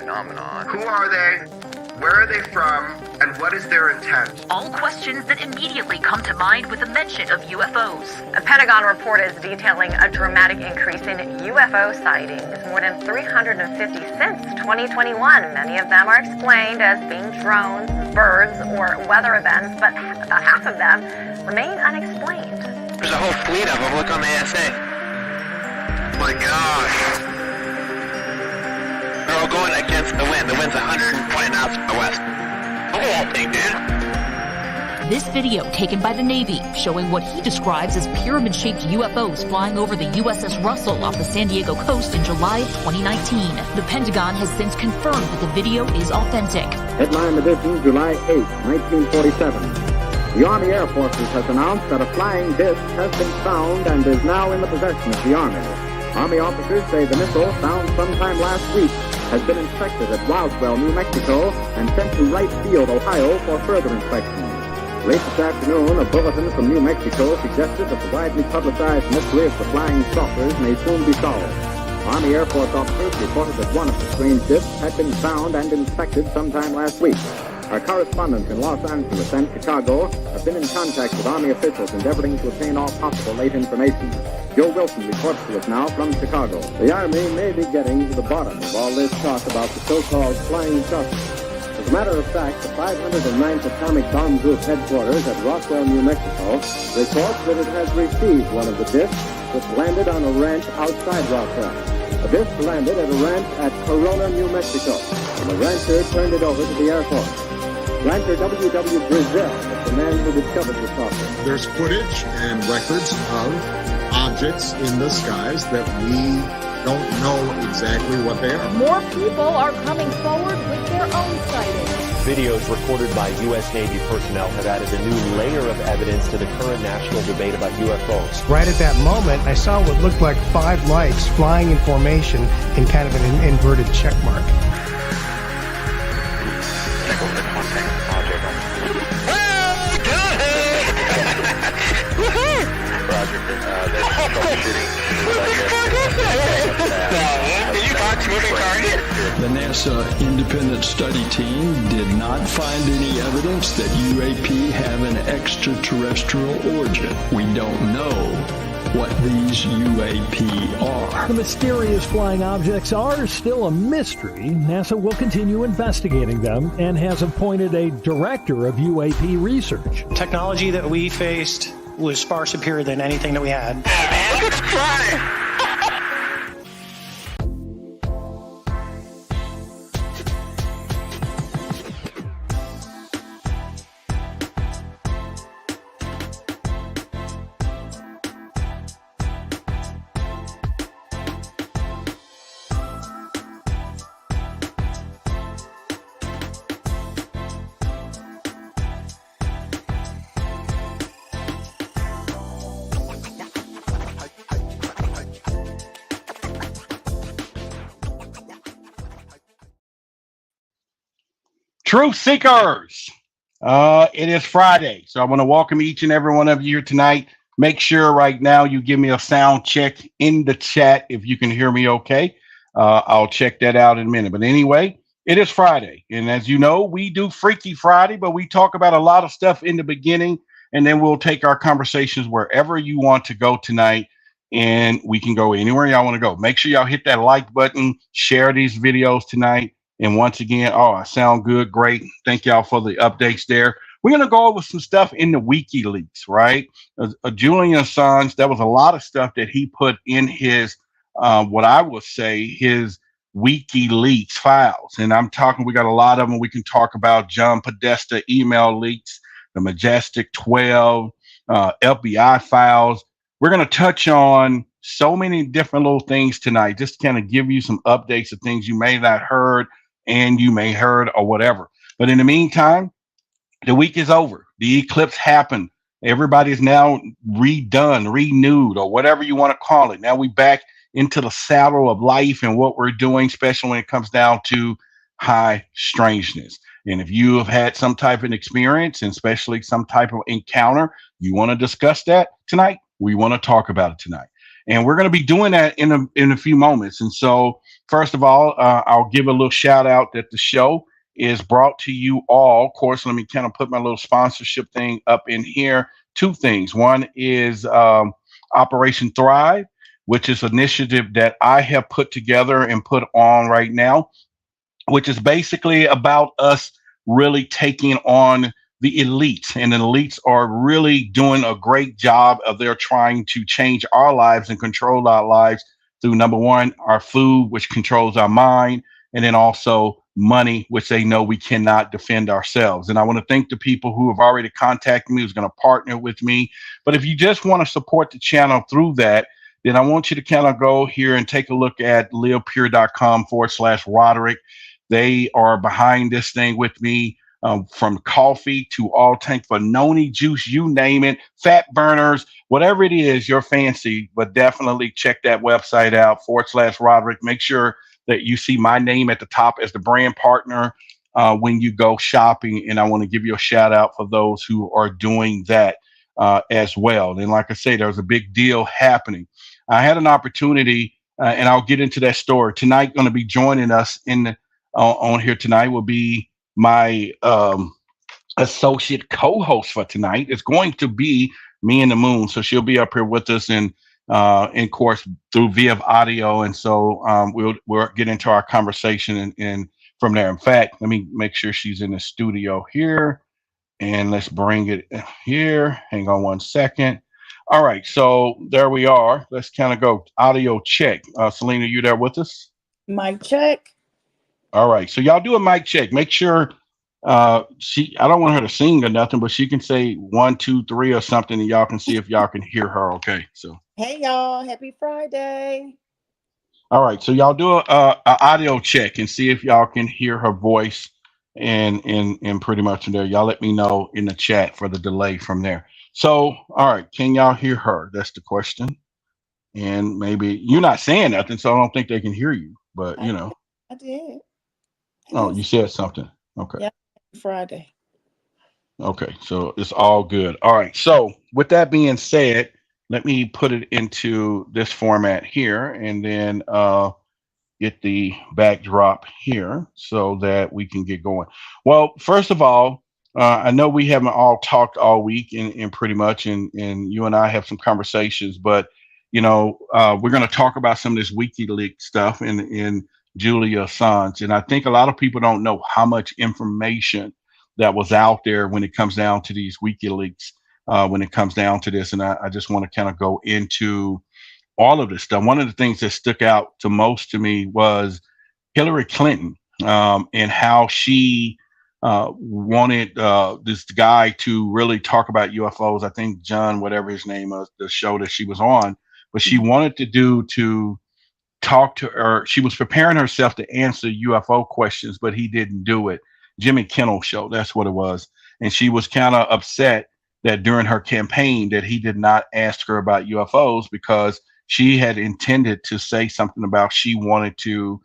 phenomenon. Who are they? Where are they from? And what is their intent? All questions that immediately come to mind with the mention of UFOs. A Pentagon report is detailing a dramatic increase in UFO sightings, more than 350 since 2021. Many of them are explained as being drones, birds, or weather events, but about half of them remain unexplained. There's a whole fleet of them. Look on the SA. My gosh. They're all going against the wind. The wind's 120 knots from the west. Look at that thing, dude. This video taken by the Navy showing what he describes as pyramid-shaped UFOs flying over the USS Russell off the San Diego coast in July of 2019. The Pentagon has since confirmed that the video is authentic. Headline edition, July 8, 1947. The Army Air Forces has announced that a flying disc has been found and is now in the possession of the Army. Army officers say the missile, found sometime last week, has been inspected at Roswell, New Mexico, and sent to Wright Field, Ohio, for further inspection. Late this afternoon, a bulletin from New Mexico suggested that the widely publicized mystery of the flying saucers may soon be solved. Army Air Force officers reported that one of the strange discs had been found and inspected sometime last week. Our correspondents in Los Angeles and Chicago have been in contact with Army officials endeavoring to obtain all possible late information. Joe Wilson reports to us now from Chicago. The Army may be getting to the bottom of all this talk about the so-called flying saucers. As a matter of fact, the 509th Atomic Bomb Group headquarters at Roswell, New Mexico, reports that it has received one of the discs which landed on a ranch outside Roswell. The disc landed at a ranch at Corona, New Mexico, and the rancher turned it over to the Air Force. Rancher W.W. Brazil is the man who discovered the saucer. There's footage and records of objects in the skies that we don't know exactly what they are. More people are coming forward with their own sightings. Videos recorded by U.S. Navy personnel have added a new layer of evidence to the current national debate about UFOs. Right at that moment, I saw what looked like 5 lights flying in formation in kind of an inverted check mark. The NASA independent study team did not find any evidence that UAP have an extraterrestrial origin. We don't know what these UAP are. The mysterious flying objects are still a mystery. NASA will continue investigating them and has appointed a director of UAP research. Technology that we faced was far superior than anything that we had. Look at crying. Truth Seekers, it is Friday, so I want to welcome each and every one of you here tonight. Make sure right now you give me a sound check in the chat if you can hear me okay. I'll check that out in a minute. But anyway, it is Friday, and as you know, we do Freaky Friday, but we talk about a lot of stuff in the beginning, and then we'll take our conversations wherever you want to go tonight, and we can go anywhere y'all want to go. Make sure y'all hit that like button, share these videos tonight. And once again, I sound good. Great. Thank y'all for the updates there. We're going to go over some stuff in the Wikileaks, right? Julian Assange, there was a lot of stuff that he put in his, what I would say, his Wikileaks files. And I'm talking, we got a lot of them. We can talk about John Podesta email leaks, the Majestic 12, FBI files. We're going to touch on so many different little things tonight, just to kind of give you some updates of things you may not heard and you may heard or whatever. But in the meantime, the week is over. The eclipse happened. Everybody is now redone, renewed, or whatever you want to call it. Now we back into the saddle of life and what we're doing, especially when it comes down to high strangeness. And if you have had some type of experience, and especially some type of encounter, you want to discuss that tonight, we want to talk about it tonight. And we're going to be doing that in a few moments. And so first of all, I'll give a little shout out that the show is brought to you all. Of course, let me kind of put my little sponsorship thing up in here. Two things. One is Operation Thrive, which is an initiative that I have put together and put on right now, which is basically about us really taking on the elites. And the elites are really doing a great job of their trying to change our lives and control our lives through number one, our food, which controls our mind, and then also money, which they know we cannot defend ourselves. And I want to thank the people who have already contacted me, who's going to partner with me. But if you just want to support the channel through that, then I want you to kind of go here and take a look at livepure.com/Roderick. They are behind this thing with me, from coffee to all tank for noni juice, you name it, fat burners, whatever it is, you're fancy, but definitely check that website out, /Roderick. Make sure that you see my name at the top as the brand partner when you go shopping. And I want to give you a shout out for those who are doing that as well. And like I say, there's a big deal happening. I had an opportunity, and I'll get into that story tonight. Going to be joining us on here tonight will be my associate co-host for tonight. It's going to be me and the Moon, so she'll be up here with us, and in course through via audio, and so we'll get into our conversation and from there. In fact, let me make sure she's in the studio here, and let's bring it here. Hang on one second. All right, so there we are. Let's kind of go audio check. Selena, you there with us? Mic check. All right, so y'all do a mic check. Make sure I don't want her to sing or nothing, but she can say 1, 2, 3 or something, and y'all can see if y'all can hear her. Okay, so hey y'all, happy Friday. All right, so y'all do a audio check and see if y'all can hear her voice, and pretty much from there, y'all let me know in the chat for the delay from there. So all right, can y'all hear her? That's the question. And maybe you're not saying nothing, so I don't think they can hear you, but you know. I did. Oh, you said something. Okay. Yeah, Friday. Okay, so it's all good. All right. So with that being said, let me put it into this format here, and then get the backdrop here so that we can get going. Well, first of all, I know we haven't all talked all week, and pretty much, and you and I have some conversations, but you know, we're going to talk about some of this WikiLeaks stuff in Julia Assange. And I think a lot of people don't know how much information that was out there when it comes down to these WikiLeaks, when it comes down to this. And I just want to kind of go into all of this stuff. One of the things that stuck out to most to me was Hillary Clinton, and how she wanted this guy to really talk about UFOs. I think John, whatever his name was, the show that she was on, but she wanted to talk to her. She was preparing herself to answer UFO questions, but he didn't do it. Jimmy Kimmel show, that's what it was. And she was kind of upset that during her campaign that he did not ask her about UFOs, because she had intended to say something about she wanted to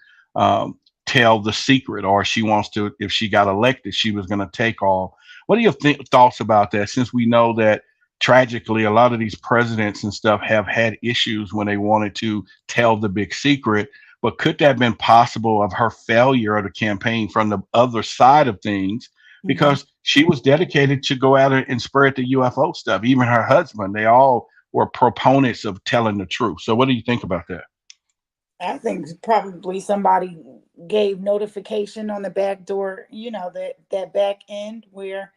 tell the secret, or she wants to, if she got elected, she was going to take all. What are your thoughts about that? Since we know that tragically, a lot of these presidents and stuff have had issues when they wanted to tell the big secret, but could that have been possible of her failure of the campaign from the other side of things? Because she was dedicated to go out and spread the UFO stuff. Even her husband, they all were proponents of telling the truth. So what do you think about that? I think probably somebody gave notification on the back door, you know, that back end where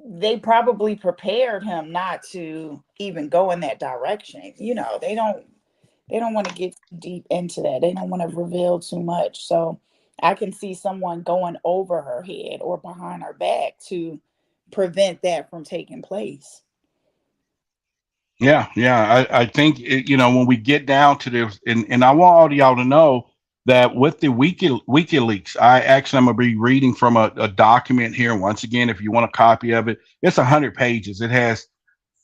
they probably prepared him not to even go in that direction. You know, they don't want to get deep into that. They don't want to reveal too much. So I can see someone going over her head or behind her back to prevent that from taking place. Yeah, I think you know, when we get down to this, and I want all of y'all to know that with the WikiLeaks, I'm gonna be reading from a document here. Once again, if you want a copy of it, it's 100 pages. It has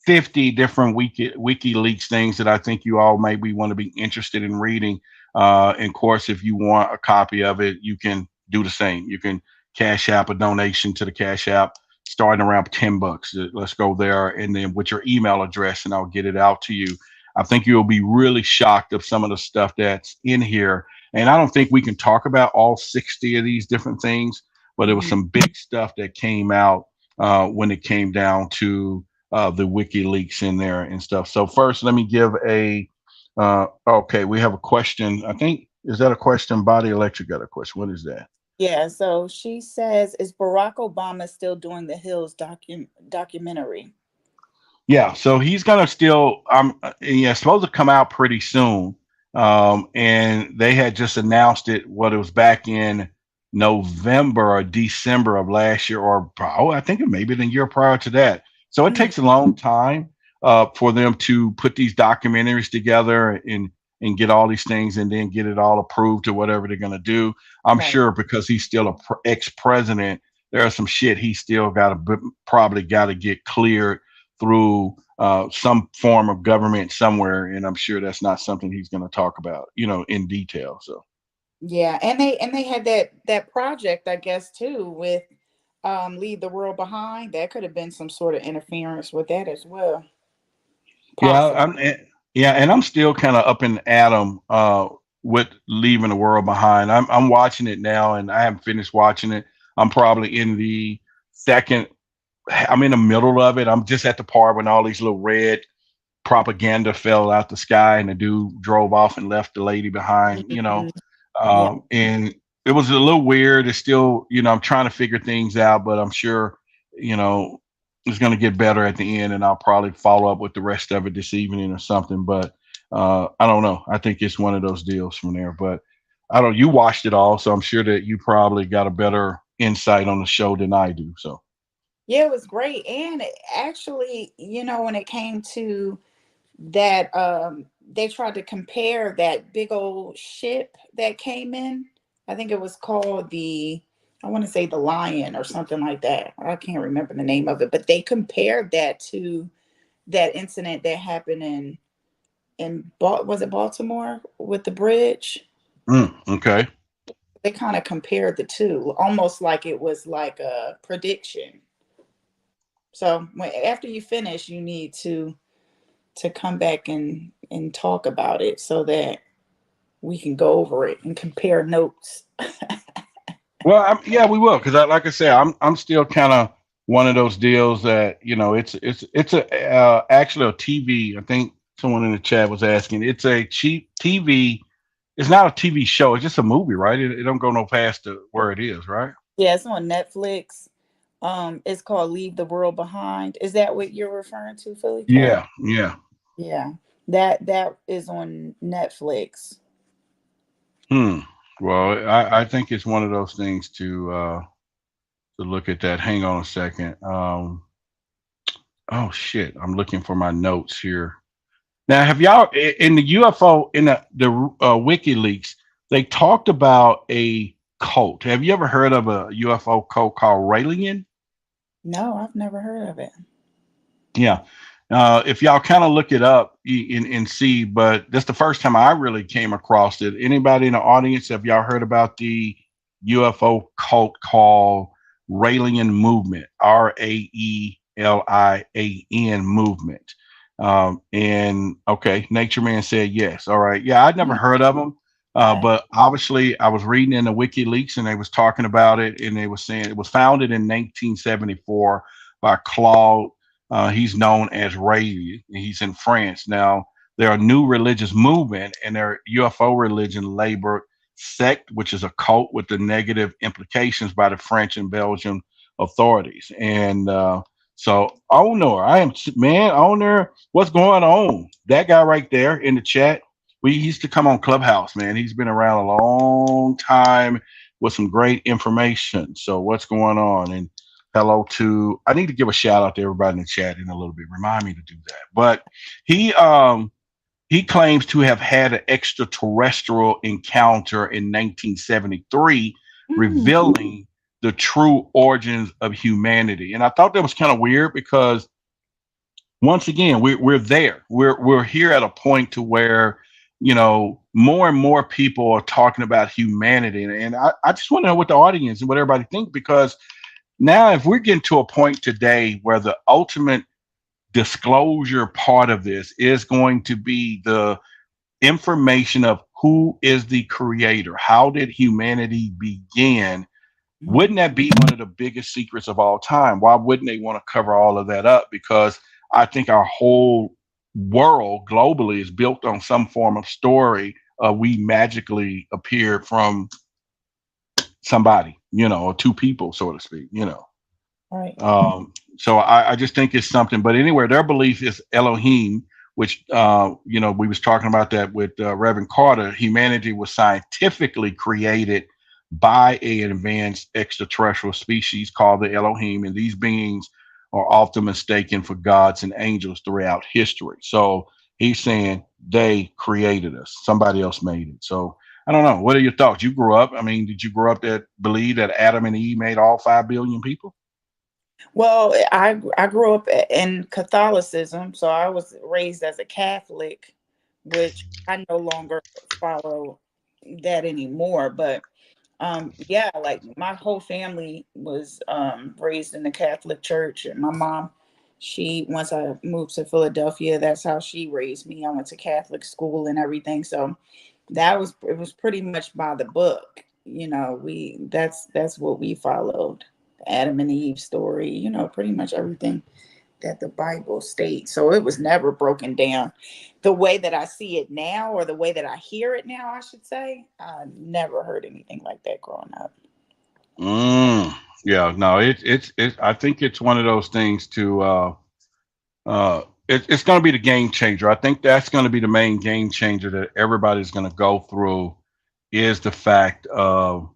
50 different WikiLeaks things that I think you all maybe want to be interested in reading. And of course, if you want a copy of it, you can do the same. You can Cash App a donation to the Cash App, starting around $10. Let's go there, and then with your email address, and I'll get it out to you. I think you'll be really shocked of some of the stuff that's in here. And I don't think we can talk about all 60 of these different things, but there was some big stuff that came out when it came down to the WikiLeaks in there and stuff. So first, let me give a, okay, we have a question. I think, is that a question? Body Electric got a question. What is that? Yeah, so she says, is Barack Obama still doing the Hills documentary? Yeah, so he's gonna still yeah, supposed to come out pretty soon. And they had just announced it, what it was back in November or December of last year, or I think it may be the year prior to that. So it takes a long time for them to put these documentaries together and get all these things and then get it all approved or whatever they're gonna do. I'm sure because he's still a ex-president, there's some shit he still probably got to get cleared through some form of government somewhere, and I'm sure that's not something he's going to talk about, in detail. So, yeah, and they had that project, I guess, too, with Leave the World Behind. That could have been some sort of interference with that as well. Possibly. And I'm still kind of up in Adam with Leaving the World Behind. I'm watching it now, and I haven't finished watching it. I'm probably in the second. I'm in the middle of it. I'm just at the part when all these little red propaganda fell out the sky and the dude drove off and left the lady behind, and it was a little weird. It's still, I'm trying to figure things out, but I'm sure, it's going to get better at the end, and I'll probably follow up with the rest of it this evening or something. But I don't know. I think it's one of those deals from there, but you watched it all. So I'm sure that you probably got a better insight on the show than I do. So. Yeah, it was great. And actually, when it came to that, they tried to compare that big old ship that came in. I think it was called I want to say the Lion or something like that. I can't remember the name of it, but they compared that to that incident that happened was it Baltimore with the bridge? Okay. They kind of compared the two, almost like it was like a prediction. So after you finish, you need to come back and talk about it so that we can go over it and compare notes. Well, yeah, we will, because like I said, I'm still kind of one of those deals that it's actually a TV. I think someone in the chat was asking. It's a cheap TV. It's not a TV show. It's just a movie, right? It don't go no past where it is, right? Yeah, it's on Netflix. It's called Leave the World Behind. Is that what you're referring to, Philly? Yeah. Yeah. That is on Netflix. Well, I think it's one of those things to look at that. Hang on a second. Oh shit! I'm looking for my notes here. Now, have y'all in the UFO in the WikiLeaks? They talked about a cult. Have you ever heard of a UFO cult called Raelian? No, I've never heard of it. Yeah. If y'all kind of look it up and see, but that's the first time I really came across it. Anybody in the audience, have y'all heard about the UFO cult called Raelian movement? Raelian movement. And okay, Nature Man said yes. All right. Yeah, I'd never heard of them. But obviously I was reading in the WikiLeaks and they was talking about it, and they was saying it was founded in 1974 by Claude. He's known as Ray. He's in France. Now, they're a new religious movement, and their UFO religion labeled sect, which is a cult with the negative implications by the French and Belgian authorities. And so, owner, owner, what's going on? That guy right there in the chat. We used to come on Clubhouse, man. He's been around a long time with some great information. So what's going on? And hello to, I need to give a shout out to everybody in the chat in a little bit. Remind me to do that. But he claims to have had an extraterrestrial encounter in 1973, revealing the true origins of humanity. And I thought that was kind of weird because once again, we're there. We're here at a point to where, more and more people are talking about humanity. And I just want to know what the audience and what everybody thinks, because now if we're getting to a point today where the ultimate disclosure part of this is going to be the information of who is the creator? How did humanity begin? Wouldn't that be one of the biggest secrets of all time? Why wouldn't they want to cover all of that up? Because I think our whole world globally is built on some form of story. We magically appeared from somebody, or two people, so to speak, Right. So I just think it's something. But anyway, their belief is Elohim, which we was talking about that with Reverend Carter. Humanity was scientifically created by an advanced extraterrestrial species called the Elohim, and these beings are often mistaken for gods and angels throughout history. So he's saying they created us. Somebody else made it. So I don't know. What are your thoughts? You grew up. I mean, did you grow up that believe that Adam and Eve made all 5 billion people? Well, I grew up in Catholicism, so I was raised as a Catholic, which I no longer follow that anymore. But yeah, like my whole family was raised in the Catholic Church, and my mom, once I moved to Philadelphia, that's how she raised me. I went to Catholic school and everything, so it was pretty much by the book. That's what we followed. Adam and Eve story, pretty much everything that the Bible states. So it was never broken down the way that I see it now, or the way that I hear it now, I should say. I never heard anything like that growing up. Yeah, no, it's I think it's one of those things it's going to be the game changer. I think that's going to be the main game changer that everybody's going to go through, is the fact of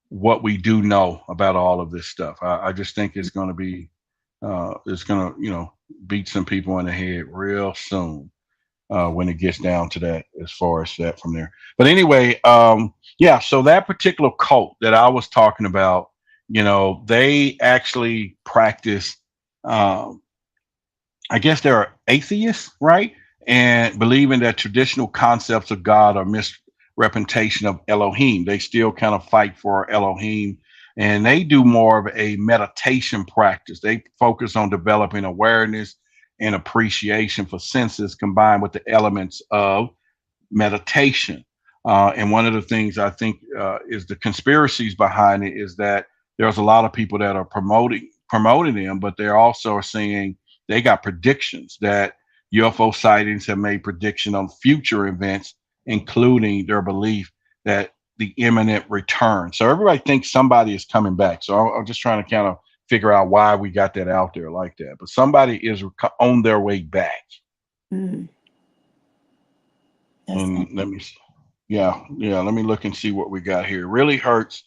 what we do know about all of this stuff. I just think it's going to be it's going to beat some people in the head real soon when it gets down to that, as far as that from there. But anyway, yeah, so that particular cult that I was talking about, they actually practice I guess they're atheists, right? And believing that traditional concepts of God are misrepresentation of Elohim. They still kind of fight for Elohim, and they do more of a meditation practice. They focus on developing awareness and appreciation for senses combined with the elements of meditation. And one of the things I think is the conspiracies behind it is that there's a lot of people that are promoting them, but they're also saying they got predictions that UFO sightings have made prediction on future events, including their belief that the imminent return. So everybody thinks somebody is coming back. So I'm just trying to kind of figure out why we got that out there like that. But somebody is on their way back. Mm. And let me, let me look and see what we got here. It really hurts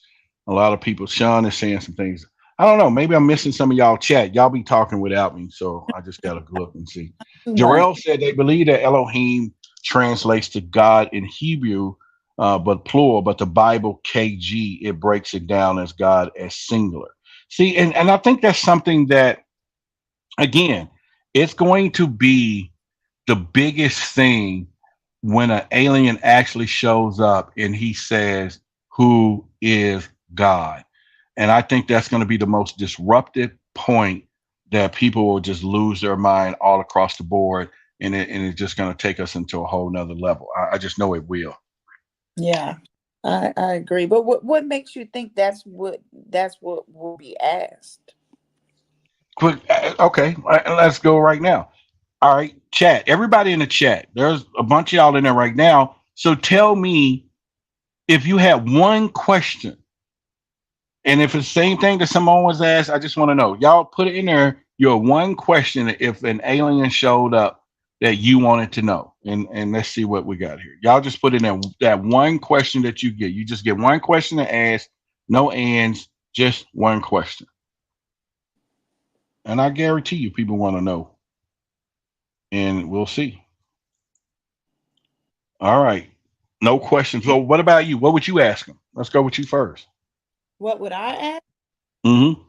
a lot of people. Sean is saying some things. I don't know. Maybe I'm missing some of y'all chat. Y'all be talking without me, so I just got to look and see. Jarrell said they believe that Elohim translates to God in Hebrew, but plural, but the Bible KG, it breaks it down as God as singular. See, and I think that's something that, again, it's going to be the biggest thing when an alien actually shows up and he says, "Who is God?" And I think that's going to be the most disruptive point that people will just lose their mind all across the board. And it's just going to take us into a whole nother level. I just know it will. Yeah, I agree. But what makes you think that's what will be asked? Quick. Okay. Let's go right now. All right. Chat. Everybody in the chat. There's a bunch of y'all in there right now. So tell me if you had one question. And if it's the same thing that someone was asked, I just want to know. Y'all put it in there. Your one question, if an alien showed up that you wanted to know. And let's see what we got here. Y'all just put in there that one question that you get. You just get one question to ask, no ands, just one question. And I guarantee you people want to know. And we'll see. All right. No questions. So what about you? What would you ask them? Let's go with you first. What would I ask? Mm-hmm.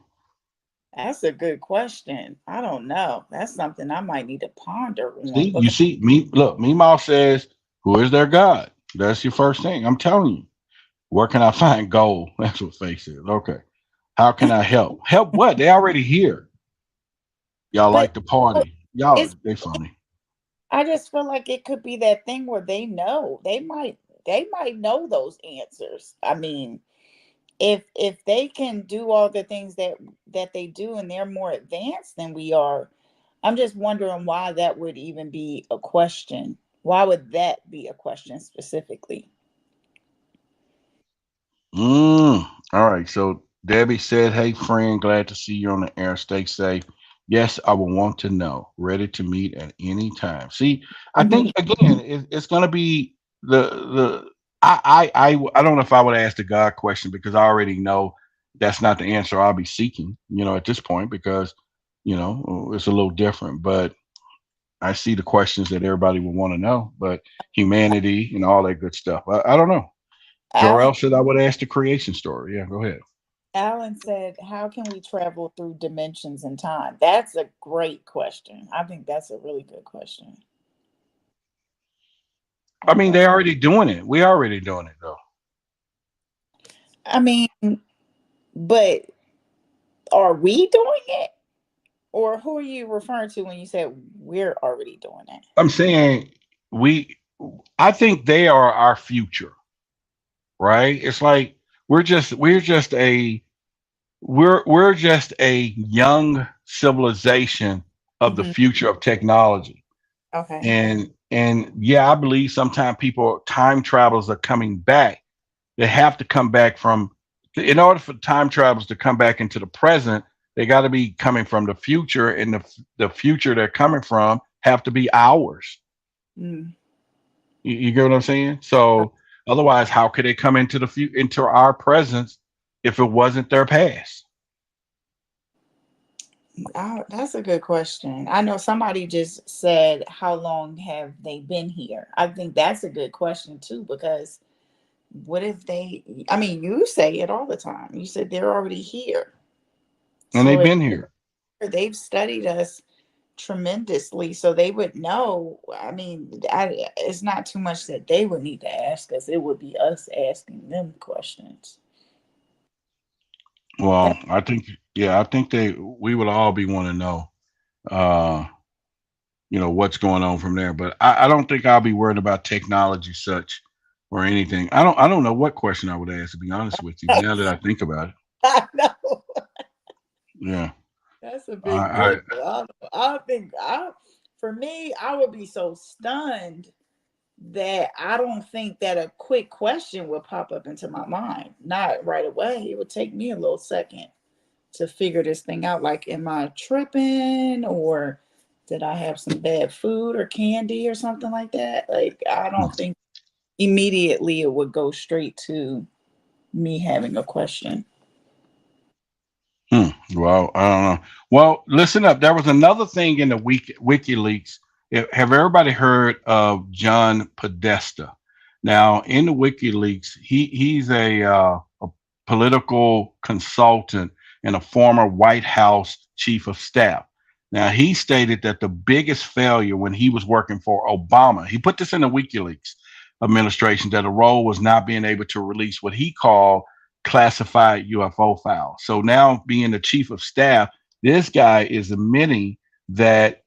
That's a good question. I don't know. That's something I might need to ponder on. See, you see, Meemaw says, "Who is their God?" That's your first thing. I'm telling you. Where can I find gold? That's what Faith says. Okay. How can I help? Help what? They already here. Y'all like the party. Y'all, they funny. I just feel like it could be that thing where they know. They might know those answers. I mean, if they can do all the things that they do and they're more advanced than we are, I'm just wondering why that would even be a question. Why would that be a question specifically? All right. So Debbie said, "Hey, friend, glad to see you on the air. Stay safe. Yes, I will want to know. Ready to meet at any time." See, I think again, it's going to be the. I don't know if I would ask the God question because I already know that's not the answer I'll be seeking. At this point because it's a little different. But I see the questions that everybody would want to know. But humanity and all that good stuff. I don't know. Alan Joel said I would ask the creation story. Yeah, go ahead. Alan said, "How can we travel through dimensions and time?" That's a great question. I think that's a really good question. I mean, Okay. they're already doing it. We're already doing it though. I mean, but are we doing it? Or who are you referring to when you said we're already doing it? I'm saying we I think they are our future, right? It's like we're just a young civilization of the Hmm. future of technology. Okay. And yeah, I believe sometimes people time travelers are coming back. They have to come back from in order for time travelers to come back into the present, they got to be coming from the future, and the future they're coming from have to be ours. Mm. You get what I'm saying? So otherwise, how could they come into into our presence if it wasn't their past? Oh, that's a good question. I know somebody just said, "How long have they been here?" I think that's a good question too, because what if I mean, you say it all the time. You said they're already here. And So they've if been here. they've studied us tremendously, so they would know. I mean, it's not too much that they would need to ask us. It would be us asking them questions. Well, I think we would all be want to know, uh, what's going on from there. But I don't think I'll be worried about technology such or anything. I don't know what question I would ask to be honest with you. Now that I think about it, I know. yeah, That's a I, big deal. I I think for me, I would be so stunned that I don't think that a quick question would pop up into my mind. Not right away. It would take me a little second to figure this thing out. Like, am I tripping, or did I have some bad food or candy or something like that? Like, I don't think immediately it would go straight to me having a question. Well, I don't know. Well, listen up. There was another thing in the WikiLeaks. Have everybody heard of John Podesta? Now, in the WikiLeaks, he's a political consultant and a former White House chief of staff. Now, he stated that the biggest failure when he was working for Obama, he put this in the WikiLeaks administration, that the role was not being able to release what he called classified UFO files. So now, being the chief of staff, this guy is admitting that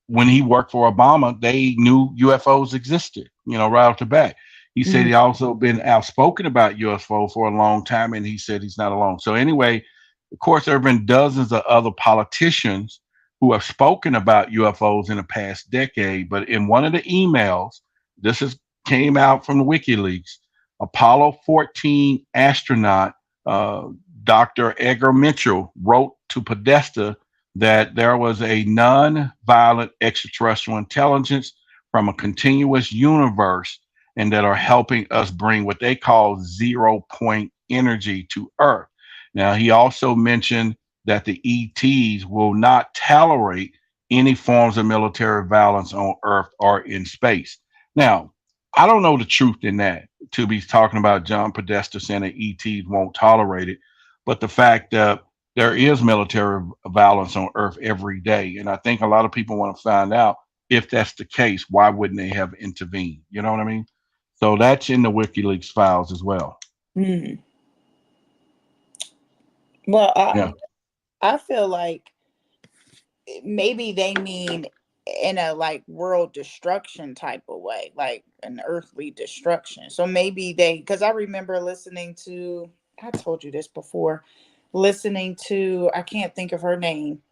when he worked for Obama, they knew UFOs existed, right off the bat. He said he also been outspoken about UFO for a long time, and he said he's not alone. So anyway, of course, there have been dozens of other politicians who have spoken about UFOs in the past decade. But in one of the emails, this is came out from the WikiLeaks. Apollo 14 astronaut Dr. Edgar Mitchell wrote to Podesta that there was a non-violent extraterrestrial intelligence from a continuous universe and that are helping us bring what they call 0 point energy to Earth. Now, he also mentioned that the ETs will not tolerate any forms of military violence on Earth or in space. Now, I don't know the truth in that, to be talking about John Podesta saying that ETs won't tolerate it, but the fact that there is military violence on Earth every day. And I think a lot of people want to find out, if that's the case, why wouldn't they have intervened? You know what I mean? So that's in the WikiLeaks files as well. Mm. Well, Yeah. I feel like maybe they mean in a like world destruction type of way, like an earthly destruction. So maybe because I remember listening to, I told you this before, listening to, I can't think of her name,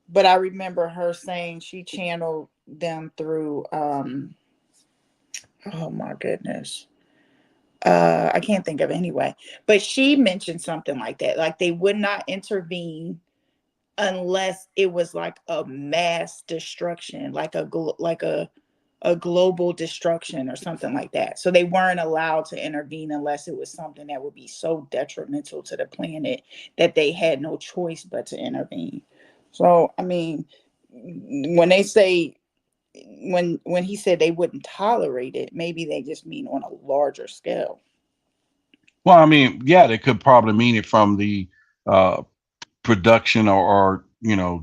but I remember her saying she channeled them through, oh my goodness. I can't think of it anyway, but she mentioned something like that. Like they would not intervene unless it was like a mass destruction, like a global destruction or something like that. So they weren't allowed to intervene unless it was something that would be so detrimental to the planet that they had no choice but to intervene. So I mean, when they say when he said they wouldn't tolerate it, maybe they just mean on a larger scale. Well, I mean, yeah, they could probably mean it from the production or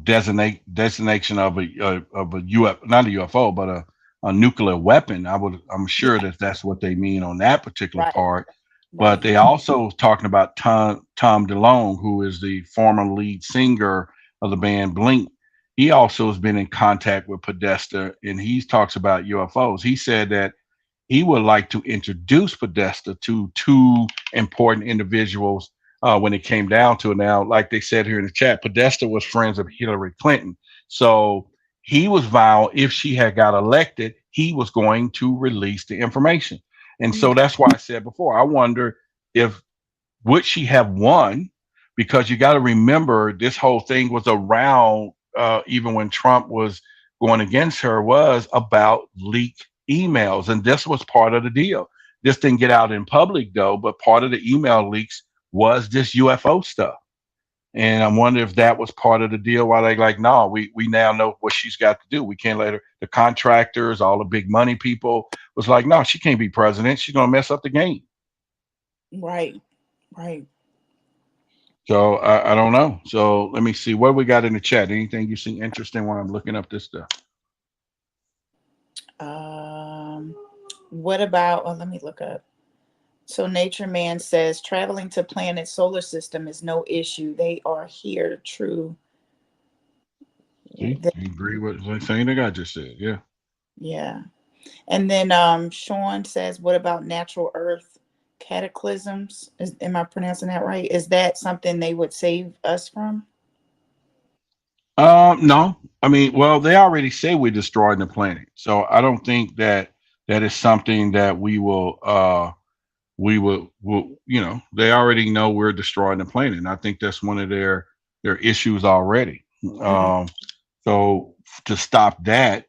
designation of a UFO, not a UFO, but a nuclear weapon. I'm sure that that's what they mean on that particular part. But they also talking about Tom DeLonge, who is the former lead singer of the band Blink. He also has been in contact with Podesta, and he talks about UFOs. He said that he would like to introduce Podesta to two important individuals when it came down to it. Now, like they said here in the chat, Podesta was friends of Hillary Clinton. So he was vowed if she had got elected, he was going to release the information. And so that's why I said before, I wonder if would she have won? Because you got to remember this whole thing was around even when Trump was going against her, was about leaked emails. And this was part of the deal. This didn't get out in public though, but part of the email leaks was this UFO stuff. And I wonder if that was part of the deal why they like, no, we now know what she's got to do. We can't let her, the contractors, all the big money people was like, no, she can't be president. She's going to mess up the game. Right. So I don't know. So let me see what we got in the chat. Anything you see interesting when I'm looking up this stuff? What about, let me look up. So Nature Man says traveling to planet solar system is no issue. They are here. True. See, you agree with the thing that I just said. Yeah. Yeah. And then Sean says, what about natural earth cataclysms? Am I pronouncing that right? Is that something they would save us from? No. I mean, well, they already say we're destroying the planet. So I don't think that is something that we will they already know we're destroying the planet. And I think that's one of their issues already. So to stop that,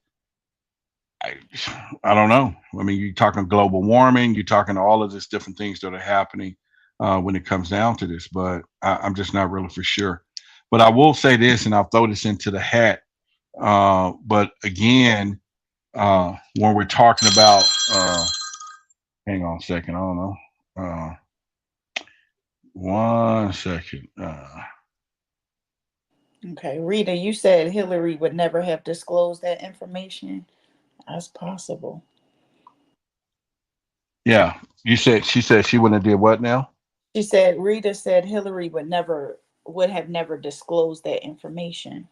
I don't know. I mean, you're talking global warming, you're talking all of these different things that are happening when it comes down to this, but I'm just not really for sure. But I will say this, and I'll throw this into the hat. But again, when we're talking about, hang on a second, I don't know. 1 second. Okay, Rita, you said Hillary would never have disclosed that information. That's possible. Yeah, she said she wouldn't have did what now? She said Rita said Hillary would have never disclosed that information.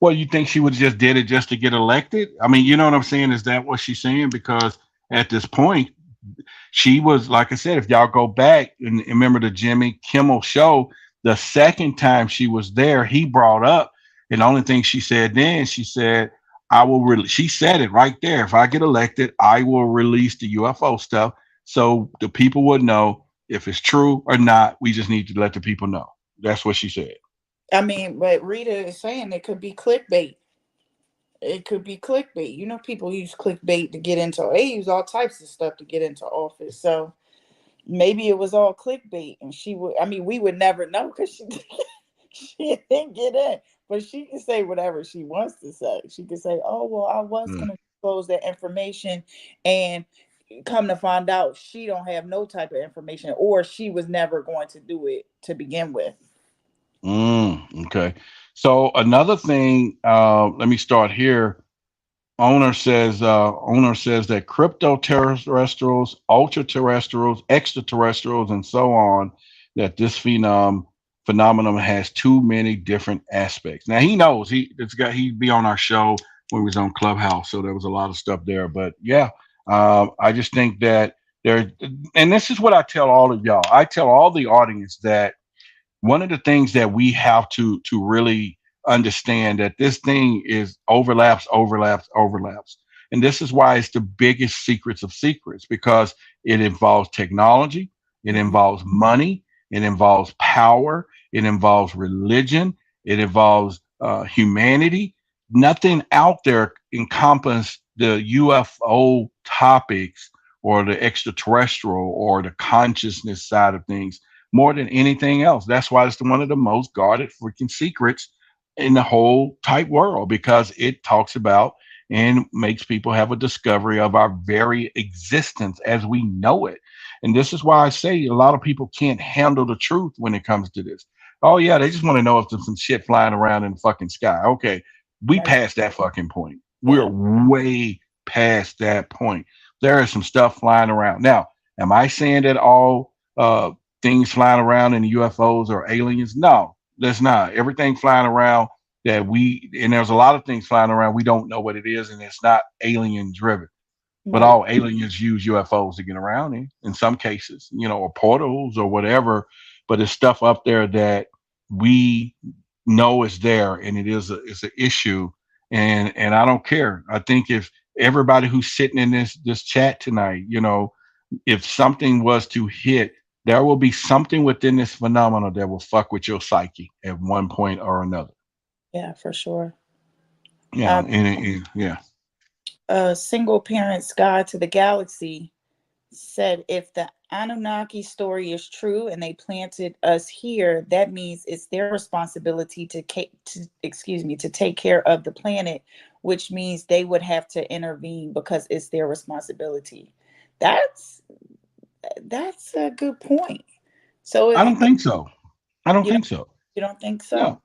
Well, you think she would just did it just to get elected? I mean, you know what I'm saying? Is that what she's saying? Because at this point, she was, like I said, if y'all go back and remember the Jimmy Kimmel show, the second time she was there, he brought up, and the only thing she said then, she said, she said it right there. If I get elected, I will release the UFO stuff so the people would know if it's true or not. We just need to let the people know. That's what she said. I mean, but Rita is saying it could be clickbait. It could be clickbait. You know, people use clickbait to get into, they use all types of stuff to get into office. So maybe it was all clickbait, and we would never know because she didn't get in. But she can say whatever she wants to say. She can say, oh, well, I was going to disclose that information, and come to find out she don't have no type of information, or she was never going to do it to begin with. Okay. So another thing, let me start here. Owner says that crypto terrestrials, ultra terrestrials, extraterrestrials, and so on, that this phenomenon has too many different aspects. Now he knows he'd be on our show when we was on Clubhouse. So there was a lot of stuff there. But yeah, I just think that there, and this is what I tell all of y'all. I tell all the audience that one of the things that we have to really understand that this thing is overlaps, and this is why it's the biggest secrets of secrets, because it involves technology, it involves money, it involves power, it involves religion, it involves humanity. Nothing out there encompasses the UFO topics or the extraterrestrial or the consciousness side of things more than anything else. That's why it's one of the most guarded freaking secrets in the whole type world, because it talks about and makes people have a discovery of our very existence as we know it. And this is why I say a lot of people can't handle the truth when it comes to this. Oh yeah, they just want to know if there's some shit flying around in the fucking sky. Okay, we passed that fucking point. We're way past that point. There is some stuff flying around. Now, am I saying that all things flying around in the UFOs are aliens? No, that's not. Everything flying around and there's a lot of things flying around we don't know what it is, and it's not alien driven. But all aliens use UFOs to get around in some cases, or portals or whatever. But it's stuff up there that we know is there, and it's an issue. And I don't care. I think if everybody who's sitting in this chat tonight, if something was to hit, there will be something within this phenomenon that will fuck with your psyche at one point or another. Yeah, for sure. Yeah, yeah. A single parent's guide to the galaxy said if the Anunnaki story is true and they planted us here, that means it's their responsibility to take care of the planet, which means they would have to intervene because it's their responsibility. That's a good point. So I don't think so. I don't think so. You don't think so?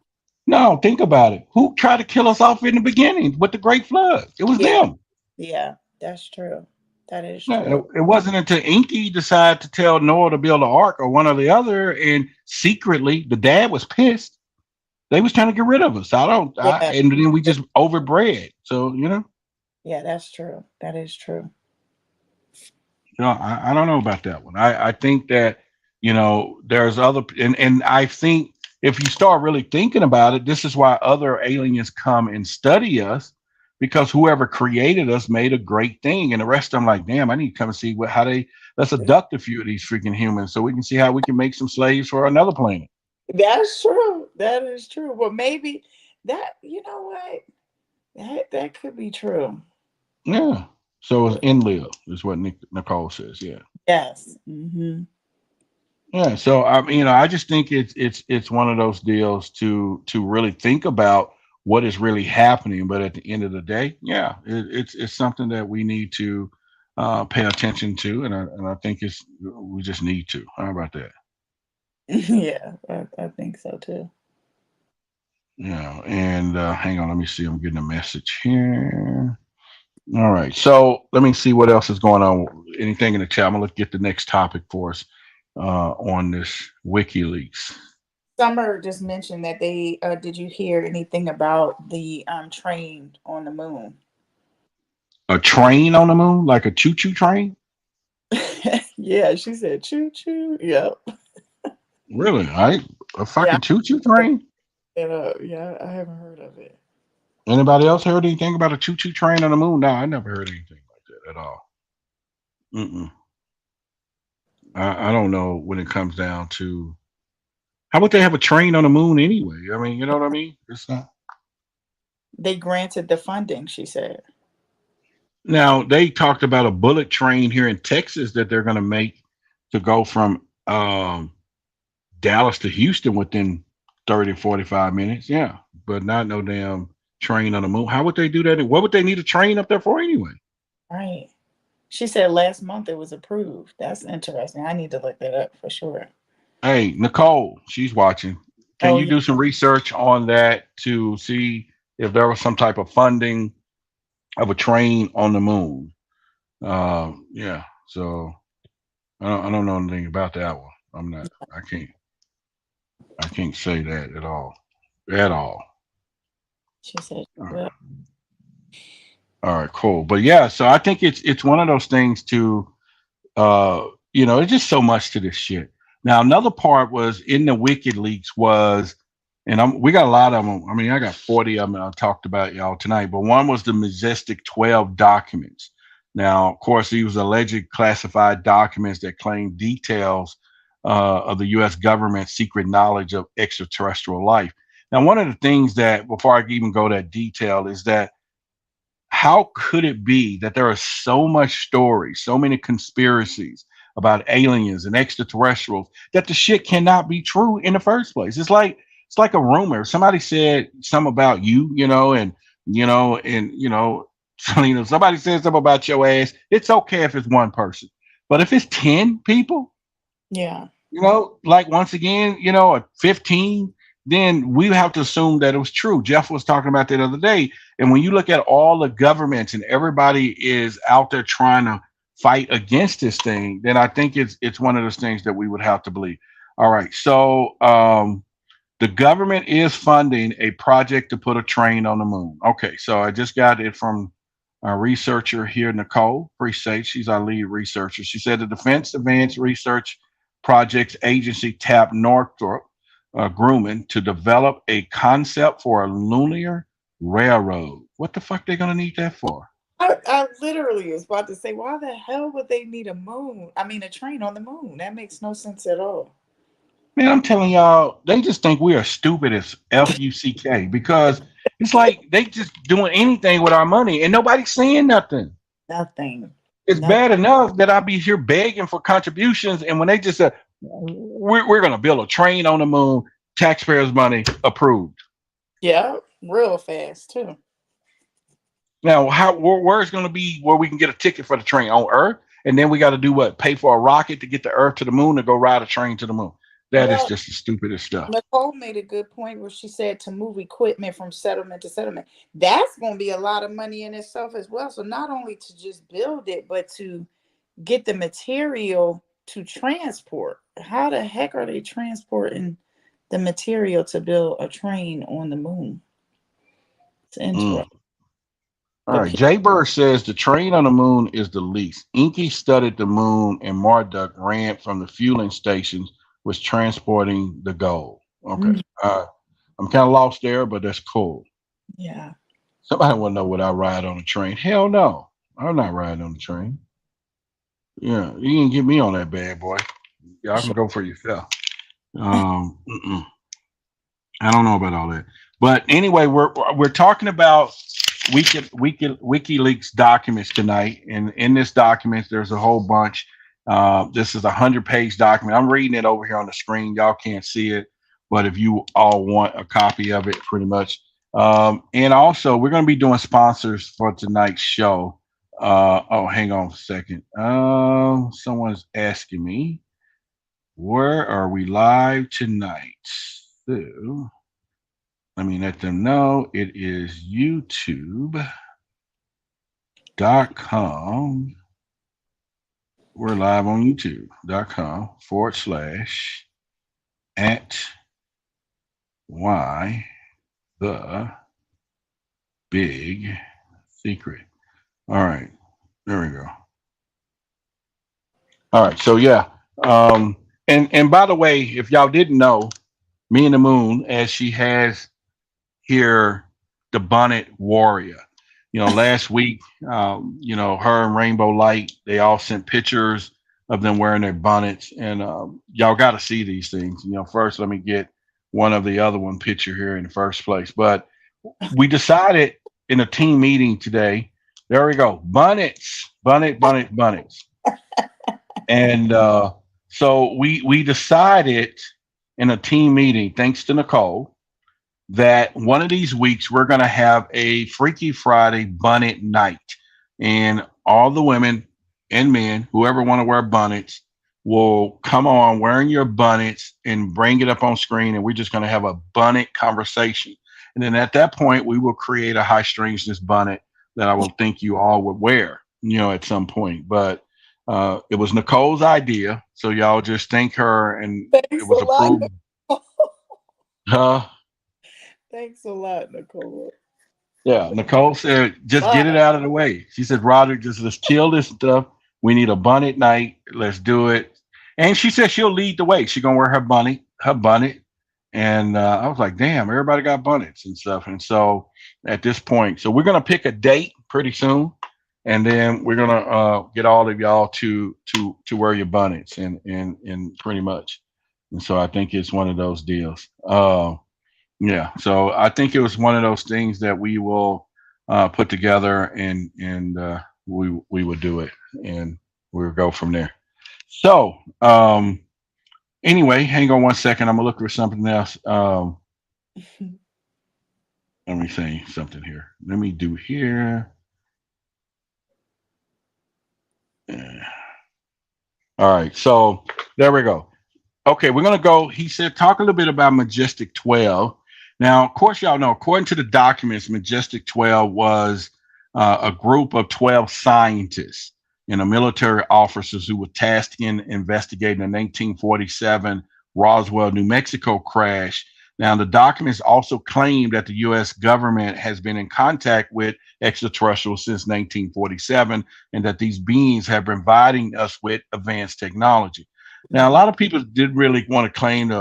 No, think about it. Who tried to kill us off in the beginning with the Great Flood? It was them. Yeah, that's true. That is true. Yeah, it wasn't until Enki decided to tell Noah to build an ark or one or the other, and secretly the dad was pissed. They was trying to get rid of us. And then we just overbred. So Yeah, that's true. That is true. I don't know about that one. I think that there's other, and I think if you start really thinking about it, this is why other aliens come and study us, because whoever created us made a great thing, and the rest of them like, damn, I need to come and see let's abduct a few of these freaking humans so we can see how we can make some slaves for another planet. That's true. That is true. Well, maybe that, that could be true. Yeah. So it's Enlil is what Nicole says. Yeah. Yes. Mm-hmm. Yeah. So I just think it's one of those deals to really think about what is really happening. But at the end of the day, yeah, it's something that we need to pay attention to, and I think we just need to. How about that? Yeah, I think so too. Yeah, and hang on, let me see. I'm getting a message here. All right, so let me see what else is going on. Anything in the chat? I'm gonna get the next topic for us on this WikiLeaks. Summer just mentioned that they did you hear anything about the train on the moon? A train on the moon, like a choo-choo train? Yeah, she said choo-choo. Yep. Really? A fucking choo-choo train? Yeah, I haven't heard of it. Anybody else heard anything about a choo-choo train on the moon? No, I never heard anything like that at all. I don't know when it comes down to how would they have a train on the moon anyway? I mean, you know what I mean? It's not. They granted the funding, she said. Now, they talked about a bullet train here in Texas that they're going to make to go from Dallas to Houston within 30, 45 minutes. Yeah, but not no damn train on the moon. How would they do that? What would they need a train up there for anyway? Right. She said last month it was approved. That's interesting. I need to look that up for sure. Hey, Nicole, she's watching. Can you do some research on that to see if there was some type of funding of a train on the moon? Yeah. So I don't know anything about that one. I can't say that at all. At all. She said, well, All right, cool. But yeah, so I think it's one of those things to there's just so much to this shit. Now, another part was in the Wikileaks was, and we got a lot of them. I mean, I got 40 of them I talked about y'all tonight, but one was the Majestic 12 documents. Now, of course, these was alleged classified documents that claim details of the U.S. government's secret knowledge of extraterrestrial life. Now, one of the things that, before I even go that detail, is that how could it be that there are so much stories, so many conspiracies about aliens and extraterrestrials that the shit cannot be true in the first place? It's like a rumor. Somebody said something about you, so, somebody said something about your ass. It's okay if it's one person, but if it's 10 people, Yeah. like once again, or 15, then we have to assume that it was true. Jeff was talking about that the other day. And when you look at all the governments and everybody is out there trying to fight against this thing, then I think it's one of those things that we would have to believe. All right. So the government is funding a project to put a train on the moon. Okay. So I just got it from our researcher here, Nicole. Appreciate she's our lead researcher. She said the Defense Advanced Research Projects Agency tapped Northrop Grumman to develop a concept for a lunar railroad. What the fuck they gonna need that for? I literally was about to say, why the hell would they need a train on the moon? That makes no sense at all. Man, I'm telling y'all, they just think we are stupid as FUCK because it's like they just doing anything with our money and nobody's saying nothing. Nothing. It's bad enough that I be here begging for contributions, and when they just said we're going to build a train on the moon, taxpayers' money approved. Yeah, real fast too. Now, where's going to be where we can get a ticket for the train on Earth, and then we got to do what? Pay for a rocket to get the Earth to the moon to go ride a train to the moon. That is just the stupidest stuff. Nicole made a good point where she said to move equipment from settlement to settlement. That's going to be a lot of money in itself as well. So not only to just build it, but to get the material to transport. How the heck are they transporting the material to build a train on the moon? It's interesting. All right. Jay Burr says the train on the moon is the least. Inky studied the moon and Marduk ran from the fueling stations was transporting the gold. Okay. I'm kind of lost there, but that's cool. Yeah. Somebody want to know would I ride on a train? Hell no. I'm not riding on the train. Yeah, you can get me on that bad boy. Y'all can go for yourself. I don't know about all that. But anyway, we're talking about WikiLeaks documents tonight. And in this document, there's a whole bunch. This is a 100-page document. I'm reading it over here on the screen. Y'all can't see it, but if you all want a copy of it, pretty much. And also, we're going to be doing sponsors for tonight's show. Hang on a second. Someone's asking me, where are we live tonight? So let me let them know. It is youtube.com. We're live on youtube.com/@why the big secret. All right, there we go. All right, so yeah, and by the way, if y'all didn't know, Me and the Moon, as she has here, the Bonnet Warrior. Last week, her and Rainbow Light, they all sent pictures of them wearing their bonnets, and y'all got to see these things. First, let me get one of the other one picture here in the first place. But we decided in a team meeting today. There we go, bonnets. And so we decided in a team meeting, thanks to Nicole, that one of these weeks we're going to have a Freaky Friday bonnet night, and all the women and men, whoever want to wear bonnets, will come on wearing your bonnets and bring it up on screen, and we're just going to have a bonnet conversation. And then at that point, we will create a high strangeness bonnet that I will think you all would wear, at some point. But it was Nicole's idea, so y'all just thank her, and it was approved. Thanks a lot, Nicole. Yeah, Nicole said, just get it But out of the way. She said, Roderick, just let's kill this stuff. We need a bonnet night. Let's do it. And she said she'll lead the way. She's gonna wear her bonnet. And I was like, damn, everybody got bonnets and stuff. And so at this point, so we're gonna pick a date pretty soon, and then we're gonna get all of y'all to wear your bonnets and pretty much. And so I think it's one of those deals. Yeah, so I think it was one of those things that we will put together, and we will do it, and we'll go from there. So anyway, hang on one second. I'm gonna look for something else. Let me say something here. Let me do here. All right, so there we go. Okay, we're gonna go. He said, talk a little bit about Majestic 12. Now, of course, y'all know, according to the documents, Majestic 12 was a group of 12 scientists and military officers who were tasked in investigating the 1947 Roswell, New Mexico crash. Now, the documents also claim that the U.S. government has been in contact with extraterrestrials since 1947, and that these beings have been providing us with advanced technology. Now, a lot of people did really want to claim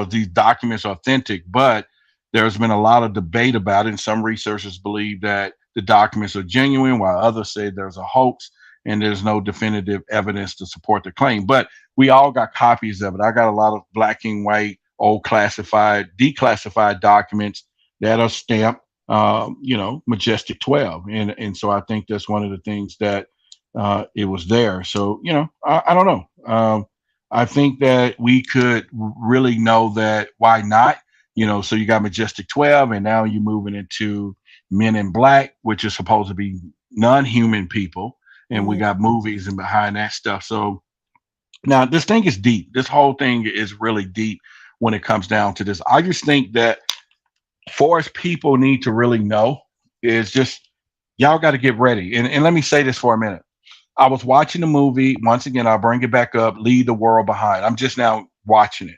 these documents are authentic, but there's been a lot of debate about it. And some researchers believe that the documents are genuine, while others say there's a hoax and there's no definitive evidence to support the claim. But we all got copies of it. I got a lot of black and white, old classified, declassified documents that are stamped, Majestic 12. And so I think that's one of the things that it was there. So, I don't know. I think that we could really know that why not, so you got Majestic 12, and now you're moving into Men in Black, which is supposed to be non-human people. And we got movies and behind that stuff. So now this thing is deep. This whole thing is really deep when it comes down to this. I just think that for us people need to really know is just, y'all got to get ready. And let me say this for a minute. I was watching the movie. Once again, I'll bring it back up, Leave the World Behind. I'm just now watching it.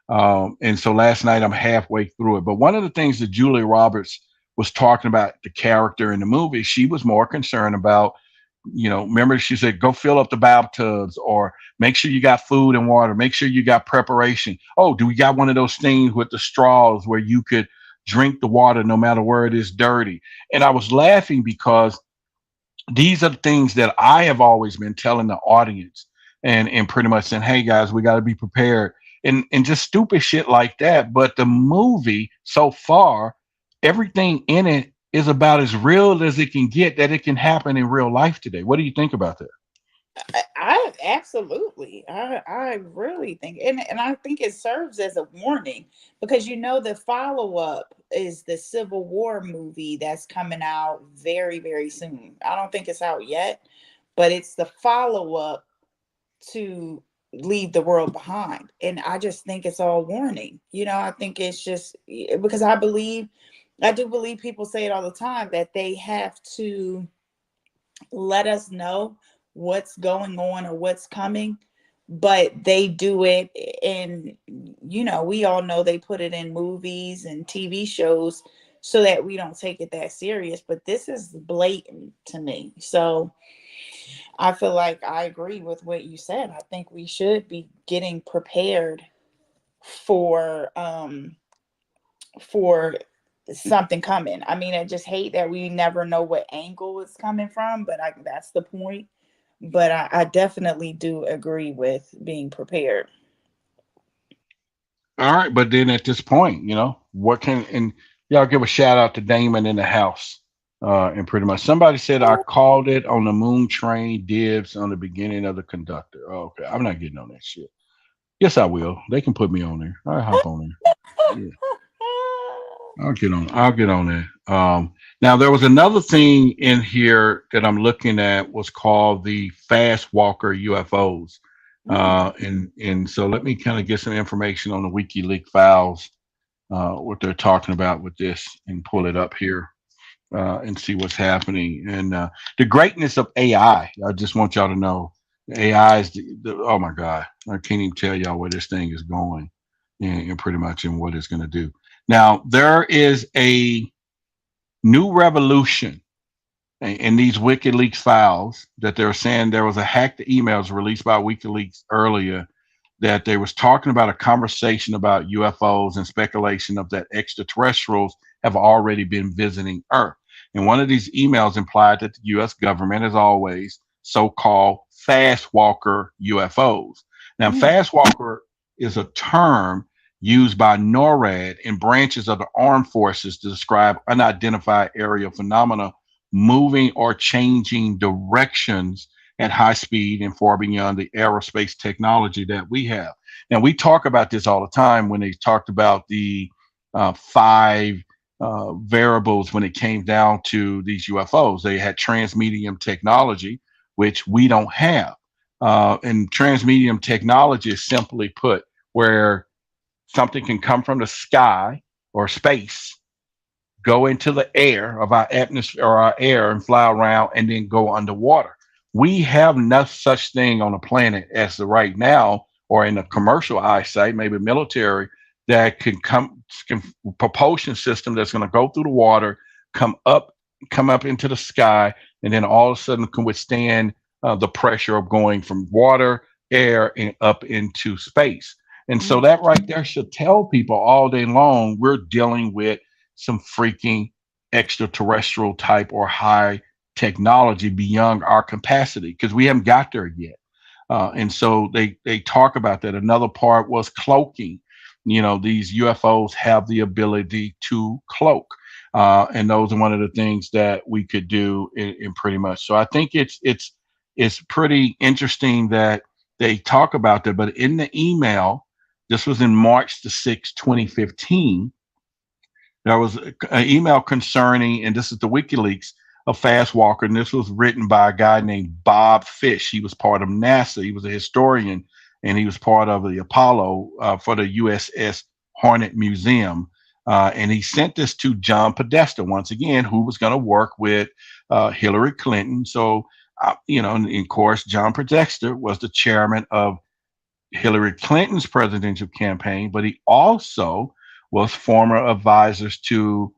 And so last night I'm halfway through it. But one of the things that Julia Roberts was talking about, the character in the movie, she was more concerned about, remember she said, go fill up the bathtubs, or make sure you got food and water, make sure you got preparation. Oh, do we got one of those things with the straws where you could drink the water no matter where it is dirty? And I was laughing because these are the things that I have always been telling the audience, and pretty much saying, hey guys, we got to be prepared, and just stupid shit like that. But the movie so far, everything in it is about as real as it can get, that it can happen in real life today. What do you think about that? I absolutely, I really think, and I think it serves as a warning, because the follow-up is the Civil War movie that's coming out very, very soon. I don't think it's out yet, but it's the follow-up to Leave the World Behind. And I just think it's all warning. I think it's just because I do believe people say it all the time, that they have to let us know what's going on or what's coming, but they do it in, we all know they put it in movies and TV shows so that we don't take it that serious. But this is blatant to me. So I feel like I agree with what you said. I think we should be getting prepared for something coming. I mean, I just hate that we never know what angle it's coming from, but that's the point. But I definitely do agree with being prepared. All right, but then at this point, and y'all give a shout out to Damon in the house. And pretty much somebody said, I called it on the moon train, dibs on the beginning of the conductor. Oh, okay, I'm not getting on that shit. Yes, I will. They can put me on there. I'll hop on there. Yeah. I'll get on that. Now there was another thing in here that I'm looking at, was called the fast walker UFOs. And so let me kind of get some information on the WikiLeaks files, what they're talking about with this, and pull it up here and see what's happening. And the greatness of AI, I just want y'all to know, AI is oh my God, I can't even tell y'all where this thing is going, and pretty much in what it's going to do. Now, there is a new revolution in these WikiLeaks files that they're saying there was a hacked emails released by WikiLeaks earlier that they was talking about a conversation about UFOs and speculation of that extraterrestrials have already been visiting Earth. And one of these emails implied that the U.S. government, as always, so-called fast walker UFOs. Now, fast walker is a term used by NORAD and branches of the armed forces to describe unidentified aerial phenomena moving or changing directions at high speed and far beyond the aerospace technology that we have. Now, we talk about this all the time when they talked about the five variables when it came down to these UFOs. They had transmedium technology, which we don't have. And transmedium technology is simply put where something can come from the sky or space, go into the air of our atmosphere or our air and fly around and then go underwater. We have no such thing on the planet as of right now, or in a commercial eyesight, maybe military, that can propulsion system that's going to go through the water, come up into the sky, and then all of a sudden can withstand the pressure of going from water, air, and up into space. And so that right there should tell people all day long we're dealing with some freaking extraterrestrial type or high technology beyond our capacity, because we haven't got there yet. And so they talk about that. Another part was cloaking. You know, these UFOs have the ability to cloak. And those are one of the things that we could do in pretty much. So I think it's pretty interesting that they talk about that. But in the email, this was in March the 6th, 2015, there was an email concerning, and this is the WikiLeaks, a fast walker, and this was written by a guy named Bob Fish. He was part of NASA. He was a historian, and he was part of the Apollo for the USS Hornet Museum. And he sent this to John Podesta, once again, who was going to work with Hillary Clinton. So, you know, and of course, John Podesta was the chairman of Hillary Clinton's presidential campaign, but he also was former advisors to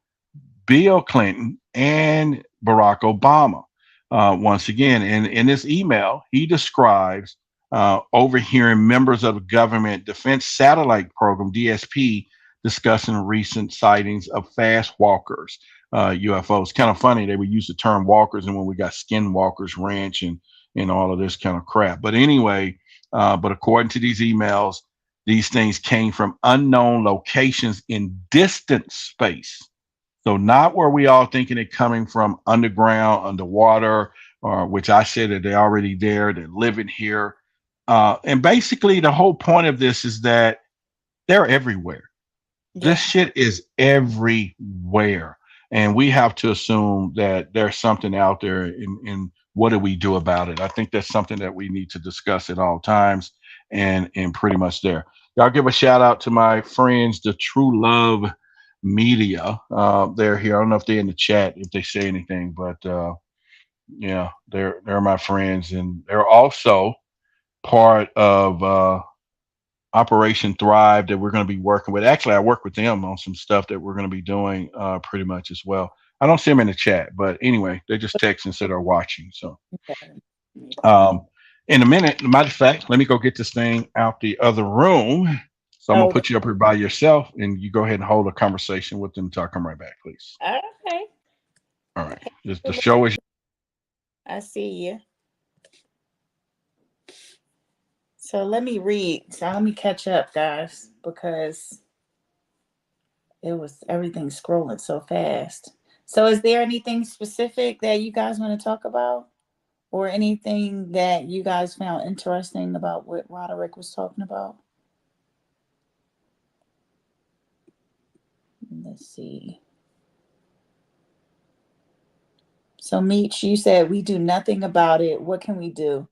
Bill Clinton and Barack Obama. Once again, in this email, he describes overhearing members of the government defense satellite program, DSP, discussing recent sightings of fast walkers, UFOs. Kind of funny, they would use the term walkers, and when we got Skinwalkers Ranch and all of this kind of crap. But anyway, but according to these emails, these things came from unknown locations in distant space. So not where we all thinking it coming from underground, underwater, or which I said that they're already there, they're living here. And basically the whole point of this is that they're everywhere. Yeah. This shit is everywhere. And we have to assume that there's something out there, and what do we do about it? I think that's something that we need to discuss at all times, and pretty much there. Y'all give a shout out to my friends, the True Love Media. They're here. I don't know if they're in the chat, if they say anything, but yeah, they're my friends, and they're also part of Operation Thrive that we're going to be working with. Actually, I work with them on some stuff that we're going to be doing pretty much as well. I don't see them in the chat, but anyway, they just text and said they're watching. So in a minute, matter of fact, let me go get this thing out the other room. So I'm gonna put you up here by yourself, and you go ahead and hold a conversation with them until I come right back, please. Okay. All right. The show is. I see you. So let me read. So let me catch up, guys, because everything's scrolling so fast. So is there anything specific that you guys want to talk about, or anything that you guys found interesting about what Roderick was talking about? Let's see. So Meech, you said we do nothing about it. What can we do?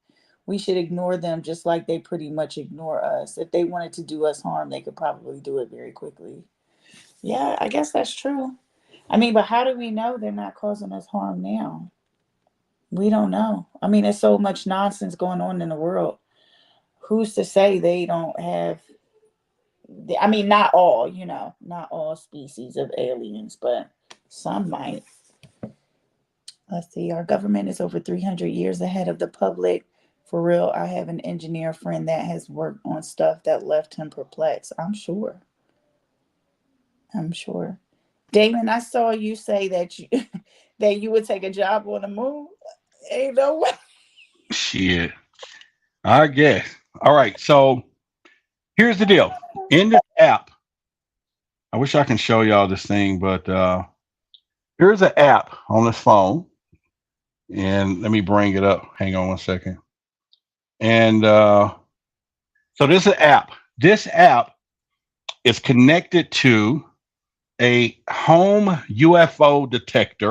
We should ignore them just like they pretty much ignore us. If they wanted to do us harm, they could probably do it very quickly. Yeah, I guess that's true. I mean, but how do we know they're not causing us harm now? We don't know. I mean, there's so much nonsense going on in the world. Who's to say they don't have, I mean, not all, not all species of aliens, but some might. Let's see. Our government is over 300 years ahead of the public. For real, I have an engineer friend that has worked on stuff that left him perplexed. I'm sure. Damon, I saw you say that you that you would take a job on the moon. Ain't no way. Shit. I guess. All right. So here's the deal. In this app, I wish I can show y'all this thing, but here's an app on this phone. And let me bring it up. Hang on one second. And so this is an app. This app is connected to a home UFO detector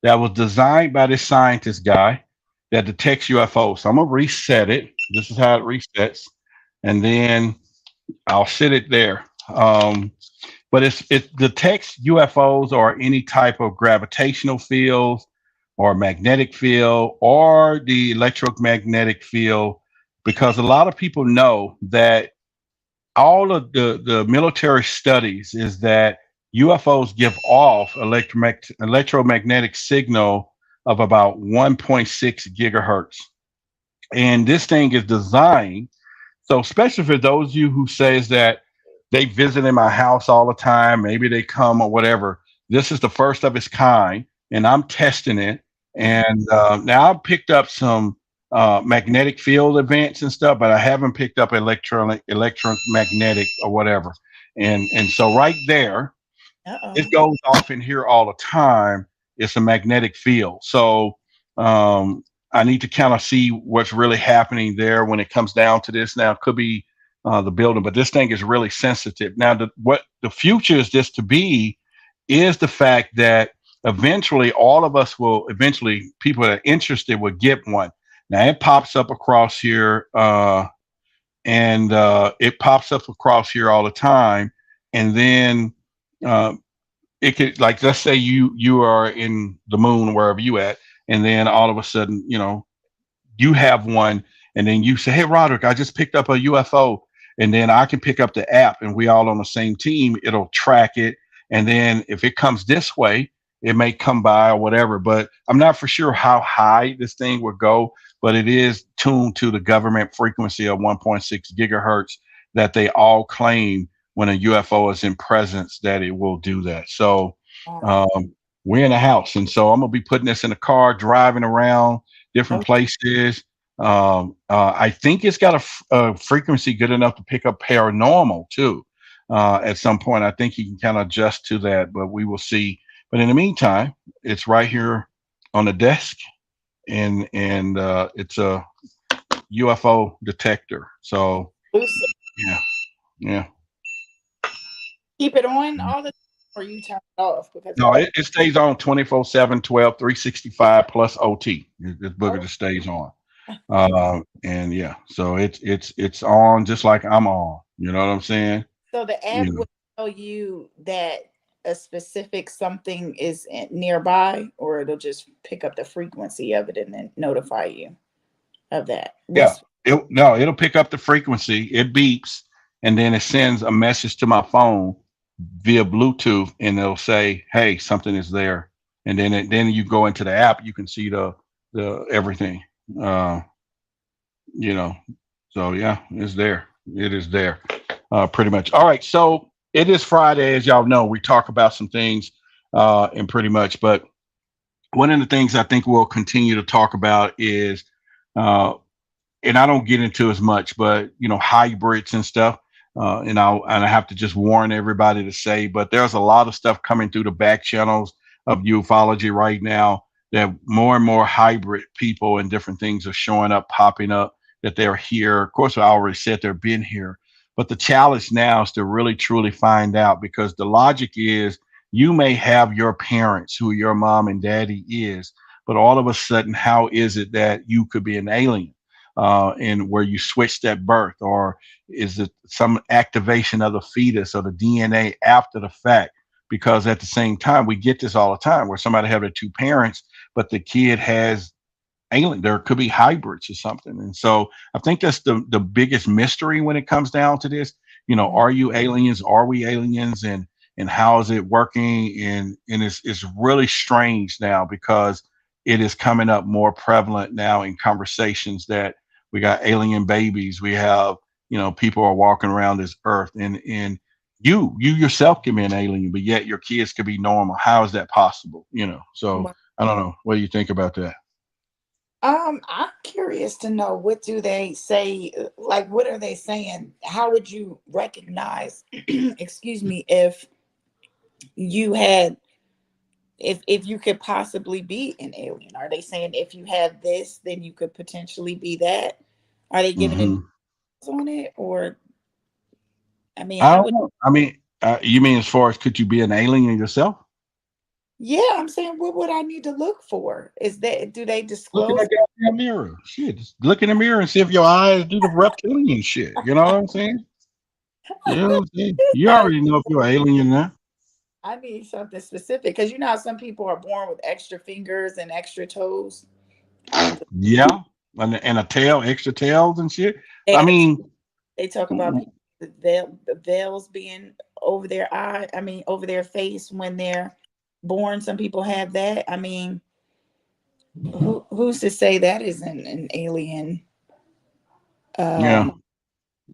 that was designed by this scientist guy that detects UFOs. So I'm gonna reset it. This is how it resets, and then I'll set it there. But it detects UFOs or any type of gravitational fields or magnetic field or the electromagnetic field, because a lot of people know that all of the military studies is that UFOs give off electromagnetic signal of about 1.6 gigahertz. And this thing is designed, so especially for those of you who says that they visit in my house all the time, maybe they come or whatever, this is the first of its kind, and I'm testing it. And now I've picked up some magnetic field events and stuff, but I haven't picked up electromagnetic or whatever. And so right there, it goes off in here all the time. It's a magnetic field. So I need to kind of see what's really happening there when it comes down to this. Now, it could be the building, but this thing is really sensitive. Now, what the future is this to be is the fact that eventually all of us will, people that are interested will get one. Now, it pops up across here, and it pops up across here all the time. And then it could, like, let's say you are in the moon, wherever you at, and then all of a sudden, you have one, and then you say, hey, Roderick, I just picked up a UFO. And then I can pick up the app, and we all on the same team. It'll track it. And then if it comes this way, it may come by or whatever. But I'm not for sure how high this thing would go, but it is tuned to the government frequency of 1.6 gigahertz that they all claim when a UFO is in presence that it will do that. So we're in a house. And so I'm going to be putting this in a car, driving around different places. I think it's got a frequency good enough to pick up paranormal too. At some point, I think you can kind of adjust to that, but we will see. But in the meantime, it's right here on the desk, and it's a UFO detector. So yeah. Keep it on all the time, or you turn it off? Because no, it stays on 24/7, 365 plus OT. This booger just stays on. And yeah, so it's on just like I'm on. You know what I'm saying? So the app will tell you that a specific something is nearby, or it'll just pick up the frequency of it and then notify you of that. Yeah, it'll pick up the frequency. It beeps, and then it sends a message to my phone via Bluetooth, and it'll say, "Hey, something is there." And then you go into the app, you can see the everything. So yeah, it's there. It is there, pretty much. All right, so it is Friday, as y'all know. We talk about some things, and pretty much. But one of the things I think we'll continue to talk about is, and I don't get into as much, but hybrids and stuff. And I have to just warn everybody to say, but there's a lot of stuff coming through the back channels of ufology right now, that more and more hybrid people and different things are showing up, popping up, that they're here. Of course, I already said they've been here, but the challenge now is to really, truly find out, because the logic is you may have your parents who your mom and daddy is, but all of a sudden, how is it that you could be an alien? And where you switched at birth, or is it some activation of the fetus or the DNA after the fact? Because at the same time, we get this all the time where somebody have their two parents, but the kid has alien. There could be hybrids or something. And so I think that's the biggest mystery when it comes down to this. Are you aliens? Are we aliens? And how is it working? And it's really strange now, because it is coming up more prevalent now in conversations that we got alien babies. We have, people are walking around this earth, and you yourself can be an alien, but yet your kids could be normal. How is that possible? So I don't know. What do you think about that? I'm curious to know, what do they say? Like, what are they saying? How would you recognize, excuse me, if you had, if you could possibly be an alien? Are they saying if you have this, then you could potentially be that? Are they giving it on it? Or, I mean, I don't know. I mean, you mean as far as could you be an alien yourself? Yeah, I'm saying, what would I need to look for? Is that, do they Look disclose? in that goddamn mirror. Shit, just look in the mirror and see if your eyes do the reptilian shit. You know what I'm saying? You know what I'm saying? You already know if you're an alien now. I need something specific, because you know how some people are born with extra fingers and extra toes. Yeah, and a tail, extra tails and shit. I mean, they talk about people, the veils being over their eye. I mean, over their face when they're born. Some people have that. I mean, who's to say that isn't an alien? Yeah,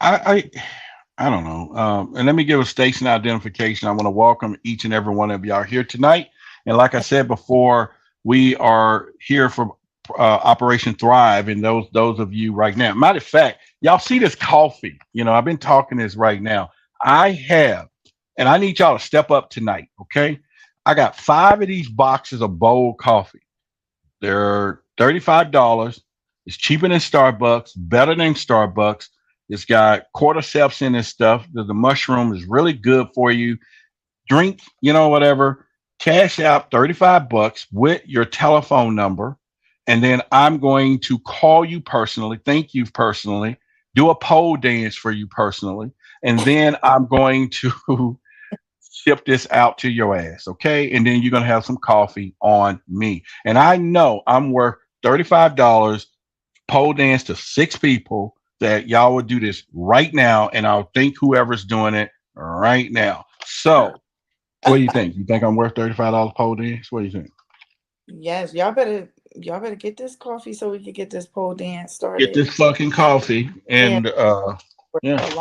I don't know. And let me give a station identification. I want to welcome each and every one of y'all here tonight. And like I said before, we are here for Operation Thrive. And those of you right now, matter of fact, y'all see this coffee. I've been talking this right now. I have, and I need y'all to step up tonight. Okay. I got 5 of these boxes of bold coffee. They're $35. It's cheaper than Starbucks, better than Starbucks. It's got cordyceps in this stuff. The mushroom is really good for you. Drink, whatever. Cash out $35 with your telephone number. And then I'm going to call you personally, thank you personally, do a pole dance for you personally. And then I'm going to ship this out to your ass. Okay. And then you're going to have some coffee on me. And I know I'm worth $35, pole dance to 6 people, that y'all would do this right now, and I'll thank whoever's doing it right now. So, what do you think? You think I'm worth $35 pole dance? What do you think? Yes, y'all better get this coffee so we can get this pole dance started. Get this fucking coffee, and yeah,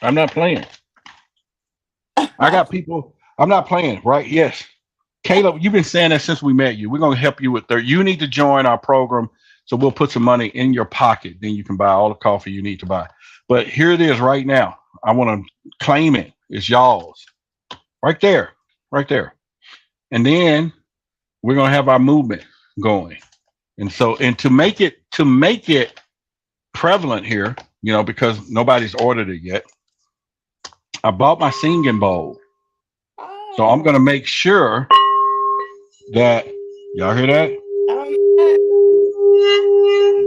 I'm not playing. I got people. I'm not playing, right? Yes, Caleb, you've been saying that since we met you. We're gonna help you with that. You need to join our program. So we'll put some money in your pocket. Then you can buy all the coffee you need to buy. But here it is right now. I want to claim it. It's y'all's. Right there. Right there. And then we're going to have our movement going. And to make it prevalent here, because nobody's ordered it yet, I bought my singing bowl. So I'm going to make sure that, y'all hear that?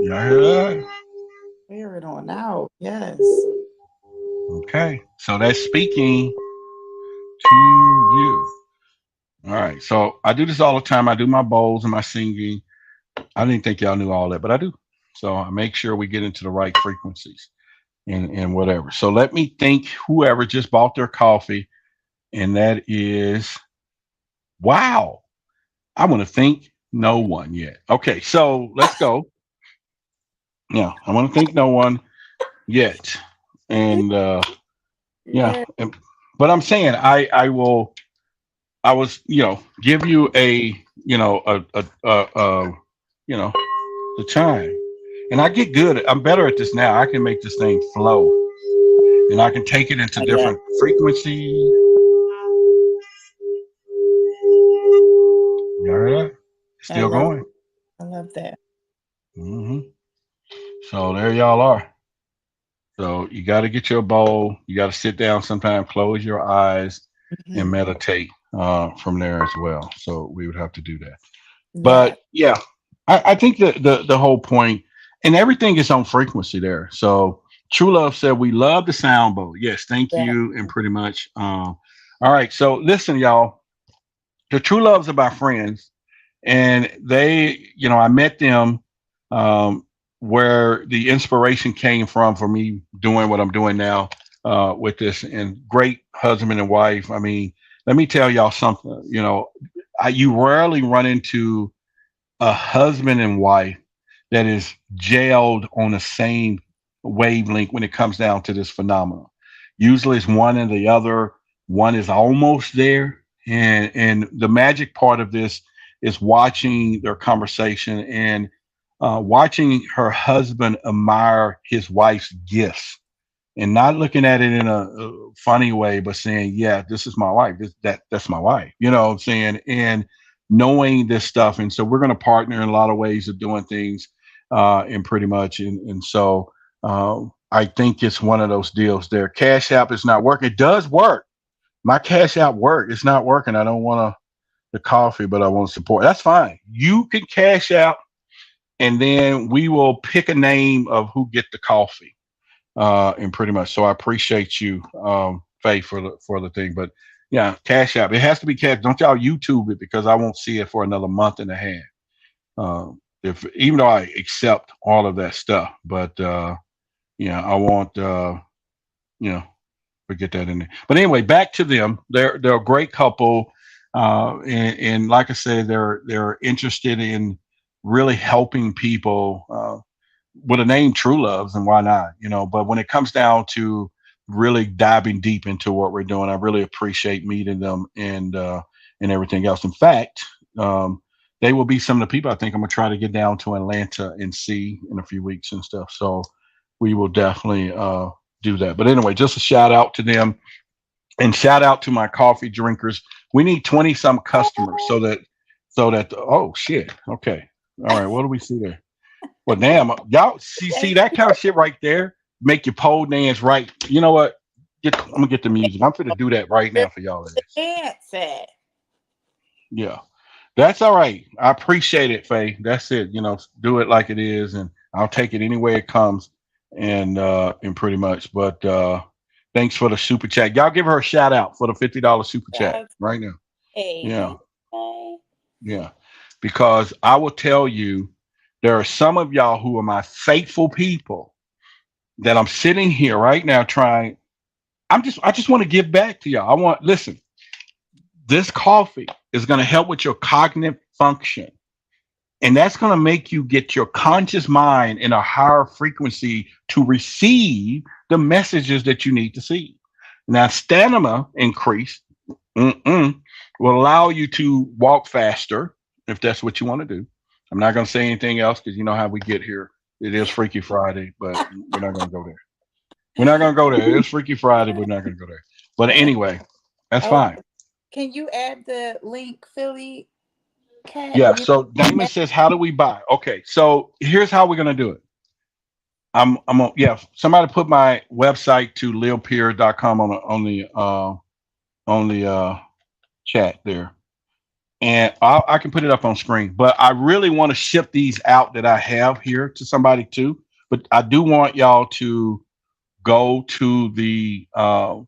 Y'all hear that? Hear it on now. Yes. Okay. So that's speaking to you. All right. So I do this all the time. I do my bowls and my singing. I didn't think y'all knew all that, but I do. So I make sure we get into the right frequencies and whatever. So let me thank whoever just bought their coffee. And that is, wow. I want to thank no one yet. Okay. So let's go. Yeah, I want to thank no one yet, and but I'm saying I was give you the chime, and I get good. I'm better at this now. I can make this thing flow, and I can take it into different frequencies. You heard that? Still going. I love that. Mm-hmm. So there y'all are. So you got to get your bowl. You got to sit down sometime, close your eyes, and meditate from there as well. So we would have to do that. Yeah. But yeah, I think the whole point, and everything is on frequency there. So True Love said, we love the sound bowl. Yes, thank you. And pretty much. All right. So listen, y'all, the True Loves are my friends, and they, I met them where the inspiration came from for me doing what I'm doing now with this, and great husband and wife. I mean, let me tell y'all something, you rarely run into a husband and wife that is jailed on the same wavelength when it comes down to this phenomenon. Usually it's one and the other. One is almost there. And the magic part of this is watching their conversation and watching her husband admire his wife's gifts and not looking at it in a funny way, but saying, yeah, this is my wife. That's my wife. You know what I'm saying? And knowing this stuff. And so we're going to partner in a lot of ways of doing things and pretty much. And so I think it's one of those deals there. Cash App is not working. It does work. My Cash App work. It's not working. I don't want the coffee, but I want to support. That's fine. You can Cash App, and then we will pick a name of who get the coffee. And pretty much. So I appreciate you, Faye, for the thing. But yeah, Cash App. It has to be cash. Don't y'all YouTube it because I won't see it for another month and a half. Even though I accept all of that stuff, but yeah, I want forget that in there. But anyway, back to them. They're a great couple, and like I said, they're interested in really helping people with a name True Loves, and why not? But when it comes down to really diving deep into what we're doing, I really appreciate meeting them and everything else. In fact, they will be some of the people I think I'm gonna try to get down to Atlanta and see in a few weeks and stuff. So we will definitely do that. But anyway, just a shout out to them and shout out to my coffee drinkers. We need 20 some customers so that oh shit. Okay. All right. What do we see there? Well, damn, y'all see that kind of shit right there. Make your pole dance right. You know what? I'm gonna get the music. I'm gonna do that right now for y'all. Dance. Yeah, that's all right. I appreciate it, Faye. That's it. Do it like it is, and I'll take it any way it comes. And pretty much. But thanks for the super chat. Y'all give her a shout out for the $50 super chat right now. Hey. Yeah. Yeah. Because I will tell you, there are some of y'all who are my faithful people that I'm sitting here right now trying. I just want to give back to y'all. Listen, this coffee is going to help with your cognitive function. And that's going to make you get your conscious mind in a higher frequency to receive the messages that you need to see. Now, stamina increase will allow you to walk faster if that's what you want to do. I'm not going to say anything else because you know how we get here. It is Freaky Friday, but we're not going to go there. We're not going to go there. It is Freaky Friday, but we're not going to go there. But anyway, that's fine. Can you add the link, Philly? Yeah, so Damon says, how do we buy? Okay, so here's how we're gonna do it. Somebody put my website to LIVEPURE.com on the chat there. And I can put it up on screen, but I really want to ship these out that I have here to somebody too. But I do want y'all to go to the go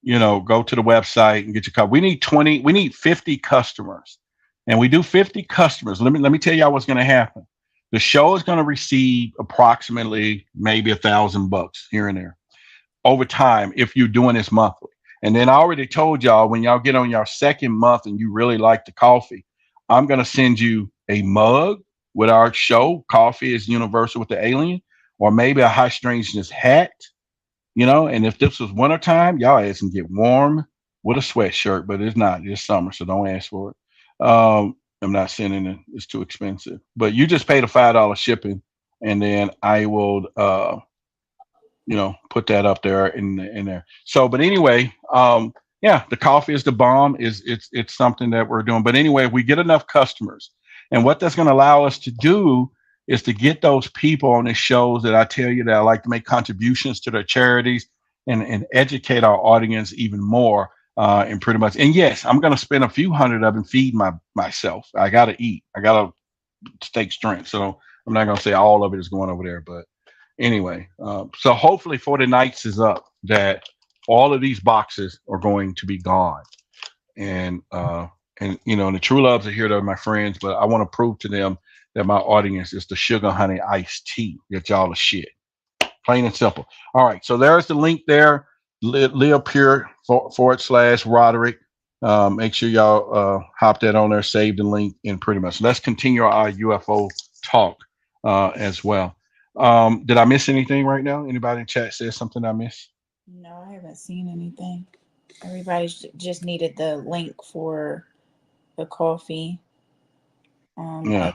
to the website and get your copy. We need 50 customers. And we do 50 customers. Let me tell y'all what's going to happen. The show is going to receive approximately maybe $1,000 here and there over time if you're doing this monthly. And then I already told y'all when y'all get on your second month and you really like the coffee, I'm going to send you a mug with our show. Coffee is universal with the alien, or maybe a high strangeness hat. And if this was wintertime, y'all ass can get warm with a sweatshirt, but it's not. It's summer, so don't ask for it. I'm not sending it. It's too expensive. But you just pay the $5 shipping, and then I will, put that up there in there. So, but anyway, the coffee is the bomb. It's something that we're doing. But anyway, if we get enough customers, and what that's going to allow us to do is to get those people on the shows that I tell you that I like to make contributions to their charities and educate our audience even more. And pretty much, and yes, I'm going to spend a few hundred of them feeding myself. I got to eat. I got to take strength. So I'm not going to say all of it is going over there, but anyway, so hopefully 40 nights is up that all of these boxes are going to be gone. And the True Loves are here. They're my friends, but I want to prove to them that my audience is the sugar honey iced tea. That y'all are shit. Plain and simple. All right. So there's the link there. LIVEPURE / Roderick. Make sure y'all hop that on there, save the link, and pretty much let's continue our UFO talk as well. Did I miss anything right now? Anybody in chat says something I missed? No, I haven't seen anything. Everybody just needed the link for the coffee. Yeah.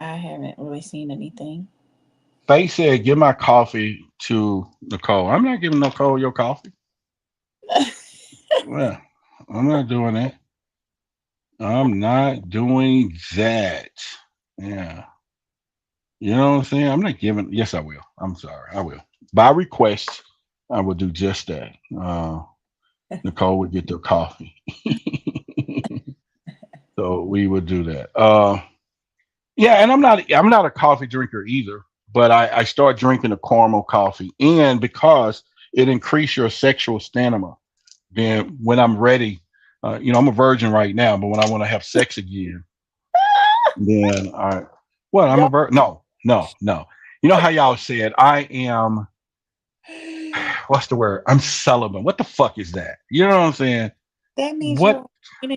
I haven't really seen anything. Faye said, "Give my coffee to Nicole." I'm not giving Nicole your coffee. Well, I'm not doing that. I'm not doing that. Yeah. You know what I'm saying? I'm not giving. Yes, I will. I'm sorry. I will. By request, I will do just that. Nicole would get their coffee. So we would do that. Yeah, and I'm not a coffee drinker either, but I start drinking a caramel coffee, and because it increases your sexual stamina, then when I'm ready, I'm a virgin right now, but when I want to have sex again, then I'm a virgin. No. You know how y'all said I am. What's the word? I'm celibate. What the fuck is that? You know what I'm saying? That means What? you're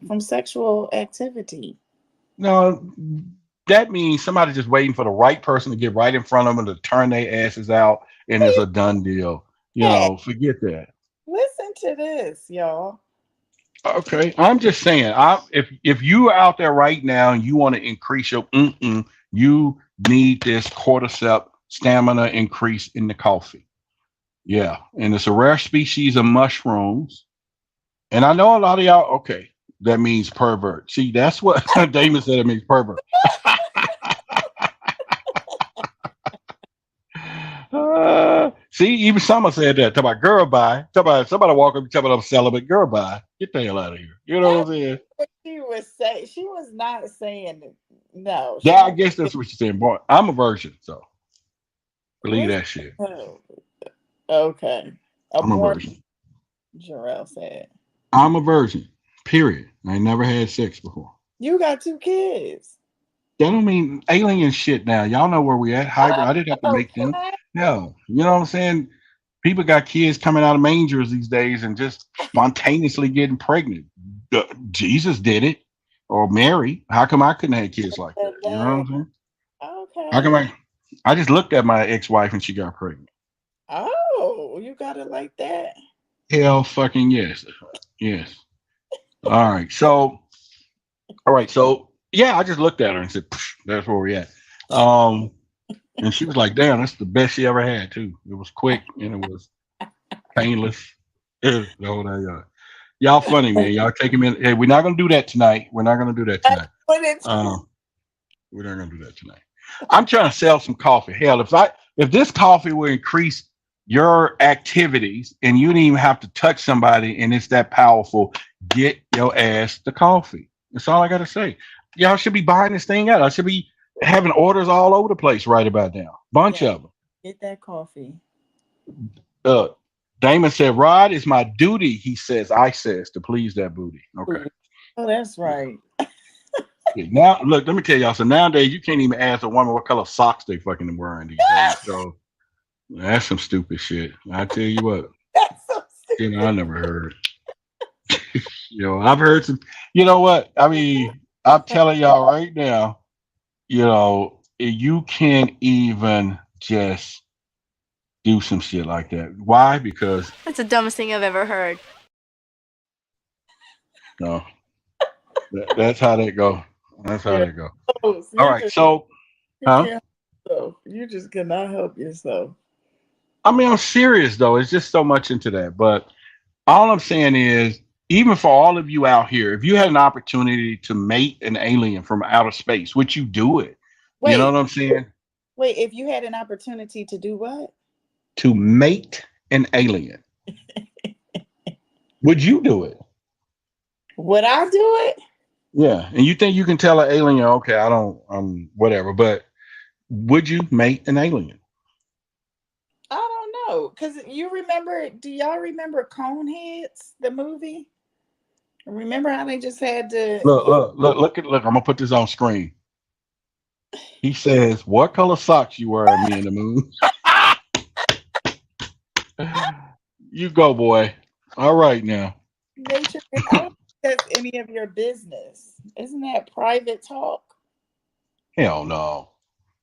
from sexual activity. No, that means somebody just waiting for the right person to get right in front of them to turn their asses out, and it's a done deal. Forget that. Listen to this, y'all. Okay, I'm just saying. If you are out there right now and you want to increase your, you need this cordyceps stamina increase in the coffee. Yeah, and it's a rare species of mushrooms. And I know a lot of y'all. Okay, that means pervert. See, that's what Damon said. It means pervert. See, even Summer said that. Talk about girl bye. Talk about somebody walk up and tell me I'm celibate. Girl bye. Get the hell out of here. You know what I'm saying? What she was saying. She was not saying no. Yeah, I guess that's what she's saying. Boy, I'm a virgin, so believe that shit. Okay. I'm a virgin. Jarrell said. I'm a virgin. Period. I ain't never had sex before. You got 2 kids. That don't mean alien shit now. Y'all know where we at. Hybrid. I didn't have to make them. No. You know what I'm saying? People got kids coming out of mangers these days and just spontaneously getting pregnant. Jesus did it. Or Mary. How come I couldn't have kids like that? You know what I'm saying? Okay. How come I just looked at my ex-wife and she got pregnant. Oh, you got it like that? Hell fucking yes. Yes. All right. So yeah, I just looked at her and said, that's where we at. And she was like, damn, that's the best she ever had too. It was quick and it was painless. Y'all funny, man. Y'all taking me. Hey, we're not gonna do that tonight. We're not gonna do that tonight. We're not gonna do that tonight. I'm trying to sell some coffee. Hell, if this coffee will increase your activities and you didn't even have to touch somebody and it's that powerful, get your ass the coffee. That's all I gotta say. Y'all should be buying this thing out. I should be having orders all over the place right about now. Bunch of them. Get that coffee. Damon said, Rod, it's my duty, he says, to please that booty. Okay. Oh, that's right. Now, look, let me tell y'all. So nowadays, you can't even ask a woman what color socks they fucking wearing these days. So that's some stupid shit. I tell you what. That's so stupid. I never heard. I've heard some. You know what? I mean, I'm telling y'all right now. You can't even just do some shit like that. Why? Because that's the dumbest thing I've ever heard. No, that's how they go. That's how they go. All right, so, you just cannot help yourself. I mean, I'm serious though. It's just so much into that. But all I'm saying is, even for all of you out here, if you had an opportunity to mate an alien from outer space, would you do it? Wait, you know what I'm saying? Wait, if you had an opportunity to do what? To mate an alien. Would you do it? Would I do it? Yeah. And you think you can tell an alien, okay, I don't, whatever, but would you mate an alien? I don't know. Because do y'all remember Coneheads, the movie? Remember how they just had to look, I'm gonna put this on screen. He says, what color socks you wearing, me in the moon? You go, boy. All right now. Nature. I that's any of your business. Isn't that private talk? Hell no.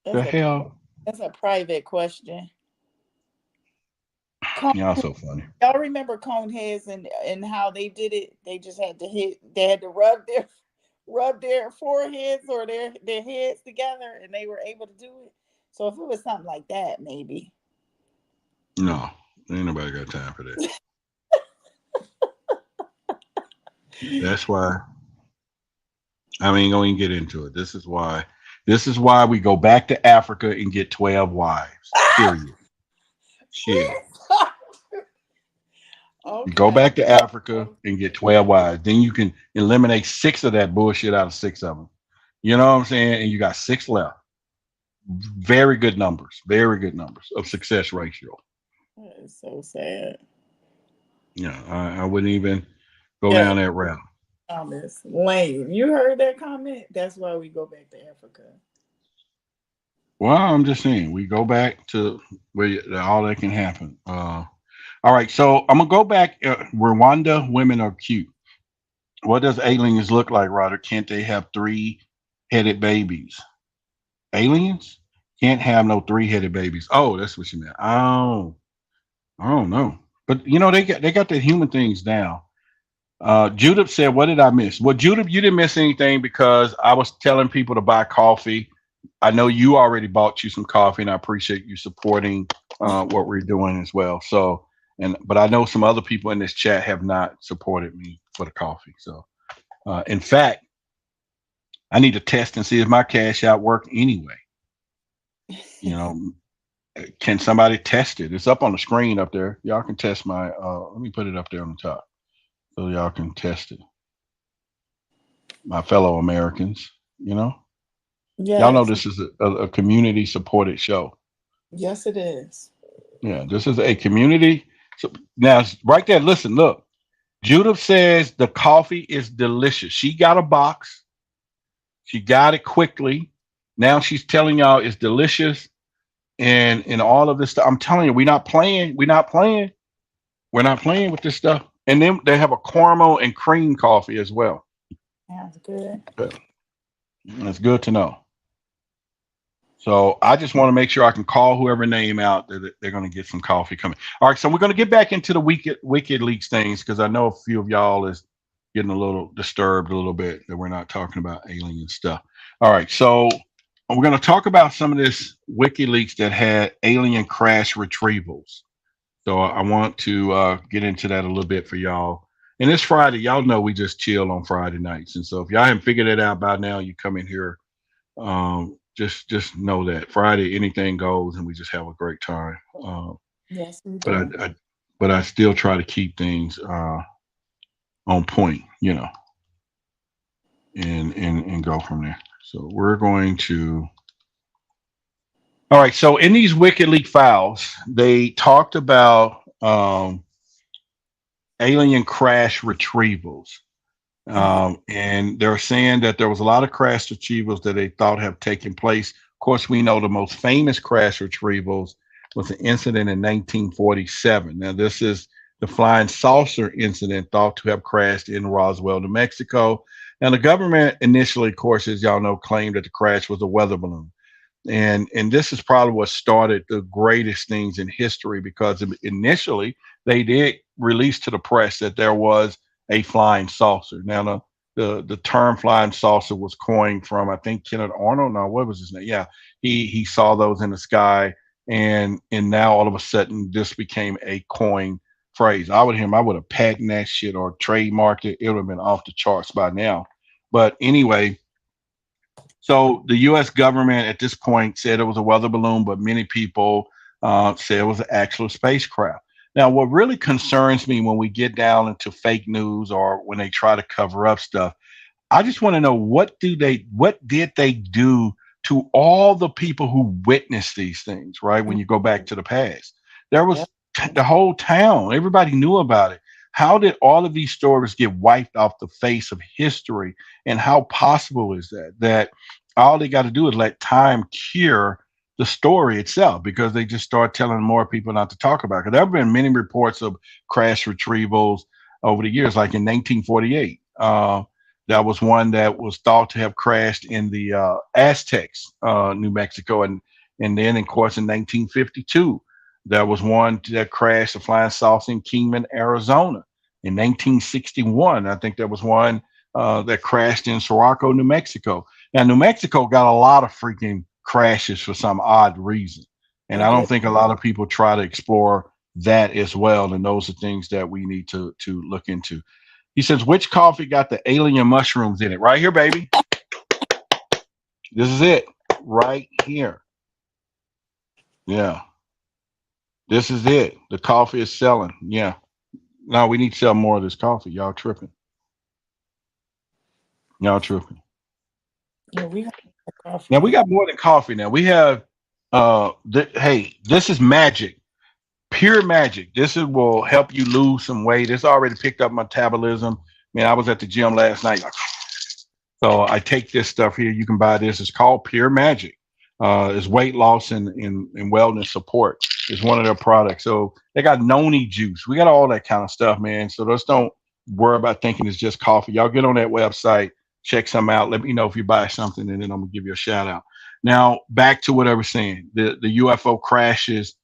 The hell? That's a private question. Y'all so funny. Y'all remember Coneheads and how they did it? They just had to rub their foreheads or their heads together, and they were able to do it. So if it was something like that, maybe. No, ain't nobody got time for that. That's why I ain't gonna even get into it. This is why we go back to Africa and get 12 wives. Period. Shit. Okay. You go back to Africa and get 12 wives. Then you can eliminate 6 of that bullshit out of 6 of them. You know what I'm saying? And you got 6 left. Very good numbers. Very good numbers of success ratio. That is so sad. Yeah, I wouldn't even go down that route. Thomas Lane, you heard that comment? That's why we go back to Africa. Well, I'm just saying we go back to where all that can happen. All right, so I'm gonna go back. Rwanda women are cute. What does aliens look like, Roderick? Can't they have 3-headed babies? Aliens can't have no 3-headed babies. Oh, that's what you meant. Oh, I don't know. But you know, they got the human things down. Judith said, what did I miss? Well, Judith, you didn't miss anything because I was telling people to buy coffee. I know you already bought you some coffee, and I appreciate you supporting what we're doing as well. So, but I know some other people in this chat have not supported me for the coffee. So, in fact, I need to test and see if my cash out work anyway. You know, can somebody test it? It's up on the screen up there. Y'all can test my, let me put it up there on the top so y'all can test it. My fellow Americans, you know? Yes. Y'all know this is a community supported show. Yes, it is. Yeah, this is a community. So now, right there, listen, look. Judith says the coffee is delicious. She got a box. She got it quickly. Now she's telling y'all it's delicious and all of this stuff. I'm telling you, we're not playing. We're not playing with this stuff. And then they have a caramel and cream coffee as well. That's good. That's good to know. So I just want to make sure I can call whoever name out that they're going to get some coffee coming. All right, so we're going to get back into the Wikileaks things because I know a few of y'all is getting a little disturbed a little bit that we're not talking about alien stuff. All right, so we're going to talk about some of this Wikileaks that had alien crash retrievals. So I want to get into that a little bit for y'all. And it's Friday. Y'all know we just chill on Friday nights. And so if y'all haven't figured it out by now, you come in here. Just know that Friday anything goes and we just have a great time. Yes, we do. But I still try to keep things on point, you know, and go from there. So we're going to. All right. So in these WikiLeaks files, they talked about alien crash retrievals. And they're saying that there was a lot of crash retrievals that they thought have taken place. Of course, we know the most famous crash retrievals was an incident in 1947. Now, this is the flying saucer incident thought to have crashed in Roswell, New Mexico. Now, the government initially, of course, as y'all know, claimed that the crash was a weather balloon. And this is probably what started the greatest things in history because initially they did release to the press that there was a flying saucer. Now, the term flying saucer was coined from, I think, Kenneth Arnold. No, what was his name? Yeah, he saw those in the sky, and now all of a sudden this became a coined phrase. I would have patented that shit or trademarked it. It would have been off the charts by now. But anyway, so the U.S. government at this point said it was a weather balloon, but many people said it was an actual spacecraft. Now, what really concerns me when we get down into fake news or when they try to cover up stuff, I just want to know what did they do to all the people who witnessed these things, right? When you go back to the past, there was the whole town, everybody knew about it. How did all of these stories get wiped off the face of history? And how possible is that all they got to do is let time cure the story itself, because they just start telling more people not to talk about it. Because there have been many reports of crash retrievals over the years, like in 1948. That was one that was thought to have crashed in the Aztecs, New Mexico, and then, of course, in 1952, there was one that crashed, a flying saucer in Kingman, Arizona. In 1961, I think there was one that crashed in Sirocco, New Mexico. Now, New Mexico got a lot of freaking crashes for some odd reason, and I don't think a lot of people try to explore that as well. And those are things that we need to look into. He says, which coffee got the alien mushrooms in it? Right here, baby. This is it. Right here. Yeah. This is it. The coffee is selling. Yeah. No, we need to sell more of this coffee. Y'all tripping. Y'all tripping. Yeah, we have coffee. Now we got more than coffee now. We have hey, this is magic. Pure magic. This will help you lose some weight. It's already picked up metabolism. Man, I was at the gym last night. So I take this stuff here. You can buy this. It's called Pure Magic. It's weight loss and wellness support. It's one of their products. So they got noni juice. We got all that kind of stuff, man. So just don't worry about thinking it's just coffee. Y'all get on that website, check some out. Let me know if you buy something, and then I'm gonna give you a shout out. Now back to what I was saying. The UFO crashes.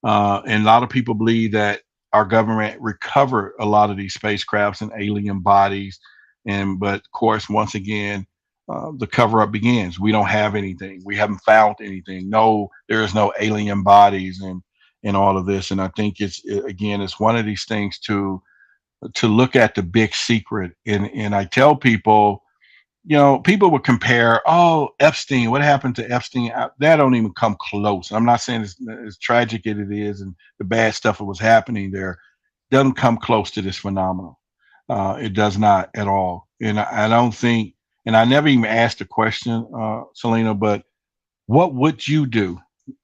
And a lot of people believe that our government recovered a lot of these spacecrafts and alien bodies. But of course, once again, the cover up begins. We don't have anything. We haven't found anything. No, there is no alien bodies and all of this. And I think it's one of these things to look at the big secret. And I tell people, people would compare, Epstein, what happened to Epstein? That don't even come close. I'm not saying it's as tragic as it is and the bad stuff that was happening there doesn't come close to this phenomenon. It does not at all. And I don't think, and I never even asked the question, Selena, but what would you do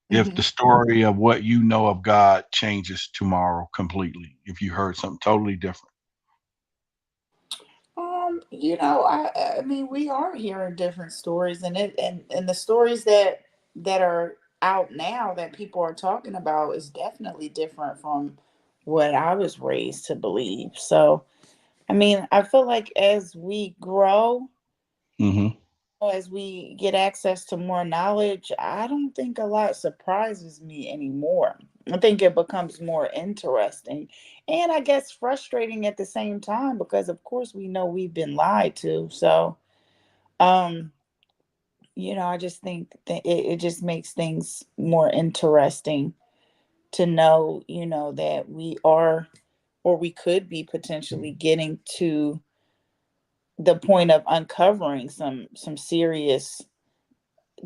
if the story of what you know of God changes tomorrow completely, if you heard something totally different? I mean, we are hearing different stories, and the stories that are out now that people are talking about is definitely different from what I was raised to believe. So, I mean, I feel like as we grow, as we get access to more knowledge, I don't think a lot surprises me anymore. I think it becomes more interesting and I guess frustrating at the same time because of course we know we've been lied to. So, I just think that it just makes things more interesting to know, that we are or we could be potentially getting to the point of uncovering some serious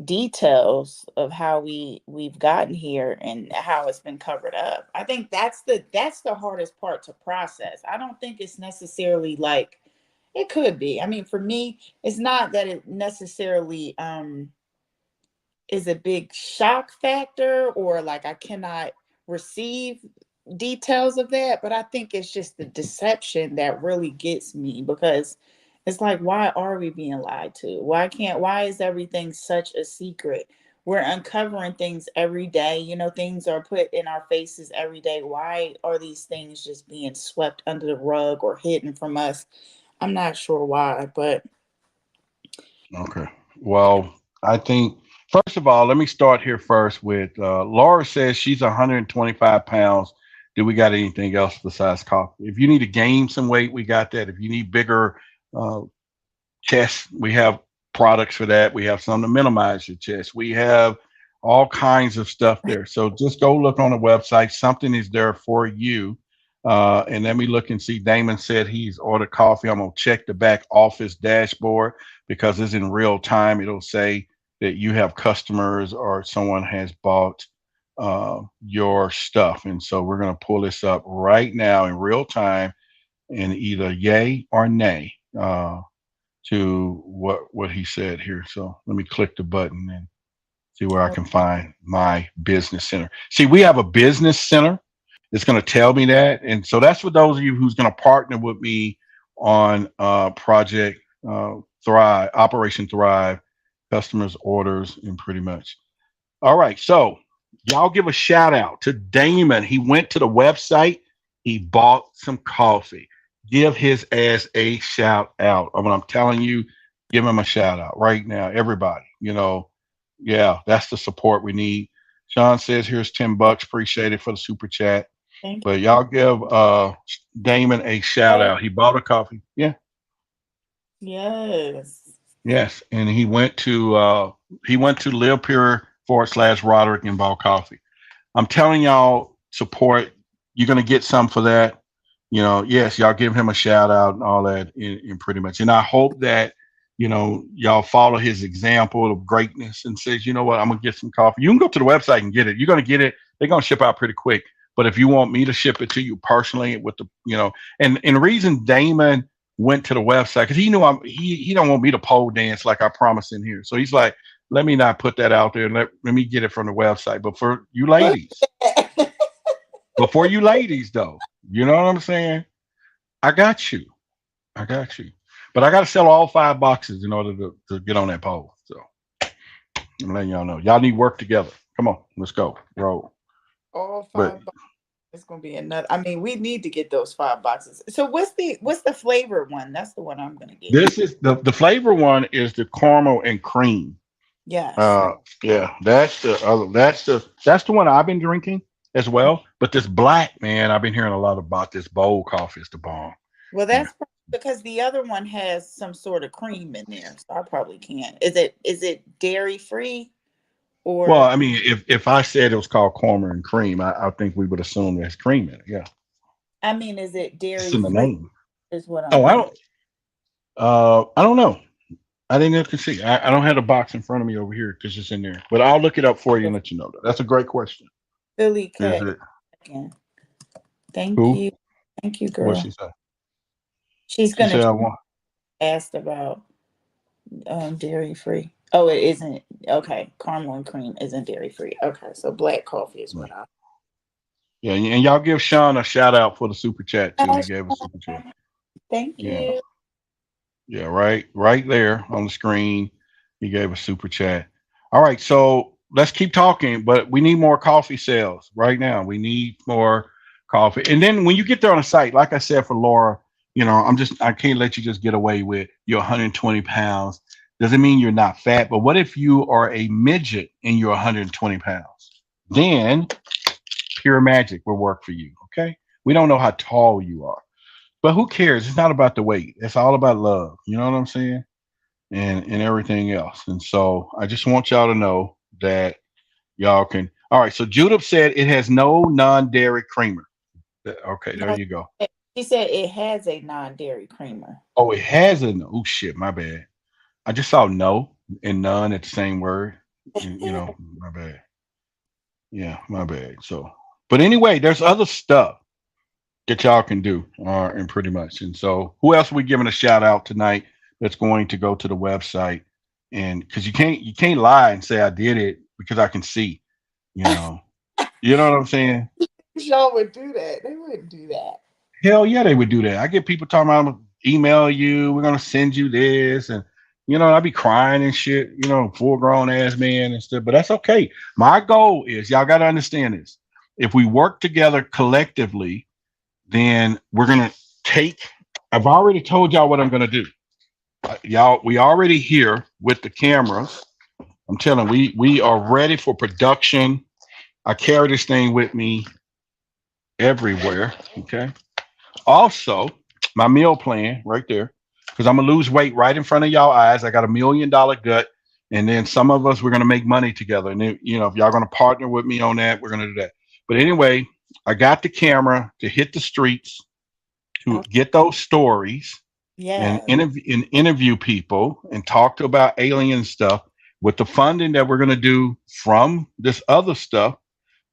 details of how we've gotten here and how it's been covered up. I think that's the hardest part to process. I don't think it's necessarily like it could be. I mean, for me, it's not that it necessarily is a big shock factor or like I cannot receive details of that, but I think it's just the deception that really gets me because it's like, why are we being lied to? Why is everything such a secret? We're uncovering things every day. Things are put in our faces every day. Why are these things just being swept under the rug or hidden from us? I'm not sure why, but. Okay. Well, I think, first of all, let me start here first with Laura says she's 125 pounds. Do we got anything else besides coffee? If you need to gain some weight, we got that. If you need bigger chest, we have products for that. We have some to minimize your chest. We have all kinds of stuff there. So just go look on the website. Something is there for you. And let me look and see. Damon said he's ordered coffee. I'm going to check the back office dashboard because it's in real time. It'll say that you have customers or someone has bought your stuff. And so we're going to pull this up right now in real time and either yay or nay to what he said here. So let me click the button and see where I can find my business center. See, we have a business center. It's going to tell me that. And so that's for those of you who's going to partner with me on Project Thrive, Operation Thrive, customers, orders, and pretty much. All right. So y'all give a shout out to Damon. He went to the website. He bought some coffee. give his ass a shout out. I mean, I'm telling you, give him a shout out right now, everybody. Yeah, that's the support we need. Sean says, "Here's $10. Appreciate it for the super chat." Thank But y'all give Damon a shout out. He bought a coffee. Yeah. Yes. Yes, and he went to LIVEPURE/Roderick and bought coffee. I'm telling y'all, support. You're gonna get some for that. Yes, y'all give him a shout out and all that, in pretty much. And I hope that y'all follow his example of greatness and says, you know what, I'm gonna get some coffee. You can go to the website and get it. You're gonna get it. They're gonna ship out pretty quick. But if you want me to ship it to you personally with the, and the reason Damon went to the website, because he knew he don't want me to pole dance like I promised in here. So he's like, let me not put that out there. Let me get it from the website. But for you ladies, though, you know what I'm saying? I got you. But I got to sell all 5 boxes in order to get on that pole. So I'm letting y'all know. Y'all need work together. Come on, let's go. Roll. All 5 boxes. It's gonna be another. I mean, we need to get those 5 boxes. So what's the flavor one? That's the one I'm gonna get. This is the flavor one is the caramel and cream. Yes. Yeah, that's the one I've been drinking as well. But this black, man, I've been hearing a lot about this bold coffee. It's the bomb. Well, that's because the other one has some sort of cream in there, so I probably can't. Is it dairy free? Or, well, I mean, if I said it was called caramel and cream, I think we would assume there's cream in it. Yeah. I mean, is it dairy it's in the free? name. Is what I don't know. I didn't have to see. I don't have the box in front of me over here because it's in there. But I'll look it up for you and let you know. That's a great question. Billy Cat. Thank you. Thank you, girl. What'd she say? She's gonna ask about dairy free. Oh, it isn't. Okay, caramel and cream isn't dairy free. Okay, so black coffee is what I. Yeah, and y'all give Sean a shout out for the super chat too. He gave a super chat. Thank you. Yeah, right there on the screen. He gave a super chat. All right, so let's keep talking, but we need more coffee sales right now. We need more coffee. And then when you get there on the site, like I said for Laura, I can't let you just get away with your 120 pounds. Doesn't mean you're not fat, but what if you are a midget and you're 120 pounds? Then Pure Magic will work for you, okay? We don't know how tall you are, but who cares? It's not about the weight. It's all about love. You know what I'm saying? And everything else. And so I just want y'all to know that y'all can. All right, so Judith said it has no non-dairy creamer. Okay, there you go. She said it has a non-dairy creamer. Oh, it has a no. Oh, shit, my bad. I just saw no and none at the same word. My bad. Yeah, my bad. So, but anyway, there's other stuff that y'all can do, and pretty much. And so, who else are we giving a shout out tonight that's going to go to the website? And because you can't lie and say I did it because I can see, you know what I'm saying? Y'all would do that. They wouldn't do that. Hell yeah, they would do that. I get people talking about, I'm gonna email you, we're gonna send you this, and I'd be crying and shit, full grown ass man and stuff, but that's okay. My goal is, y'all got to understand this. If we work together collectively, then we're going to I've already told y'all what I'm going to do. We already here with the cameras. I'm telling we are ready for production. I carry this thing with me everywhere. Okay. Also, my meal plan right there. Because I'm going to lose weight right in front of y'all eyes. I got $1 million gut. And then some of us, we're going to make money together. And then, if y'all going to partner with me on that, we're going to do that. But anyway, I got the camera to hit the streets, to get those stories and interview people and talk about alien stuff with the funding that we're going to do from this other stuff.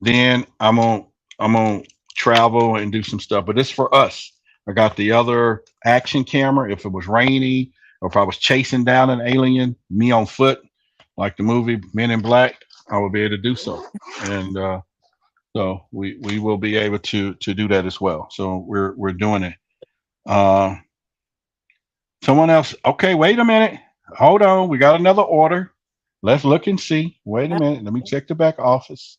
Then I'm going to travel and do some stuff. But it's for us. I got the other action camera. If it was rainy or if I was chasing down an alien, me on foot, like the movie Men in Black, I would be able to do so. And so we will be able to do that as well. So we're doing it. Someone else. Okay, wait a minute. Hold on. We got another order. Let's look and see. Wait a minute. Let me check the back office.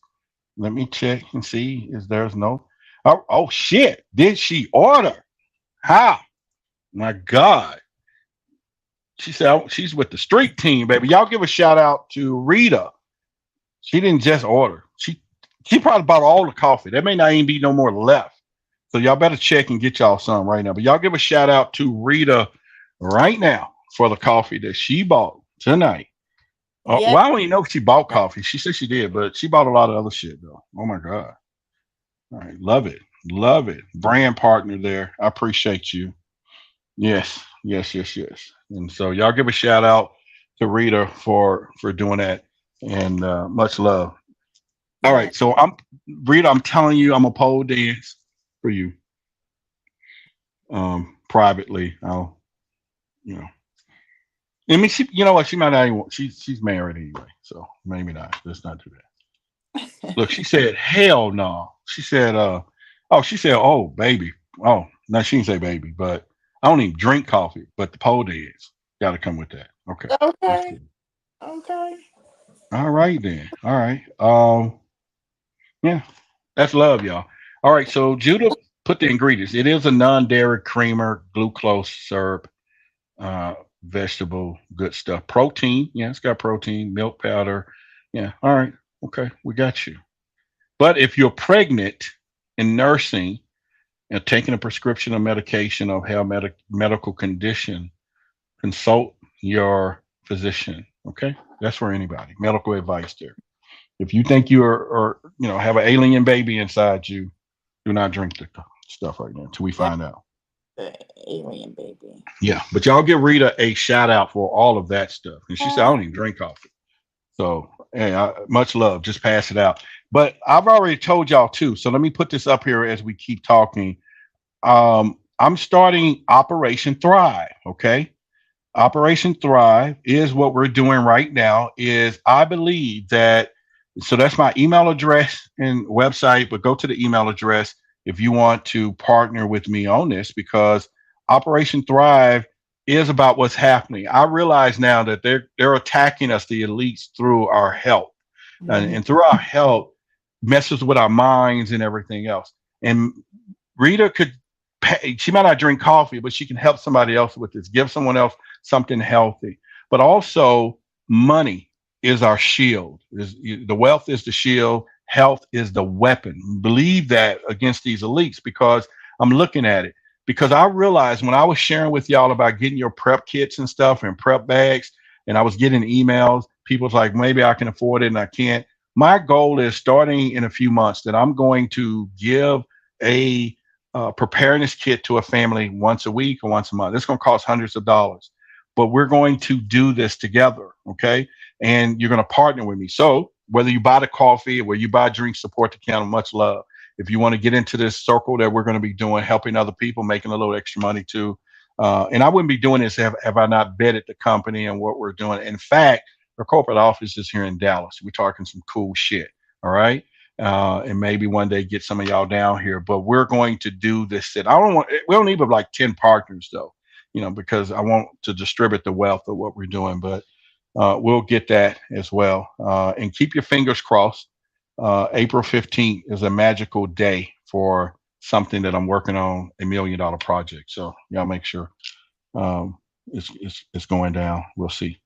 Let me check and see. There's no. Oh shit. Did she order? How? My God. She said she's with the street team, baby. Y'all give a shout out to Rita. She didn't just order. She probably bought all the coffee. There may not even be no more left. So y'all better check and get y'all some right now. But y'all give a shout out to Rita right now for the coffee that she bought tonight. Yeah. Well, I don't even know if she bought coffee. She said she did, but she bought a lot of other shit though. Oh my God. All right. Love it. Love it. Brand partner there. I appreciate you. Yes. And so y'all give a shout out to Rita for doing that. And much love. All right. So Rita, I'm telling you, I'm a pole dance for you. Privately. I'll, I mean, you know what? She might not even. She's married anyway, so maybe not. Let's not do that. Look, she said, "Hell no." She said, she said, "Oh, baby." Oh, no, she didn't say baby, but I don't even drink coffee. But the pole dance got to come with that. Okay. Okay. All right then. All right. Yeah, that's love, y'all. All right. So Judah put the ingredients. It is a non-dairy creamer, glucose syrup. Vegetable, good stuff. Protein, yeah, it's got protein, milk powder. Yeah, all right, okay, we got you. But if you're pregnant and nursing and taking a prescription or medication or have medical condition, consult your physician. Okay, that's for anybody. Medical advice there. If you think you are have an alien baby inside you, do not drink the stuff right now until we find out. The alien baby. Yeah, but y'all give Rita a shout out for all of that stuff. And she said, I don't even drink coffee. So, hey, much love. Just pass it out. But I've already told y'all too. So let me put this up here as we keep talking. I'm starting Operation Thrive. Okay. Operation Thrive is what we're doing right now. Is I believe that, so that's my email address and website, but go to the email address if you want to partner with me on this, because Operation Thrive is about what's happening. I realize now that they're attacking us, the elites, through our health. And through our health messes with our minds and everything else. And Rita could pay, she might not drink coffee, but she can help somebody else with this, give someone else something healthy. But also money is our shield. The wealth is the shield. Health is the weapon. Believe that against these elites, because I'm looking at it. Because I realized when I was sharing with y'all about getting your prep kits and stuff and prep bags, and I was getting emails, people's like, maybe I can afford it and I can't. My goal is starting in a few months that I'm going to give a preparedness kit to a family once a week or once a month. It's going to cost hundreds of dollars, but we're going to do this together. Okay. And you're going to partner with me. So whether you buy the coffee or whether you buy drinks, support the channel, much love. If you want to get into this circle that we're going to be doing, helping other people, making a little extra money too. And I wouldn't be doing this have I not vetted the company and what we're doing. In fact, our corporate office is here in Dallas. We're talking some cool shit. All right. And maybe one day get some of y'all down here, but we're going to do this. We don't need but like 10 partners though, because I want to distribute the wealth of what we're doing, but we'll get that as well. And keep your fingers crossed. April 15th is a magical day for something that I'm working on, $1 million project. So y'all make sure it's going down. We'll see.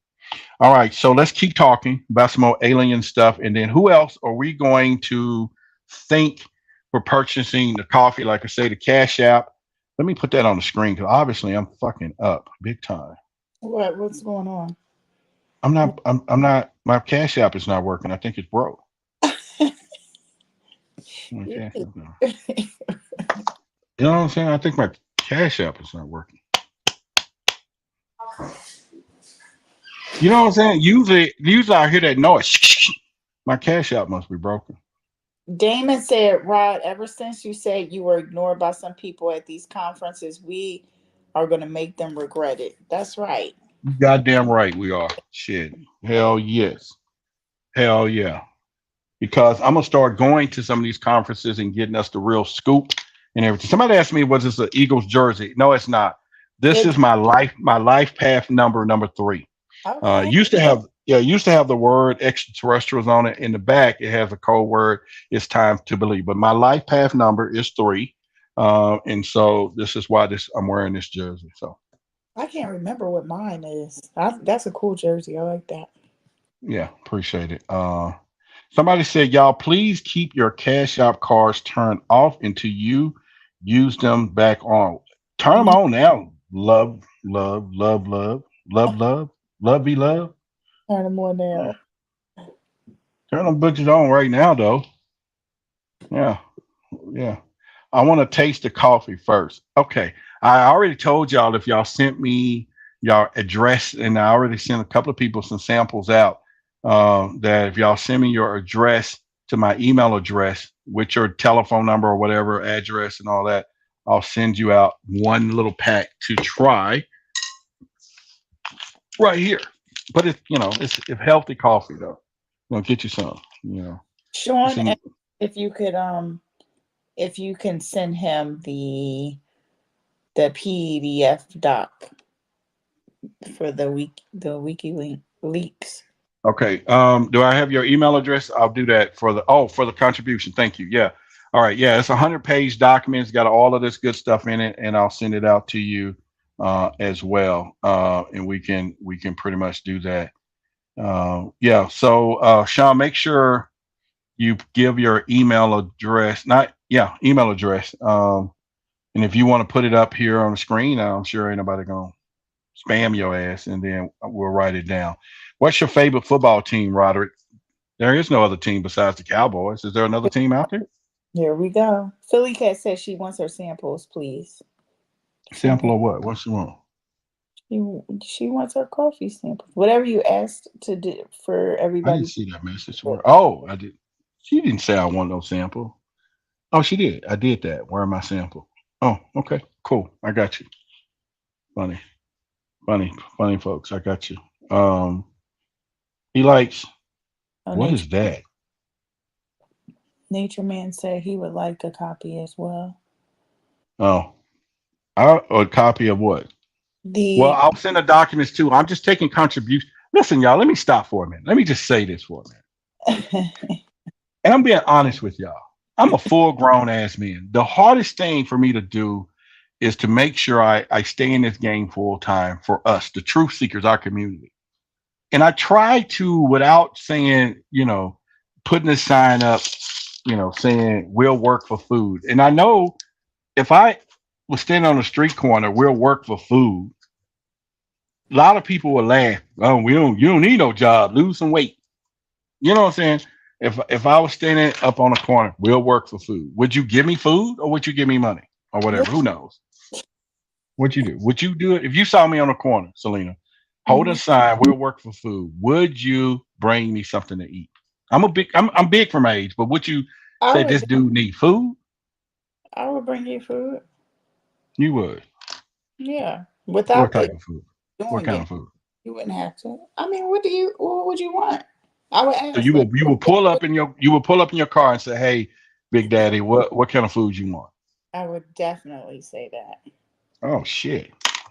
All right, so let's keep talking about some more alien stuff. And then who else are we going to think for purchasing the coffee? Like I say, the Cash App. Let me put that on the screen because obviously I'm fucking up big time. What's going on? I'm not, my Cash App is not working. I think it's broke. Okay. You know what I'm saying? I think my Cash App is not working. You know what I'm saying? Usually I hear that noise. My Cash App must be broken. Damon said, Rod, ever since you said you were ignored by some people at these conferences, we are going to make them regret it. That's right. Goddamn right we are. Shit. Hell yes. Hell yeah. Because I'm going to start going to some of these conferences and getting us the real scoop and everything. Somebody asked me, was this an Eagles jersey? No, it's not. This is my life path number 3. Okay. Used to have the word extraterrestrials on it. In the back, it has a code word. It's time to believe. But my life path number is 3. And so this is why I'm wearing this jersey. So I can't remember what mine is. That's a cool jersey. I like that. yeah, appreciate it. Somebody said, y'all, please keep your Cash App cards turned off until you use them back on. Turn them on now. Love, love, love, love, love, love, love, be love. Turn them on now. Turn them bitches on right now, though. Yeah, yeah. I want to taste the coffee first. Okay. I already told y'all if y'all sent me y'all address, and I already sent a couple of people some samples out, that if y'all send me your address to my email address with your telephone number or whatever address and all that, I'll send you out one little pack to try right here. But it's healthy coffee though. Get you some, Sean, if you can send him the PDF doc for the Wikileaks. Okay. Do I have your email address? I'll do that for the contribution. Thank you. Yeah. All right. Yeah. It's a 100-page document. It's got all of this good stuff in it, and I'll send it out to you as well. And we can pretty much do that. Yeah. So Sean, make sure you give your email address. Email address. And if you want to put it up here on the screen, I'm sure ain't nobody gonna spam your ass, and then we'll write it down. What's your favorite football team, Roderick? There is no other team besides the Cowboys. Is there another team out there? Here we go. Philly Cat says she wants her samples, please. Sample of what? What she want? She wants her coffee samples. Whatever you asked to do for everybody. I didn't see that message. Oh, I did. She didn't say I want no sample. Oh, she did. I did that. Where are my sample? Oh, okay, cool. I got you. Funny folks. I got you. He likes. What is that? Nature Man said he would like a copy as well. Oh, a copy of what? Well, I'll send the documents too. I'm just taking contributions. Listen, y'all, let me stop for a minute. Let me just say this for a minute. And I'm being honest with y'all. I'm a full grown ass man. The hardest thing for me to do is to make sure I stay in this game full time for us, the truth seekers, our community. And I try to, without saying, putting a sign up, saying we'll work for food. And I know if I was standing on the street corner, we'll work for food, a lot of people would laugh. Oh, you don't need no job, lose some weight. You know what I'm saying? If I was standing up on a corner, we'll work for food. Would you give me food or would you give me money or whatever? Who knows? What'd you do? Would you do it if you saw me on the corner, Selena? Hold a sign, we'll work for food. Would you bring me something to eat? I'm big for my age, but would you say this dude need food? I would bring you food. You would? Yeah. Without what type of food? What kind of food? You wouldn't have to. I mean, what would you want? I would ask. So you will pull up in your car and say, "Hey, Big Daddy, what kind of food you want?" I would definitely say that. Oh shit.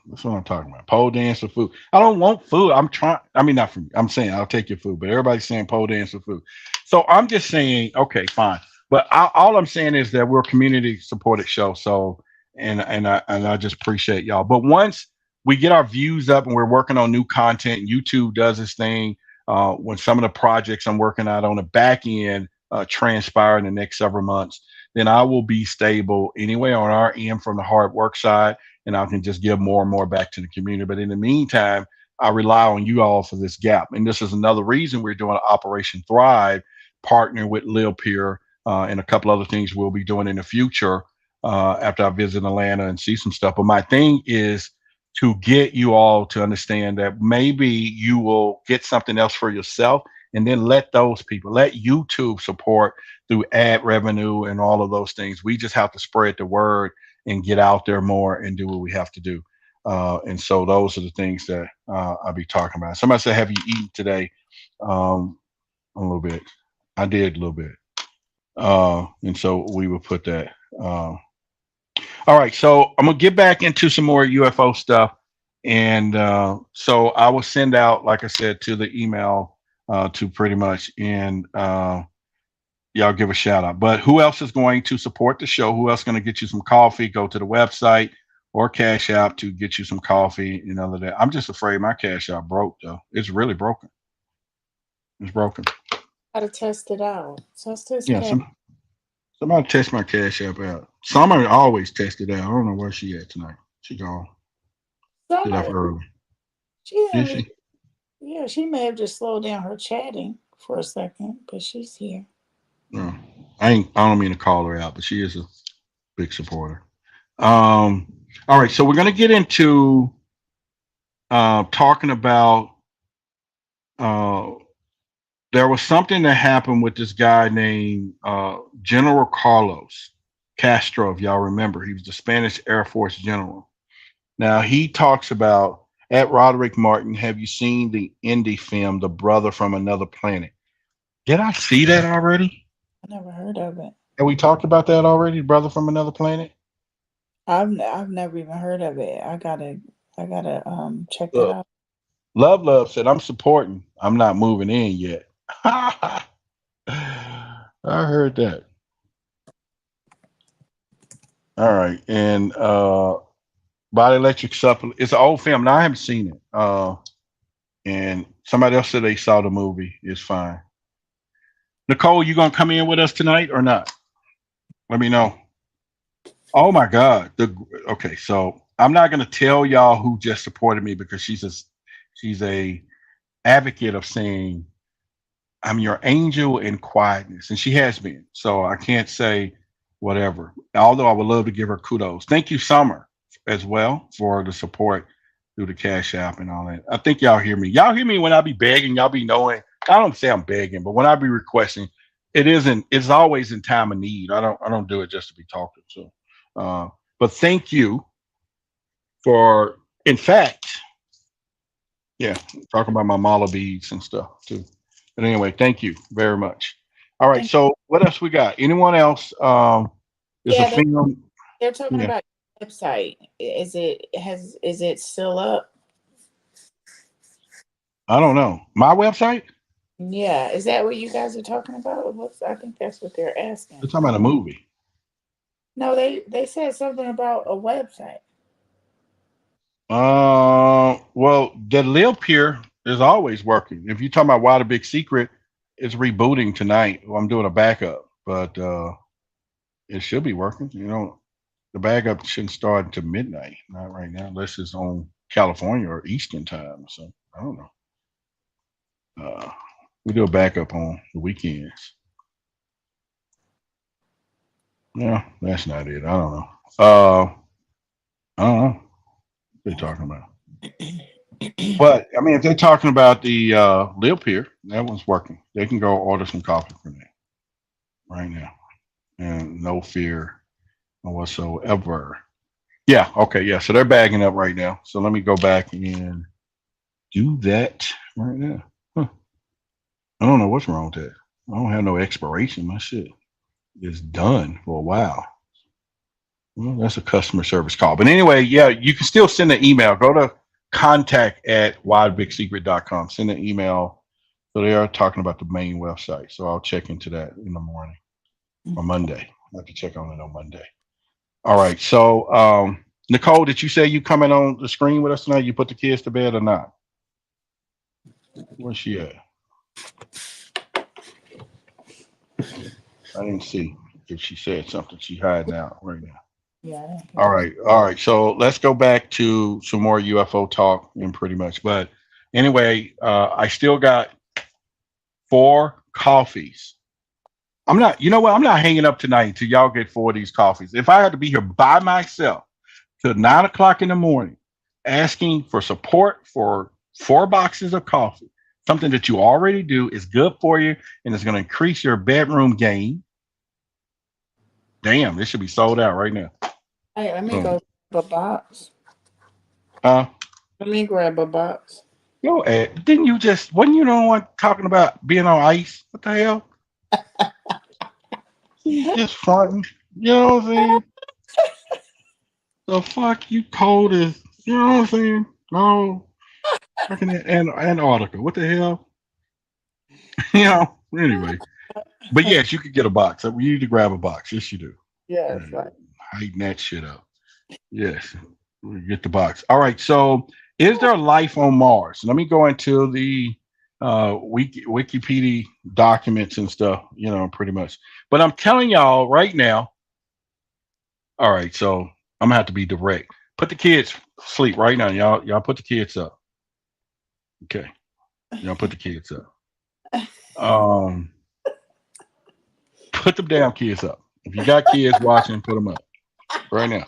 That's what I'm talking about. Pole dance for food. I don't want food. Not for me. I'm saying I'll take your food, but everybody's saying pole dance for food. So I'm just saying, okay, fine. But all I'm saying is that we're a community supported show. So, and I just appreciate y'all. But once we get our views up and we're working on new content, YouTube does this thing. When some of the projects I'm working out on the back end transpire in the next several months, then I will be stable anyway on our end from the hard work side, and I can just give more and more back to the community. But in the meantime, I rely on you all for this gap. And this is another reason we're doing Operation Thrive, partnering with LIVEPURE and a couple other things we'll be doing in the future after I visit Atlanta and see some stuff. But my thing is to get you all to understand that maybe you will get something else for yourself, and then let YouTube support through ad revenue and all of those things. We just have to spread the word and get out there more and do what we have to do. And so those are the things that I'll be talking about. Somebody said, have you eaten today? A little bit. I did a little bit. And so we will put that. All right. So I'm going to get back into some more UFO stuff. And so I will send out, like I said, to the email to pretty much. And y'all give a shout out. But who else is going to support the show? Who else is going to get you some coffee? Go to the website or Cash App to get you some coffee and all of that. I'm just afraid my Cash App broke though. It's really broken. It's broken. Gotta test it out. Test this. Yeah, somebody test my Cash App out. Somebody always test it out. I don't know where she at tonight. She gone. Get up early. Yeah, she may have just slowed down her chatting for a second, but she's here. No, I don't mean to call her out, but she is a big supporter. All right, so we're gonna get into talking about there was something that happened with this guy named General Carlos Castro, if y'all remember. He was the Spanish Air Force general. Now he talks about, at Roderick Martin, have you seen the indie film, The Brother from Another Planet? Did I see that already? I never heard of it. Have we talked about that already, Brother from Another Planet? I've never even heard of it. I gotta check that out. Love said, I'm supporting. I'm not moving in yet. I heard that. All right. And Body Electric Supplement. It's an old film. Now I haven't seen it. And somebody else said they saw the movie. It's fine. Nicole, you gonna come in with us tonight or not? Let me know. Oh my God. Okay, so I'm not gonna tell y'all who just supported me because she's a advocate of saying I'm your angel in quietness, and she has been. So I can't say whatever. Although I would love to give her kudos. Thank you, Summer, as well, for the support through the Cash App and all that. I think y'all hear me. Y'all hear me when I be begging. Y'all be knowing. I don't say I'm begging, but when I be requesting, it's always in time of need. I don't do it just to be talking. So, but thank you for, in fact, yeah, talking about my mala beads and stuff too. But anyway, thank you very much. All right, so what else we got? Anyone else? There's a film. They're talking about your website. Is it still up? I don't know. My website? Yeah, is that what you guys are talking about? I think that's what they're asking. They're talking about a movie. No, they said something about a website. Well, the LIVEPURE is always working. If you're talking about Why the Big Secret, it's rebooting tonight. Well, I'm doing a backup, but it should be working. You know, the backup shouldn't start until midnight. Not right now, unless it's on California or Eastern time. So I don't know. We do a backup on the weekends. No, that's not it. I don't know. I don't know what they're talking about. But I mean, if they're talking about the LIVEPURE, that one's working. They can go order some coffee from there right now, and no fear whatsoever. Yeah. Okay. Yeah. So they're bagging up right now. So let me go back and do that right now. Huh. I don't know what's wrong with that. I don't have no expiration. My shit is done for a while. Well, that's a customer service call. But anyway, yeah, you can still send an email. Go to contact@wildbigsecret.com. Send an email. So they are talking about the main website. So I'll check into that in the morning or Monday. I have to check on it on Monday. All right. So Nicole, did you say you coming on the screen with us tonight? You put the kids to bed or not? Where's she at? I didn't see if she said something. She hiding out right now. Yeah. All right. So let's go back to some more UFO talk and pretty much. But anyway, I still got 4 coffees. I'm not hanging up tonight until y'all get 4 of these coffees. If I had to be here by myself till 9 o'clock in the morning, asking for support for 4 boxes of coffee, something that you already do is good for you and it's going to increase your bedroom game. Damn, this should be sold out right now. Hey, let me go grab a box. Let me grab a box. Yo, wasn't you the one talking about being on ice? What the hell? Just fronting. You know what I'm saying? The fuck you cold as, you know what I'm saying? No. Fucking Antarctica. What the hell? You know, anyway. But yes, you could get a box. You need to grab a box. Yes, you do. Yes, right. Heighten that shit up. Yes, we get the box. All right. So, is there life on Mars? Let me go into the Wikipedia documents and stuff. Pretty much. But I'm telling y'all right now. All right. So I'm gonna have to be direct. Put the kids sleep right now, y'all. Y'all put the kids up. Okay. Y'all put the kids up. Put them damn kids up. If you got kids watching, put them up right now.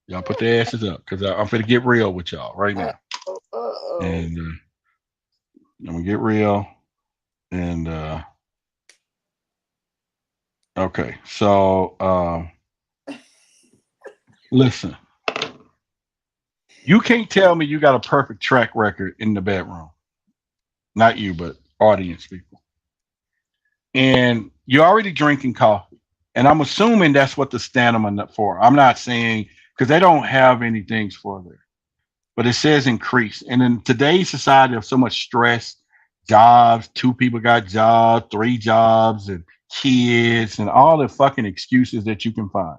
Y'all put their asses up because I'm going to get real with y'all right now. And I'm going to get real. And okay. So listen, you can't tell me you got a perfect track record in the bedroom. Not you, but audience people. And you're already drinking coffee. And I'm assuming that's what the stamina for. I'm not saying because they don't have any things for there. But it says increase. And in today's society of so much stress, jobs, 2 people got jobs, 3 jobs, and kids, and all the fucking excuses that you can find.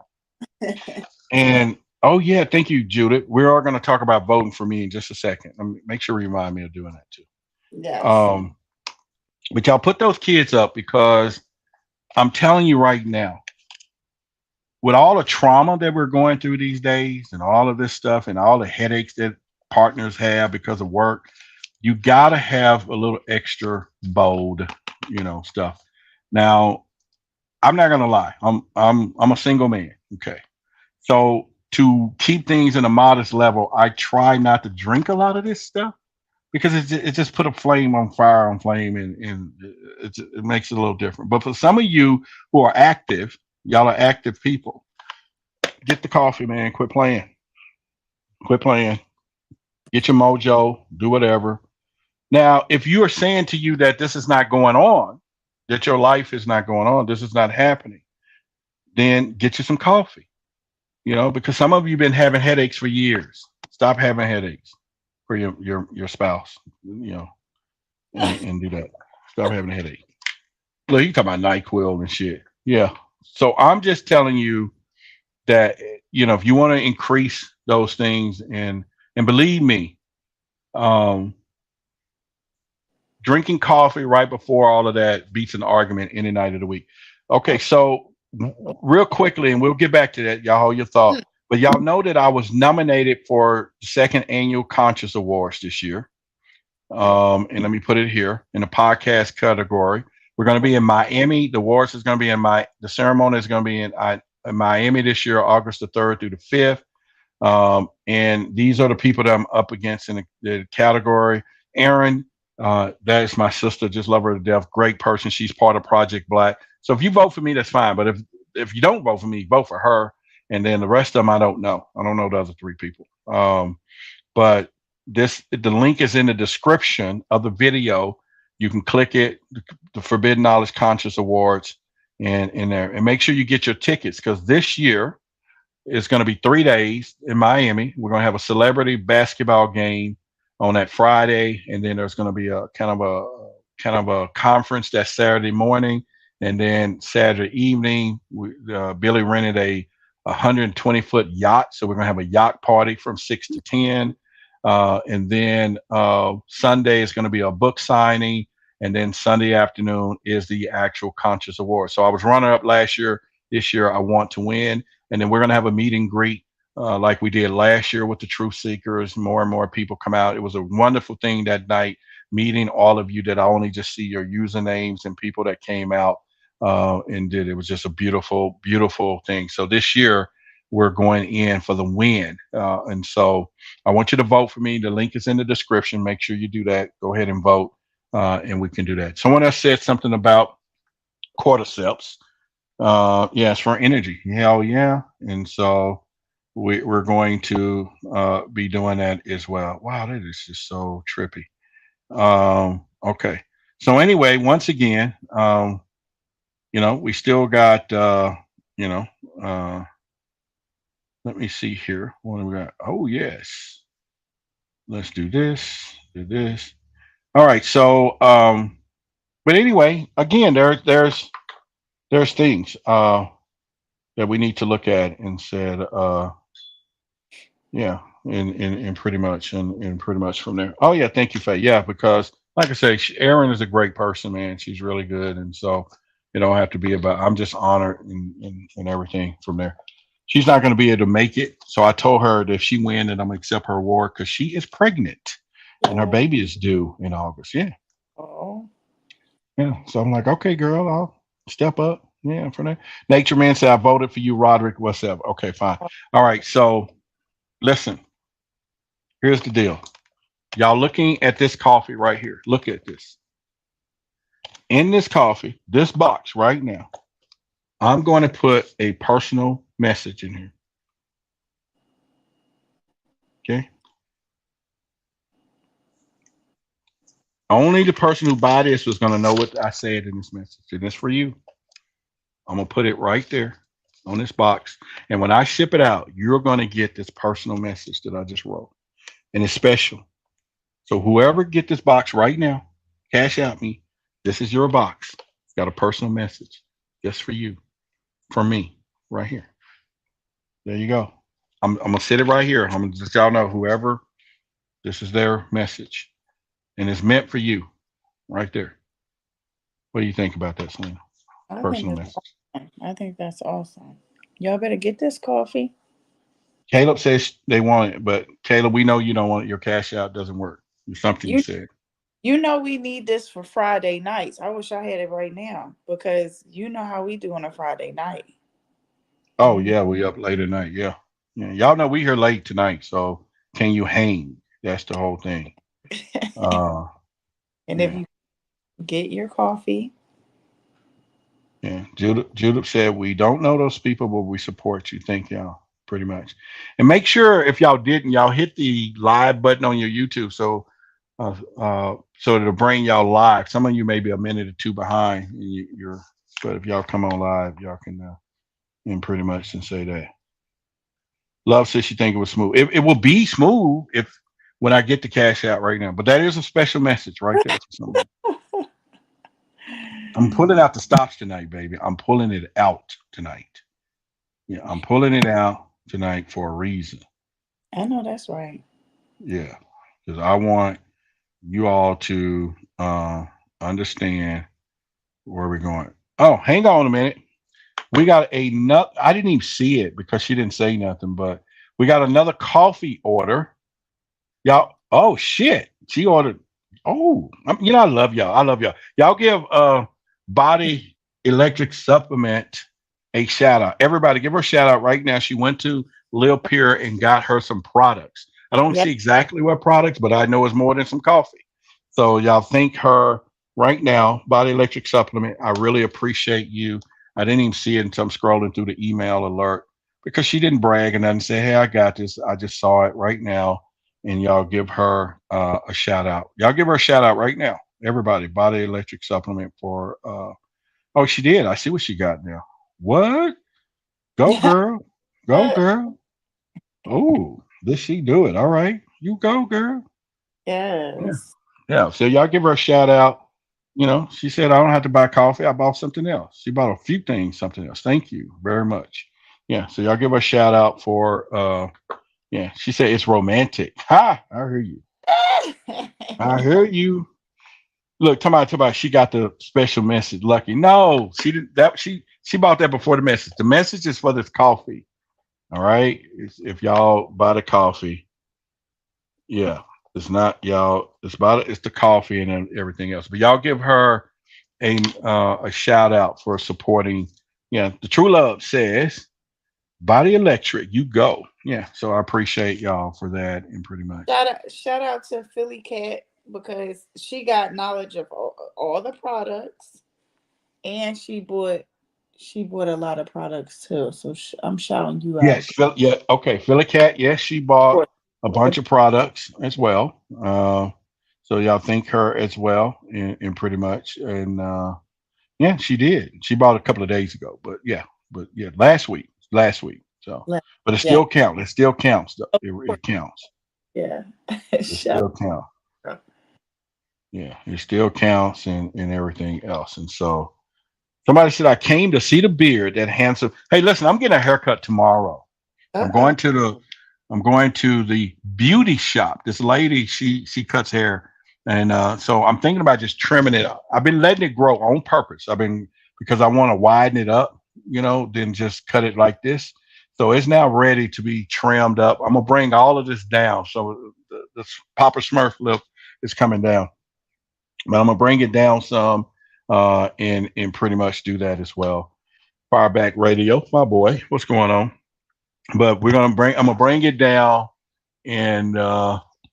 And oh yeah, thank you, Judith. We are going to talk about voting for me in just a second. Make sure you remind me of doing that too. Yes. But y'all put those kids up because I'm telling you right now, with all the trauma that we're going through these days and all of this stuff and all the headaches that partners have because of work, you got to have a little extra bold, stuff. Now, I'm not going to lie. I'm a single man. Okay. So to keep things in a modest level, I try not to drink a lot of this stuff because it just put a flame on flame and it makes it a little different. But for some of you who are active, y'all are active people. Get the coffee, man. Quit playing. Get your mojo. Do whatever. Now, if you are saying to you that this is not going on, that your life is not going on, this is not happening, then get you some coffee. Because some of you been having headaches for years. Stop having headaches for your spouse. And do that. Stop having a headache. Look, you talking about NyQuil and shit. Yeah. So I'm just telling you that if you want to increase those things and believe me, drinking coffee right before all of that beats an argument any night of the week. Okay, so real quickly, and we'll get back to that. Y'all hold your thought. But y'all know that I was nominated for the 2nd annual Conscious Awards this year. And let me put it here in the podcast category. We're going to be in Miami. The awards is going to be the ceremony is going to be in Miami this year, August the 3rd through the 5th. And these are the people that I'm up against in the category. Erin, that is my sister. Just love her to death. Great person. She's part of Project Black. So if you vote for me, that's fine. But if you don't vote for me, vote for her. And then the rest of them, I don't know. I don't know the other 3 people. But the link is in the description of the video. You can click it, the Forbidden Knowledge Conscious Awards, and in there. And make sure you get your tickets because this year is going to be 3 days in Miami. We're going to have a celebrity basketball game on that Friday, and then there's going to be a kind of a conference that Saturday morning, and then Saturday evening, Billy rented a 120-foot yacht, so we're going to have a yacht party from 6 to 10. And then Sunday is going to be a book signing. And then Sunday afternoon is the actual Conscious Award. So I was runner up last year. This year I want to win. And then we're going to have a meet and greet like we did last year with the Truth Seekers. More and more people come out. It was a wonderful thing that night, meeting all of you that I only just see your usernames and people that came out and did. It was just a beautiful, beautiful thing. So this year, we're going in for the win. And so I want you to vote for me. The link is in the description. Make sure you do that. Go ahead and vote. And we can do that. Someone else said something about cordyceps. Yeah, it's for energy. Hell yeah. And so we're going to be doing that as well. Wow, that is just so trippy. Okay. So anyway, once again, we still got, let me see here. What do we got? Oh, yes. Let's do this. Do this. All right. So But anyway, again, there's things that we need to look at and said, yeah, and pretty much and pretty much from there. Oh yeah, thank you, Faye. Yeah, because like I say, Erin is a great person, man. She's really good, and so it don't have to be about. I'm just honored and everything from there. She's not going to be able to make it, so I told her that if she win, then I'm going to accept her award because she is pregnant and her baby is due in August. Yeah. Oh. Yeah. So I'm like, okay, girl, I'll step up. Yeah, from there. Nature Man said I voted for you, Roderick. What's up? Okay, fine. All right. So listen, here's the deal. Y'all looking at this coffee right here. Look at this. In this coffee, this box right now, I'm going to put a personal message in here. Okay. Only the person who buy this was going to know what I said in this message. And it's for you. I'm going to put it right there on this box. And when I ship it out, you're going to get this personal message that I just wrote. And it's special. So whoever get this box right now, cash out me. This is your box. It's got a personal message just for you, from me, right here. There you go. I'm going to sit it right here. I'm going to just y'all know whoever, this is their message. And it's meant for you right there. What do you think about that, Selena? Personal message. Awesome. I think that's awesome. Y'all better get this coffee. Caleb says they want it, but Caleb, we know you don't want it. Your cash out doesn't work. It's something you said. You know we need this for Friday nights. I wish I had it right now because you know how we do on a Friday night. Oh yeah, we up late at night. Yeah. Yeah. Y'all know we here late tonight, so can you hang? That's the whole thing. And if you get your coffee. Yeah. Judith said we don't know those people, but we support you. Thank y'all pretty much. And make sure if y'all didn't, y'all hit the live button on your YouTube so it'll bring y'all live. Some of you may be a minute or two behind. But if y'all come on live, y'all can and pretty much and say that. Love says she think it was smooth. It will be smooth when I get the cash out right now. But that is a special message right there for somebody. I'm pulling out the stops tonight, baby. I'm pulling it out tonight. Yeah, I'm pulling it out tonight for a reason. I know that's right. Yeah, because I want you all to understand where we're going. Oh, hang on a minute. We got I didn't even see it because she didn't say nothing, but we got another coffee order. Y'all, oh shit. She ordered. Oh, I love y'all. I love y'all. Y'all give Body Electric Supplement a shout out. Everybody give her a shout out right now. She went to LIVEPURE and got her some products. I don't see exactly what products, but I know it's more than some coffee. So y'all thank her right now, Body Electric Supplement. I really appreciate you. I didn't even see it until I'm scrolling through the email alert because she didn't brag and doesn't say, hey, I got this. I just saw it right now. And y'all give her a shout out. Y'all give her a shout out right now. Everybody, Body Electric Supplement for, oh, she did. I see what she got now. What? Go, girl. Go, girl. Oh, did she do it? All right. You go, girl. Yes. Yeah. So y'all give her a shout out. She said, I don't have to buy coffee. I bought something else. She bought a few things, something else. Thank you very much. Yeah. So y'all give her a shout out for, yeah. She said it's romantic. Ha! I hear you. I hear you. Look, talking about she got the special message. Lucky. No, she didn't. She bought that before the message. The message is for this coffee. All right. If y'all buy the coffee, yeah. It's not y'all. It's the coffee and everything else. But y'all give her a shout out for supporting. Yeah, the True Love says, Body Electric, you go. Yeah, so I appreciate y'all for that and pretty much. Shout out to Philly Cat because she got knowledge of all the products, and she bought a lot of products too. So I'm shouting you out. Yes, okay, Philly Cat. Yes, she bought a bunch of products as well. So y'all thank her as well, and pretty much, and yeah, she did. She bought a couple of days ago, but yeah, last week. So, but it still counts. It still counts. Though. It counts. Yeah, it still counts. Yeah, it still counts and everything else. And so somebody said I came to see the beard, that handsome. Hey, listen, I'm getting a haircut tomorrow. I'm going to the beauty shop. This lady, she cuts hair, and so I'm thinking about just trimming it up. I've been letting it grow on purpose. Because I want to widen it up, then just cut it like this. So it's now ready to be trimmed up. I'm gonna bring all of this down. So the Papa Smurf lip is coming down, but I'm gonna bring it down some, and pretty much do that as well. Fireback Radio, my boy, what's going on? But I'm gonna bring it down and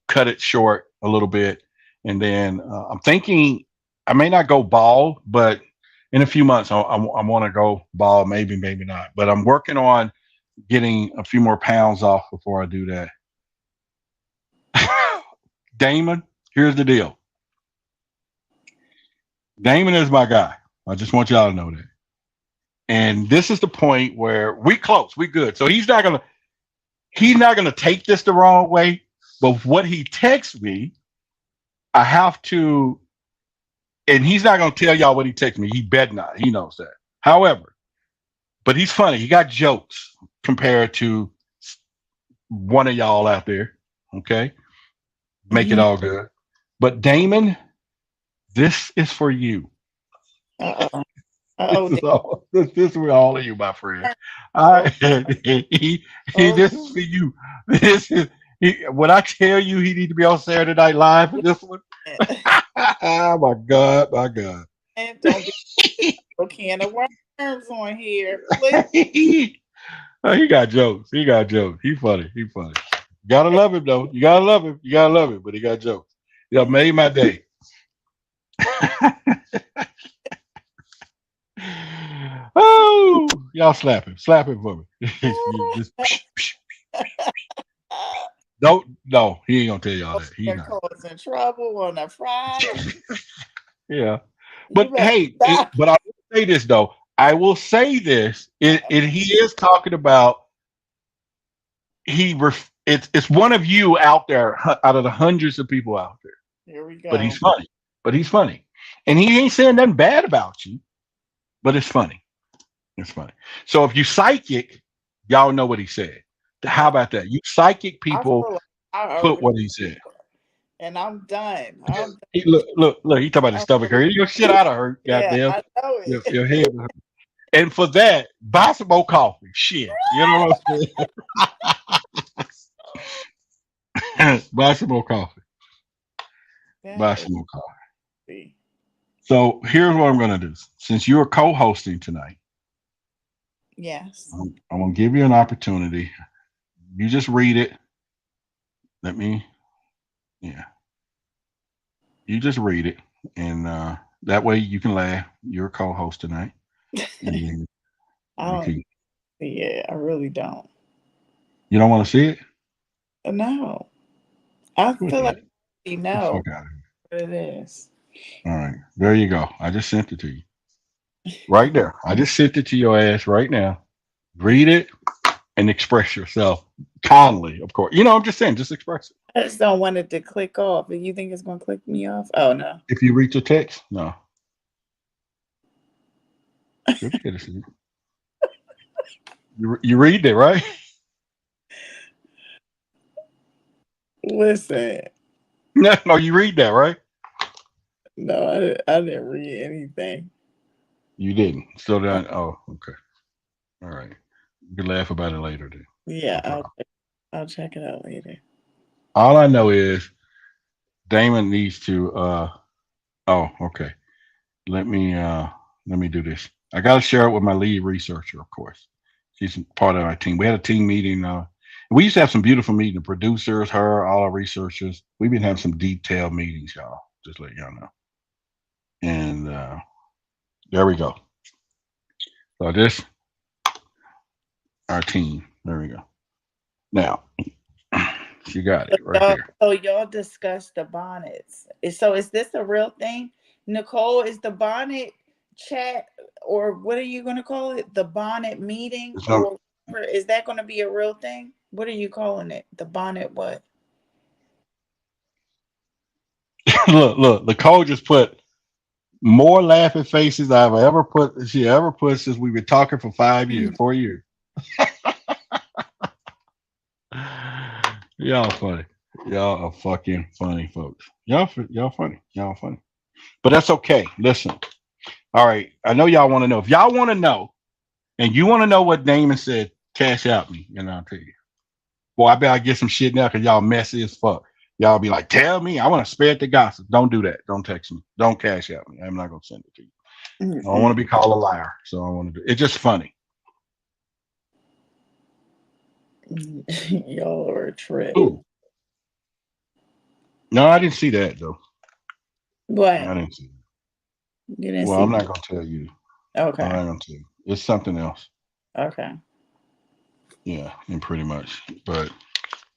cut it short a little bit, and then I'm thinking I may not go bald, but in a few months I want to go bald, maybe not. But I'm working on getting a few more pounds off before I do that. Damon, here's the deal. Damon is my guy. I just want y'all to know that. And this is the point where we close, we good. So he's not gonna take this the wrong way. But what he texts me, I have to, and he's not gonna tell y'all what he texts me. He bet not. He knows that. However, but he's funny. He got jokes compared to one of y'all out there. Okay, make it all good. But Damon, this is for you. This is for all of you, my friend. This is for you. When I tell you he need to be on Saturday Night Live for this one. Oh my God. And don't be a can of worms on here. He got jokes. He funny. You gotta love him though. You gotta love him. But he got jokes. Made my day. Oh, y'all slap him for me. No, he ain't gonna tell y'all that. He's not causing trouble on a Friday. Yeah, but hey, but I will say this though. I will say this. He is talking about it's one of you out there out of the hundreds of people out there. Here we go. But he's funny, and he ain't saying nothing bad about you. But it's funny. So if you psychic, y'all know what he said. How about that? You psychic people put what he said. And I'm done. Look, he talking about his stomach hurt. Your shit out of hurt, goddamn. I know it. Your head hurt. And for that, buy some more coffee. Shit. You know what I'm saying? Buy some more coffee. So here's what I'm going to do. Since you're co-hosting tonight, yes, I'm going to give you an opportunity. You just read it. You just read it, and that way you can laugh. You're a co-host tonight. I really don't. You don't want to see it? No. I feel like you know what it is. All right. There you go. I just sent it to you. Right there. I just sent it to your ass right now. Read it and express yourself calmly, of course. I'm just saying, just express it. I just don't want it to click off. You think it's going to click me off? Oh, no. If you read your text, no. You read it, right? Listen. No, you read that, right? No, I didn't read anything. You didn't. So then, oh, okay. All right. You can laugh about it later then. Yeah, I'll check it out later. All I know is Damon needs to okay. Let me do this. I gotta share it with my lead researcher, of course. She's part of our team. We had a team meeting. We used to have some beautiful meetings, the producers, her, all our researchers. We've been having some detailed meetings, y'all. Just let y'all know. And there we go. So this, our team. There we go. Now, she got it right here. So y'all discussed the bonnets. So is this a real thing? Nicole, is the bonnet chat, or what are you going to call it? The bonnet meeting? Or is that going to be a real thing? What are you calling it? The bonnet what? Look. Nicole just put more laughing faces I've ever put. She ever put since we've been talking for 4 years. Y'all funny. Y'all are fucking funny, folks. Y'all funny. Y'all funny. But that's okay. Listen. All right. I know y'all want to know. If y'all want to know, and you want to know what Damon said, cash out me, and I'll tell you. Well, I better get some shit now because y'all messy as fuck. Y'all be like, tell me. I want to spread the gossip. Don't do that. Don't text me. Don't cash out me. I'm not gonna send it to you. I don't want to be called a liar. So I want to do. It's just funny. Y'all are a trip. Ooh. No, I didn't see that though. What? I didn't see that. You didn't Well, see I'm not gonna tell you. Okay. I'm not gonna tell you. It's something else. Okay. Yeah, and pretty much. But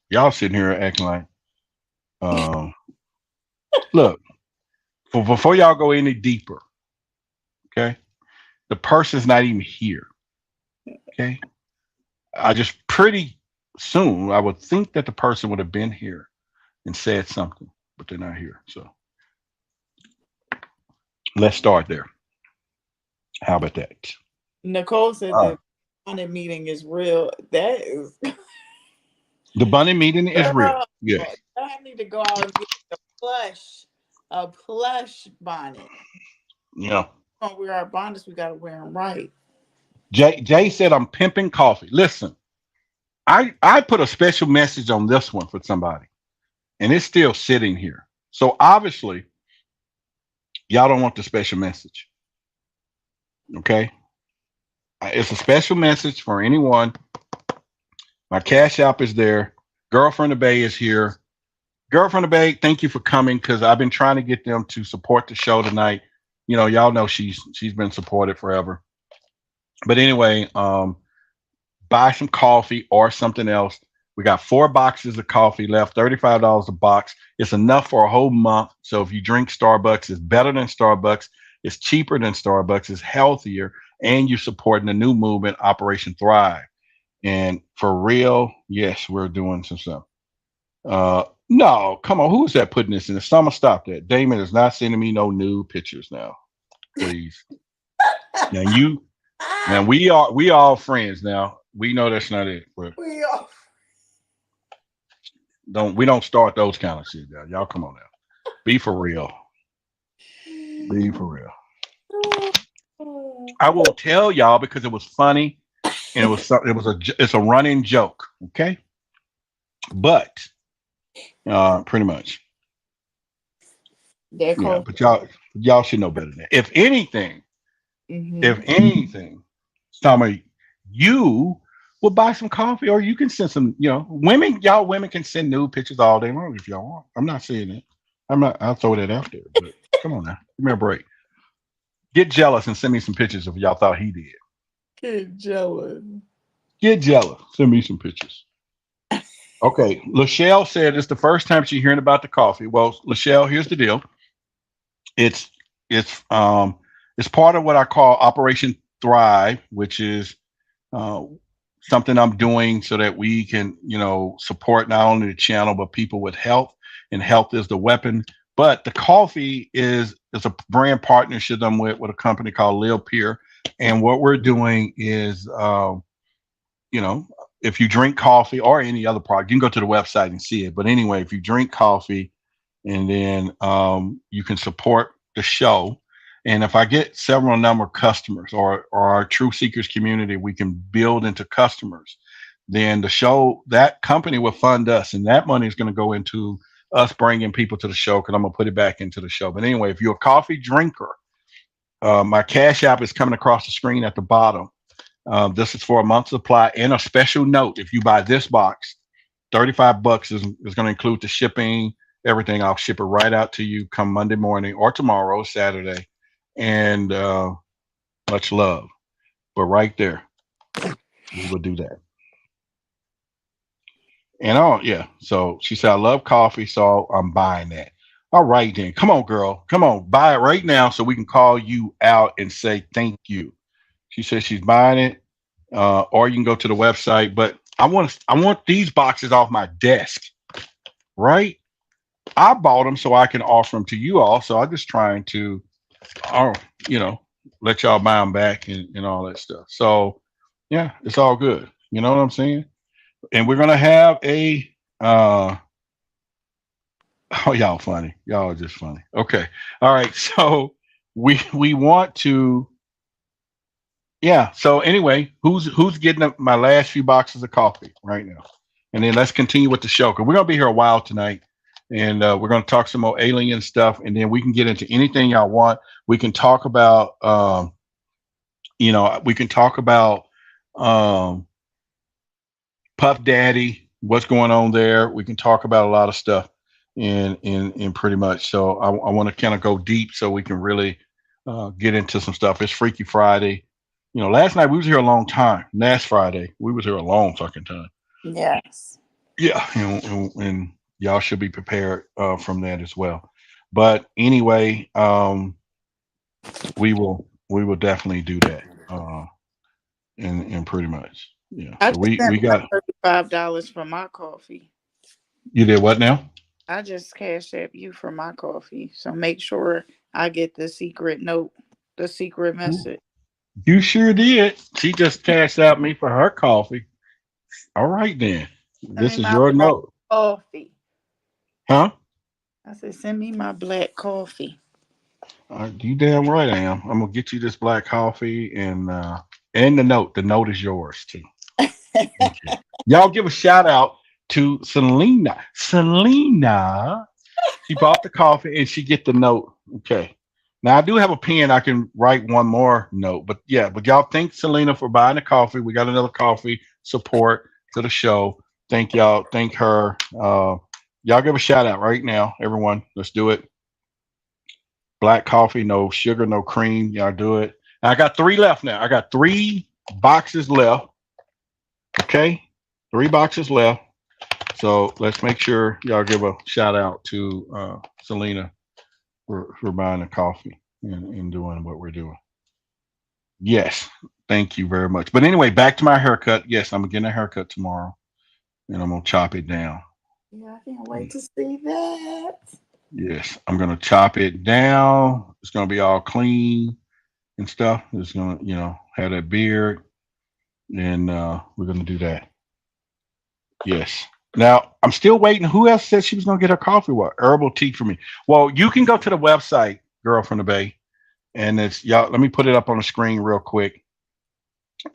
y'all sitting here acting like, look, before y'all go any deeper, okay? The person's not even here. Okay. I just pretty soon I would think that the person would have been here and said something, but they're not here. So let's start there. How about that? Nicole said the Bunny meeting is real. That is the Bunny meeting is real. Yes. I need to go out and get a plush bonnet. Yeah. When we wear our bonnets, we gotta wear them right. Jay said I'm pimping coffee. Listen, I put a special message on this one for somebody, and it's still sitting here. So obviously, y'all don't want the special message. Okay? It's a special message for anyone. My Cash App is there. Girlfriend of Bay is here. Girlfriend of Bay, thank you for coming because I've been trying to get them to support the show tonight. You know, y'all know she's been supported forever. But anyway, buy some coffee or something else. We got 4 boxes of coffee left, $35 a box. It's enough for a whole month. So if you drink Starbucks, it's better than Starbucks. It's cheaper than Starbucks. It's healthier. And you're supporting the new movement, Operation Thrive. And for real, yes, we're doing some stuff. No, come on. Who is that putting this in? Someone stop that. Damon is not sending me no nude pictures now. Please. Now we all friends now. We know that's not it. But we don't start those kind of shit now. Y'all come on now. Be for real. Be for real. I will tell y'all because it was funny and it's a running joke. Okay. But pretty much. Yeah, but y'all should know better than that. If anything, Tommy, you will buy some coffee or you can send some, women can send nude pictures all day long if y'all want. I'm not saying it. I'll throw that out there. But come on now. Give me a break. Get jealous and send me some pictures if y'all thought he did. Get jealous. Get jealous. Send me some pictures. Okay. Lachelle said it's the first time she's hearing about the coffee. Well, Lachelle, here's the deal. It's part of what I call Operation Thrive, which is something I'm doing so that we can, support not only the channel, but people with health, and health is the weapon. But the coffee is a brand partnership I'm with a company called LIVEPURE. And what we're doing is, if you drink coffee or any other product, you can go to the website and see it. But anyway, if you drink coffee and then you can support the show. And if I get several number of customers or our True Seekers community, we can build into customers, then the show, that company will fund us. And that money is going to go into us bringing people to the show because I'm going to put it back into the show. But anyway, if you're a coffee drinker, my Cash App is coming across the screen at the bottom. This is for a month's supply and a special note. If you buy this box, $35 is going to include the shipping, everything. I'll ship it right out to you come Monday morning or tomorrow, Saturday. And much love. But right there, we will do that. And so she said, I love coffee, so I'm buying that. All right, then. Come on, girl. Come on, buy it right now so we can call you out and say thank you. She says she's buying it, or you can go to the website. But I want these boxes off my desk, right? I bought them so I can offer them to you all. So I'm just trying to, let y'all buy them back and all that stuff. So yeah, it's all good. You know what I'm saying? And we're gonna have a oh, y'all funny. Y'all are just funny. Okay. All right. So we want to, yeah. So anyway, who's getting up my last few boxes of coffee right now? And then let's continue with the show, because we're gonna be here a while tonight. And we're gonna talk some more alien stuff, and then we can get into anything y'all want. We can talk about we can talk about Puff Daddy, what's going on there. We can talk about a lot of stuff in pretty much. So I want to kind of go deep so we can really get into some stuff. It's Freaky Friday. Last night we was here a long time. Last Friday we was here a long fucking time. Yes. Yeah, and y'all should be prepared from that as well. But anyway, we will definitely do that. And pretty much, yeah. I So just we got $35 for my coffee. You did what now? I just cashed app you for my coffee. So make sure I get the secret note, the secret message. You sure did. She just cashed out me for her coffee. All right then. This is your note. Coffee. Huh? I said, send me my black coffee. You damn right I am. I'm gonna get you this black coffee and the note. The note is yours too. Okay. Y'all give a shout out to Selena. Selena, she bought the coffee and she get the note. Okay. Now I do have a pen. I can write one more note, but y'all thank Selena for buying the coffee. We got another coffee support to the show. Thank y'all. Thank her. Y'all give a shout out right now, everyone. Let's do it. Black coffee, no sugar, no cream. Y'all do it. I got 3 left now. I got 3 boxes left. Okay, 3 boxes left. So let's make sure y'all give a shout out to Selena for buying the coffee and doing what we're doing. Yes, thank you very much. But anyway, back to my haircut. Yes, I'm getting a haircut tomorrow, and I'm gonna chop it down. Yeah, I can't wait to see that. Yes, I'm gonna chop it down. It's gonna be all clean and stuff. It's gonna, have that beard, and we're gonna do that. Yes. Now I'm still waiting. Who else said she was gonna get her coffee? What herbal tea for me? Well, you can go to the website, Girl from the Bay, and it's y'all. Let me put it up on the screen real quick.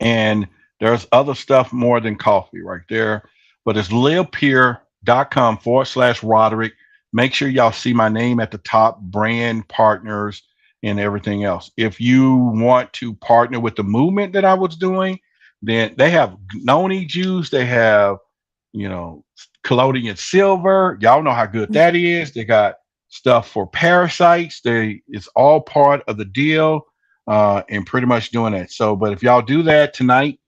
And there's other stuff more than coffee right there, but it's livepure.com/Roderick. Make sure y'all see my name at the top, brand partners and everything else. If you want to partner with the movement that I was doing, then they have noni juice. They have, collodion silver. Y'all know how good that is. They got stuff for parasites. It's all part of the deal and pretty much doing that. So, but if y'all do that tonight,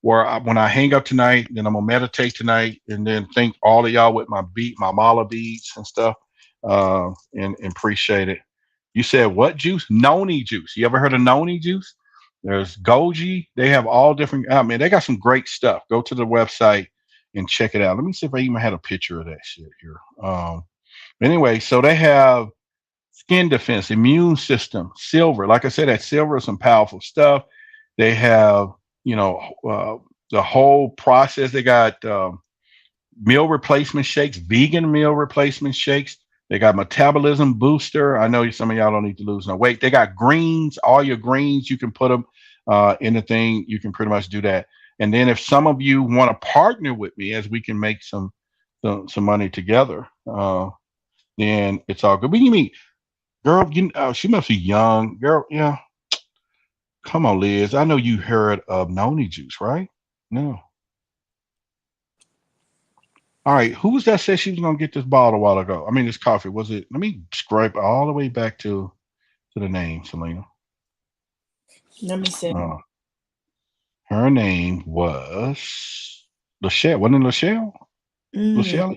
when I hang up tonight, then I'm gonna meditate tonight, and then thank all of y'all with my mala beads and stuff, and appreciate it. You said what juice? Noni juice. You ever heard of noni juice? There's goji. They have all different. They got some great stuff. Go to the website and check it out. Let me see if I even had a picture of that shit here. Anyway, so they have skin defense, immune system, silver. Like I said, that silver is some powerful stuff. They have, the whole process. They got meal replacement shakes, vegan meal replacement shakes. They got metabolism booster. I know some of y'all don't need to lose no weight. They got greens, all your greens. You can put them in the thing. You can pretty much do that. And then if some of you want to partner with me as we can make some money together, then it's all good. What do you mean? Girl, she must be young. Girl, yeah. Come on, Liz. I know you heard of noni juice, right? No. All right. Who was that said she was going to get this bottle a while ago? I mean, this coffee. Was it? Let me scrape all the way back to the name, Selena. Let me see. Her name was Lachelle. Wasn't it Lachelle? Lachelle?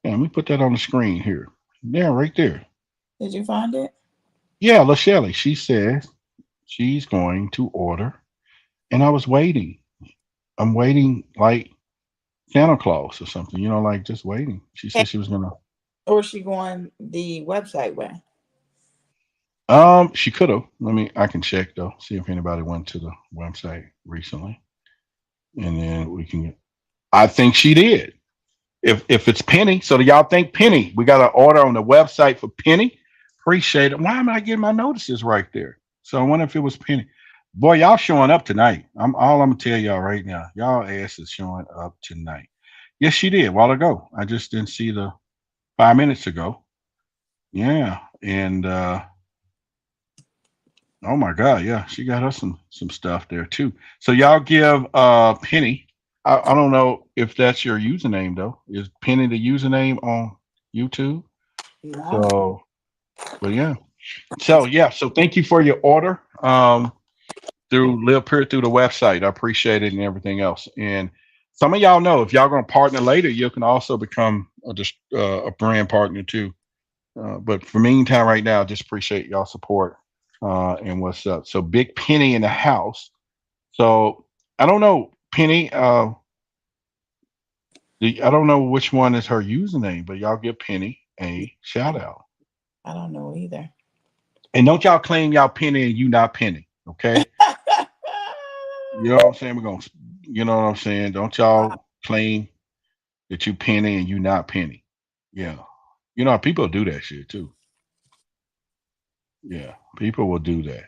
Yeah, let me put that on the screen here. Yeah, right there. Did you find it? Yeah, Lachelle. She says she's going to order. And I was waiting. I'm waiting like Santa Claus or something, like just waiting. She said she was going to. Or is she going the website way? She could have. I can check though, see if anybody went to the website recently. And then we can I think she did. If it's Penny, so do y'all think Penny? We got an order on the website for Penny. Appreciate it. Why am I getting my notices right there? So I wonder if it was Penny. Boy, y'all showing up tonight. I'm gonna tell y'all right now. Y'all ass is showing up tonight. Yes, she did a while ago. I just didn't see the 5 minutes ago. Yeah. And oh my God, yeah, she got us some stuff there too. So y'all give Penny. I don't know if that's your username though. Is Penny the username on YouTube? No. So, but yeah. So yeah. So thank you for your order through LIVEPURE through the website. I appreciate it and everything else. And some of y'all know if y'all gonna partner later, you can also become a brand partner too. But for meantime, right now, just appreciate y'all support and what's up. So Big Penny in the house. So I don't know, Penny. I don't know which one is her username, but y'all give Penny a shout out. I don't know either. And don't y'all claim y'all Penny and you not Penny, okay? You know what I'm saying? You know what I'm saying? Don't y'all claim that you Penny and you not Penny. Yeah. You know, people do that shit too. Yeah, people will do that.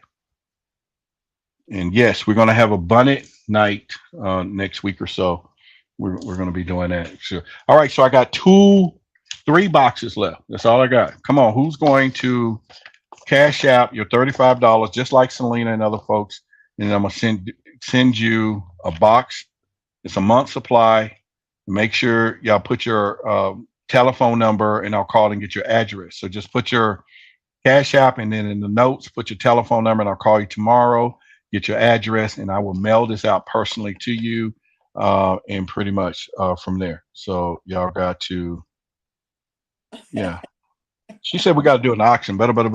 And yes, we're gonna have a bunnet night next week or so. We're gonna be doing that. Sure. All right, so I got 3 boxes left. That's all I got. Come on, who's going to cash out your $35, just like Selena and other folks, and I'm gonna send you a box. It's a month supply. Make sure y'all put your telephone number, and I'll call and get your address. So just put your Cash App, and then in the notes, put your telephone number, and I'll call you tomorrow, get your address, and I will mail this out personally to you, and pretty much from there. So y'all got to, yeah. She said we got to do an auction, better, starting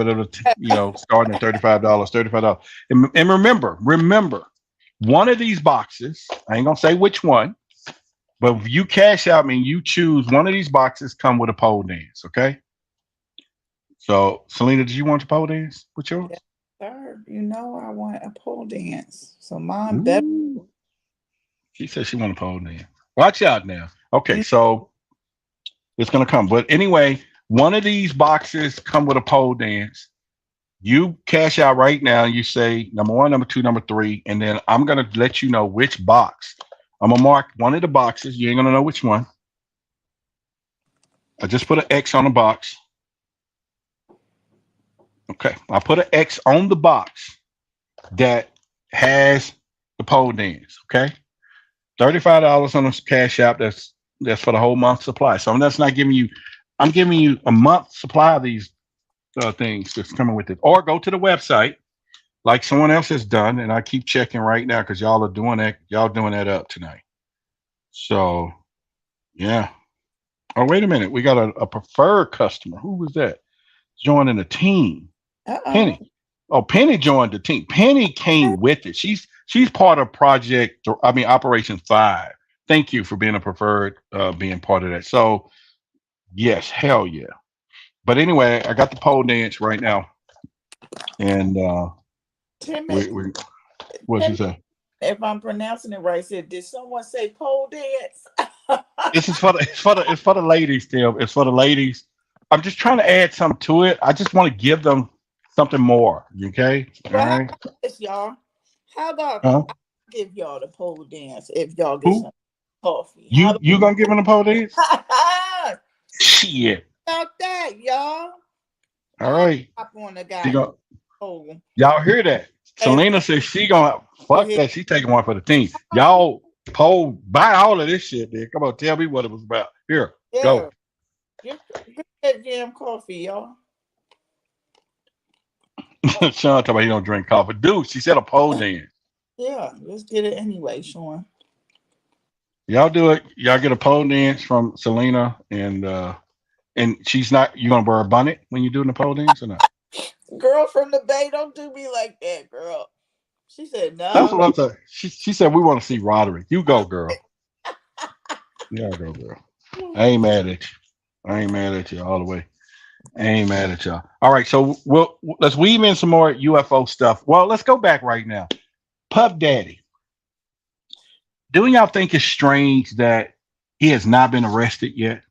at $35. And remember, one of these boxes, I ain't gonna say which one, but if you cash out me and you choose one of these boxes, come with a pole dance, okay? So, Selena, did you want to pole dance with yours? Yes, sir. You know I want a pole dance. So mine better. She said she want a pole dance. Watch out now. Okay, so it's gonna come. But anyway, one of these boxes come with a pole dance. You cash out right now and you say number 1, number 2, number 3, and then I'm gonna let you know which box. I'm gonna mark one of the boxes. You ain't gonna know which one. I just put an X on the box. Okay, I put an X on the box that has the pole dance. Okay, $35 on the Cash App. That's for the whole month supply. So that's not giving you. I'm giving you a month supply of these things that's coming with it. Or go to the website like someone else has done, and I keep checking right now because y'all are doing that. Y'all doing that up tonight. So yeah. Oh, wait a minute. We got a preferred customer. Who was that? Joining the team. Penny. Oh, Penny joined the team. Penny came with it. She's part of Operation 5. Thank you for being a preferred, being part of that. So yes, hell yeah. But anyway, I got the pole dance right now. And what'd you say? If I'm pronouncing it right, did someone say pole dance? This is for the ladies, Tim. It's for the ladies. I'm just trying to add something to it. I just want to give them something more. Okay? All right. Y'all. How about I give y'all the pole dance if y'all get some coffee? You gonna give them the pole dance? Shit. About that, y'all. All right. Hop on the guy. Y'all hear that? Selena says she gonna fuck that. She taking one for the team. Y'all buy all of this shit, man. Come on, tell me what it was about. Here, go. Get that damn coffee, y'all. Sean talking about he don't drink coffee. Dude, she said a pole dance. Yeah, let's get it anyway, Sean. Y'all do it. Y'all get a pole dance from Selena, and she's not. You gonna wear a bonnet when you're doing the pole dance or not? Girl from the Bay, don't do me like that, girl. She said no. That's what I'm saying. She said we want to see Roderick. You go, girl. Yeah, go, girl. I ain't mad at you. I ain't mad at you all the way. I ain't mad at y'all. All right, so let's weave in some more UFO stuff. Well, let's go back right now. Puff Daddy. Do y'all think it's strange that he has not been arrested yet?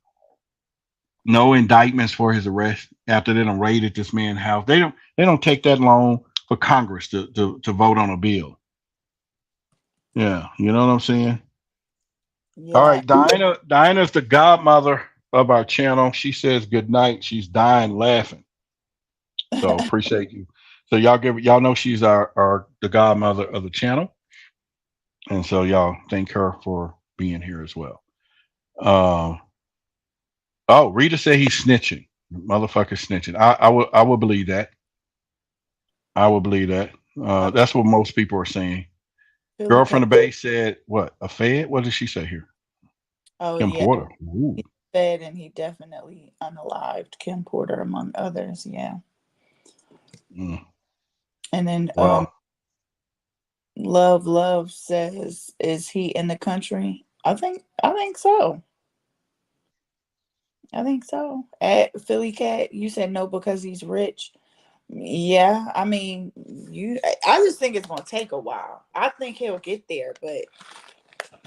No indictments for his arrest after they done raided this man's house. They don't take that long for Congress to vote on a bill. Yeah, you know what I'm saying? Yeah. All right, Diana's the godmother of our channel. She says good night. She's dying laughing. So appreciate you. So y'all know she's the godmother of the channel. And so y'all thank her for being here as well. Rita said he's snitching. Motherfucker snitching. I will believe that. I will believe that. That's what most people are saying. Girl from the Bay said, what? A Fed? What did she say here? Oh, Kim Porter. Ooh. He Fed, and he definitely unalived Kim Porter, among others. Yeah. And then Love says, is he in the country? I think so. I think so. At Philly Cat, you said no because he's rich. Yeah, I mean, I just think it's gonna take a while. I think he'll get there, but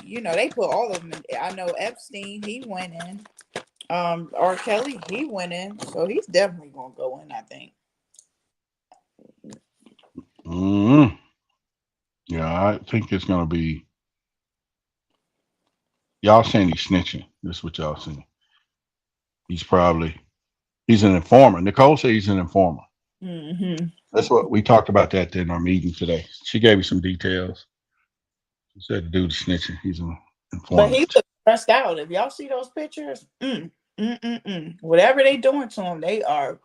they put all of them in. I know Epstein, he went in. R. Kelly, he went in, so he's definitely gonna go in, I think. Yeah, I think it's gonna be. Y'all saying he's snitching. That's what y'all saying. He's an informer. Nicole said he's an informer. Mm-hmm. That's what we talked about that in our meeting today. She gave me some details. She said the dude's snitching. He's an informer. But he looks stressed out. If y'all see those pictures, whatever they doing to him, they are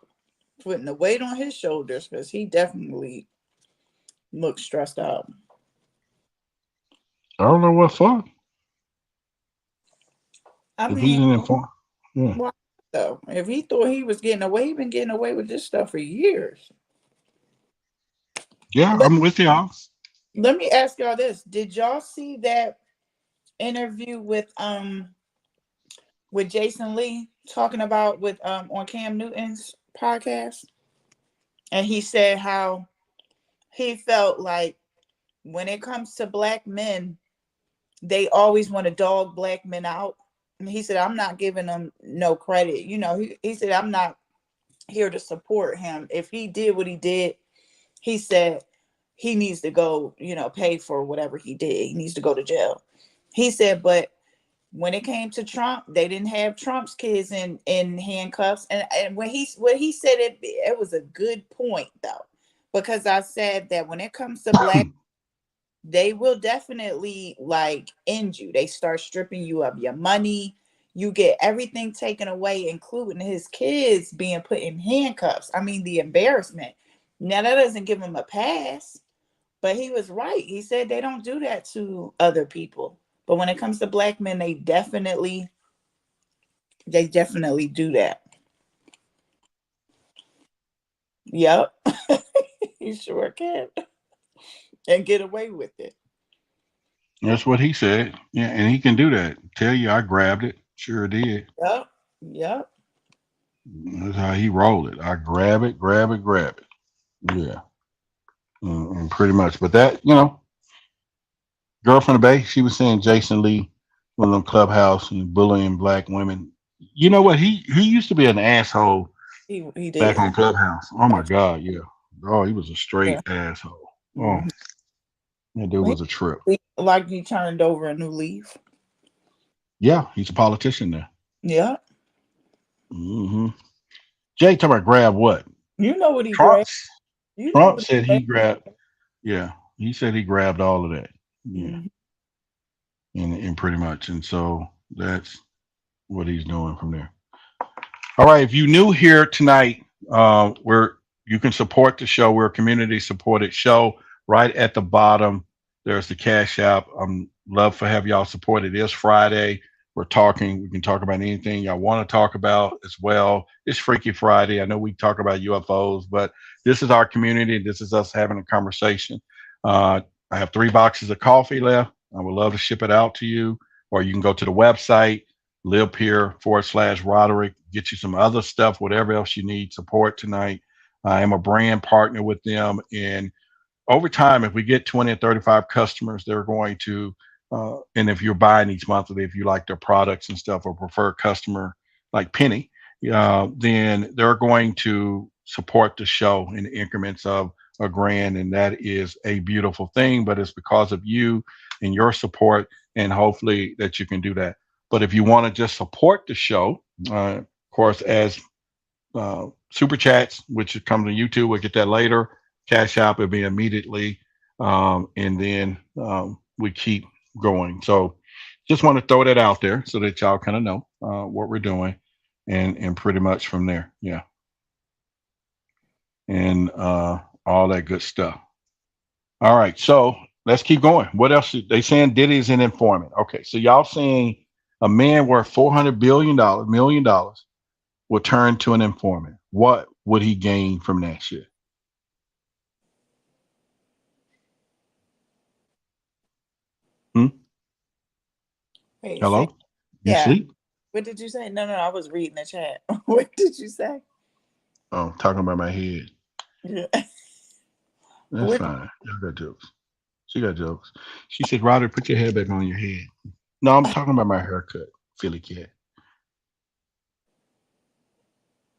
putting the weight on his shoulders because he definitely looks stressed out. I don't know what for. I mean, he's an informer. Yeah. Why though? If he thought he was getting away, he's been getting away with this stuff for years. Yeah, I'm with y'all. Let me ask y'all this. Did y'all see that interview with Jason Lee talking about on Cam Newton's podcast? And he said how he felt like when it comes to black men, they always want to dog black men out. And he said, I'm not giving them no credit. He said, I'm not here to support him. If he did what he did, he said he needs to go, pay for whatever he did. He needs to go to jail. He said, but when it came to Trump, they didn't have Trump's kids in handcuffs. And when he said it was a good point, though, because I said that when it comes to black, they will definitely end you. They start stripping you of your money. You get everything taken away, including his kids being put in handcuffs. I mean, the embarrassment. Now, that doesn't give him a pass, but he was right. He said they don't do that to other people. But when it comes to black men, they definitely do that. Yep. He sure can. And get away with it. That's what he said. Yeah, and he can do that. Tell you I grabbed it. Sure did. Yep. That's how he rolled it. I grab it. Yeah. And pretty much. But that, girl from the Bay, she was saying Jason Lee, one of them clubhouse and bullying black women. You know what? He used to be an asshole. He did. Back on Clubhouse. Oh my God, yeah. Oh, he was a straight asshole. Oh, that dude was a trip. Like he turned over a new leaf. Yeah, he's a politician now. Yeah. Mm-hmm. Jay, talking about grab what? You know what he Trump, grabbed. Trump said he grabbed. Yeah, he said he grabbed all of that. Yeah. Mm-hmm. And pretty much. And so that's what he's doing from there. All right. If you're new here tonight, you can support the show. We're a community supported show. Right at the bottom, there's the Cash App. Love to have y'all support. It is Friday. We can talk about anything y'all want to talk about as well. It's Freaky Friday. I know we talk about UFOs, but this is our community. This is us having a conversation. I have 3 boxes of coffee left. I would love to ship it out to you, or you can go to the website, LIVEPURE/Roderick. Get you some other stuff, whatever else you need support tonight. I am a brand partner with them. And over time, if we get 20 or 35 customers, they're going to, and if you're buying each monthly, if you like their products and stuff or prefer customer like Penny, then they're going to support the show in increments of $1,000. And that is a beautiful thing, but it's because of you and your support. And hopefully that you can do that. But if you want to just support the show, of course, as super chats, which come to YouTube, we'll get that later. Cash App will be immediately, and then we keep going. So just want to throw that out there so that y'all kind of know what we're doing, and pretty much from there, yeah, and all that good stuff. All right, so let's keep going. What else? They saying Diddy is an informant. Okay, so y'all saying a man worth $400 million will turn to an informant. What would he gain from that shit? Wait, Hello? say, You yeah. sleep? What did you say? No, I was reading the chat. What did you say? Oh, talking about my head. Yeah. That's fine. Y'all got jokes. She got jokes. She said, Roderick, put your hair back on your head. No, I'm talking about my haircut, Philly cat.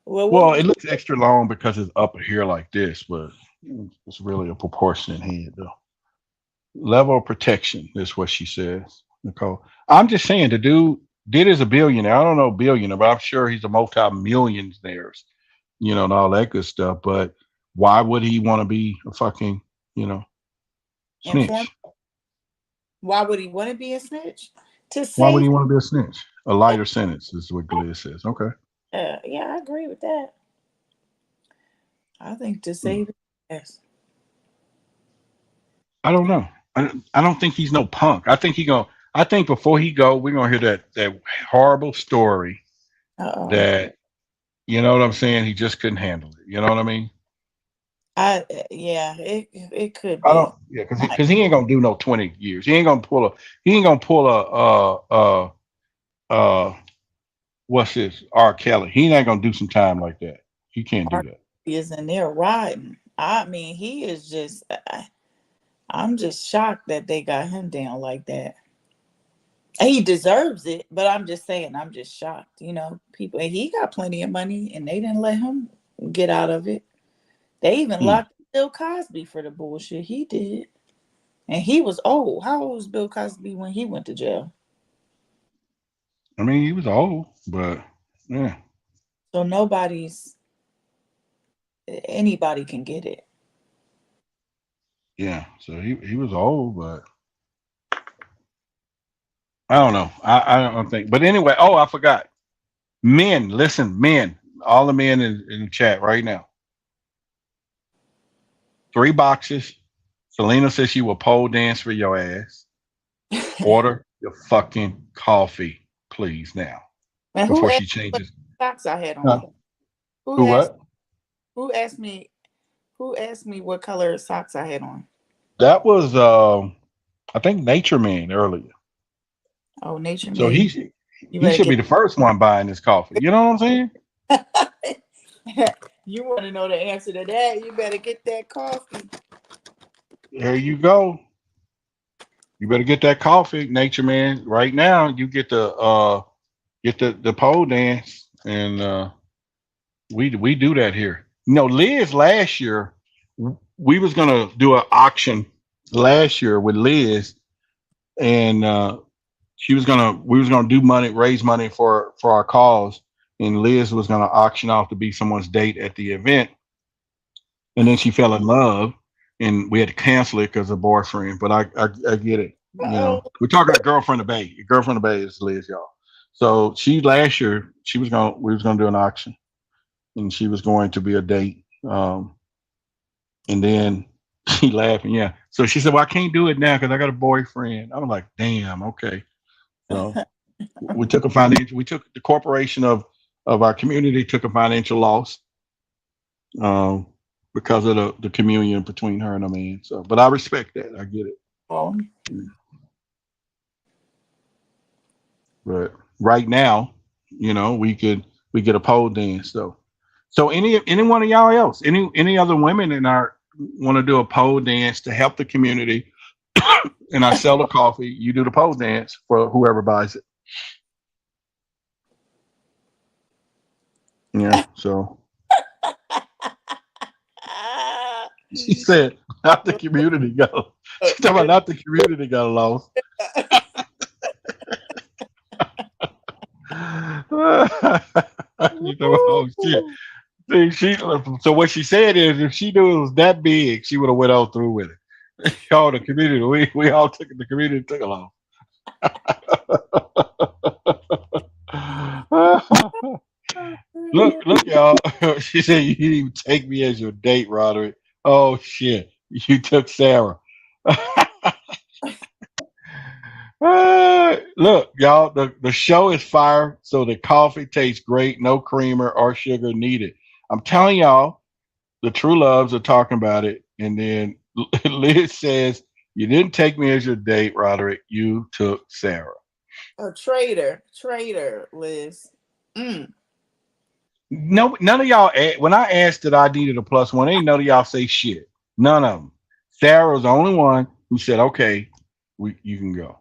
Well, it looks extra long because it's up here like this, but it's really a proportionate head, though. Level of protection is what she says, Nicole. I'm just saying, the dude is a billionaire. I don't know billionaire, but I'm sure he's a multi-millionaire, and all that good stuff. But why would he want to be a fucking, snitch? Why would he want to be a snitch? Why would he want to be a snitch? A lighter sentence is what Gliss says. Okay. Yeah, I agree with that. I think to save it, yes. I don't know. I don't think he's no punk. I think I think before he go, we're gonna hear that horrible story that, you know what I'm saying, he just couldn't handle it. You know what I mean? It could be. I don't, because he ain't gonna do no 20 years. He ain't gonna pull a what's this, R. Kelly. He ain't gonna do some time like that. He can't do that. He is in there riding. I mean, he is just. I'm just shocked that they got him down like that. He deserves it, but I'm just saying, I'm just shocked. People. He got plenty of money, and they didn't let him get out of it. They even locked Bill Cosby for the bullshit he did, and he was old. How old was Bill Cosby when he went to jail? I mean, he was old, but yeah. So anybody can get it. Yeah, so he was old, but I don't know. I don't think. But anyway, I forgot. Men, listen, all the men in the chat right now. 3 boxes. Selena says she will pole dance for your ass. Order your fucking coffee, please, now. And before she changes. Socks I had on. Who asked me what color socks I had on? That was I think Nature Man earlier. Oh, Nature Man. So he should be the first one buying this coffee. You know what I'm saying? You want to know the answer to that? You better get that coffee. There you go. You better get that coffee, Nature Man. Right now, you get the pole dance, and we do that here. Liz last year, we was gonna do an auction last year with Liz, and we was gonna raise money for our cause, and Liz was gonna auction off to be someone's date at the event, and then she fell in love, and we had to cancel it because of boyfriend. But I get it. We're talking about Girlfriend of Bay. Girlfriend of Bay is Liz, y'all. So last year we was gonna do an auction, and she was going to be a date. And then she laughing, yeah. So she said, "Well, I can't do it now because I got a boyfriend." I was like, "Damn, okay." So we took the corporation of our community took a financial loss because of the communion between her and a man. So, but I respect that. I get it. Oh. But right now, we get a pole dance though. So any one of y'all else, any other women in our want to do a pole dance to help the community, and I sell the coffee, you do the pole dance for whoever buys it. Yeah. So she said, not the community go. She's talking about not the community got lost. You know, oh shit. See, so what she said is, if she knew it was that big, she would have went on through with it. All the community, we all took it. The community took along. Look, y'all. She said you didn't even take me as your date, Roderick. Oh shit, you took Sarah. Look, y'all, the show is fire, so the coffee tastes great. No creamer or sugar needed. I'm telling y'all, the true loves are talking about it. And then Liz says, you didn't take me as your date, Roderick. You took Sarah. A traitor, Liz. No, none of y'all, when I asked that I needed a plus one, ain't none of y'all say shit. None of them. Sarah was the only one who said, okay, you can go.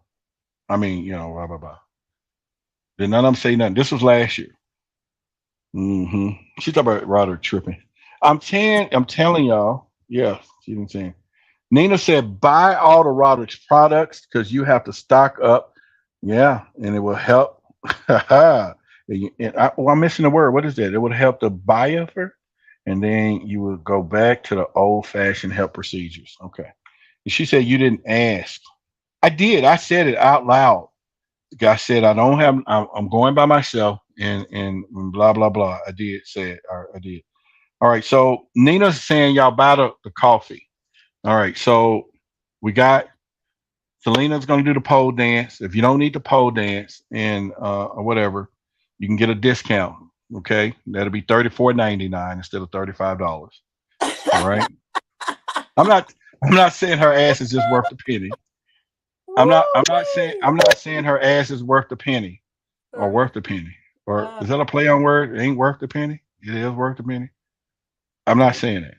I mean, blah, blah, blah. Then none of them say nothing. This was last year. She talking about Roderick tripping. I'm telling y'all. Yeah, she didn't say. Nina said, buy all the Roderick's products because you have to stock up. Yeah, and it will help. I'm missing a word. What is that? It would help the buyer, and then you would go back to the old-fashioned health procedures. Okay. And she said you didn't ask. I did. I said it out loud. The guy said, I'm going by myself and blah, blah, blah. I did say it. I did. All right. So Nina's saying y'all buy the coffee. All right. So we got Selena's going to do the pole dance. If you don't need the pole dance and or whatever, you can get a discount. Okay. That'll be $34.99 instead of $35. All right. I'm not saying her ass is just worth the penny. I'm not saying her ass is worth the penny or worth the penny. Or is that a play on word? It ain't worth the penny. It is worth the penny. I'm not saying that.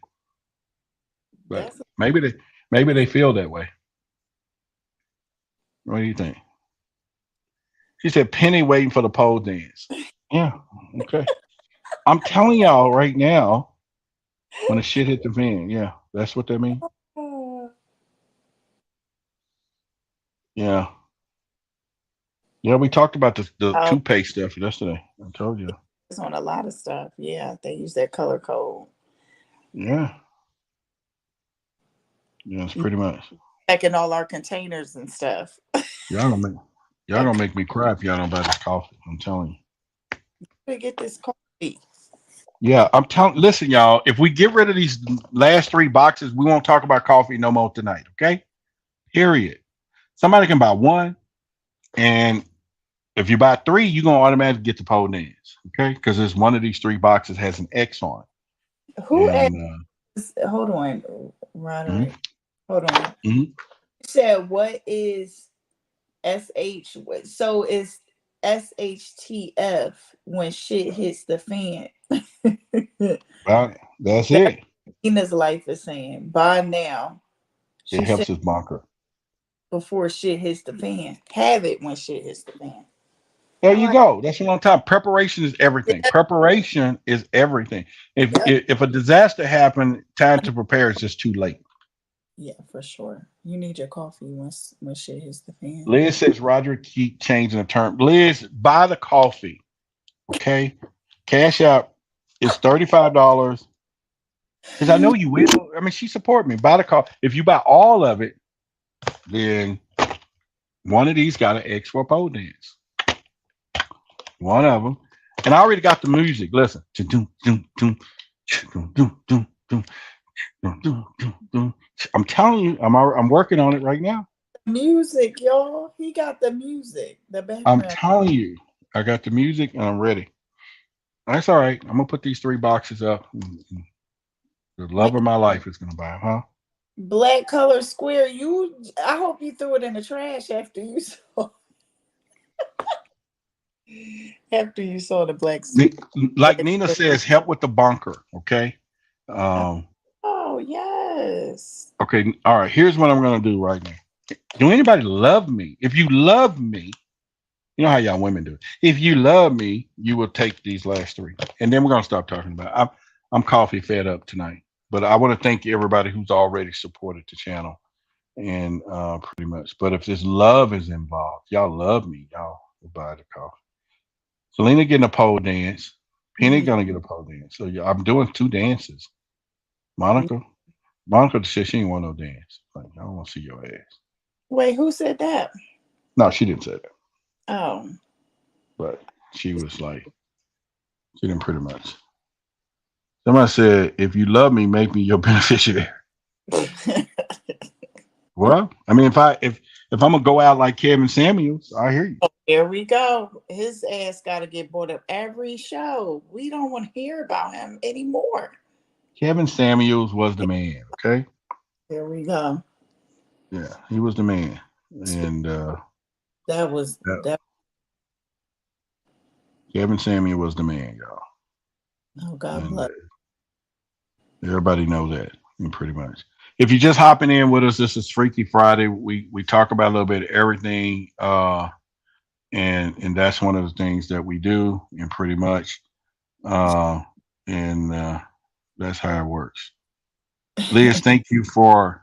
But maybe they feel that way. What do you think? She said penny waiting for the pole dance. Yeah. Okay. I'm telling y'all right now, when the shit hit the fan, yeah, that's what that means. Yeah. Yeah, we talked about the toothpaste stuff yesterday. I told you. It's on a lot of stuff. Yeah, they use that color code. Yeah. Yeah, it's pretty much. Checking all our containers and stuff. Y'all gonna make me cry if y'all don't buy this coffee. I'm telling you. We get this coffee. Yeah, listen, y'all, if we get rid of these last 3 boxes, we won't talk about coffee no more tonight, okay? Period. Somebody can buy 1, and if you buy 3, you're gonna automatically get the pole dance, okay? Because there's one of these 3 boxes has an X on it. Hold on, Roderick. Hold on. You said what is SH? So it's SHTF when shit hits the fan. That's it. Tina's life is saying buy now. It helps us bunker before shit hits the fan. Have it when shit hits the fan. There you go. That's what I'm talking. Preparation is everything. Preparation is everything. If a disaster happened, time to prepare is just too late. Yeah, for sure. You need your coffee when shit hits the fan. Liz says Roderick keep changing the term. Liz, buy the coffee. Okay. Cash out is $35. Because I know you will. I mean, she support me. Buy the coffee. If you buy all of it, then one of these got an X for a pole dance. One of them. And I already got the music. Listen. I'm telling you, I'm working on it right now. Music, y'all. He got the music. The background. I'm telling you, I got the music and I'm ready. That's all right. I'm gonna put these 3 boxes up. The love of my life is gonna buy them, huh? Black color square. I hope you threw it in the trash after you saw. After you saw the black Like Nina says, help with the bunker. Okay. Oh yes. Okay. All right. Here's what I'm going to do right now. Do anybody love me? If you love me, you know how y'all women do it. If you love me, you will take these last three, and then we're going to stop talking about it. I'm coffee fed up tonight, but I want to thank everybody who's already supported the channel, and pretty much. But if this love is involved, y'all love me, y'all will buy the coffee. Selena getting a pole dance. Penny gonna get a pole dance. So yeah, I'm doing 2 dances. Monica said she ain't want no dance. Like, I don't want to see your ass. Wait, who said that? No, she didn't say that. Oh. But she was like, she didn't pretty much. Somebody said, if you love me, make me your beneficiary. Well, I mean, if I'm gonna go out like Kevin Samuels, I hear you. Oh, here we go. His ass got to get brought up every show. We don't want to hear about him anymore. Kevin Samuels was the man. Okay. Here we go. Yeah, he was the man, and that. Kevin Samuel was the man, y'all. Oh, God bless. Everybody know that, pretty much. If you're just hopping in with us, this is Freaky Friday. We talk about a little bit of everything, and that's one of the things that we do, and pretty much, and that's how it works. Liz, thank you for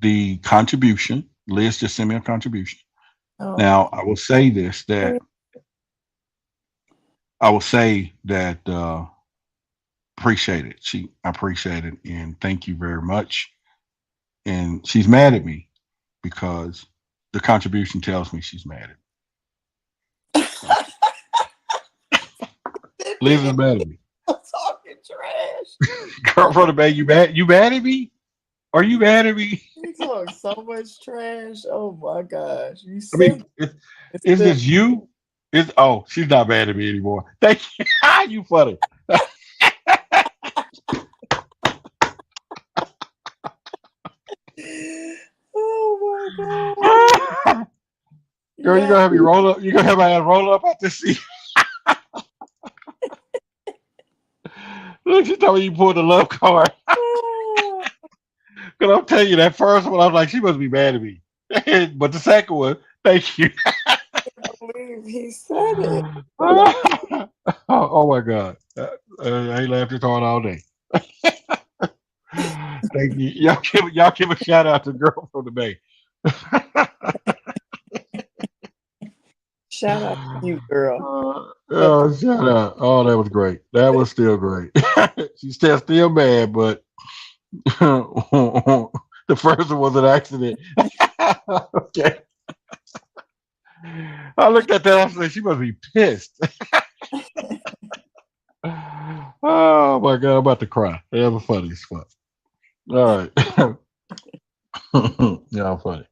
the contribution. Liz just sent me a contribution. Oh. Now, I will say this, that appreciate it. I appreciate it, and thank you very much. And she's mad at me because the contribution tells me she's mad at me. Liz is mad at me. I'm talking trash. Girlfriend of Bay, you mad at me? Are you mad at me? You talk so much trash. Oh my gosh. I mean, is this you? She's not mad at me anymore. Thank you. You funny. Oh my god. Girl, you're gonna have me roll up. You're gonna have my ass roll up out the seat. Look, she told me you pulled the love card. Cause I'll tell you that first one, I was like, she must be mad at me. But the second one, thank you. I believe he said it. Oh my god. I ain't laughed this hard all day. Thank you. Y'all give a shout out to Girl from the Bay. Shout out to you, girl. Shout out. Oh, that was great. That was still great. She's still mad, but the first one was an accident. Okay. I looked at that. I said, she must be pissed. Oh my god, I'm about to cry. That was funny as fuck. All right. Yeah, funny.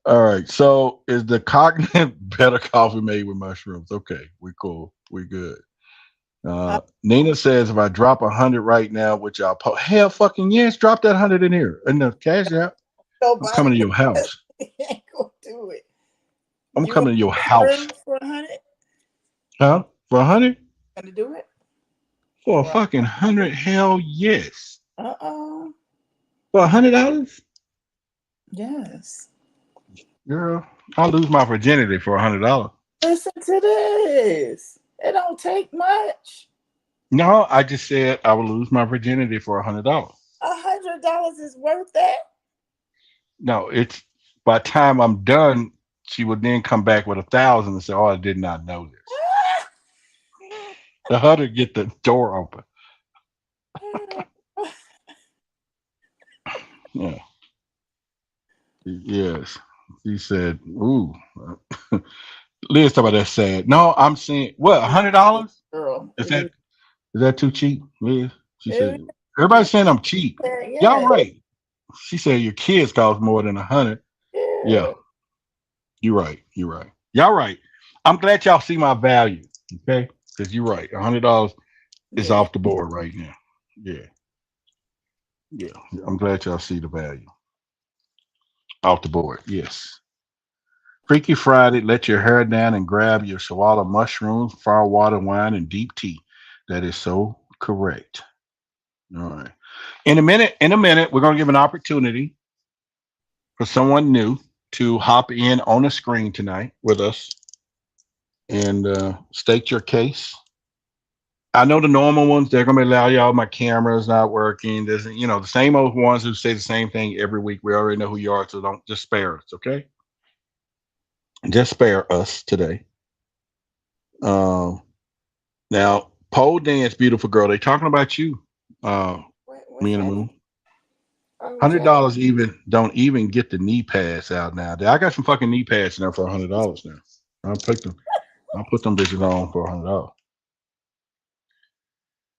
All right. So is the cognitive better coffee made with mushrooms? Okay, we cool. We good. Nina says if I drop 100 right now, which I'll hell fucking yes, drop that 100 in here. In the cash app. I'm coming to your house. Ain't gonna do it. I'm coming to your house. For 100? Huh? For 100? Gonna do it? For a fucking 100? Hell yes. Uh-oh. For $100? Yes. Girl, I'll lose my virginity for $100. Listen to this. It don't take much. No, I just said I will lose my virginity for $100. $100 is worth that? No, it's by the time I'm done, she would then come back with 1,000 and say, "Oh, I did not know this." The 100 get the door open. Yeah. Yes. She said, "Ooh." Liz, talk about that sad. No, I'm saying what? $100? Girl, is that too cheap, Liz? She said. Everybody's saying I'm cheap. Yeah. Y'all right. She said your kids cost more than 100. Yeah. You're right. You're right. Y'all right. I'm glad y'all see my value. Okay, because you're right. $100 is off the board right now. Yeah. Yeah. I'm glad y'all see the value. Off the board. Yes. Freaky Friday, let your hair down and grab your swallow mushrooms, far water wine, and deep tea. That is so correct. All right. In a minute, we're going to give an opportunity for someone new to hop in on the screen tonight with us and state your case. I know the normal ones, they're going to allow y'all, my camera's not working. There's, the same old ones who say the same thing every week. We already know who you are, so don't just spare us, okay? Just spare us today. Now, pole dance, beautiful girl. They talking about you, me and the moon. $100 even don't even get the knee pads out now. I got some fucking knee pads now for $100 now. I'll put them bitches on for $100.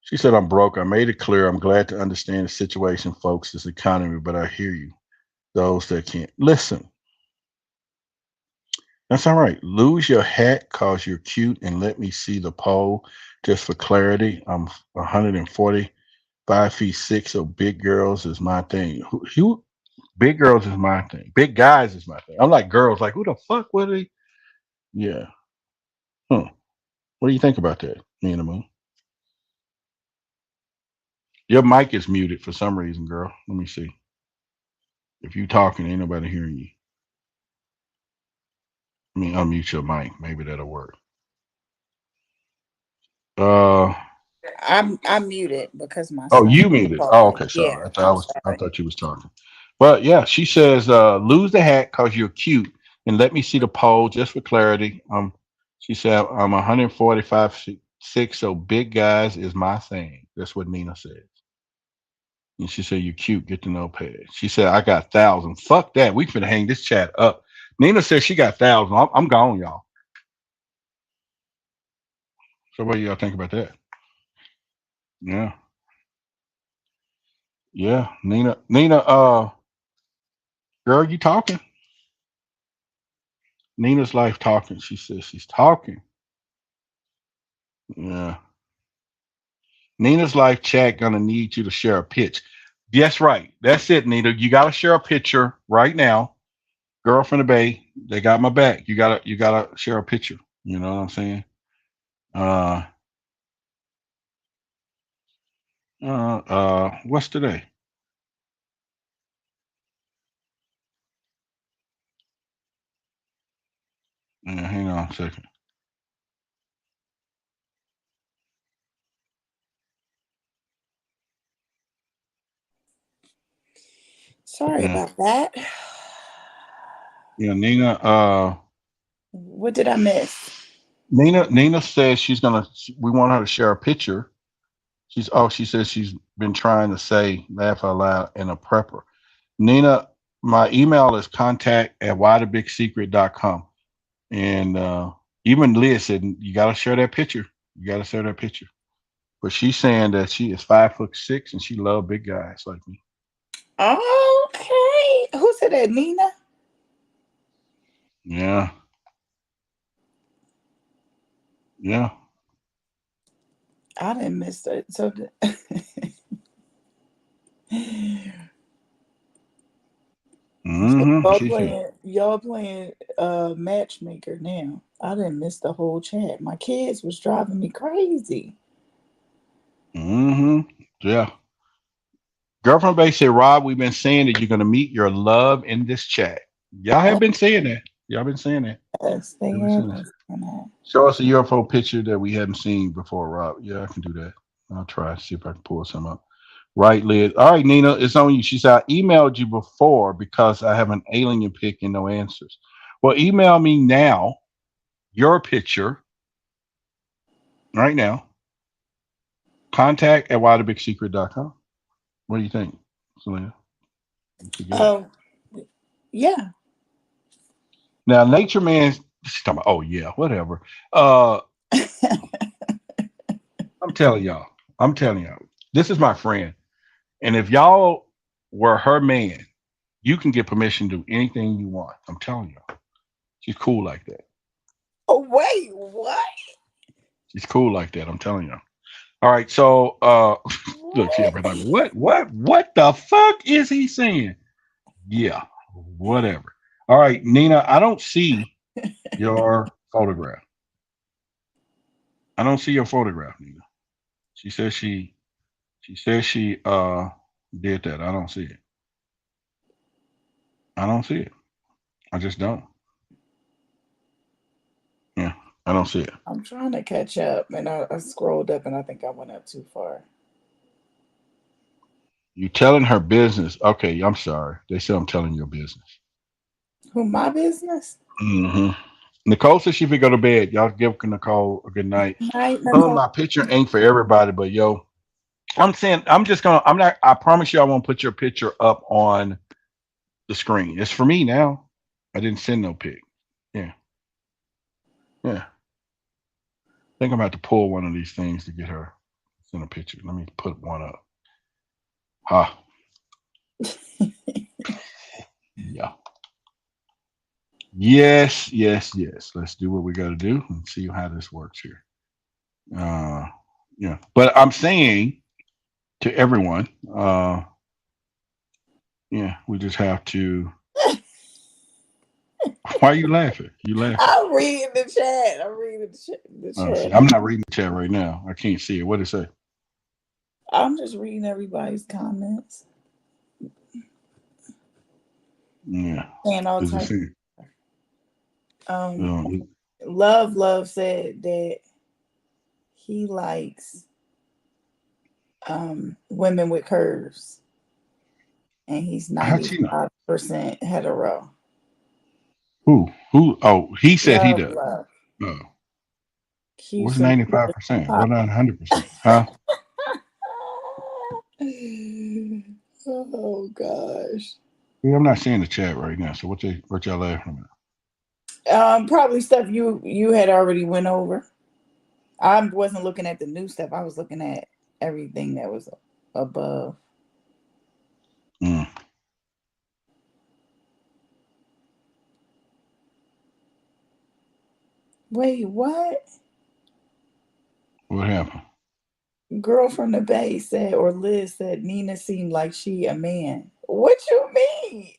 She said, I'm broke. I made it clear. I'm glad to understand the situation, folks, this economy, but I hear you. Those that can't listen. That's all right. Lose your hat cause you're cute and let me see the pole just for clarity. I'm 145 feet 6, so big girls is my thing. Big girls is my thing. Big guys is my thing. I'm like girls, like who the fuck would they? Yeah. What do you think about that, me and the moon? Your mic is muted for some reason, girl. Let me see. If you talking, ain't nobody hearing you. I mean, unmute your mic. Maybe that'll work. I'm muted because my Oh, son. you muted. Oh, okay. Sorry. Yeah, I thought you was talking. But yeah, she says, lose the hat cause you're cute and let me see the pole just for clarity. She said, I'm 145 6, so big guys is my thing. That's what Nina says. And she said, you're cute. Get the notepad. She said, I got 1,000. Fuck that. We finna hang this chat up. Nina said she got 1,000. I'm gone, y'all. So what do y'all think about that? Yeah. Yeah. Nina, girl, you talking? Nina's life talking. She says she's talking. Yeah. Nina's life chat gonna need you to share a pitch. Yes, right. That's it, Nina. You gotta share a picture right now. Girl from the Bay, they got my back. You gotta share a picture. You know what I'm saying? What's today? Hang on a second. Sorry about that. Yeah, Nina. What did I miss? Nina says we want her to share a picture. She says she's been trying to say laugh out loud in a prepper. Nina, my email is contact@whythebigsecret.com. And even Liz said you gotta share that picture. You gotta share that picture. But she's saying that she is 5'6" and she loves big guys like me. Okay. Who said that, Nina? Yeah. Yeah. I didn't miss that. So y'all playing matchmaker now. I didn't miss the whole chat. My kids was driving me crazy. Yeah. Girlfriend Bay said, Rob, we've been saying that you're gonna meet your love in this chat. Y'all have been saying that. Y'all been saying that. Yes, they have been saying that. Show us a UFO picture that we hadn't seen before, Rob. Yeah, I can do that. I'll try to see if I can pull some up. Right, Liz. All right, Nina, it's on you. She said, I emailed you before because I have an alien pic and no answers. Well, email me now your picture right now. Contact@whythebigsecret.com. What do you think, Selena? Yeah. Now, Nature Man, she's talking about, oh, yeah, whatever. I'm telling y'all, this is my friend. And if y'all were her man, you can get permission to do anything you want. I'm telling y'all. She's cool like that. Oh, wait, what? She's cool like that. I'm telling you. All right. So, look, see everybody. What the fuck is he saying? Yeah, whatever. All right, Nina, I don't see your photograph. I don't see your photograph, Nina. She says she did that. I don't see it. I don't see it. I just don't. Yeah, I don't see it. I'm trying to catch up, and I scrolled up, and I think I went up too far. You telling her business. Okay, I'm sorry. They said I'm telling your business. Who, my business? Mm-hmm. Nicole says she could go to bed. Y'all give Nicole a good night. Night, Nicole. My picture ain't for everybody, but yo, I'm saying I promise you I won't put your picture up on the screen. It's for me now. I didn't send no pic. Yeah. I think I'm about to pull one of these things to get her send a picture. Let me put one up. Yeah. Yes. Let's do what we got to do and see how this works here. Yeah. But I'm saying to everyone, we just have to. Why are you laughing? You laughing? I'm reading the chat. I'm not reading the chat right now. I can't see it. What did it say? I'm just reading everybody's comments. Yeah. And all types. Love said that he likes women with curves, and he's 95% hetero. Who? Oh, he said he does. Love. Oh. What's 95%? What not 100%? Huh? Oh gosh. Yeah, I'm not seeing the chat right now. So what y'all laughing about? Probably stuff you had already went over. I wasn't looking at the new stuff. I was looking at everything that was above. Wait, what? What happened? Girl from the Bay said, or Liz said, Nina seemed like she a man. What you mean?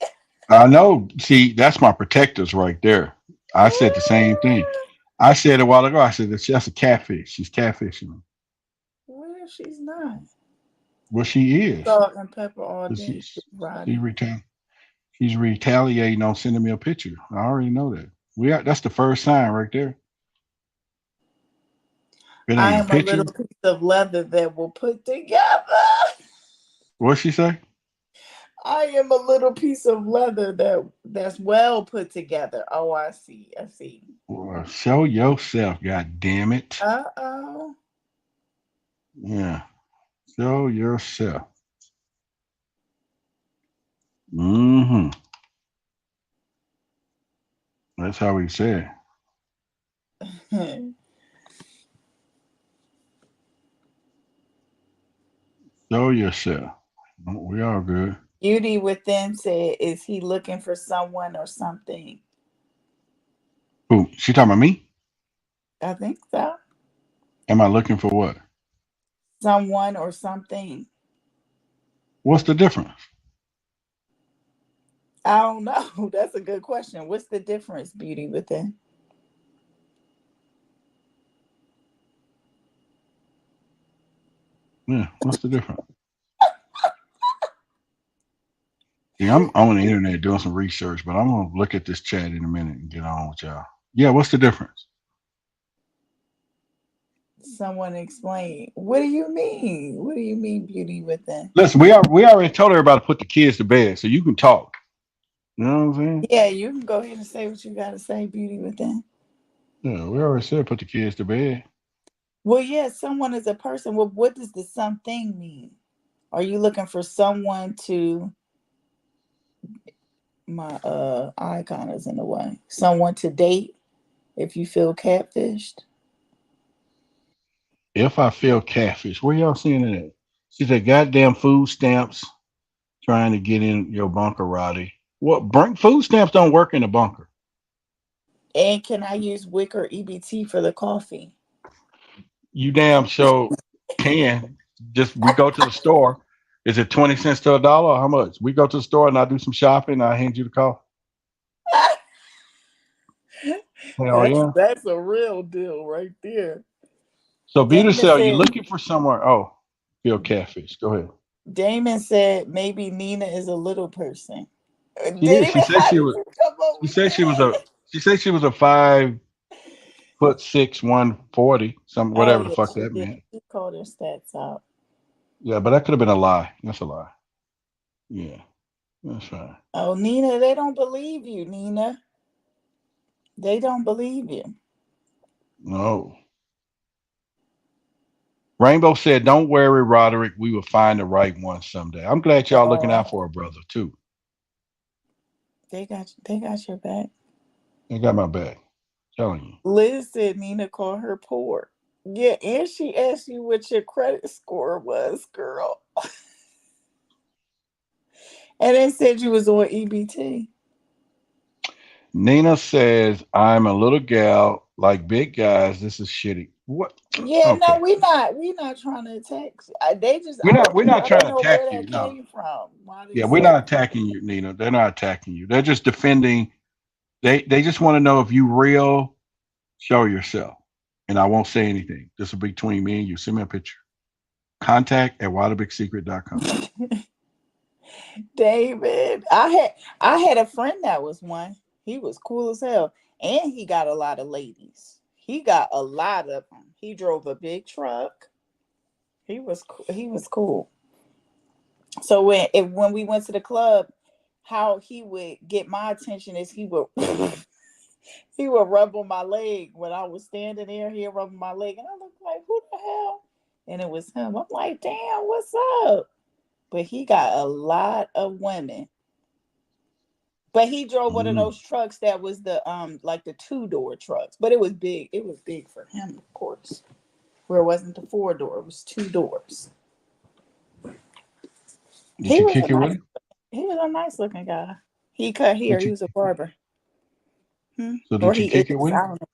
I know. See, that's my protectors right there. I said the same thing. I said a while ago. I said that's a catfish. She's catfishing me. What if she's not? Well, she is. Salt and pepper all day. She's retaliating on sending me a picture. I already know that. That's the first sign right there. I am a little piece of leather that will put together. What'd she say? I am a little piece of leather that's well put together. Oh, I see. Well, show yourself, God damn it. Uh-oh. Yeah. Show yourself. Mm-hmm. That's how we say it. Show yourself. We all good. Beauty Within said, is he looking for someone or something? Who? She talking about me? I think so. Am I looking for what? Someone or something. What's the difference? I don't know. That's a good question. What's the difference, Beauty Within? Yeah, what's the difference? Yeah, I'm on the internet doing some research, but I'm gonna look at this chat in a minute and get on with y'all. Yeah, what's the difference? Someone explain. What do you mean? What do you mean, Beauty Within? Listen, we already told everybody to put the kids to bed, so you can talk. You know what I'm saying? Yeah, you can go ahead and say what you gotta say, Beauty Within. Yeah, we already said put the kids to bed. Well, yeah, someone is a person. Well, what does the something mean? Are you looking for someone to? My icon is in the way. Someone to date if you feel catfished. If I feel catfish, where y'all seeing it at? See the goddamn food stamps trying to get in your bunker, Roddy. What? Food stamps don't work in a bunker. And can I use WIC or EBT for the coffee? You damn sure can. Just we go to the store. Is it 20 cents to $1 or how much? We go to the store and I do some shopping. I hand you the coffee. Hell yeah. That's a real deal right there. So Beauty Damon Cell, you said looking for somewhere? Oh, feel catfish. Go ahead. Damon said maybe Nina is a little person. She is. Damon, how did you come up She with said she was a. that? She said she was a 5'6", 140, some Oh whatever the yeah, fuck she that did. meant. She called her stats out. Yeah, but that could have been a lie. That's a lie. Yeah, that's fine. Oh, Nina, they don't believe you, Nina. They don't believe you. No. Rainbow said, "Don't worry, Roderick. We will find the right one someday." I'm glad y'all looking out for a brother too. They got your back. They got my back. Telling you. Liz said Nina called her poor. Yeah, and she asked you what your credit score was, girl. And they said you was on EBT. Nina says, "I'm a little gal like big guys. This is shitty." What? Yeah, no, Okay. we not trying to attack you. They just We're not I trying don't to know attack where you. that No. came from. Why they Yeah, we're said not attacking you, Nina. They're not attacking you. They're just defending. They just want to know if you real. Show yourself, and I won't say anything. This will be between me and you. Send me a picture. Contact@waterbigsecret.com. David, I had a friend that was one. He was cool as hell, and he got a lot of ladies. He got a lot of them. He drove a big truck. He was cool. So when we went to the club, how he would get my attention is he would he would rub on my leg when I was standing there. He'd rub on my leg, and I looked like, who the hell? And it was him. I'm like, damn, what's up? But he got a lot of women. But he drove one of those trucks that was the like the 2-door trucks. But it was big. It was big for him, of course. Where it wasn't the 4-door, it was 2 doors. Did you kick it with him? He was a nice looking guy. He cut hair. He was a barber. So Or did you he kick is. it with I him? don't know.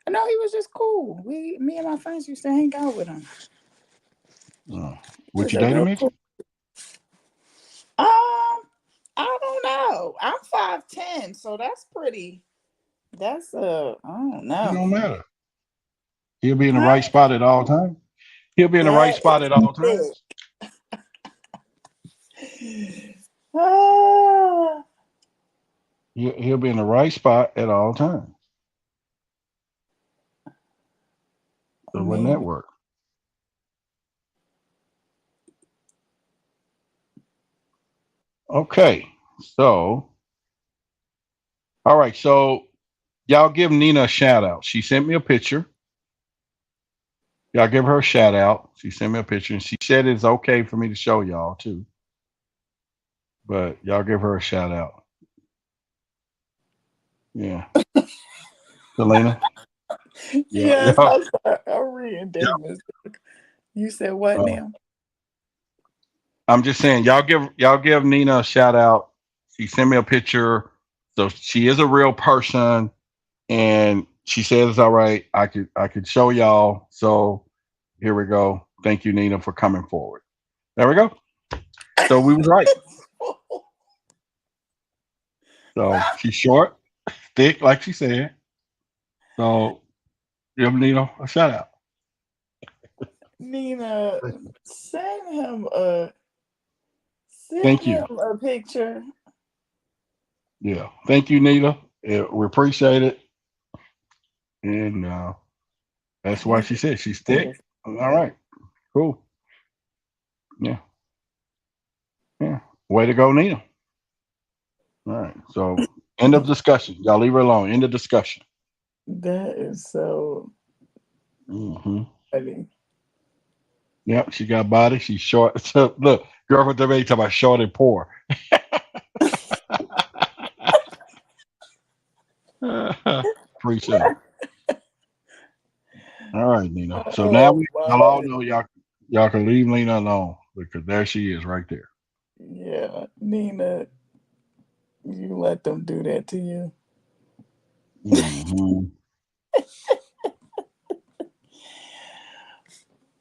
No, he was just cool. Me and my friends used to hang out with him. He Would was you a date real him? cool. I don't know. I'm 5'10", so that's pretty. That's I don't It know. don't matter. He'll be in the right spot at all times. He'll be in the right That spot is at all big. times. He'll be in the right spot at all times. So wouldn't that work? Okay. So, all right. So y'all give Nina a shout out. She sent me a picture. Y'all give her a shout out. She sent me a picture and she said it's okay for me to show y'all too. But y'all give her a shout out. Yeah. Selena. Yes, Yeah. I'm sorry. I'm reading Davis. You said what now? I'm just saying, y'all give Nina a shout out. She sent me a picture, so she is a real person, and she says it's all right. I could show y'all. So here we go. Thank you, Nina, for coming forward. There we go. So we was right. So she's short, thick, like she said. So give Nina a shout out. Nina, send him Thank you. a picture. Yeah. Thank you, Nina. We appreciate it. And that's why she said she's thick. All right. Cool. Yeah. Yeah. Way to go, Nina. All right. So end of discussion. Y'all leave her alone. End of discussion. That is so funny. Yep. She got body. She's short. So look, girlfriend to me talking about short and poor. Appreciate it. All right, Nina. So now y'all all know y'all can leave Nina alone because there she is right there. Yeah, Nina, you let them do that to you.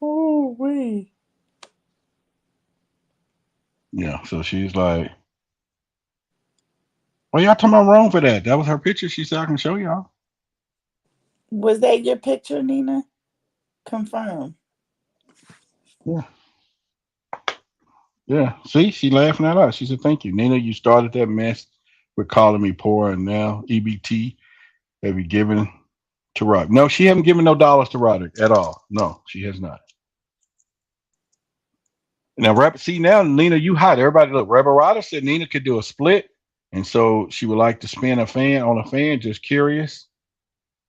Oh, wait. Yeah. So she's like, Well, y'all talking about wrong for that. That was her picture. She said I can show y'all. Was that your picture, Nina? Confirm. Yeah. Yeah. See, she laughing at us. She said, "Thank you, Nina. You started that mess with calling me poor, and now EBT have you given to Roderick?" No, she haven't given no dollars to Roderick at all. No, she has not. Now, see now, Nina, you hot. Everybody look. Rebel Rider said Nina could do a split, and so she would like to spin a fan on a fan. Just curious,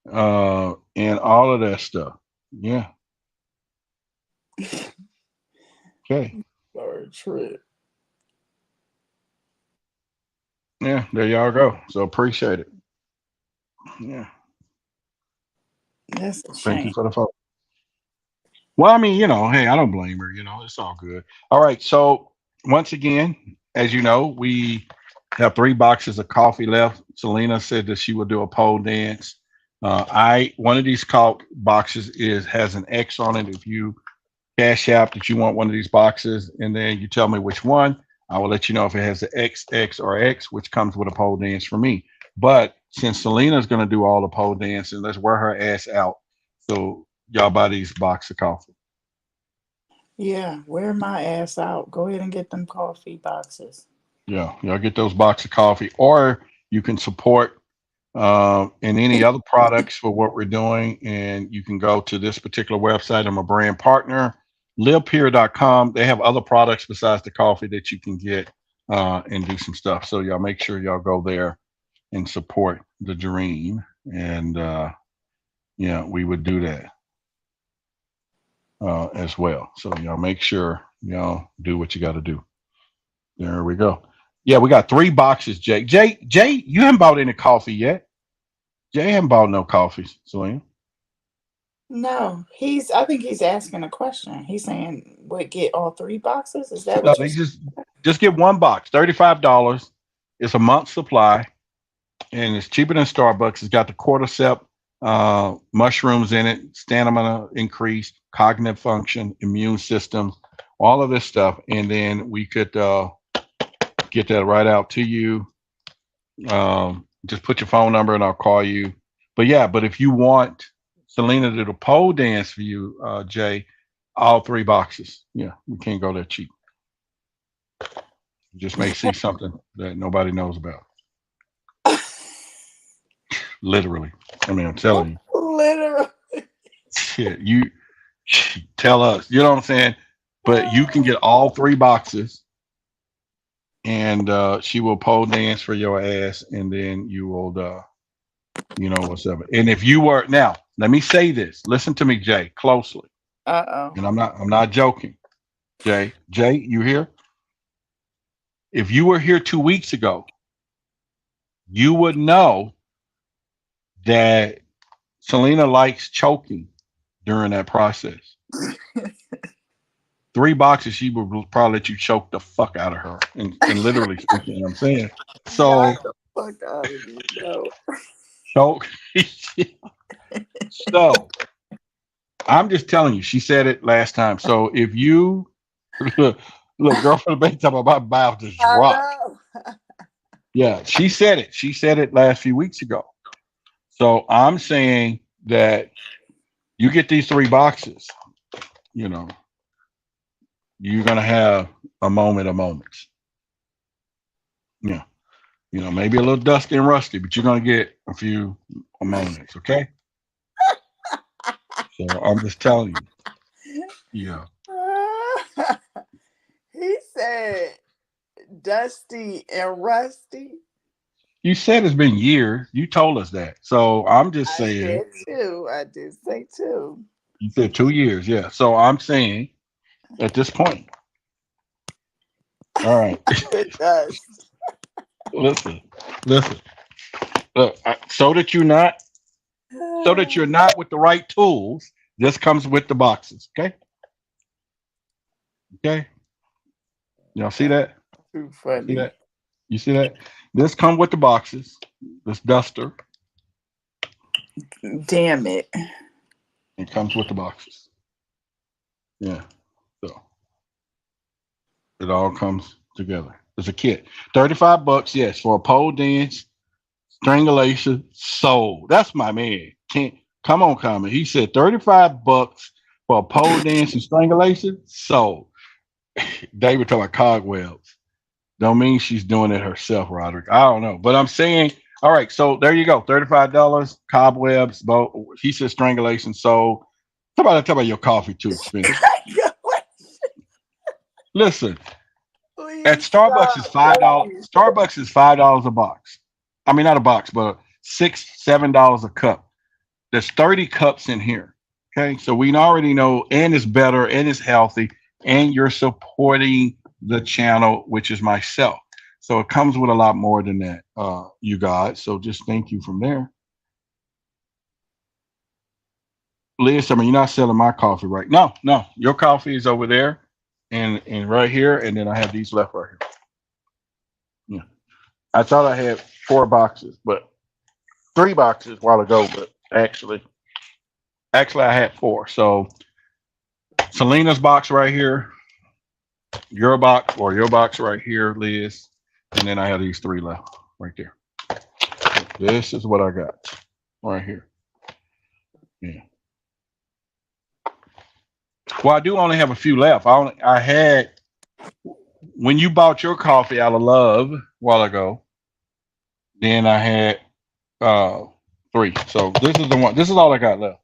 and all of that stuff. Yeah. Okay. Sorry, trip. Yeah, there y'all go. So appreciate it. Yeah. That's a Thank you shame. for the phone. Well, I mean, hey, I don't blame her. It's all good. All right. So once again, as you know, we have 3 boxes of coffee left. Selena said that she will do a pole dance. One of these boxes has an X on it. If you cash app that you want one of these boxes, and then you tell me which one, I will let you know if it has the XX or X, which comes with a pole dance for me. But since Selena's going to do all the pole dancing, let's wear her ass out. So y'all buy these box of coffee. Yeah, wear my ass out. Go ahead and get them coffee boxes. Yeah, y'all get those box of coffee, or you can support and any other products for what we're doing. And you can go to this particular website. I'm a brand partner, LIVEPURE.com. They have other products besides the coffee that you can get and do some stuff. So y'all make sure y'all go there and support the dream. And yeah, we would do that as well. So y'all make sure y'all do what you got to do. There we go. Yeah, we got 3 boxes, Jay. Jay, you haven't bought any coffee yet. Jay haven't bought no coffee, Selena. No, I think he's asking a question. He's saying, "Would get all 3 boxes?" Is that No, what they you're just get 1 box, $35. It's a month supply, and it's cheaper than Starbucks. It's got the cordyceps mushrooms in it, stamina increase, cognitive function, immune system, all of this stuff, and then we could get that right out to you. Just put your phone number and I'll call you. But yeah, but if you want Selena to do the pole dance for you, Jay, all 3 boxes. Yeah, we can't go that cheap. You just may see something that nobody knows about. Literally. I mean, I'm telling you. literally? Shit, you tell us. You know what I'm saying? But you can get all 3 boxes, and she will pole dance for your ass, and then you will, what's up. And if you were now, let me say this. Listen to me, Jay, closely. And I'm not joking. Jay, you here? If you were here 2 weeks ago, you would know that Selena likes choking during that process. 3 boxes, she would probably let you choke the fuck out of her. And literally speaking, I'm saying. So, the fuck out of me, bro. Choke. So, I'm just telling you, she said it last time. So, if you look, girlfriend, baby, talking about my mouth just dropped. Yeah, she said it. She said it last few weeks ago. So, I'm saying that you get these 3 boxes, you're going to have a moment of moments. Yeah. Maybe a little dusty and rusty, but you're going to get a few moments, okay? So I'm just telling you. Yeah. He said dusty and rusty. You said it's been years. You told us that. So I'm just saying. I did too. I did say 2. You said 2 years, yeah. So I'm saying at this point. All right. It does. Listen. Look, so that you're not with the right tools, this comes with the boxes, okay? Okay. Y'all see that? Too funny. See that? You see that? This come with the boxes. This duster. Damn it. It comes with the boxes. Yeah. So it all comes together. There's a kit. $35, yes, for a pole dance, strangulation, sold. That's my man. Can't come on, comment. He said $35 for a pole dance and strangulation, sold. David talking about cogwebs. Don't mean she's doing it herself, Roderick. I don't know, but I'm saying, all right. So there you go, $35, cobwebs. But he said strangulation, sold. Somebody talk about your coffee too expensive. Listen, at Starbucks is $5. Starbucks is $5 a box. I mean, not a box, but $6-7 a cup. There's 30 cups in here. Okay, so we already know, and it's better, and it's healthy, and you're supporting the channel, which is myself. So it comes with a lot more than that, you guys. So just thank you from there. Liz, I mean, you're not selling my coffee, right? No, your coffee is over there and right here, and then I have these left right here. Yeah, I thought I had 4 boxes, but 3 boxes a while ago, but actually I had 4. So Selena's box right here, your box right here, Liz, and then I have these 3 left right there. This is what I got right here. Yeah. Well, I do only have a few left. I had, when you bought your coffee out of love a while ago, then I had 3. So this is the one. This is all I got left.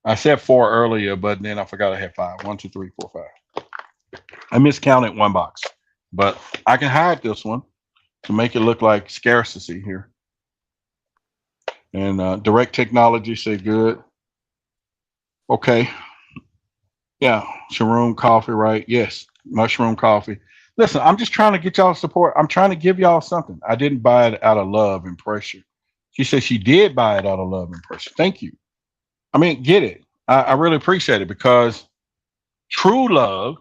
I said 4 earlier, but then I forgot I had 5. 1, 2, 3, 4, 5. I miscounted 1 box, but I can hide this one to make it look like scarcity here. And Direct Technology said good. Okay. Yeah, shroom coffee, right? Yes, mushroom coffee. Listen, I'm just trying to get y'all support. I'm trying to give y'all something. I didn't buy it out of love and pressure. She said she did buy it out of love and pressure. Thank you. I mean, get it. I really appreciate it, because true love,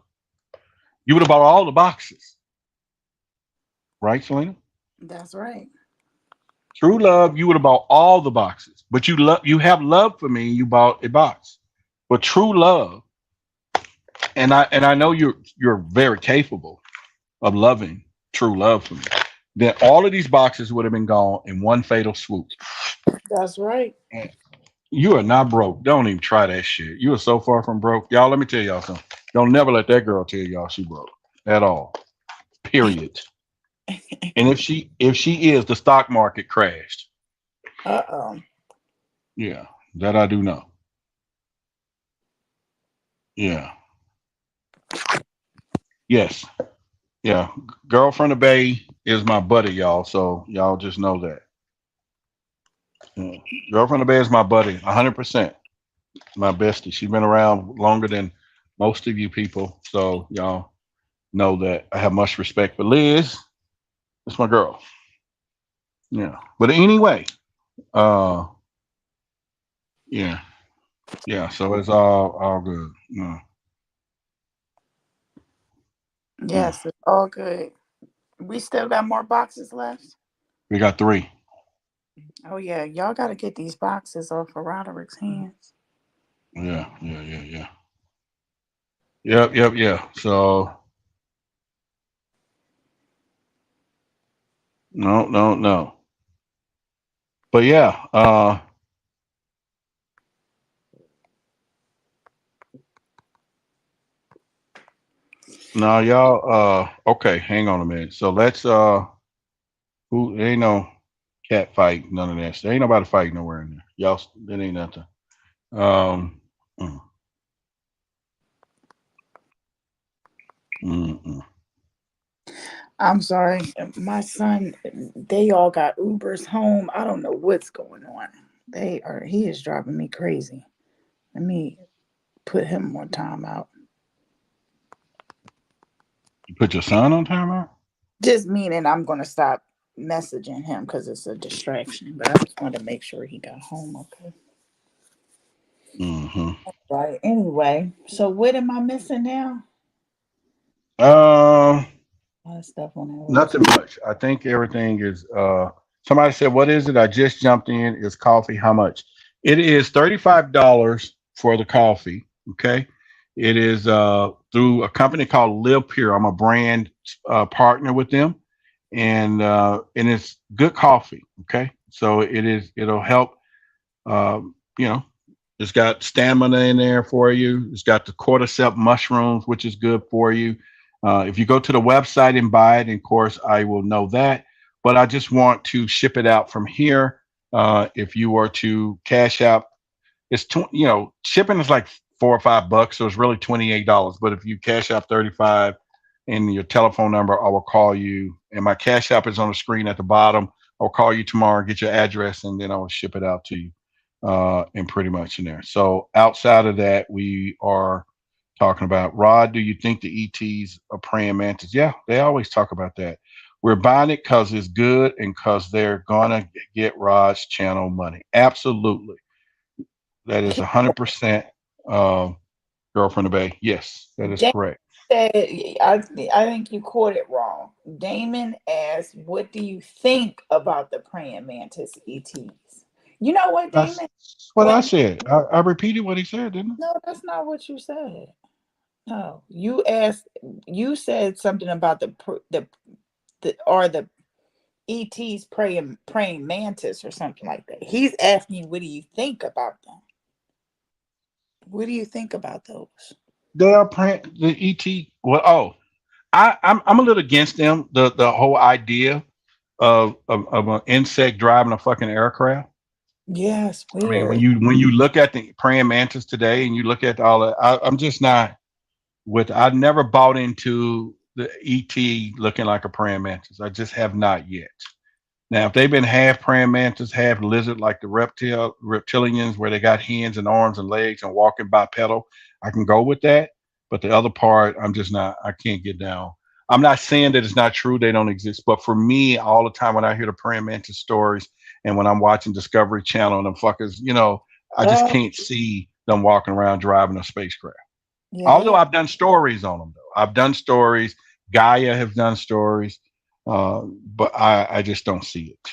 you would have bought all the boxes. Right, Selena? That's right. True love, you would have bought all the boxes. But you have love for me, you bought a box. But true love, and I know you're very capable of loving true love for me, then all of these boxes would have been gone in one fatal swoop. That's right. And you are not broke. Don't even try that shit. You are so far from broke. Y'all, let me tell y'all something. Don't never let that girl tell y'all she broke at all. Period. And if she is, the stock market crashed. Yeah, that I do know. Yeah. Yes. Yeah. Girlfriend of Bay is my buddy, y'all. So y'all just know that. Yeah. Girlfriend of Bay is my buddy, 100%. My bestie. She's been around longer than most of you people. So y'all know that I have much respect for Liz. That's my girl. Yeah. But anyway, yeah. Yeah. So it's all good. Yeah. Yes, it's all good. We still got more boxes left. We got 3. Oh yeah, y'all got to get these boxes off of Roderick's hands. Yeah. Yep. So no. But yeah, now y'all, okay, hang on a minute. So let's who ain't no cat fight, none of that. There ain't nobody fighting nowhere in there. Y'all, that ain't nothing. I'm sorry, my son. They all got Ubers home. I don't know what's going on. He is driving me crazy. Let me put him on timeout. You put your son on timeout? Just meaning I'm going to stop messaging him because it's a distraction. But I just wanted to make sure he got home okay. Right. Anyway, so what am I missing now? Stuff on there. Nothing much. I think everything is. Somebody said, "What is it?" I just jumped in. Is coffee? How much? It is $35 for the coffee. Okay. It is through a company called LIVEPURE. I'm a brand partner with them, and it's good coffee. Okay, so it'll help. You know, it's got stamina in there for you. It's got the cordyceps mushrooms, which is good for you. If you go to the website and buy it, of course, I will know that. But I just want to ship it out from here. If you were to cash out, it's shipping is like $4 or $5, so it's really $28. But if you cash out 35 and your telephone number, I will call you. And my cash app is on the screen at the bottom. I'll call you tomorrow, get your address, and then I will ship it out to you. And pretty much in there. So outside of that, we are talking about, Rod, do you think the ETs are praying mantis? Yeah, they always talk about that. We're buying it because it's good and because they're gonna get Rod's channel money. Absolutely. That is 100% girlfriend of Bay. Yes, that is correct. I think you caught it wrong. Damon asked, what do you think about the praying mantis ETs? You know what, Damon? That's what I said. I repeated what he said, didn't I? No, that's not what you said. No, you said something about the ETs praying mantis or something like that. He's asking you, what do you think about them? What do you think about those? They are praying the ET. Well, I'm a little against them. The whole idea of an insect driving a fucking aircraft. Yes, weird. I mean, when you look at the praying mantis today, and you look at all that, I'm just not with. I never bought into the ET looking like a praying mantis. I just have not yet. Now, if they've been half praying mantis, half lizard, like the reptilians, where they got hands and arms and legs and walking bipedal, I can go with that. But the other part, I'm just not. I can't get down. I'm not saying that it's not true; they don't exist. But for me, all the time when I hear the praying mantis stories, and when I'm watching Discovery Channel and them fuckers, I just can't see them walking around driving a spacecraft. Yeah. Although I've done stories on them, though. I've done stories. Gaia have done stories, but I just don't see it.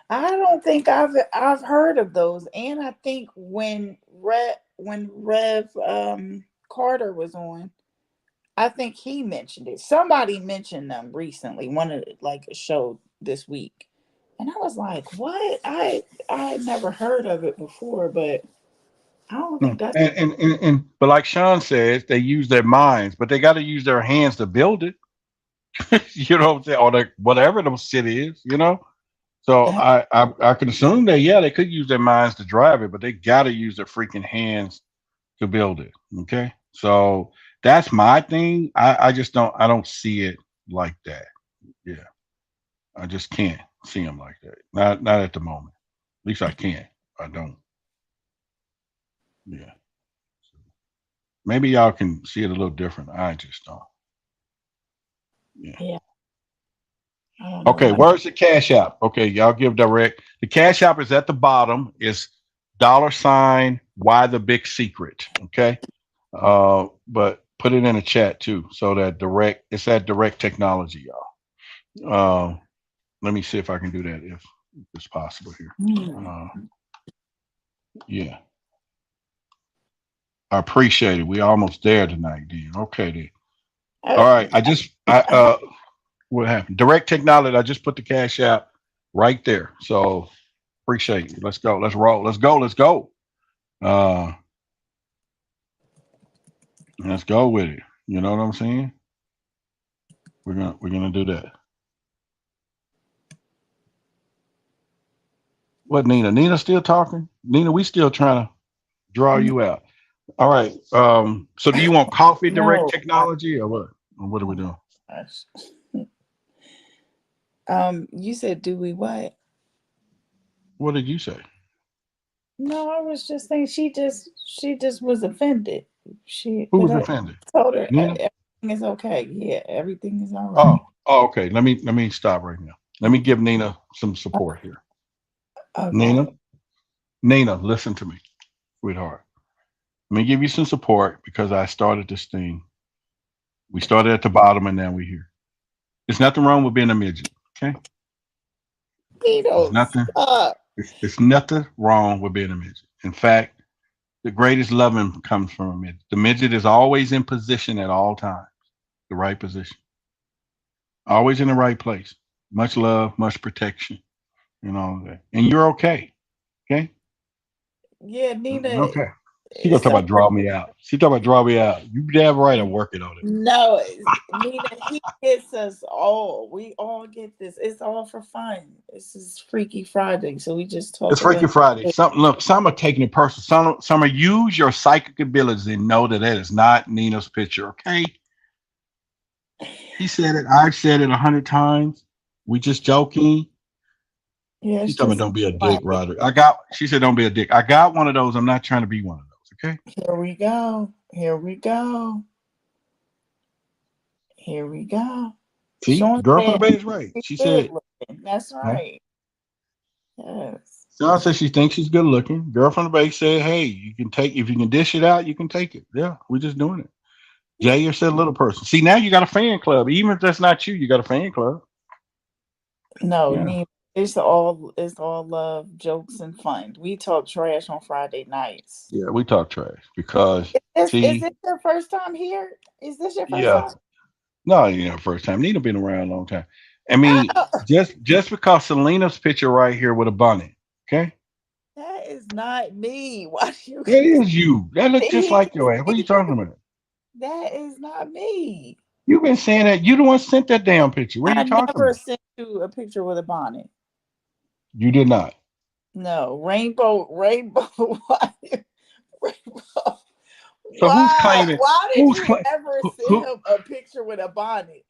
I don't think I've heard of those, and I think when Rev Carter was on, I think he mentioned it. Somebody mentioned them recently, like a show this week. And I was like, what? I never heard of it before, but I don't think that's but like Sean says, they use their minds, but they got to use their hands to build it. You know what I'm saying? Or whatever the shit is, So I can assume that they could use their minds to drive it, but they got to use their freaking hands to build it. Okay, so that's my thing. I don't see it like that. Yeah, I just can't see them like that. Not at the moment. At least I can't. I don't. Yeah. Maybe y'all can see it a little different. I just don't. Yeah. Okay, where's the Cash App? Okay, y'all give direct. The Cash App is at the bottom. It's $ why the big secret. Okay. But put it in the chat too, so that it's at Direct Technology, y'all. Let me see if I can do that if it's possible here. Yeah. I appreciate it. We almost there tonight, then. Okay, then. All right. What happened? Direct Technology. I just put the Cash App right there. So appreciate you. Let's go. Let's roll. Let's go. Let's go. Let's go with it. You know what I'm saying? We're gonna do that. What, Nina? Nina still talking? Nina, we still trying to draw you out. All right. So do you want coffee, Direct Technology, or what? Or what are we doing? You said, do we what? What did you say? No, I was just saying she just was offended. Who was offended? I told her everything is okay. Yeah, everything is all right. Oh, okay. Let me stop right now. Let me give Nina some support here. Okay. Nina, listen to me, sweetheart. Let me give you some support because I started this thing. We started at the bottom and now we're here. There's nothing wrong with being a midget, okay? There's nothing wrong with being a midget. In fact, The greatest loving comes from a midget. The midget is always in position at all times, the right position, always in the right place. Much love, much protection, and all of that. And you're okay. Okay. Yeah, Nina. Okay. She gonna talk about draw me out. She talk about draw me out. You damn right I'm working on it. No, Nina, he gets us all. We all get this. It's all for fun. This is Freaky Friday, so we just talk. It's Freaky Friday. Some are taking it personal. Some are use your psychic abilities and know that is not Nina's picture. Okay. He said it. I've said it 100 times. We just joking. Yeah, she's talking about don't be a dick, Roderick. She said don't be a dick. I got one of those. I'm not trying to be one of those. Okay. Here we go. Here we go. Here we go. See, girl from the Bay is right. She said that's right. Yes. Sean said she thinks she's good looking. Girl from the Bay said, hey, you can take if you can dish it out, you can take it. Yeah, we're just doing it. Jair said little person. See, now you got a fan club. Even if that's not you got a fan club. No, yeah. It's all love, jokes, and fun. We talk trash on Friday nights. Yeah, we talk trash because is this your first time here? Is this your first time? No, first time. Nina been around a long time. I mean, just because Selena's picture right here with a bonnet, okay? That is not me. Why do you? That is you. That looks just like your ass. What are you talking about? That is not me. You've been saying that. You the one sent that damn picture. What are you talking about? I never sent you a picture with a bonnet. You did not. No, rainbow. So who's claiming? Why did you ever send him a picture with a bonnet?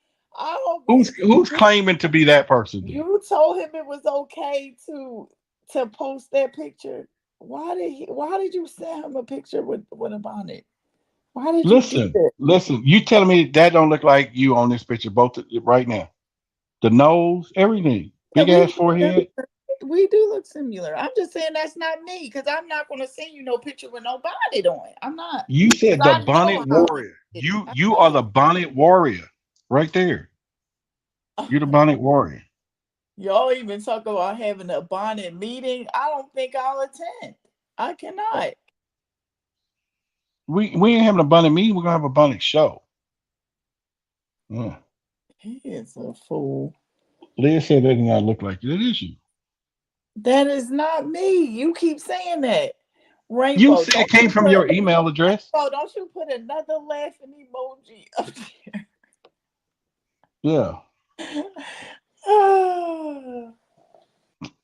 Who's claiming to be that person? You told him it was okay to post that picture. Why did you send him a picture with a bonnet? Why did you do that? Listen, you telling me that don't look like you on this picture both right now? The nose, everything, big ass forehead. We do look similar. I'm just saying that's not me because I'm not going to send you no picture with no bonnet on. I'm not. You said the bonnet warrior. You are the bonnet warrior right there. You're the bonnet warrior. Y'all even talk about having a bonnet meeting. I don't think I'll attend. I cannot. We ain't having a bonnet meeting. We're gonna have a bonnet show. Yeah. He is a fool. Leah said that did not look like you. That is you. That is not me. You keep saying that. Rainbow, you said it came from your email address. Oh, don't you put another laughing emoji up there? Yeah.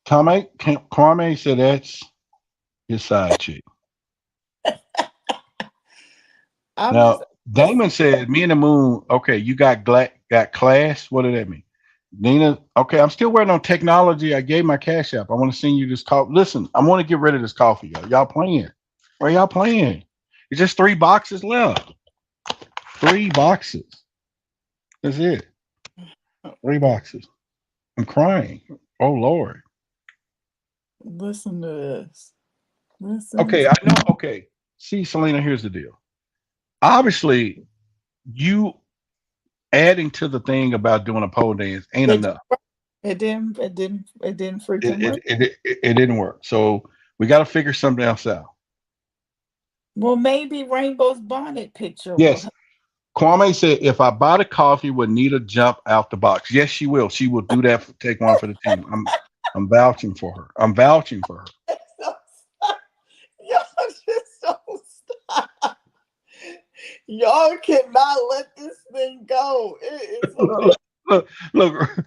Kwame said that's his side chick. Now, Damon said, me and the moon, okay, you got class. What did that mean? Nina, okay, I'm still waiting on technology. I gave my cash app. I want to send you this coffee. Listen, I want to get rid of this coffee, y'all. Y'all playing. Where y'all playing? It's just 3 boxes left. 3 boxes. That's it. 3 boxes. I'm crying. Oh, Lord. Listen to this. Listen. Okay, I know. Okay. See, Selena, here's the deal. Obviously, you adding to the thing about doing a pole dance ain't enough. It didn't freaking work. It didn't work. So we got to figure something else out. Well, maybe Rainbow's bonnet picture. Yes. Kwame said, if I buy the coffee, would Nita jump out the box? Yes, she will. She will do that. Take one for the team. I'm vouching for her. I'm vouching for her. Y'all just don't stop. Y'all cannot let this thing go. Look,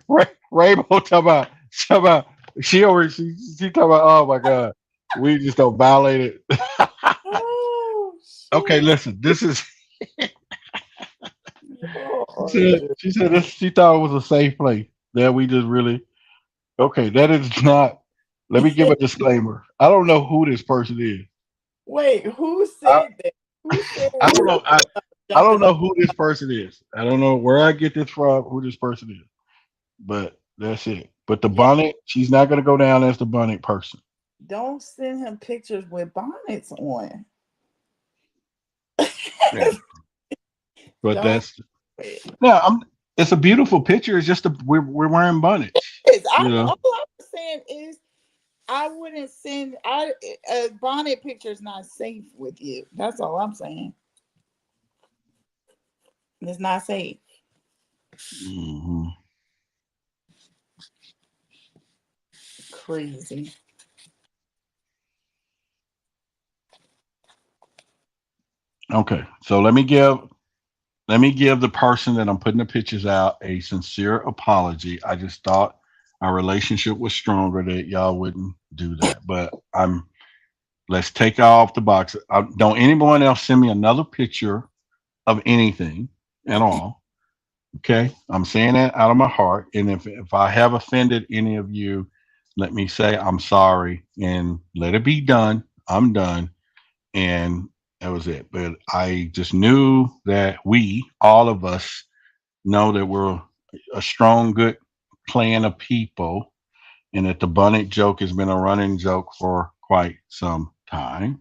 Rainbow talking about she talking about, oh my God, we just don't violate it. Oh, okay, listen, this is she said this, she thought it was a safe place. That we just really okay, that is not. Let me give a disclaimer. I don't know who this person is. Wait, who said that? I don't know. I don't know who this person is. I don't know where I get this from, who this person is. But that's it. But the bonnet, she's not going to go down as the bonnet person. Don't send him pictures with bonnets on. Yeah. But that's it's a beautiful picture. It's just we're wearing bonnets. All I'm saying is I wouldn't send. A bonnet picture is not safe with you. That's all I'm saying. It's not safe. Mm-hmm. Crazy. Okay, so let me give the person that I'm putting the pictures out a sincere apology. I just thought our relationship was stronger that y'all wouldn't do that. But let's take it off the box. Don't anyone else send me another picture of anything at all. Okay, I'm saying that out of my heart. And if I have offended any of you, let me say I'm sorry and let it be done. I'm done. And that was it. But I just knew that all of us, know that we're a strong, good clan of people, and that the Bunnet joke has been a running joke for quite some time.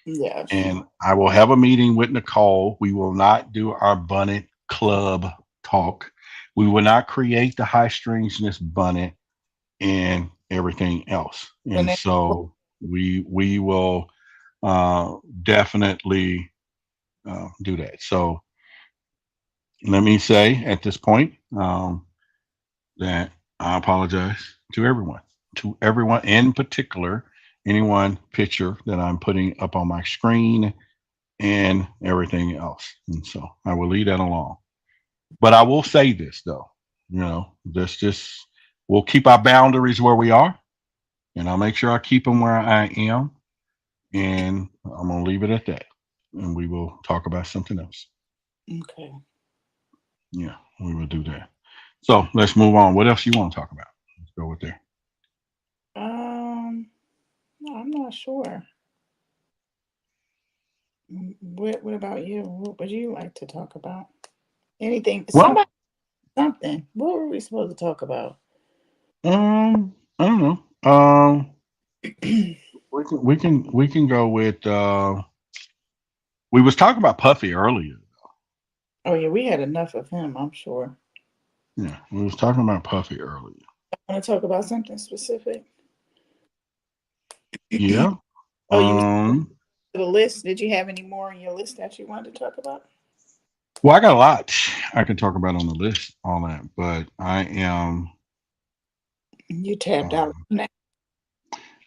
Yes. And I will have a meeting with Nicole. We will not do our Bunnet Club talk. We will not create the high strangeness Bunnet and everything else. And so we will definitely do that. So let me say at this point that I apologize to everyone in particular, anyone picture that I'm putting up on my screen and everything else. And so I will leave that alone. But I will say this though, we'll keep our boundaries where we are, and I'll make sure I keep them where I am. And I'm going to leave it at that. And we will talk about something else. Okay. Yeah, we will do that. So let's move on. What else you want to talk about? Let's go with there. No, I'm not sure. What about you? What would you like to talk about? Anything? Well, Something. What were we supposed to talk about? I don't know. We can go with. We was talking about Puffy earlier. Oh yeah, we had enough of him. I'm sure. Yeah, we was talking about Puffy earlier. Want to talk about something specific? Yeah. Oh, you was the list. Did you have any more on your list that you wanted to talk about? Well, I got a lot I can talk about on the list, all that, but I am. You tapped out.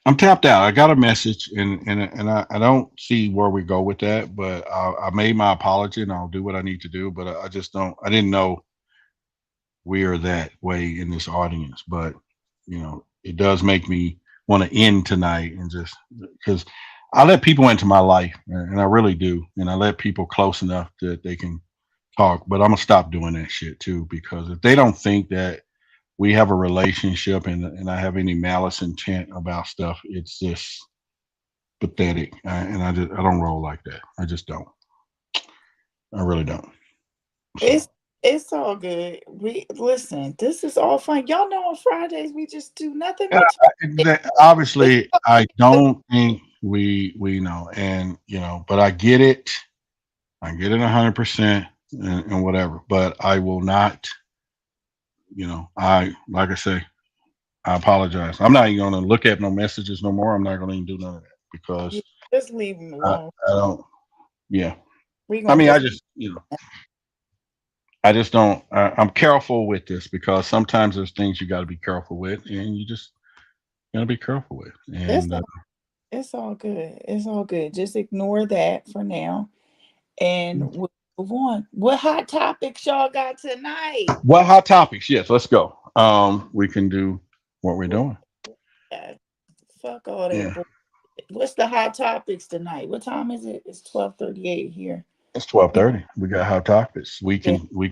I'm tapped out. I got a message, and I don't see where we go with that, but I made my apology, and I'll do what I need to do. But I just don't. I didn't know we are that way in this audience, but it does make me want to end tonight, and just because I let people into my life, and I really do, and I let people close enough that they can talk. But I'm gonna stop doing that shit too, because if they don't think that we have a relationship and I have any malice intent about stuff, it's just pathetic. I don't roll like that. I just don't. I really don't. So. It's all good. We listen. This is all fun. Y'all know on Fridays we just do nothing but Obviously, I don't think we know, and but I get it. I get it 100% and whatever. But I will not. Like I say, I apologize. I'm not even going to look at no messages no more. I'm not going to even do none of that because just leave them alone. I don't. Yeah. I just don't. I'm careful with this because sometimes there's things you got to be careful with, and you just got to be careful with. And it's all good. It's all good. Just ignore that for now, and we'll move on. What hot topics y'all got tonight? What hot topics? Yes, let's go. We can do what we're doing. Fuck all that. Yeah. What's the hot topics tonight? What time is it? It's 12:38 here. It's 12:30. We got hot topics. We can do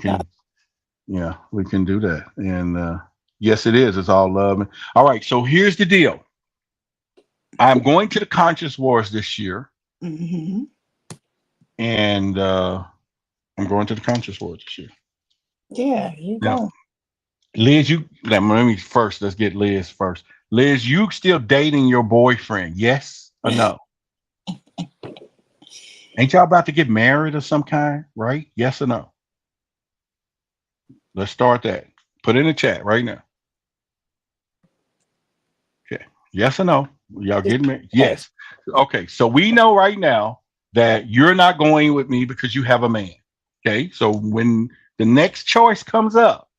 that. And yes, it is. It's all love. All right. So here's the deal. I'm going to the Conscious Wars this year. Mm-hmm. And I'm going to the Conscious Wars this year. Yeah, you go. Liz, let's get Liz first. Liz, you still dating your boyfriend? Yes or no? Ain't y'all about to get married of some kind, right? Yes or no? Let's start that. Put it in the chat right now. Okay. Yes or no? Y'all getting me? Yes. Okay. So we know right now that you're not going with me because you have a man. Okay. So when the next choice comes up,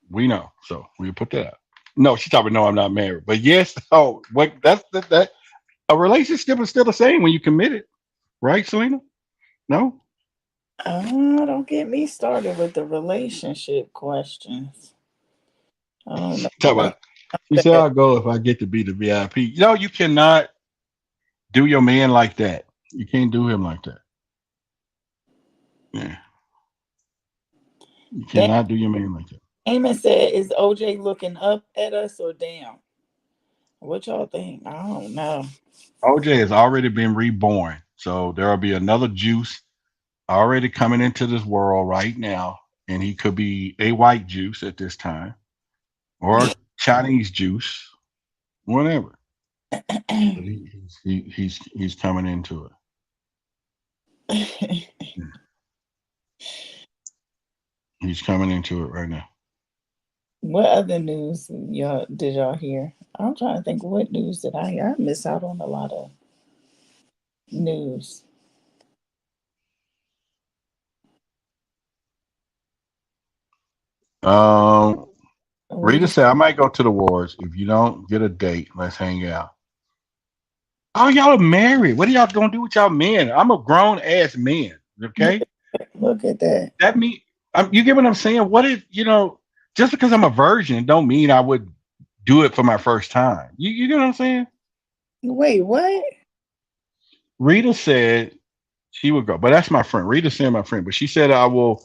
we know. So we'll put that up. No, she's talking. No, I'm not married. But yes. Oh, what? That's that. A relationship is still the same when you commit it, right, Selena? No. Don't get me started with the relationship questions. I don't know. Talk about. She said, "I'll go if I get to be the VIP." You cannot do your man like that. You can't do him like that. Yeah. You cannot do your man like that. Eamon said, "Is OJ looking up at us or down?" What y'all think? I don't know. OJ has already been reborn, so there will be another juice already coming into this world right now, and he could be a white juice at this time, or Chinese juice, whatever. But he's coming into it. He's coming into it right now. What other news did y'all hear? I'm trying to think, what news did I hear? I miss out on a lot of news. Rita said, I might go to the wars. If you don't get a date, let's hang out. Oh, y'all are married. What are y'all gonna do with y'all men? I'm a grown ass man. Okay. Look at that. That mean you get what I'm saying? What if, just because I'm a virgin don't mean I would do it for my first time. You get what I'm saying? Wait, what? Rita said she would go, but that's my friend. Rita said my friend, but she said I will.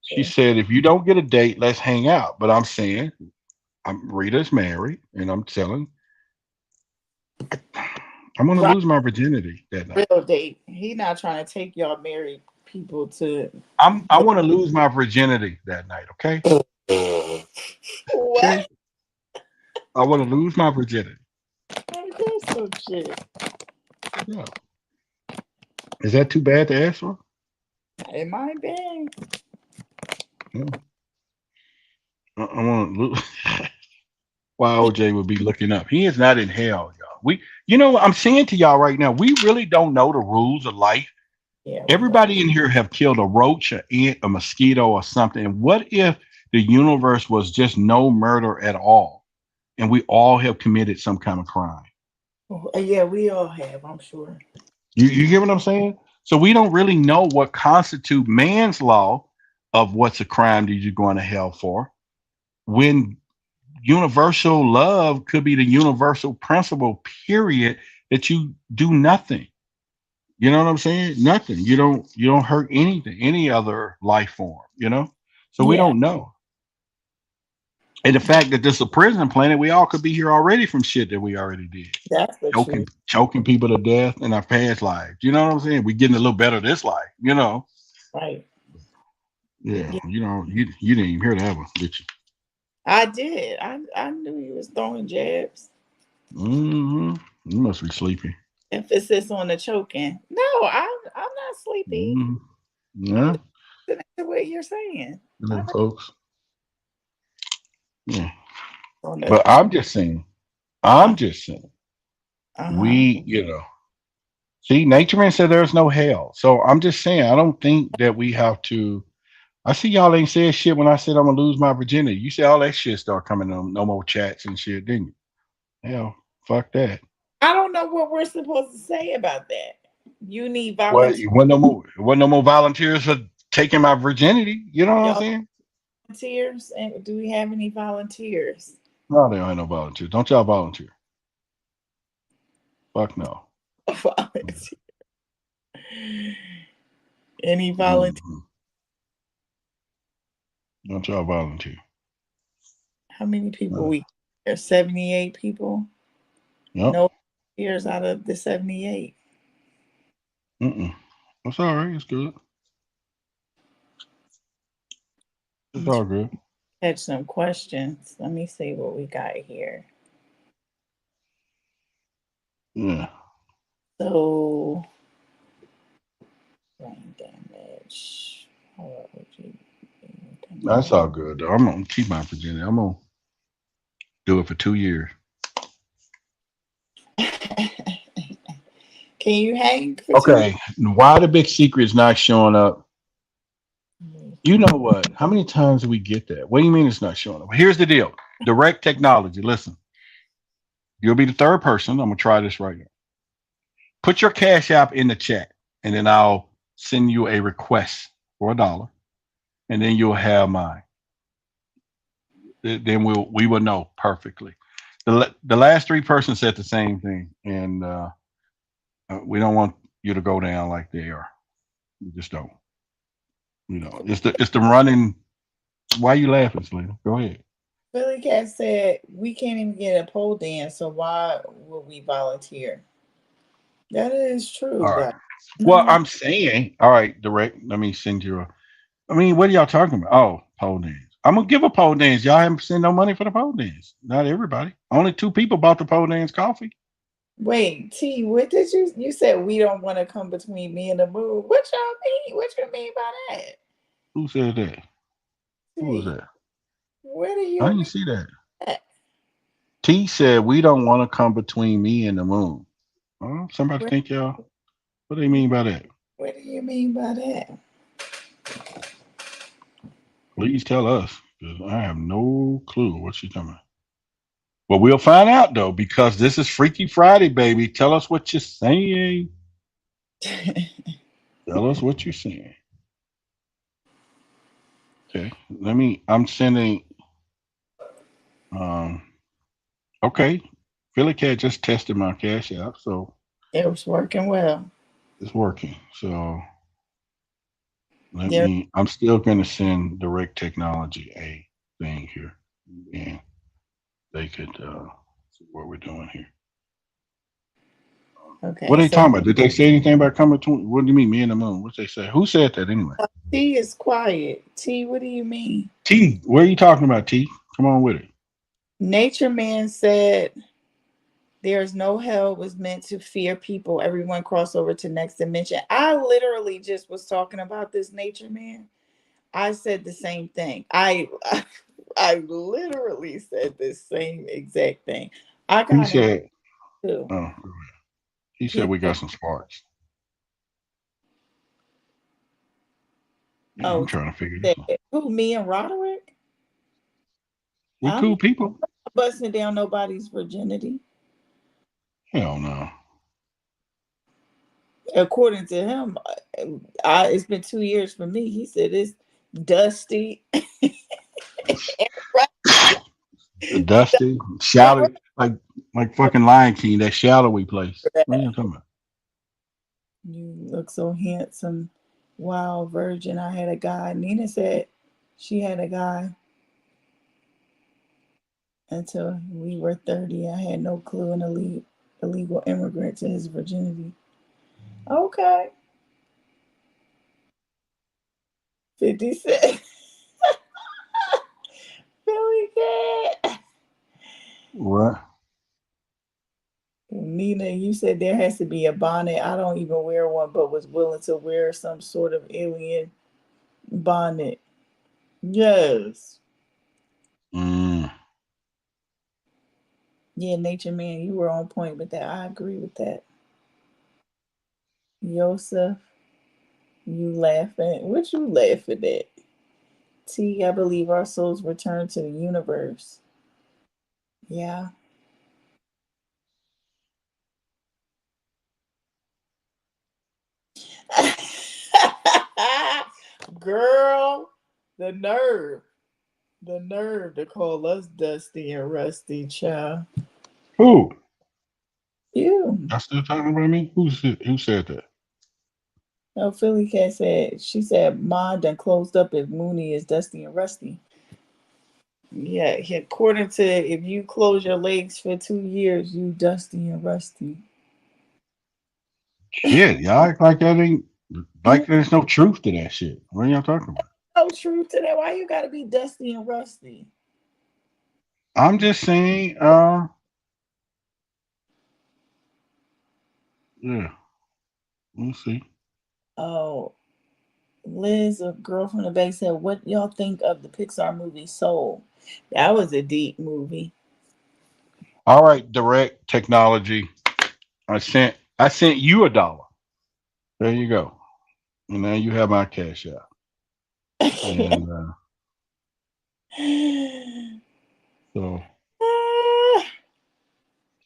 She said if you don't get a date, let's hang out. But I'm saying, Rita's married, and I'm telling, I'm gonna lose my virginity that night. Real date. He not trying to take y'all married people to. I want to lose my virginity that night. Okay. What? Okay? I want to lose my virginity. That's some shit. Yeah. Is that too bad to ask for? It might be. Yeah. I want to lose. Why OJ would be looking up? He is not in hell, y'all. I'm saying to y'all right now, we really don't know the rules of life. Yeah, everybody in here have killed a roach, an ant, a mosquito, or something. What if the universe was just no murder at all, and we all have committed some kind of crime? Yeah, we all have, I'm sure. You get what I'm saying? So we don't really know what constitutes man's law of what's a crime that you're going to hell for, when universal love could be the universal principle, period, that you do nothing. You know what I'm saying? Nothing. You don't hurt anything, any other life form, So we don't know. And the fact that this is a prison planet, we all could be here already from shit that we already did. That's the truth. Choking people to death in our past lives. You know what I'm saying? We're getting a little better this life, Right. Yeah. You didn't even hear that one, did you? I did. I knew you was throwing jabs. Mm-hmm. You must be sleepy. Emphasis on the choking. No, I'm not sleepy. Mm-hmm. Yeah. That's what you're saying. Folks. Yeah. But I'm just saying. We, see, Nature Man said there's no hell. So I'm just saying, I don't think that we have to. I see y'all ain't said shit when I said I'm gonna lose my virginity. You see all that shit start coming on, no more chats and shit, didn't you? Hell, fuck that. I don't know what we're supposed to say about that. You need volunteers. Well, wasn't no more volunteers for taking my virginity. You know what I'm saying? Volunteers, and do we have any volunteers? No, they don't have no volunteers. Don't y'all volunteer? Fuck no. Volunteer. Any volunteers? Mm-hmm. Don't y'all volunteer? How many people There's 78 people. Yep. No volunteers out of the 78. That's all right. It's good. It's all good. Catch some questions. Let me see what we got here. Yeah. So, brain damage. That's all good, though. I'm gonna keep my virginity. I'm gonna do it for 2 years. Can you hang for Okay, why the big secret is not showing up? You know what? How many times do we get that? What do you mean it's not showing up? Here's the deal. Direct technology. Listen, you'll be the third person. I'm gonna try this right now. Put your Cash App in the chat, and then I'll send you a request for $1, and then you'll have mine. Then we will know perfectly. The last three persons said the same thing, and we don't want you to go down like they are. We just don't. You know, it's the running. Why are you laughing, Selena? Go ahead. Billy Cat said we can't even get a pole dance, so why would we volunteer? That is true. All right. Well, I'm saying, all right, direct. Let me send you I mean, what are y'all talking about? Oh, pole dance. I'm gonna give a pole dance. Y'all haven't sent no money for the pole dance. Not everybody. Only 2 people bought the pole dance coffee. Wait, T, what did you said we don't want to come between me and the moon? What y'all mean? What you mean by that? Who said that? Who was that? What do you I didn't see that. T said we don't want to come between me and the moon. Somebody think y'all. What do you mean by that? What do you mean by that? Please tell us, because I have no clue what she's talking about. Well, we'll find out though, because this is Freaky Friday, baby. Tell us what you're saying. Tell us what you're saying. Okay, I'm sending. Okay, Philly Cat just tested my Cash App, so it was working well. It's working. So I'm still going to send Direct Technology a thing here, and they could see what we're doing here. Okay. What are they talking about? Did they say anything about coming to? What do you mean, me and the moon? What they say? Who said that anyway? T is quiet. T, what do you mean? T, what are you talking about? T, come on with it. Nature Man said, "There's no hell was meant to fear people. Everyone cross over to next dimension." I literally just was talking about this, Nature Man. I said the same thing. I literally said the same exact thing. I got He said, too. Oh, he said we got some sparks. Yeah, I'm trying to figure this out. Who, me and Roderick? We cool people. I'm not busting down nobody's virginity. Hell no. According to him, it's been 2 years for me. He said it's dusty. Dusty, shallow, like fucking Lion King, that shadowy place. What are you talking about? You look so handsome. Wow, virgin. I had a guy. Nina said she had a guy until we were 30. I had no clue, an illegal immigrant to his virginity. Okay. 56. Billy Cat. What? Nina, you said there has to be a bonnet. I don't even wear one, but was willing to wear some sort of alien bonnet. Yes. Yeah, Nature Man, you were on point with that. I agree with that. Yosef, you laughing. What you laughing at? T, I believe our souls return to the universe. Yeah. Girl, the nerve to call us Dusty and Rusty, child. Who? You. I still talking about me? Who said that? No, Philly Cat said, she said, "Ma done closed up if Mooney is Dusty and Rusty." Yeah, according to if you close your legs for 2 years, you Dusty and Rusty. Shit, y'all act like that ain't like there's no truth to that shit. What are y'all talking about? No truth to that. Why you gotta be Dusty and Rusty? I'm just saying, yeah. We'll see. Oh, Liz, a girl from the Bay, said, "What y'all think of the Pixar movie Soul?" That was a deep movie. All right, Direct Technology. I sent you $1. There you go. And now you have my cash out. And so,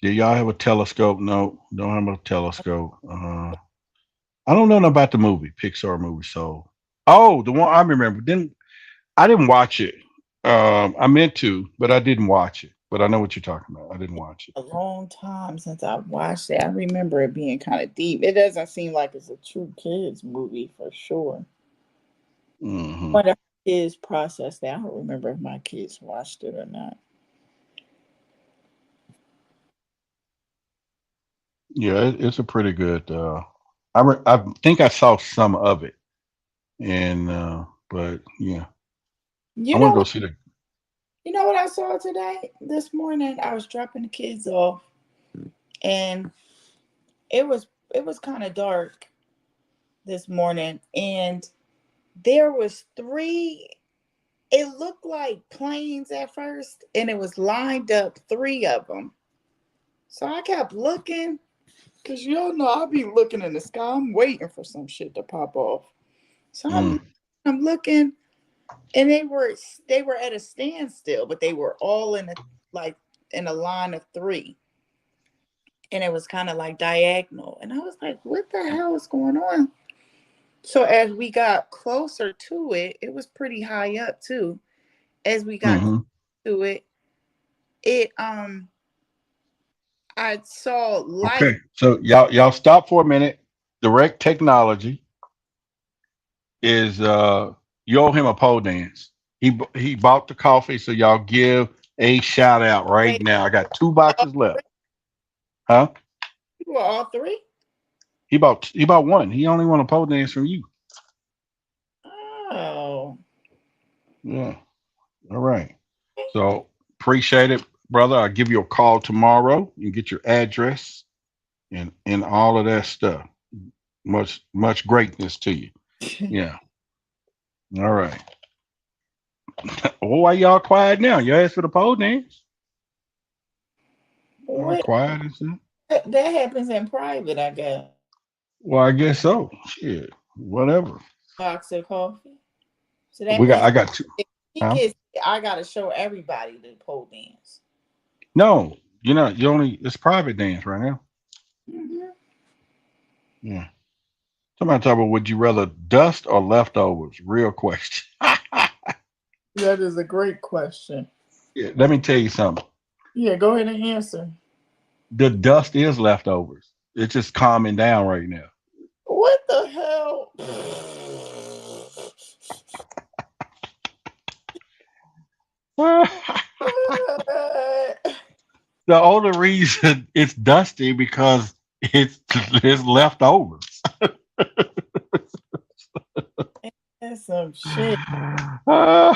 do y'all have a telescope? No, don't have a telescope. I don't know nothing about the movie, Pixar movie. So, the one I remember. I didn't watch it. I meant to, but I didn't watch it. But I know what you're talking about. I didn't watch it. A long time since I watched it. I remember it being kind of deep. It doesn't seem like it's a true kids movie for sure. Mm-hmm. But kids processed that. I don't remember if my kids watched it or not. Yeah, it's a pretty good. I think I saw some of it, and but yeah, You I want know to go what? see the. You know what I saw today? This morning, I was dropping the kids off, and it was kind of dark this morning, and there was 3. It looked like planes at first, and it was lined up 3 of them. So I kept looking, because y'all know I'll be looking in the sky. I'm waiting for some shit to pop off. So I'm looking, and they were at a standstill, but they were all in a line of 3. And it was kind of like diagonal. And I was like, what the hell is going on? So as we got closer to it, it was pretty high up too. As we got to it, I saw light. Okay, so y'all stop for a minute. Direct Technology is you owe him a pole dance. He bought the coffee, so y'all give a shout out right now. I got 2 boxes left. Huh? You were all 3? He bought 1. He only want a pole dance from you. Oh. Yeah. All right. So appreciate it, brother. I'll give you a call tomorrow. You get your address and all of that stuff. Much greatness to you. Yeah. All right. Why y'all quiet now? You asked for the pole dance. All quiet and stuff. That happens in private, I guess. Well, I guess so. Shit. Whatever. Box of coffee. So that I means got 2. Huh? I gotta show everybody the pole dance. No, it's private dance right now. Mm-hmm. Yeah. Somebody talk about would you rather dust or leftovers? Real question. That is a great question. Yeah, let me tell you something. Yeah, go ahead and answer. The dust is leftovers. It's just calming down right now. What the hell? The only reason it's dusty because it's leftovers. That's some shit. Oh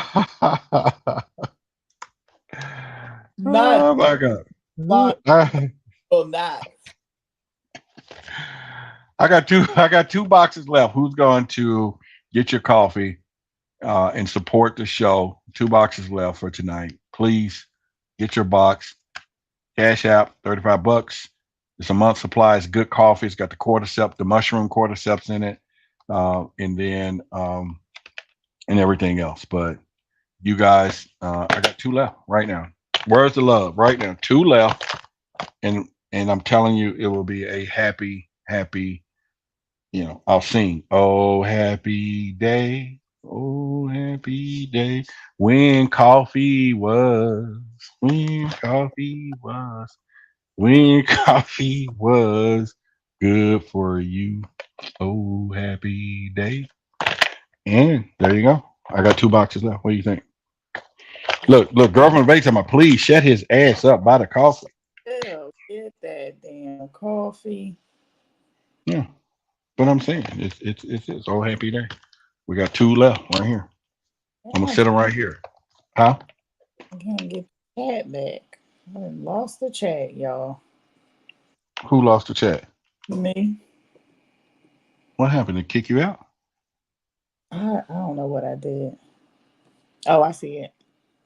my God. Not. I got 2 boxes left. Who's going to get your coffee and support the show? 2 boxes left for tonight. Please get your box. Cash out $35. It's a month supply. It's good coffee. It's got the cordyceps, the mushroom cordyceps in it, and then and everything else. But you guys, I got 2 left right now. Where's the love? Right now, 2 left, and I'm telling you, it will be a happy. I'll sing. Oh, happy day. Oh, happy day. When coffee was. When coffee was. When coffee was good for you. Oh, happy day. And there you go. I got 2 boxes left. What do you think? Look, girlfriend Bates, I'm please shut his ass up by the coffee. Hell, get that damn coffee. Yeah. But I'm saying it's oh happy day. We got 2 left right here. I'm gonna sit them right here. Huh? I can't get the chat back. I lost the chat, y'all. Who lost the chat? Me. What happened? To kick you out? I don't know what I did. Oh, I see it.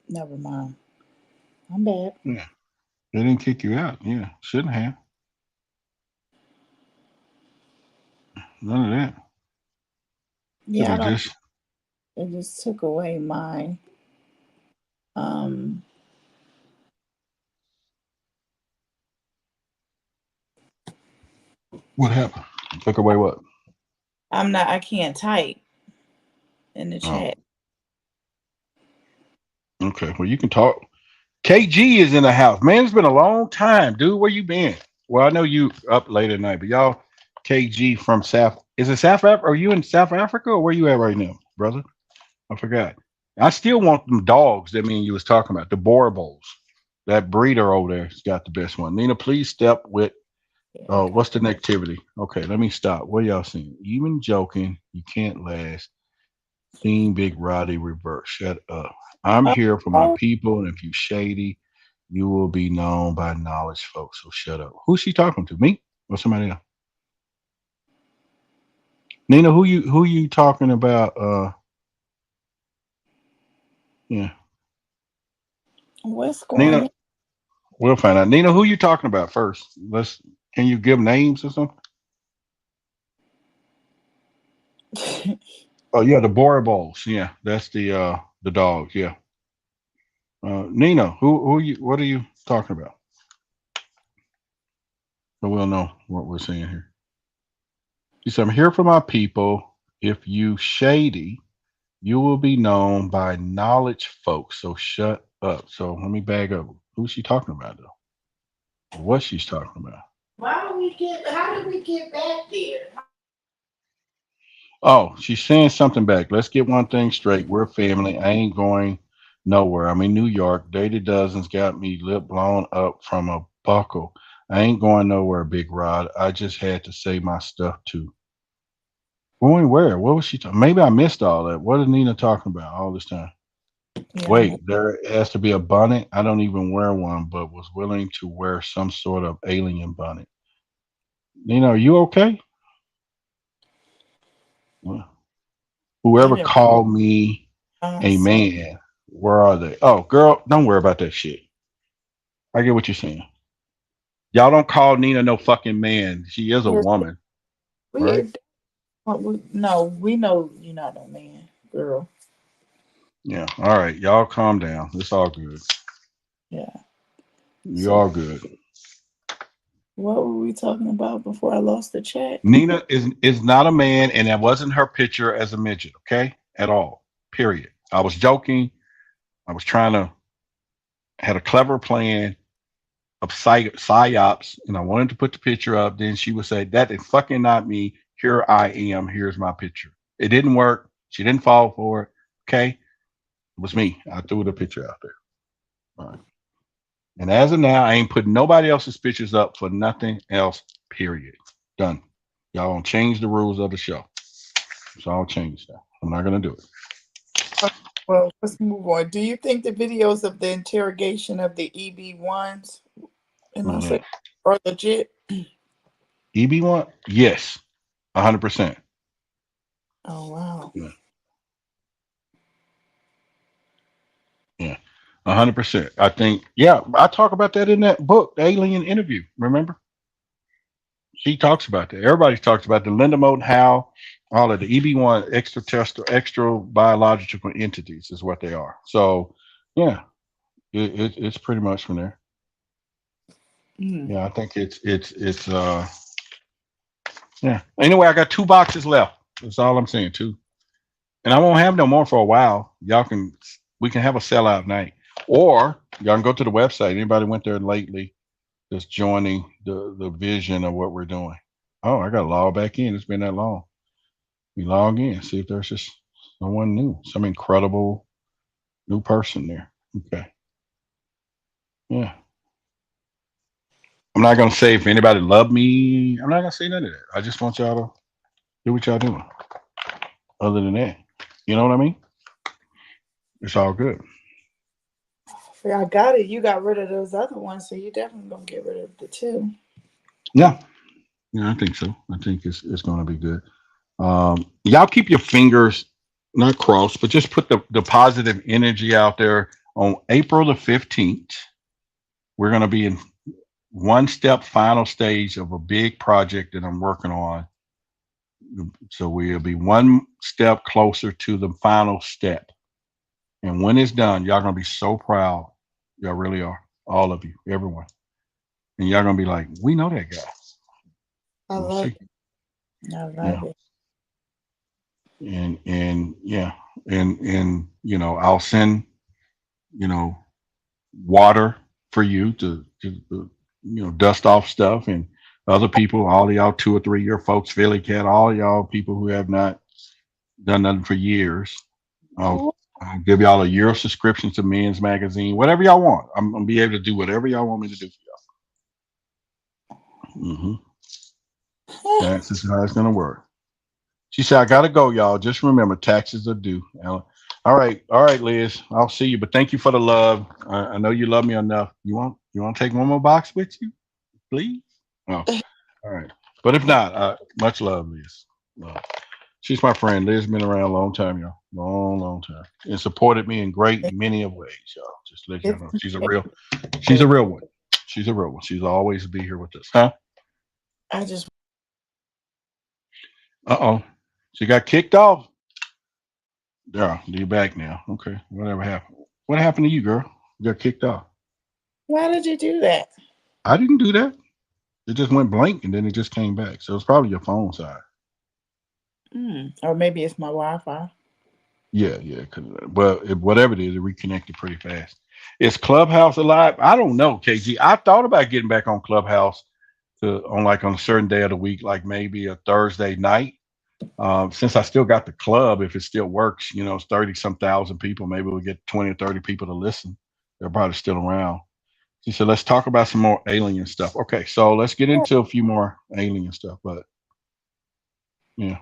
Never mind. I'm back. Yeah. They didn't kick you out. Yeah. Shouldn't have. None of that. Yeah, I don't. Just It just took away my what happened? Took away what? I can't type in the Oh, chat. okay. Well, you can talk. KG is in the house. Man, it's been a long time, dude. Where you been? Well, I know you up late at night, but y'all, KG from South. Is it South Africa? Are you in South Africa or where you at right now, brother? I forgot. I still want them dogs that me and you was talking about, the Borbos. That breeder over there's got the best one. Nina, please step with what's the activity? Okay, let me stop. What y'all seeing? Even joking, you can't last. Team Big Roddy reverse. Shut up. I'm here for my people, and if you shady, you will be known by knowledge, folks. So shut up. Who's she talking to? Me or somebody else? Nina, who you talking about? Yeah. What's going Nina, we'll find out. Nina, who you talking about first? Can you give names or something? Oh yeah, the Borbos. Yeah, that's the dogs. Yeah. Nina, what are you talking about? So we'll know what we're saying here. She said, I'm here for my people. If you shady, you will be known by knowledge folks. So shut up. So let me bag up. Who's she talking about though? What she's talking about. How did we get back there? Oh, she's saying something back. Let's get one thing straight. We're family. I ain't going nowhere. I'm in New York. Dated Dozens got me lip blown up from a buckle. I ain't going nowhere, Big Rod. I just had to say my stuff too. Going where? What was she talking? Maybe I missed all that. What is Nina talking about all this time? Yeah, Wait, there has to be a bonnet. I don't even wear one, but was willing to wear some sort of alien bonnet. Nina, are you okay? Well, whoever called me a man, where are they? Oh, girl, don't worry about that shit. I get what you're saying. Y'all don't call Nina no fucking man. She is a woman. Right? No, we know you're not a man, girl. Yeah. All right. Y'all calm down. It's all good. Yeah. You all good. What were we talking about before I lost the chat? Nina is not a man, and that wasn't her picture as a midget, okay? At all. Period. I was joking. I was had a clever plan of psyops, and I wanted to put the picture up. Then she would say, that is fucking not me. Here I am. Here's my picture. It didn't work. She didn't fall for it. Okay. It was me. I threw the picture out there. All right. And as of now, I ain't putting nobody else's pictures up for nothing else, period. Done. Y'all gonna change the rules of the show. So I'll change that. I'm not gonna do it. Well, let's move on. Do you think the videos of the interrogation of the EB1s are legit? EB1? Yes. 100%. Oh, wow. Yeah. 100%. I think, I talk about that in that book, The Alien Interview. Remember? She talks about that. Everybody talks about the Linda Moulton Howe, all of the EB1 extra biological entities is what they are. So, yeah, it's pretty much from there. Yeah, I think it's yeah. Anyway, I got 2 boxes left. That's all I'm saying, 2. And I won't have no more for a while. We can have a sellout night. Or y'all can go to the website. Anybody went there lately that's joining the vision of what we're doing. Oh, I got to log back in. It's been that long. We log in, see if there's just someone new, some incredible new person there. Okay. Yeah. I'm not going to say if anybody loved me. I'm not going to say none of that. I just want y'all to do what y'all doing. Other than that, you know what I mean? It's all good. Yeah, I got it. You got rid of those other ones, so you definitely gonna get rid of the 2. Yeah, I think so. I think it's going to be good. Y'all keep your fingers not crossed, but just put the positive energy out there. On April the 15th, we're going to be in one step final stage of a big project that I'm working on So we'll be one step closer to the final step. And when it's done, y'all gonna be so proud. Y'all really are. All of you, everyone. And y'all gonna be like, we know that guy. I We'll love see. it. I love Yeah. it. And yeah, and you know, I'll send, you know, water for you to you know, dust off stuff, and other people, all of y'all 2 or 3 year folks, Philly Cat, all y'all people who have not done nothing for years. I'll give y'all a year of subscription to Men's Magazine, whatever y'all want. I'm gonna be able to do whatever y'all want me to do for y'all. That's just how it's gonna work. She said, I gotta go, y'all. Just remember, taxes are due. All right, Liz. I'll see you. But thank you for the love. I know you love me enough. You want to take one more box with you, please? Oh, all right. But if not, much love, Liz. She's my friend. Liz been around a long time, y'all. Long time. And supported me in many of ways, y'all. Just to let y'all know. She's a real one. She's a real one. She's always be here with us. Huh? I just Uh-oh. She got kicked off. Yeah, you're back now. Okay. Whatever happened? What happened to you, girl? You got kicked off. Why did you do that? I didn't do that. It just went blank and then it just came back. So it's probably your phone side. Or maybe it's my Wi-Fi. Yeah. Whatever it is, it reconnected pretty fast. Is Clubhouse alive? I don't know, KG. I thought about getting back on Clubhouse on a certain day of the week, like maybe a Thursday night. Since I still got the club, if it still works, you know, it's 30 some thousand people. Maybe we'll get 20 or 30 people to listen. They're probably still around. She said, let's talk about some more alien stuff. Okay, so let's get into a few more alien stuff. But yeah.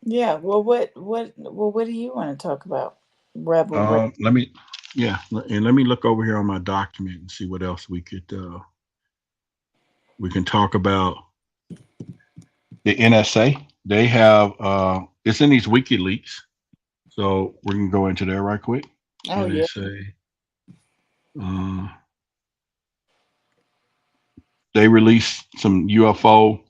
Yeah. Well, what do you want to talk about? Rebel. Let me look over here on my document and see what else we can talk about. The NSA, they have it's in these WikiLeaks, so we can go into there right quick. Oh, NSA, they released some UFO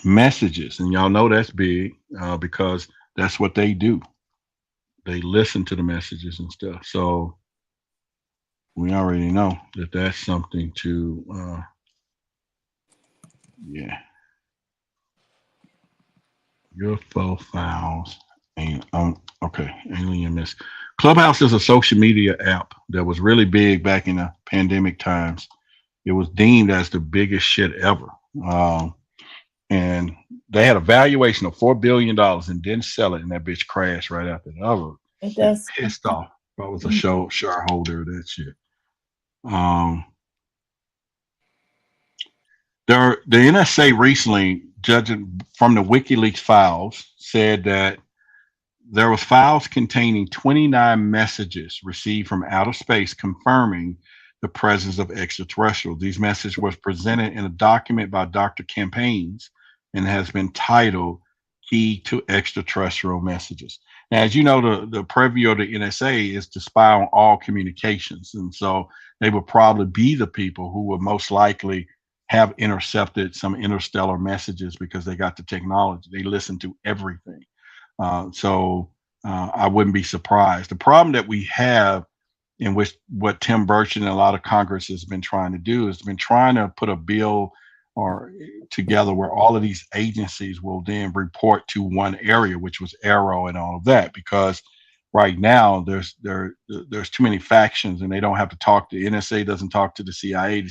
messages, and y'all know that's big because that's what they do. They listen to the messages and stuff. So we already know that that's something to UFO files. And okay, alien miss. Clubhouse is a social media app that was really big back in the pandemic times. It was deemed as the biggest shit ever. And they had a valuation of $4 billion and didn't sell it, and that bitch crashed right after the other. That's pissed off. If I was a shareholder of that shit. The NSA recently, judging from the WikiLeaks files, said that there was files containing 29 messages received from outer space confirming the presence of extraterrestrials. These messages was presented in a document by Dr. Campaigns and has been titled Key to Extraterrestrial Messages. Now, as you know, the purview of the NSA is to spy on all communications. And so they would probably be the people who would most likely have intercepted some interstellar messages because they got the technology. They listen to everything. So I wouldn't be surprised. The problem that we have, in which what Tim Burchett and a lot of Congress has been trying to do, is been trying to put a bill or together where all of these agencies will then report to one area, which was Arrow and all of that, because right now there's too many factions and they don't have to talk. The NSA doesn't talk to the CIA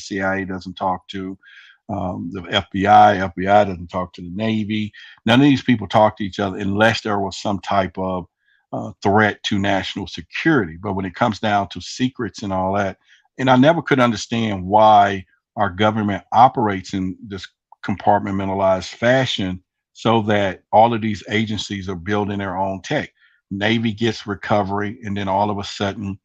doesn't talk to the FBI doesn't talk to the Navy. None of these people talk to each other unless there was some type of threat to national security. But when it comes down to secrets and all that, and I never could understand why our government operates in this compartmentalized fashion so that all of these agencies are building their own tech. Navy gets recovery, and then all of a sudden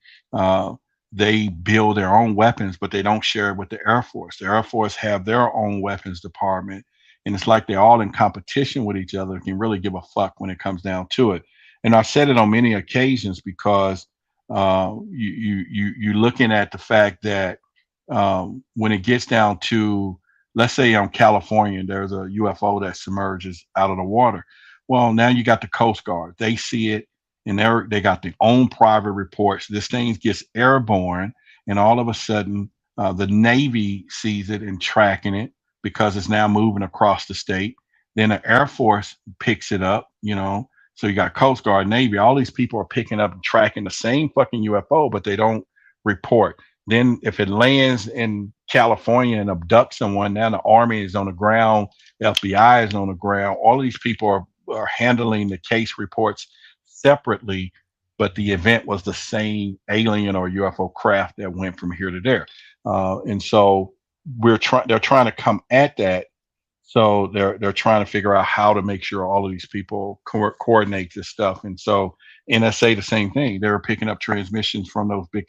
they build their own weapons, but they don't share it with the Air Force. The Air Force have their own weapons department, and it's like they're all in competition with each other. Can really give a fuck when it comes down to it. And I've said it on many occasions because you're looking at the fact that when it gets down to let's say California, there's a UFO that submerges out of the water. Well, now you got the Coast Guard. They see it, and they got their own private reports. This thing gets airborne, and all of a sudden, the Navy sees it and tracking it because it's now moving across the state. Then the Air Force picks it up, So you got Coast Guard, Navy. All these people are picking up and tracking the same fucking UFO, but they don't report. Then if it lands in California and abducts someone, now the Army is on the ground, the FBI is on the ground. All of these people are handling the case reports separately, but the event was the same alien or UFO craft that went from here to there. And so they're trying to come at that. So they're trying to figure out how to make sure all of these people coordinate this stuff. And so NSA, the same thing. They're picking up transmissions from those big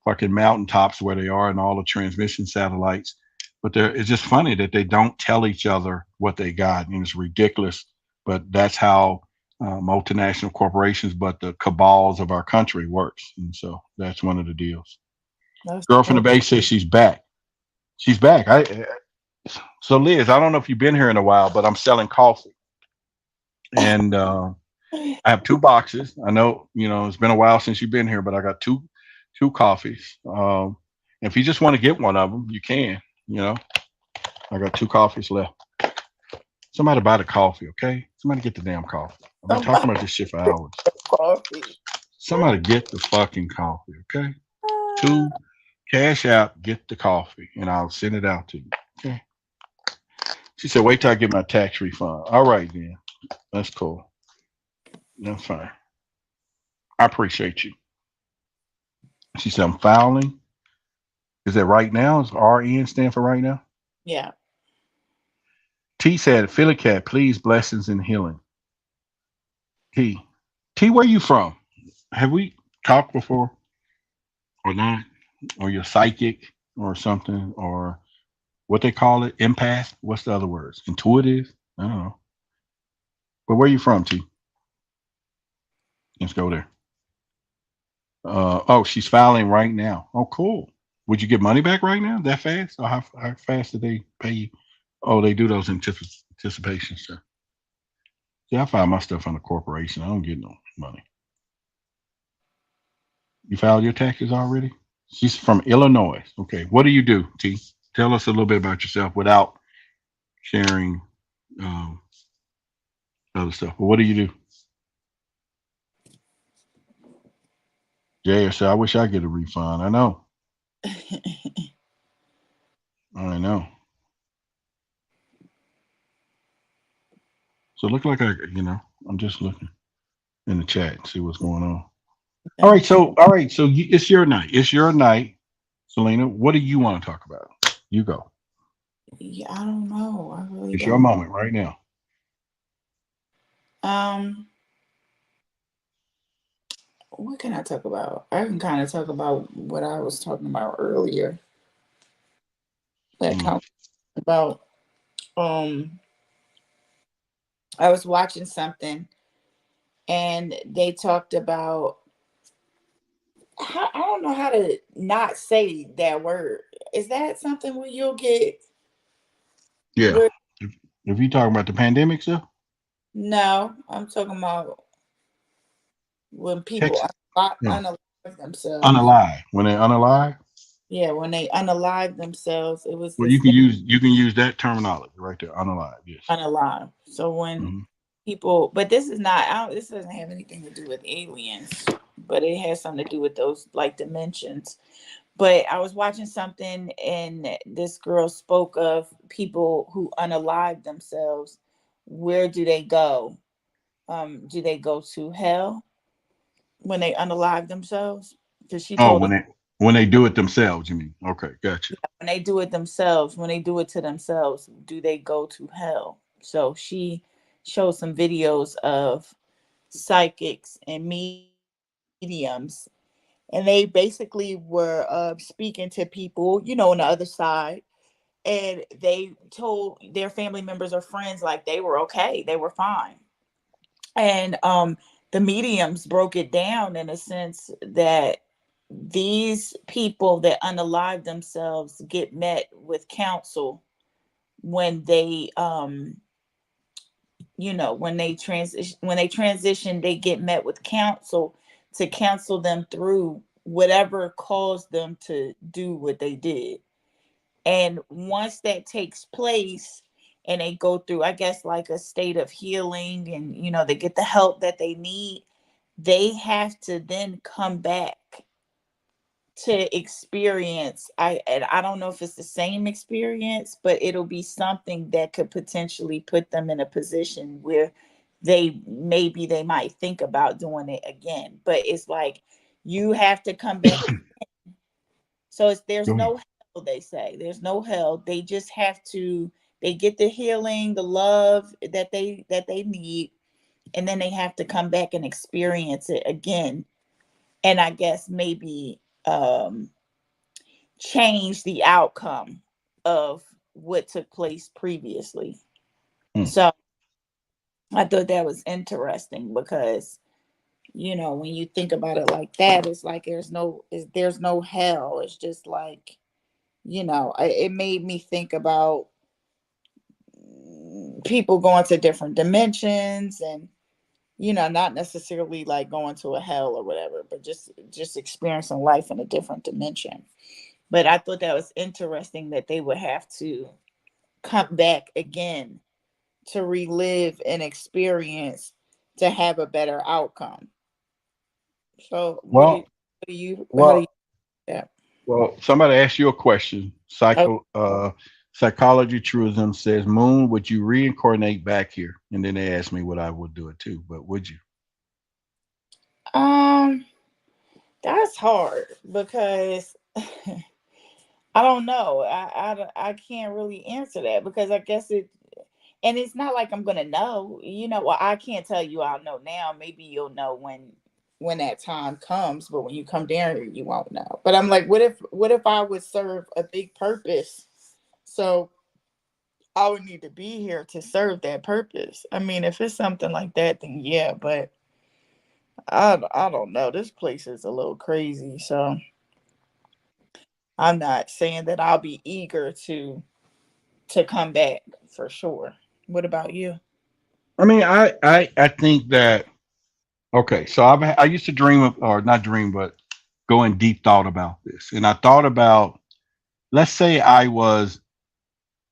fucking mountaintops where they are and all the transmission satellites. But it's just funny that they don't tell each other what they got. And it's ridiculous. But that's how multinational corporations, but the cabals of our country works. And so that's one of the deals. Girl from the Bay says she's back. She's back. So Liz, I don't know if you've been here in a while, but I'm selling coffee. And I have 2 boxes. I know, it's been a while since you've been here, but I got two coffees. If you just want to get one of them, you can. I got 2 coffees left. Somebody buy the coffee, okay? Somebody get the damn coffee. I've been talking about this shit for hours. Somebody get the fucking coffee, okay? 2, cash out, get the coffee, and I'll send it out to you, okay? She said, wait till I get my tax refund. All right, then. That's cool. That's fine. I appreciate you. She said, I'm filing. Is that right now? Is RN stand for right now? Yeah. T said, Philly Cat, please, blessings and healing. T, where you from? Have we talked before or not? Or you're psychic or something, or what they call it, empath? What's the other words? Intuitive? I don't know. But where you from, T? Let's go there. Oh, she's filing right now. Oh, cool. Would you get money back right now? That fast? Or how fast did they pay you? Oh, they do those anticipation stuff. See, I file my stuff on a corporation. I don't get no money. You filed your taxes already? She's from Illinois. Okay. What do you do, T? Tell us a little bit about yourself without sharing other stuff. But what do you do? Jay said, I wish I get a refund. I know. I know. So look like I'm just looking in the chat and see what's going on. All right. So it's your night. It's your night, Selena. What do you want to talk about? You go. Yeah, I don't know. I really It's don't. your moment right now. What can I talk about? I can kind of talk about what I was talking about earlier. About I was watching something and they talked about I don't know how to not say that word. Is that something where you'll get? Yeah. If you talking about the pandemic stuff? No, I'm talking about when people unalive themselves. Unalive. When they unalive? Yeah, when they unalive themselves, it was. Well, you can use that terminology right there. Unalive, yes. Unalive. So when people, but this is not. This doesn't have anything to do with aliens, but it has something to do with those like dimensions. But I was watching something, and this girl spoke of people who unalive themselves. Where do they go? Do they go to hell when they unalive themselves? Because she told when they do it themselves, you mean? Okay, gotcha. Yeah, when they do it themselves, when they do it to themselves, do they go to hell? So she showed some videos of psychics and mediums, and they basically were speaking to people, on the other side, and they told their family members or friends like they were okay, they were fine. And the mediums broke it down in a sense that these people that unalive themselves get met with counsel when they when they transition, they get met with counsel to counsel them through whatever caused them to do what they did. And once that takes place and they go through, I guess, like a state of healing, and they get the help that they need, they have to then come back to experience. I don't know if it's the same experience, but it'll be something that could potentially put them in a position where they might think about doing it again. But it's like you have to come back. So there's no hell, they say. There's no hell. They just have to, they get the healing, the love that they need, and then they have to come back and experience it again. And I guess maybe change the outcome of what took place previously. So I thought that was interesting because, when you think about it like that, it's like there's no hell. It's just like, it made me think about people going to different dimensions and, not necessarily like going to a hell or whatever, but just experiencing life in a different dimension. But I thought that was interesting that they would have to come back again to relive an experience to have a better outcome. So Well, how do you yeah. Well, somebody asked you a question. Psychology Truism says, Moon, would you reincarnate back here? And then they asked me what I would do it too, but would you? That's hard because I don't know. I can't really answer that because I guess and it's not like I'm gonna know. Well, I can't tell you I'll know now. Maybe you'll know when that time comes, but when you come down, you won't know. But I'm like, what if I would serve a big purpose? So I would need to be here to serve that purpose. I mean, if it's something like that, then yeah, but I don't know. This place is a little crazy, so I'm not saying that I'll be eager to come back for sure. What about you? I mean, I think that, okay, so I used to dream of, or not dream, but go in deep thought about this. And I thought about, let's say I was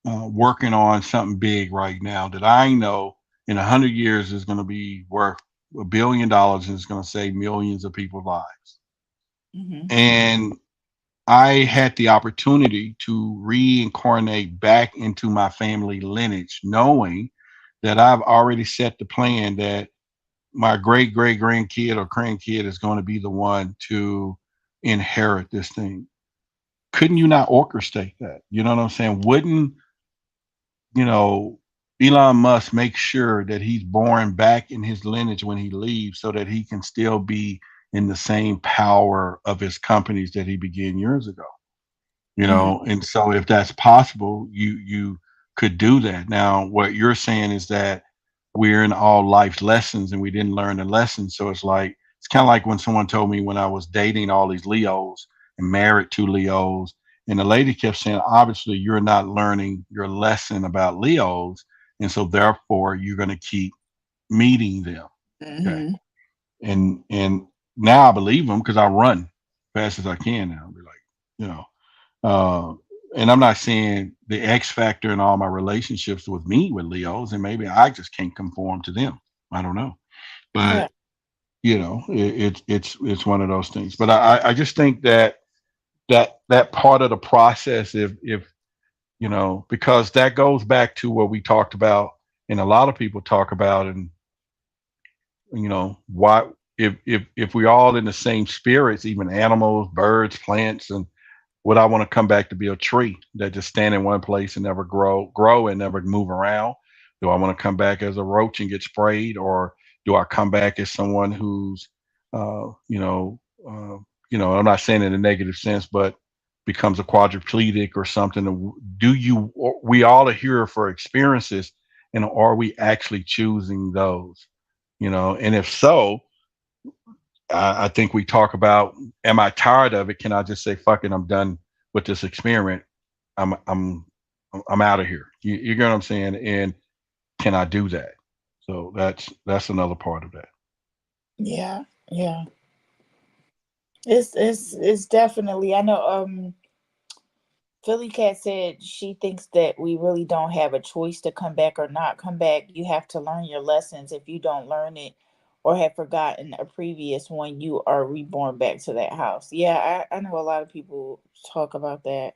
working on something big right now that I know in 100 years is going to be worth $1 billion and it's going to save millions of people's lives. And I had the opportunity to reincarnate back into my family lineage, knowing that I've already set the plan that my great grandkid or grandkid is going to be the one to inherit this thing. Couldn't you not orchestrate that? You know what I'm saying? Wouldn't, Elon Musk make sure that he's born back in his lineage when he leaves so that he can still be in the same power of his companies that he began years ago? And so if that's possible, you could do that. Now, what you're saying is that we're in all life lessons and we didn't learn the lessons. So it's kind of like when someone told me when I was dating all these Leos and married to Leos, and the lady kept saying, obviously you're not learning your lesson about Leos. And so therefore you're going to keep meeting them. Okay. And now I believe them because I run fast as I can now. Be like, and I'm not saying the X factor in all my relationships with Leos, and maybe I just can't conform to them. I don't know, but it's one of those things. But I just think that part of the process, if because that goes back to what we talked about, and a lot of people talk about, and why if we're all in the same spirits, even animals, birds, plants, and would I want to come back to be a tree that just stand in one place and never grow and never move around? Do I want to come back as a roach and get sprayed, or do I come back as someone who's, I'm not saying in a negative sense, but becomes a quadriplegic or something? We all are here for experiences, and are we actually choosing those? And if so, I think we talk about, am I tired of it? Can I just say, fuck it, I'm done with this experiment. I'm I'm out of here. You get what I'm saying? And can I do that? So that's another part of that. Yeah, yeah. It's definitely. I know. Philly Cat said she thinks that we really don't have a choice to come back or not come back. You have to learn your lessons. If you don't learn it or have forgotten a previous one, you are reborn back to that house. Yeah, I know a lot of people talk about that,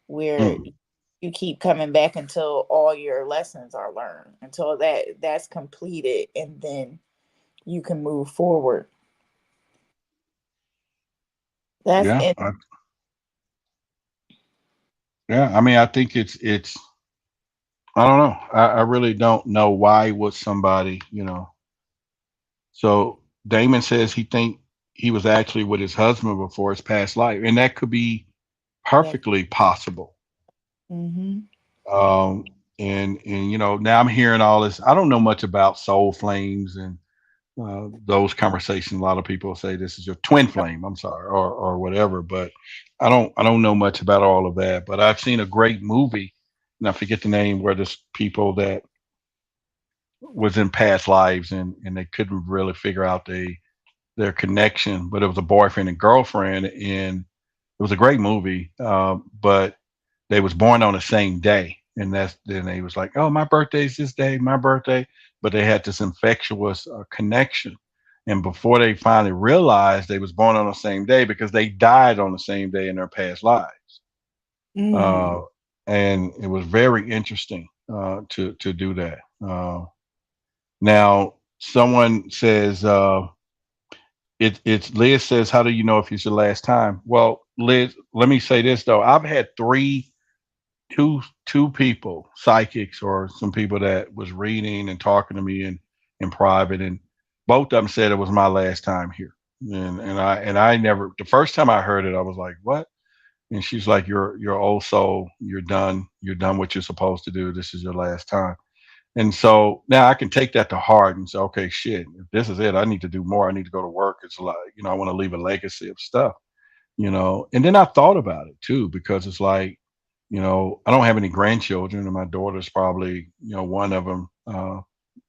where Mm. you keep coming back until all your lessons are learned, until that's completed, and then you can move forward. That's Yeah, it. yeah. I mean, I think it's. I don't know. I really don't know why would somebody, So Damon says he think he was actually with his husband before his past life, and that could be That. perfectly possible. Mhm. Um, and now I'm hearing all this. I don't know much about soul flames and those conversations. A lot of people say this is your twin flame. I'm sorry, or whatever. But I don't know much about all of that. But I've seen a great movie, and I forget the name, where there's people that was in past lives and they couldn't really figure out their connection, but it was a boyfriend and girlfriend, and it was a great movie. But they was born on the same day, and then they was like, "Oh, my birthday's this day, my birthday," but they had this infectious connection. And before they finally realized they was born on the same day, because they died on the same day in their past lives, Mm. uh, and it was very interesting to do that. Now, someone says. It's Liz says, how do you know if it's your last time? Well, Liz, let me say this though. I've had two people, psychics or some people that was reading and talking to me in private, and both of them said it was my last time here. And I never, the first time I heard it, I was like, what? And she's like, you're old soul, you're done what you're supposed to do. This is your last time. And so now I can take that to heart and say, okay, shit, if this is it, I need to do more. I need to go to work. It's a lot, I want to leave a legacy of stuff, And then I thought about it too, because it's like, I don't have any grandchildren, and my daughter's probably, one of them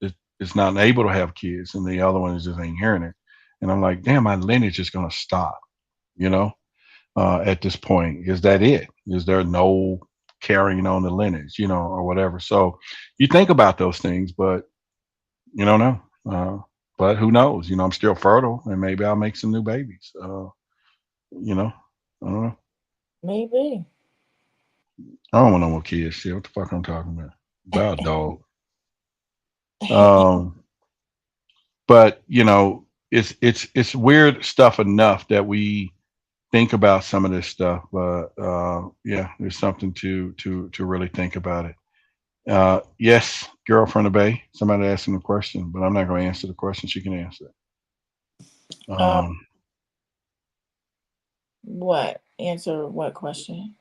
is not able to have kids, and the other one is just ain't hearing it. And I'm like, damn, my lineage is going to stop, you know? At this point. Is that it? Is there no carrying on the lineage, or whatever? So you think about those things, but you don't know. But who knows? I'm still fertile, and maybe I'll make some new babies. You know, I don't know. Maybe. I don't want no more kids. Shit, what the fuck I'm talking about? About a dog. Um, but it's weird stuff enough that we think about some of this stuff, but yeah, there's something to really think about it. Yes, girlfriend of Bay. Somebody asking a question, but I'm not going to answer the question. She can answer it. Uh, what? Answer what question?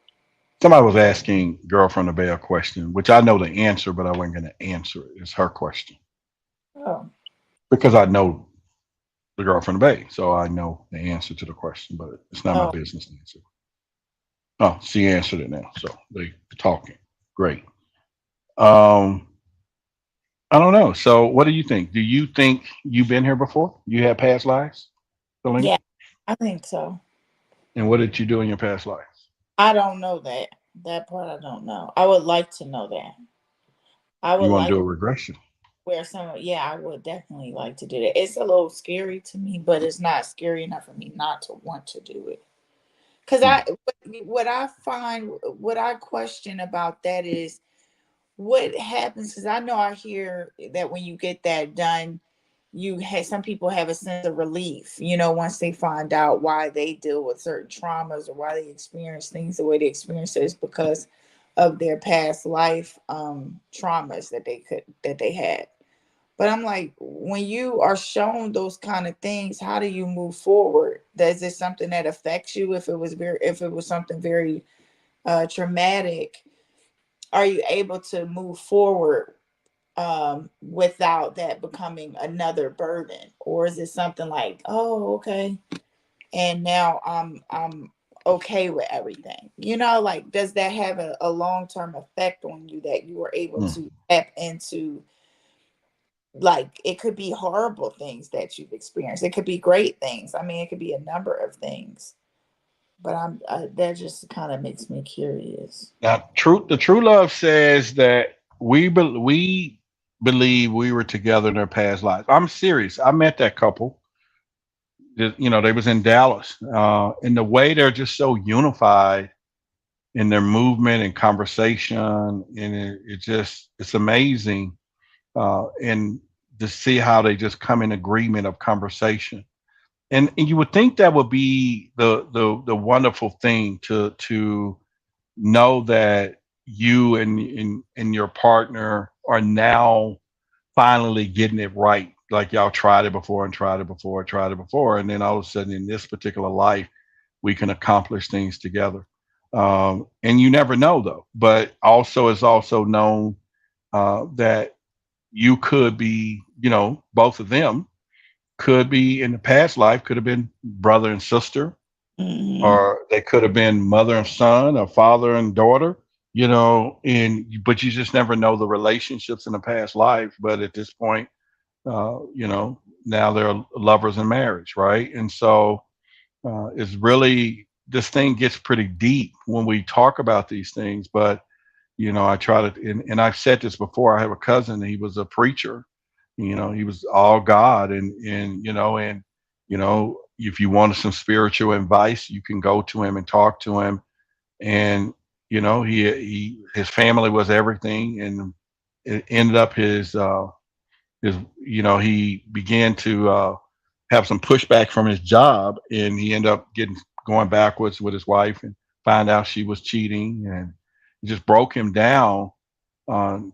Somebody was asking girlfriend of Bay a question, which I know the answer, but I wasn't going to answer it. It's her question Oh. because I know the girlfriend of Bay, so I know the answer to the question, but it's not my Oh. business to answer. Oh, she answered it now, so they talking. Great. Um, I don't know. So, what do you think? Do you think you've been here before? You had past lives, Selena? Yeah, I think so. And what did you do in your past lives? I don't know that. That part I don't know. I would like to know that. I You would want to like do a regression? where some, yeah, I would definitely like to do that. It's a little scary to me, but it's not scary enough for me not to want to do it. Because Hmm. what I find, what I question about that is what happens. Because I know I hear that when you get that done, you have some people have a sense of relief, once they find out why they deal with certain traumas or why they experience things the way they experience it is because of their past life traumas that they had. But I'm like, when you are shown those kind of things, how do you move forward? Does it something that affects you? If it was something very traumatic, are you able to move forward without that becoming another burden? Or is it something like, oh, okay, and now I'm okay with everything. You know, like, does that have a long-term effect on you that you were able to tap into? Like, it could be horrible things that you've experienced. It could be great things. I mean, it could be a number of things. But that just kind of makes me curious. Now, the true love says that we believe we were together in their past lives. I'm serious. I met that couple. They was in Dallas, and the way they're just so unified in their movement and conversation, and it's amazing, and to see how they just come in agreement of conversation. And you would think that would be the wonderful thing to know that you and your partner are now finally getting it right. Like y'all tried it before and tried it before, tried it before, and then all of a sudden in this particular life, we can accomplish things together. And you never know though. But also it's also known that you could be, both of them could be in the past life, could have been brother and sister, or they could have been mother and son, or father and daughter, but you just never know the relationships in the past life. But at this point, now they're lovers in marriage, right? And so it's really, this thing gets pretty deep when we talk about these things. But I try to, and I've said this before. I have a cousin. He was a preacher. He was all God, and if you wanted some spiritual advice, you can go to him and talk to him. And his family was everything, and it ended up he began to have some pushback from his job, and he ended up going backwards with his wife and find out she was cheating, and it just broke him down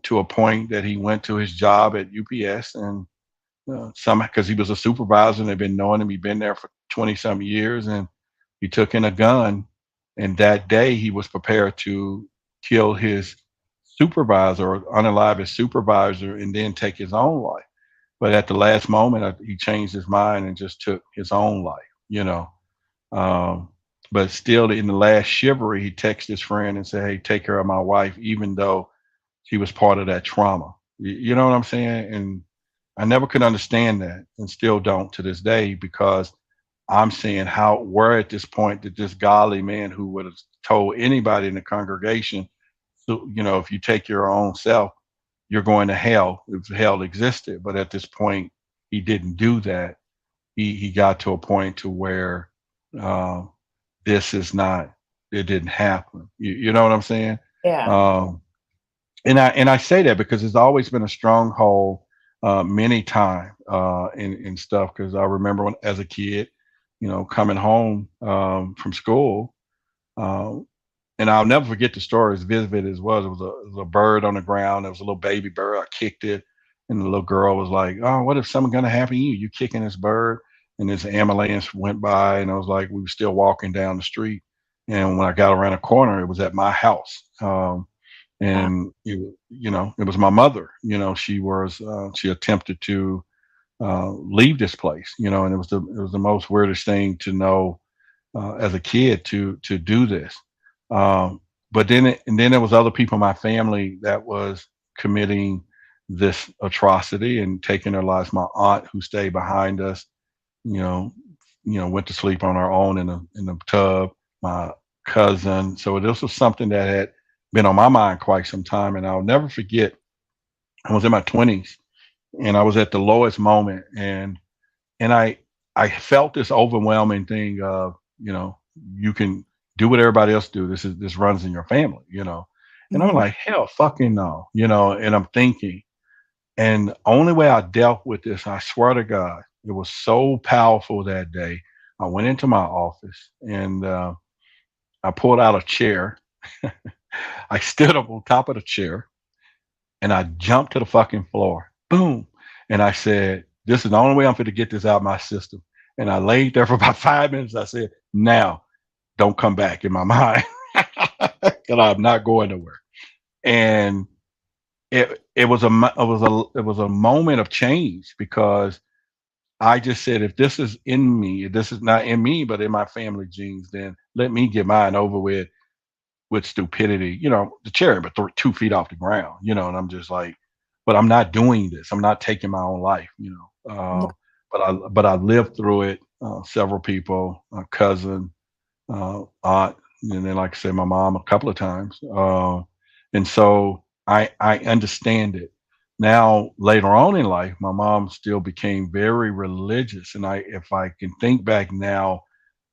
to a point that he went to his job at UPS, and because he was a supervisor and they've been knowing him, he'd been there for 20 some years, and he took in a gun, and that day he was prepared to kill his supervisor or unalive his supervisor and then take his own life. But at the last moment, he changed his mind and just took his own life, but still in the last shivery, he texted his friend and said, "Hey, take care of my wife," even though she was part of that trauma. You know what I'm saying? And I never could understand that, and still don't to this day, because I'm saying we're at this point that this godly man who would have told anybody in the congregation, so, if you take your own self, you're going to hell, if hell existed. But at this point, he didn't do that. He got to a point to where it didn't happen. You know what I'm saying? Yeah. And I say that because it's always been a stronghold many times in stuff. Because I remember as a kid, coming home from school, and I'll never forget the story, as vivid as was. It was a bird on the ground. There was a little baby bird. I kicked it, and the little girl was like, "Oh, what if something gonna happen to you? You kicking this bird?" And this ambulance went by, and I was like, we were still walking down the street. And when I got around a corner, it was at my house. And it was my mother. She attempted to leave this place. And it was the most weirdest thing to know as a kid to do this. But then there was other people in my family that was committing this atrocity and taking their lives. My aunt, who stayed behind us, went to sleep on her own in the tub. My cousin. So this was something that had been on my mind quite some time, and I'll never forget. I was in my 20s, and I was at the lowest moment, and I felt this overwhelming thing of, you can do what everybody else do. This runs in your family, And I'm like, hell, fucking no, And I'm thinking, and the only way I dealt with this, I swear to God, it was so powerful that day. I went into my office and I pulled out a chair. I stood up on top of the chair and I jumped to the fucking floor. Boom. And I said, this is the only way I'm going to get this out of my system. And I laid there for about 5 minutes. I said, now, don't come back in my mind, because I'm not going nowhere. And it was a moment of change, because I just said, if this is in me, if this is not in me, but in my family genes, then let me get mine over with stupidity. The cherry, but 2 feet off the ground. And I'm just like, but I'm not doing this. I'm not taking my own life. No. But I lived through it. Several people, a cousin, aunt, and then, like I said, my mom a couple of times. And so I understand it. Now, later on in life, my mom still became very religious. And if I can think back now,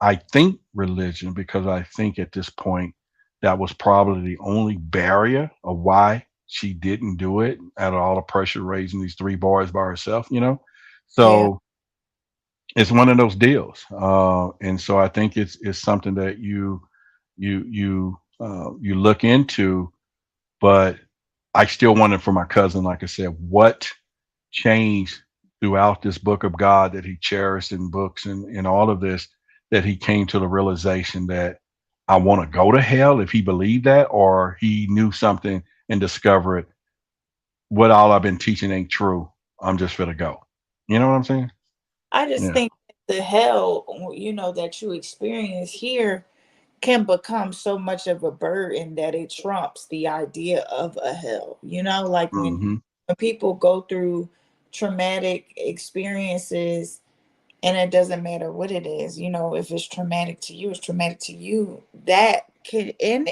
I think religion, because I think at this point, that was probably the only barrier of why she didn't do it out of all the pressure raising these 3 boys by herself. Yeah. So it's one of those deals. And so I think it's something that you look into, but I still wonder for my cousin, like I said, what changed throughout this book of God that he cherished in books and all of this, that he came to the realization that I want to go to hell, if he believed that, or he knew something and discovered what all I've been teaching ain't true. I'm just gonna go. You know what I'm saying? I just Yeah. think the hell, that you experience here can become so much of a burden that it trumps the idea of a hell. Like Hmm. when people go through traumatic experiences, and it doesn't matter what it is, if it's traumatic to you, it's traumatic to you. That could and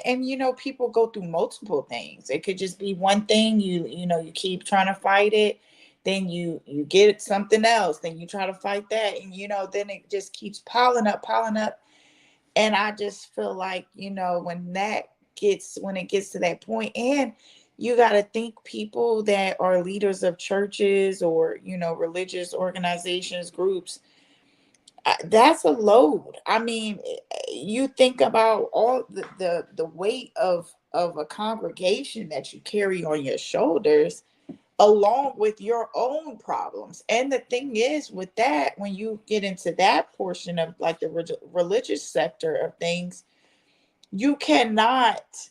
people go through multiple things. It could just be one thing. You keep trying to fight it, then you get something else, then you try to fight that, and then it just keeps piling up. And I just feel like, when it gets to that point, and you got to think people that are leaders of churches or, religious organizations, groups, that's a load. I mean, you think about all the weight of a congregation that you carry on your shoulders, along with your own problems. And the thing is, with that, when you get into that portion of like the religious sector of things, you cannot,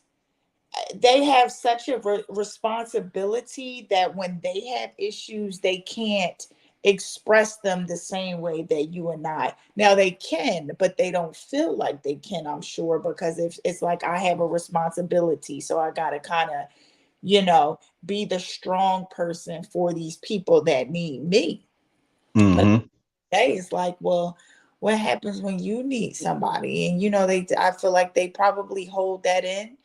they have such a responsibility that when they have issues, they can't express them the same way that you and I. Now they can, but they don't feel like they can, I'm sure, because if it's like I have a responsibility, so I got to kind of, be the strong person for these people that need me. But Hmm. today it's like, well, what happens when you need somebody? And I feel like they probably hold that in,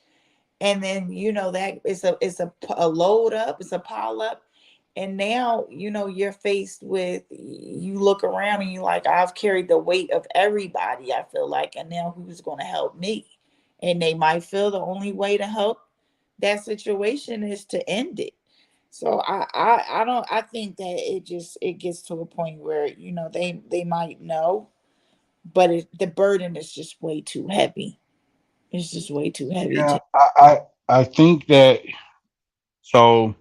and then that it's a load up, it's a pile up, and now you're faced with, you look around and you're like, I've carried the weight of everybody, I feel like, and now who's going to help me? And they might feel the only way to help that situation is to end it. So I think that it gets to a point where they might know, but the burden is just way too heavy. It's just way too heavy Yeah, to. I think that, so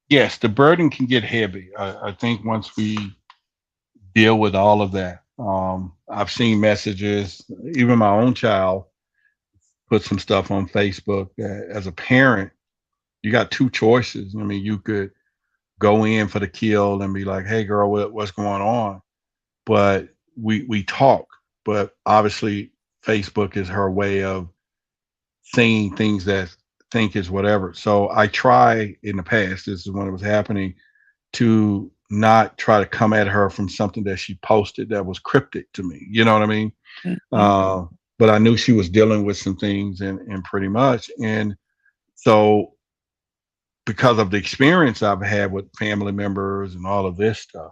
yes, the burden can get heavy. I think once we deal with all of that, I've seen messages, even my own child put some stuff on Facebook. As a parent, you got two choices. I mean, you could go in for the kill and be like, "Hey, girl, what's going on?" But we talk. But obviously, Facebook is her way of saying things that think is whatever. So I try in the past, this is when it was happening, to not try to come at her from something that she posted that was cryptic to me. You know what I mean? Mhm. Uh, but I knew she was dealing with some things, and pretty much. And so, because of the experience I've had with family members and all of this stuff,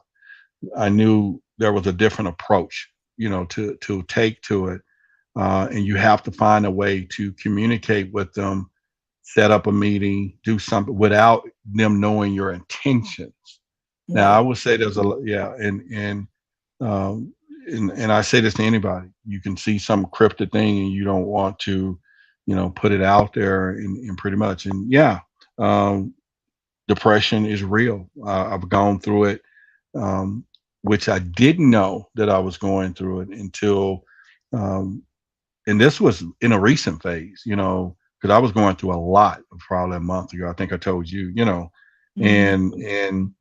I knew there was a different approach, to take to it. And you have to find a way to communicate with them, set up a meeting, do something without them knowing your intentions. Now, I Right. would say there's yeah, um, and I say this to anybody: you can see some cryptic thing and you don't want to, put it out there, and pretty much, and yeah, um, depression is real. I've gone through it, um, which I didn't know that I was going through it until, um, and this was in a recent phase, because I was going through a lot probably a month ago. I think I told you, Mhm. and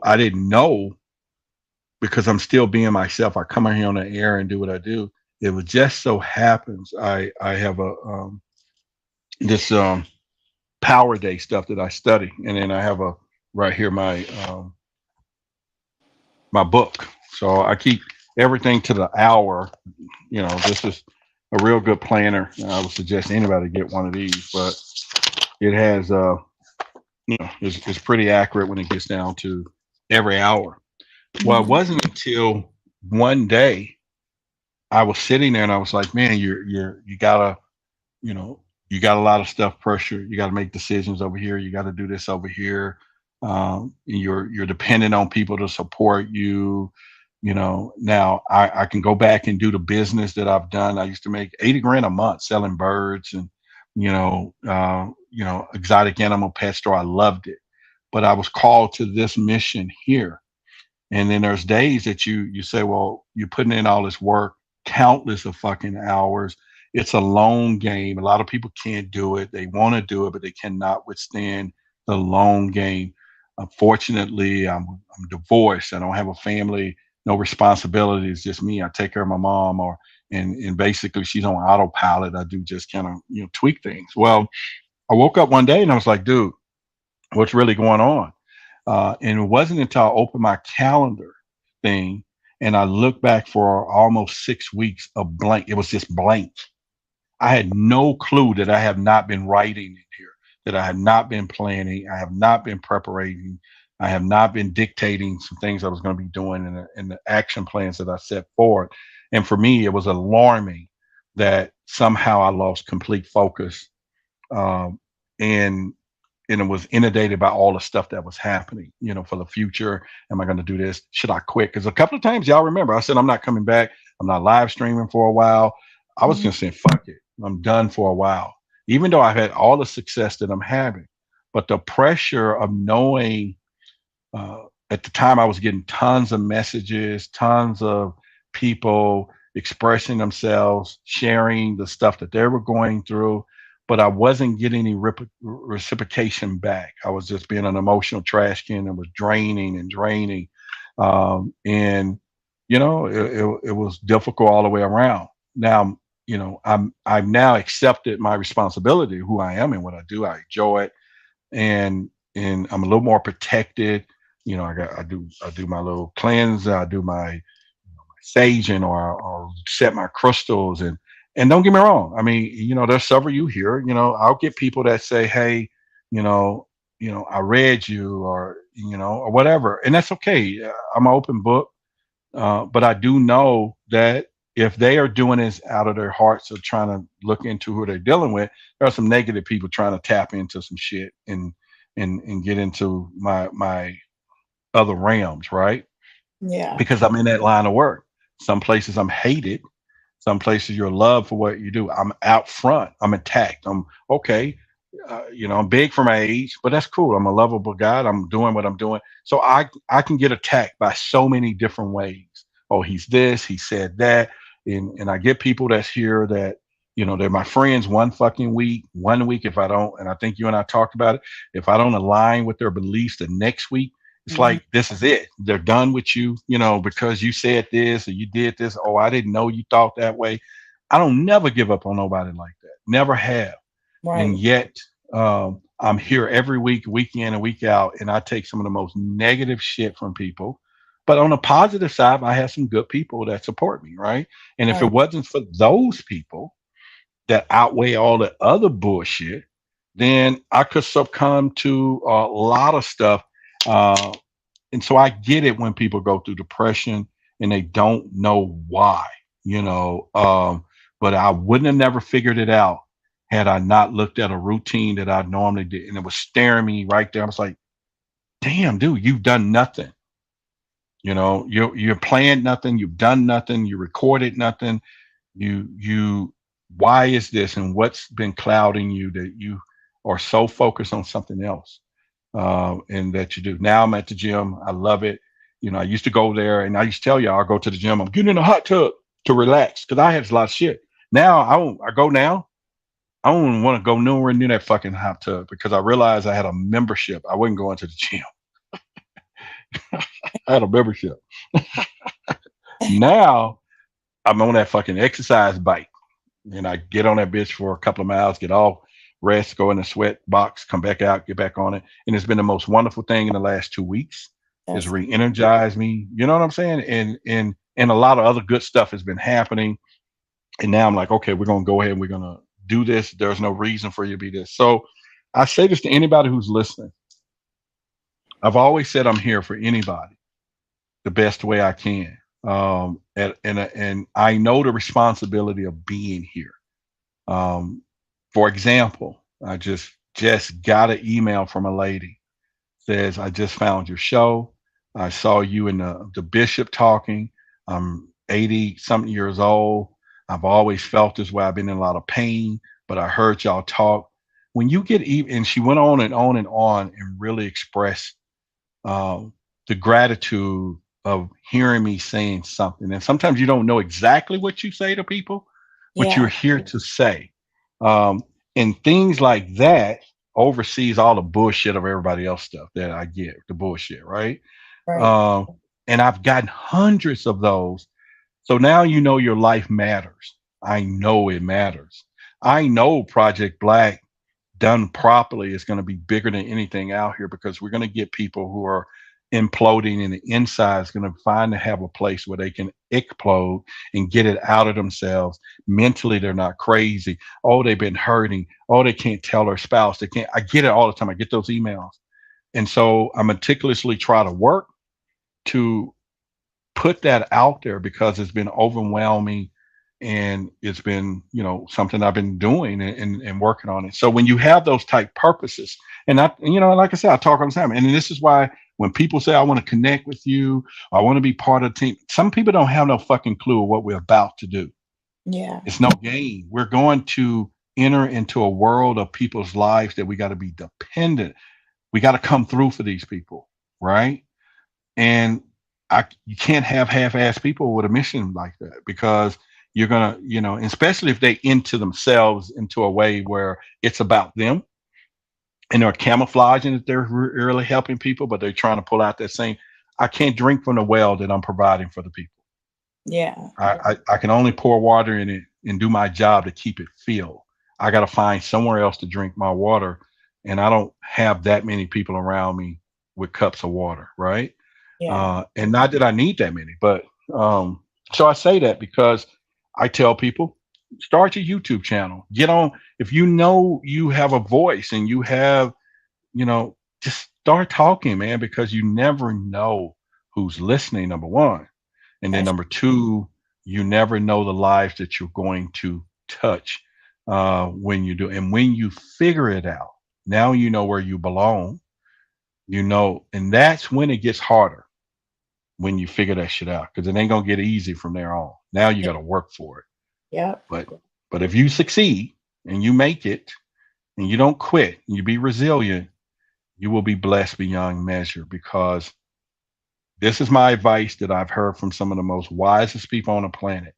I didn't know. because I'm still being myself. I come out here on the air and do what I do. It was just so happens I have a this Power Day stuff that I study, and then I have a right here my book. So I keep everything to the hour. You know, this is a real good planner. I would suggest anybody get one of these, but it has you know, it's pretty accurate when it gets down to every hour. Well, it wasn't until one day I was sitting there and I was like, man, you gotta, you know, you got a lot of stuff pressure. You got to make decisions over here. You got to do this over here. You're dependent on people to support you. You know, now I can go back and do the business that I've done. I used to make 80 grand a month selling birds and, exotic animal pet store. I loved it, but I was called to this mission here. And then there's days that you say, well, you're putting in all this work, countless of fucking hours. It's a long game. A lot of people can't do it. They want to do it, but they cannot withstand the long game. Unfortunately, I'm divorced. I don't have a family, no responsibilities, just me. I take care of my mom, and basically she's on autopilot. I do just kind of tweak things. Well, I woke up one day and I was like, dude, what's really going on? And it wasn't until I opened my calendar thing and I looked back for almost 6 weeks of blank. It was just blank. I had no clue that I have not been writing in here, that I have not been planning, I have not been preparing, I have not been dictating some things I was going to be doing in the action plans that I set forward. And for me, it was alarming that somehow I lost complete focus, and it was inundated by all the stuff that was happening, for the future. Am I going to do this? Should I quit? Because a couple of times, y'all remember, I said, I'm not coming back. I'm not live streaming for a while. I was just saying, fuck it. I'm done for a while, even though I've had all the success that I'm having. But the pressure of knowing, at the time I was getting tons of messages, tons of people expressing themselves, sharing the stuff that they were going through, but I wasn't getting any reciprocation back. I was just being an emotional trash can and was draining and draining. It was difficult all the way around. Now, I've now accepted my responsibility, who I am and what I do. I enjoy it. And I'm a little more protected. I do my little cleanse. I do my saging or set my crystals. And don't get me wrong. I mean, there's several you here, I'll get people that say, hey, I read you or whatever. And that's okay. I'm an open book. But I do know that if they are doing this out of their hearts of trying to look into who they're dealing with, there are some negative people trying to tap into some shit and get into my other realms, right? Yeah. Because I'm in that line of work. Some places I'm hated. Some places you're loved for what you do. I'm out front. I'm attacked. I'm okay. I'm big for my age, but that's cool. I'm a lovable guy. I'm doing what I'm doing. So I can get attacked by so many different ways. Oh, he's this, he said that. And I get people that's here that, they're my friends 1 week, if I don't, and I think you and I talked about it. If I don't align with their beliefs the next week, it's like, this is it. They're done with you, because you said this or you did this. Oh, I didn't know you thought that way. I don't never give up on nobody like that. Never have. Right. And yet I'm here every week in and week out, and I take some of the most negative shit from people. But on the positive side, I have some good people that support me, right? And if it wasn't for those people that outweigh all the other bullshit, then I could succumb to a lot of stuff. And so I get it when people go through depression and they don't know why, but I wouldn't have never figured it out had I not looked at a routine that I normally did. And it was staring me right there. I was like, damn, dude, you've done nothing. You're playing nothing. You've done nothing. You recorded nothing. Why is this? And what's been clouding you that you are so focused on something else? And that you do. Now I'm at the gym. I love it. I used to go there and I used to tell y'all, I go to the gym. I'm getting in a hot tub to relax because I had a lot of shit. Now I go now. I don't want to go nowhere near that fucking hot tub because I realized I had a membership. I wasn't going to the gym. I had a membership. Now I'm on that fucking exercise bike, and I get on that bitch for a couple of miles, get all rest, go in the sweat box, come back out, get back on it. And it's been the most wonderful thing in the last 2 weeks. It's re-energized me. You know what I'm saying? And a lot of other good stuff has been happening. And now I'm like, okay, we're gonna go ahead and we're gonna do this. There's no reason for you to be this. So I say this to anybody who's listening. I've always said I'm here for anybody the best way I can. And I know the responsibility of being here. For example, I just got an email from a lady. Says, I just found your show. I saw you and the bishop talking. I'm 80 something years old. I've always felt this way. I've been in a lot of pain, but I heard y'all talk. When you get even, and she went on and on and on and really expressed the gratitude of hearing me saying something. And sometimes you don't know exactly what you say to people, but you're here to say. And things like that oversees all the bullshit of everybody else stuff that I get, the bullshit, right? And I've gotten hundreds of those. So now you know your life matters. I know it matters. I know Project Black done properly is going to be bigger than anything out here, because we're going to get people who are imploding, and the inside is going to find to have a place where they can explode and get it out of themselves. Mentally, they're not crazy. Oh, they've been hurting. Oh, they can't tell their spouse. They can't. I get it all the time. I get those emails. And so I meticulously try to work to put that out there, because it's been overwhelming, and it's been, something I've been doing and working on it. So when you have those type purposes, and like I said, I talk all the time. And this is why when people say, I want to connect with you, I want to be part of the team, some people don't have no fucking clue of what we're about to do. Yeah. It's no game. We're going to enter into a world of people's lives that we got to be dependent. We got to come through for these people, right? And you can't have half-ass people with a mission like that, because you're gonna, especially if they into themselves into a way where it's about them, and they're camouflaging that they're really helping people, but they're trying to pull out that same. I can't drink from the well that I'm providing for the people. Yeah. I can only pour water in it and do my job to keep it filled. I got to find somewhere else to drink my water, and I don't have that many people around me with cups of water, right? Yeah. And not that I need that many, but so I say that because I tell people, start your YouTube channel. Get on. If you know you have a voice and you have, just start talking, man, because you never know who's listening, number one. And then number two, you never know the lives that you're going to touch when you do. And when you figure it out, now you know where you belong, and that's when it gets harder. When you figure that shit out, because it ain't gonna get easy from there on. Now you got to work for it. Yeah. But if you succeed and you make it, and you don't quit, and you be resilient, you will be blessed beyond measure. Because this is my advice that I've heard from some of the most wisest people on the planet.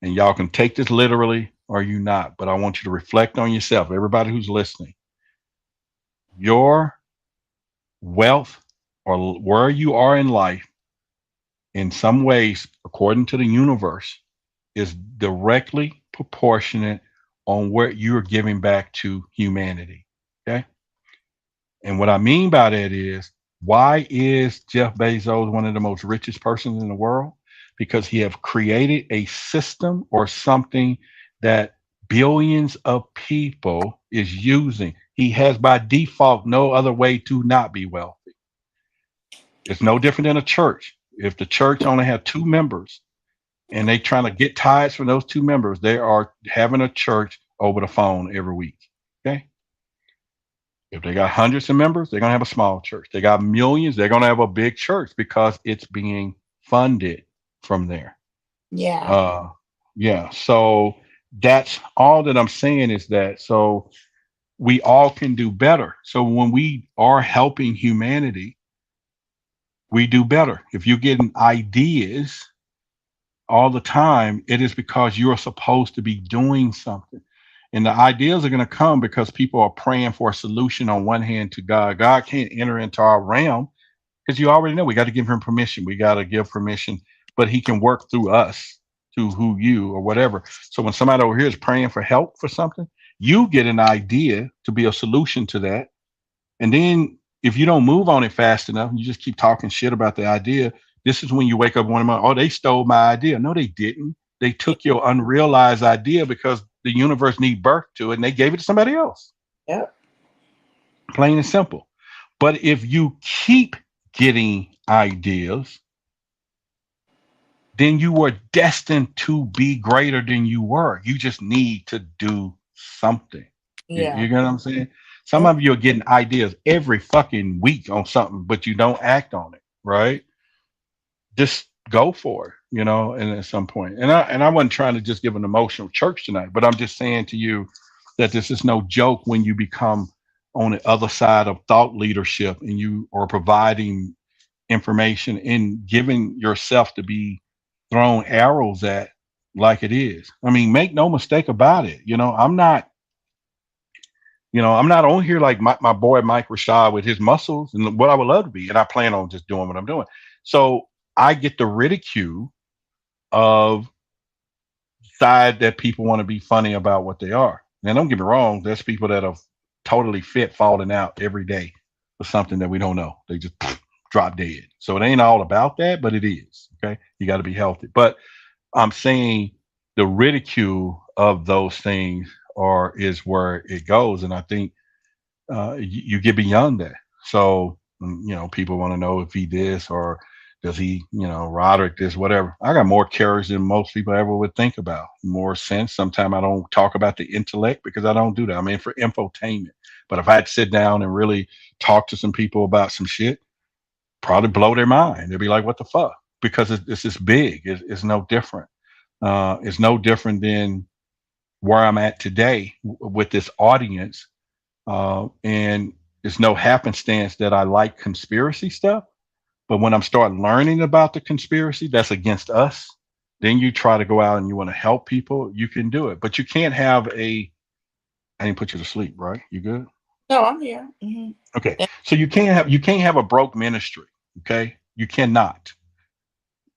And y'all can take this literally or you not, but I want you to reflect on yourself. Everybody who's listening, your wealth or where you are in life, in some ways, according to the universe, is directly proportionate on what you're giving back to humanity. Okay. And what I mean by that is, why is Jeff Bezos one of the most richest persons in the world? Because he have created a system or something that billions of people is using. He has by default no other way to not be wealthy. It's no different than a church. If the church only have 2 members and they trying to get tithes from those 2 members, they are having a church over the phone every week. Okay. If they got hundreds of members, they're going to have a small church. They got millions, they're going to have a big church because it's being funded from there. Yeah. Yeah. So that's all that I'm saying is that, so we all can do better. So when we are helping humanity, we do better. If you're getting ideas all the time, it is because you're supposed to be doing something. And the ideas are going to come because people are praying for a solution on one hand to God. God can't enter into our realm because you already know we got to give him permission. We got to give permission. but he can work through us to who you or whatever. So when somebody over here is praying for help for something, you get an idea to be a solution to that. And then if you don't move on it fast enough, and you just keep talking shit about the idea, this is when you wake up one morning, oh, they stole my idea. No, they didn't. They took your unrealized idea because the universe need birth to it, and they gave it to somebody else. Yep. Plain and simple. But if you keep getting ideas, then you were destined to be greater than you were. You just need to do something. Yeah. You get what I'm saying? Some of you are getting ideas every fucking week on something, but you don't act on it, right? Just go for it, you know, and at some point. And I wasn't trying to just give an emotional church tonight, but I'm just saying to you that this is no joke when you become on the other side of thought leadership and you are providing information and giving yourself to be thrown arrows at like it is. I mean, make no mistake about it. You know, I'm not on here like my boy Mike Rashad with his muscles and what I would love to be. And I plan on just doing what I'm doing. So I get the ridicule of side that people want to be funny about what they are. Now, don't get me wrong. There's people that are totally fit falling out every day for something that we don't know. They just drop dead. So it ain't all about that, but it is. Okay. You got to be healthy. But I'm saying the ridicule of those things is where it goes. And I think you get beyond that. So, people want to know if he this or does he, Roderick this, whatever. I got more courage than most people ever would think about. More sense. Sometimes I don't talk about the intellect because I don't do that. I'm in for infotainment. But if I had to sit down and really talk to some people about some shit, probably blow their mind. They'd be like, what the fuck? Because it's just big. It's no different. It's no different than where I'm at today with this audience. And it's no happenstance that I like conspiracy stuff. But when I'm starting learning about the conspiracy that's against us, then you try to go out and you want to help people, you can do it. But you can't have I didn't put you to sleep, right? You good? No, I'm here. Mm-hmm. Okay. So you can't have a broke ministry. Okay. You cannot.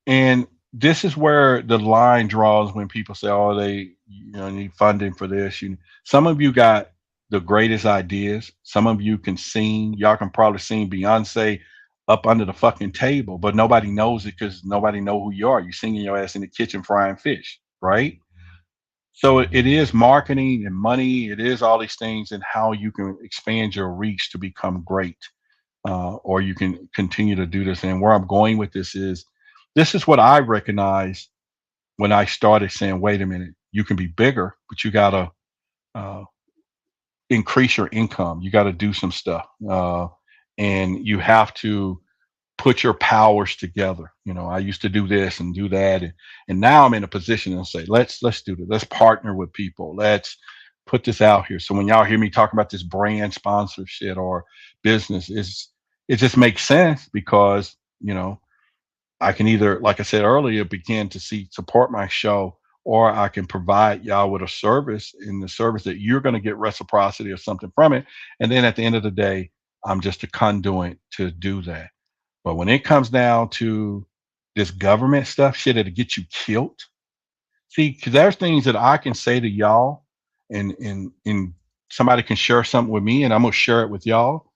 And this is where the line draws when people say, oh, they need funding for this. Some of you got the greatest ideas. Some of you can sing. Y'all can probably sing Beyonce up under the fucking table, but nobody knows it because nobody know who you are. You singing your ass in the kitchen frying fish, right? So it is marketing and money. It is all these things and how you can expand your reach to become great, or you can continue to do this. And where I'm going with this is what I recognized when I started saying, wait a minute, you can be bigger, but you got to increase your income. You got to do some stuff. And you have to put your powers together. I used to do this and do that. And now I'm in a position to say, let's do this. Let's partner with people. Let's put this out here. So when y'all hear me talking about this brand sponsorship or business, it just makes sense because, I can either, like I said earlier, begin to support my show, or I can provide y'all with a service, in the service that you're going to get reciprocity or something from it. And then at the end of the day, I'm just a conduit to do that. But when it comes down to this government stuff, shit, it'll get you killed. See, because there's things that I can say to y'all, and somebody can share something with me, and I'm gonna share it with y'all.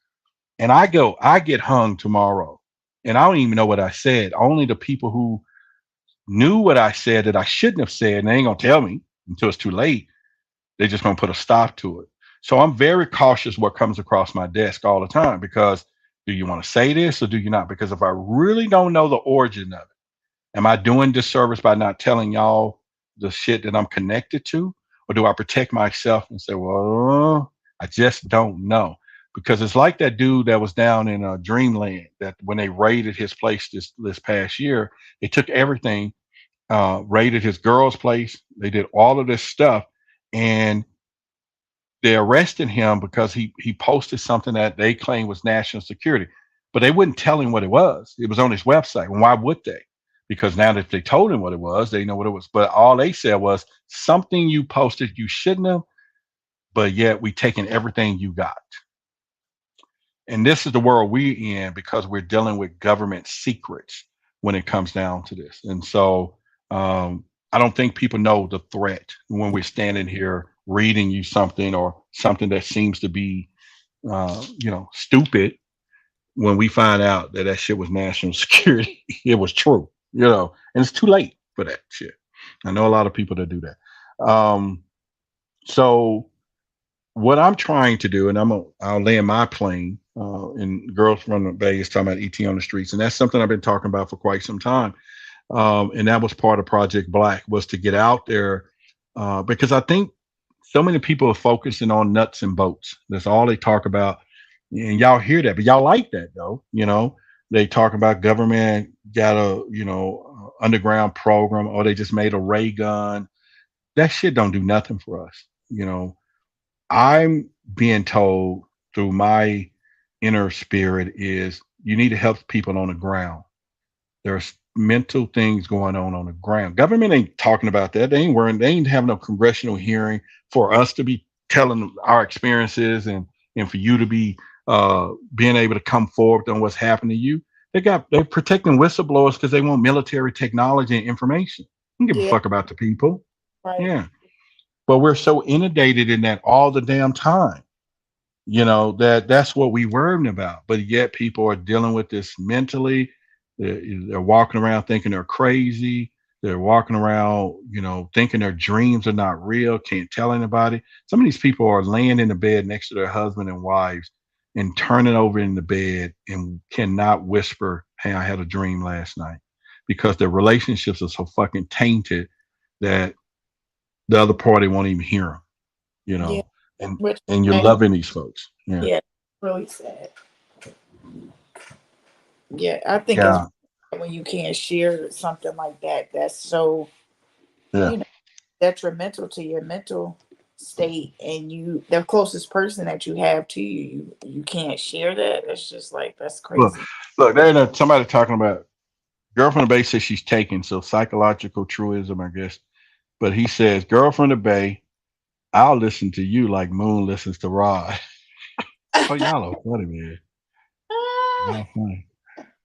And I get hung tomorrow, and I don't even know what I said. Only the people who knew what I said that I shouldn't have said, and they ain't gonna tell me until it's too late. They're just gonna put a stop to it. So I'm very cautious what comes across my desk all the time, because do you want to say this or do you not? Because if I really don't know the origin of it, am I doing disservice by not telling y'all the shit that I'm connected to? Or do I protect myself and say, well, I just don't know? Because it's like that dude that was down in Dreamland, that when they raided his place this past year, they took everything, raided his girl's place. They did all of this stuff. And they arrested him because he posted something that they claimed was national security, but they wouldn't tell him what it was. It was on his website. And why would they? Because now that they told him what it was, they know what it was. But all they said was something you posted you shouldn't have, but yet we taking everything you got. And this is the world we're in because we're dealing with government secrets. when it comes down to this. And so I don't think people know the threat when we're standing here reading you something or something that seems to be, stupid. When we find out that that shit was national security, it was true, and it's too late for that shit. I know a lot of people that do that. So what I'm trying to do, and I'll land my plane, and Girls from the Bay is talking about ET on the streets, and that's something I've been talking about for quite some time. And that was part of Project Black, was to get out there, because I think so many people are focusing on nuts and bolts. That's all they talk about, and y'all hear that, but y'all like that though. They talk about government got a underground program, or they just made a ray gun. That shit don't do nothing for us. I'm being told through my inner spirit is you need to help people on the ground. There's mental things going on the ground. Government ain't talking about that. They ain't having no congressional hearing for us to be telling our experiences and for you to be being able to come forward on what's happening to you. They're protecting whistleblowers because they want military technology and information. Don't give a fuck about the people. Right. Yeah. But we're so inundated in that all the damn time, that's what we worrying about. But yet people are dealing with this mentally. They're walking around thinking they're crazy. They're walking around, thinking their dreams are not real, can't tell anybody. Some of these people are laying in the bed next to their husband and wives and turning over in the bed and cannot whisper, "Hey, I had a dream last night," because their relationships are so fucking tainted that the other party won't even hear them, Yeah. and you're loving these folks. Yeah, really sad. Yeah, I think it's when you can't share something like that, that's so detrimental to your mental state, and the closest person that you have to you can't share that. It's just like, that's crazy. Look, there's somebody talking about Girl from the Bay says she's taken, so psychological truism, I guess. But he says, "Girl from the Bay, I'll listen to you like Moon listens to Rod." Oh, y'all are funny, man. Y'all funny.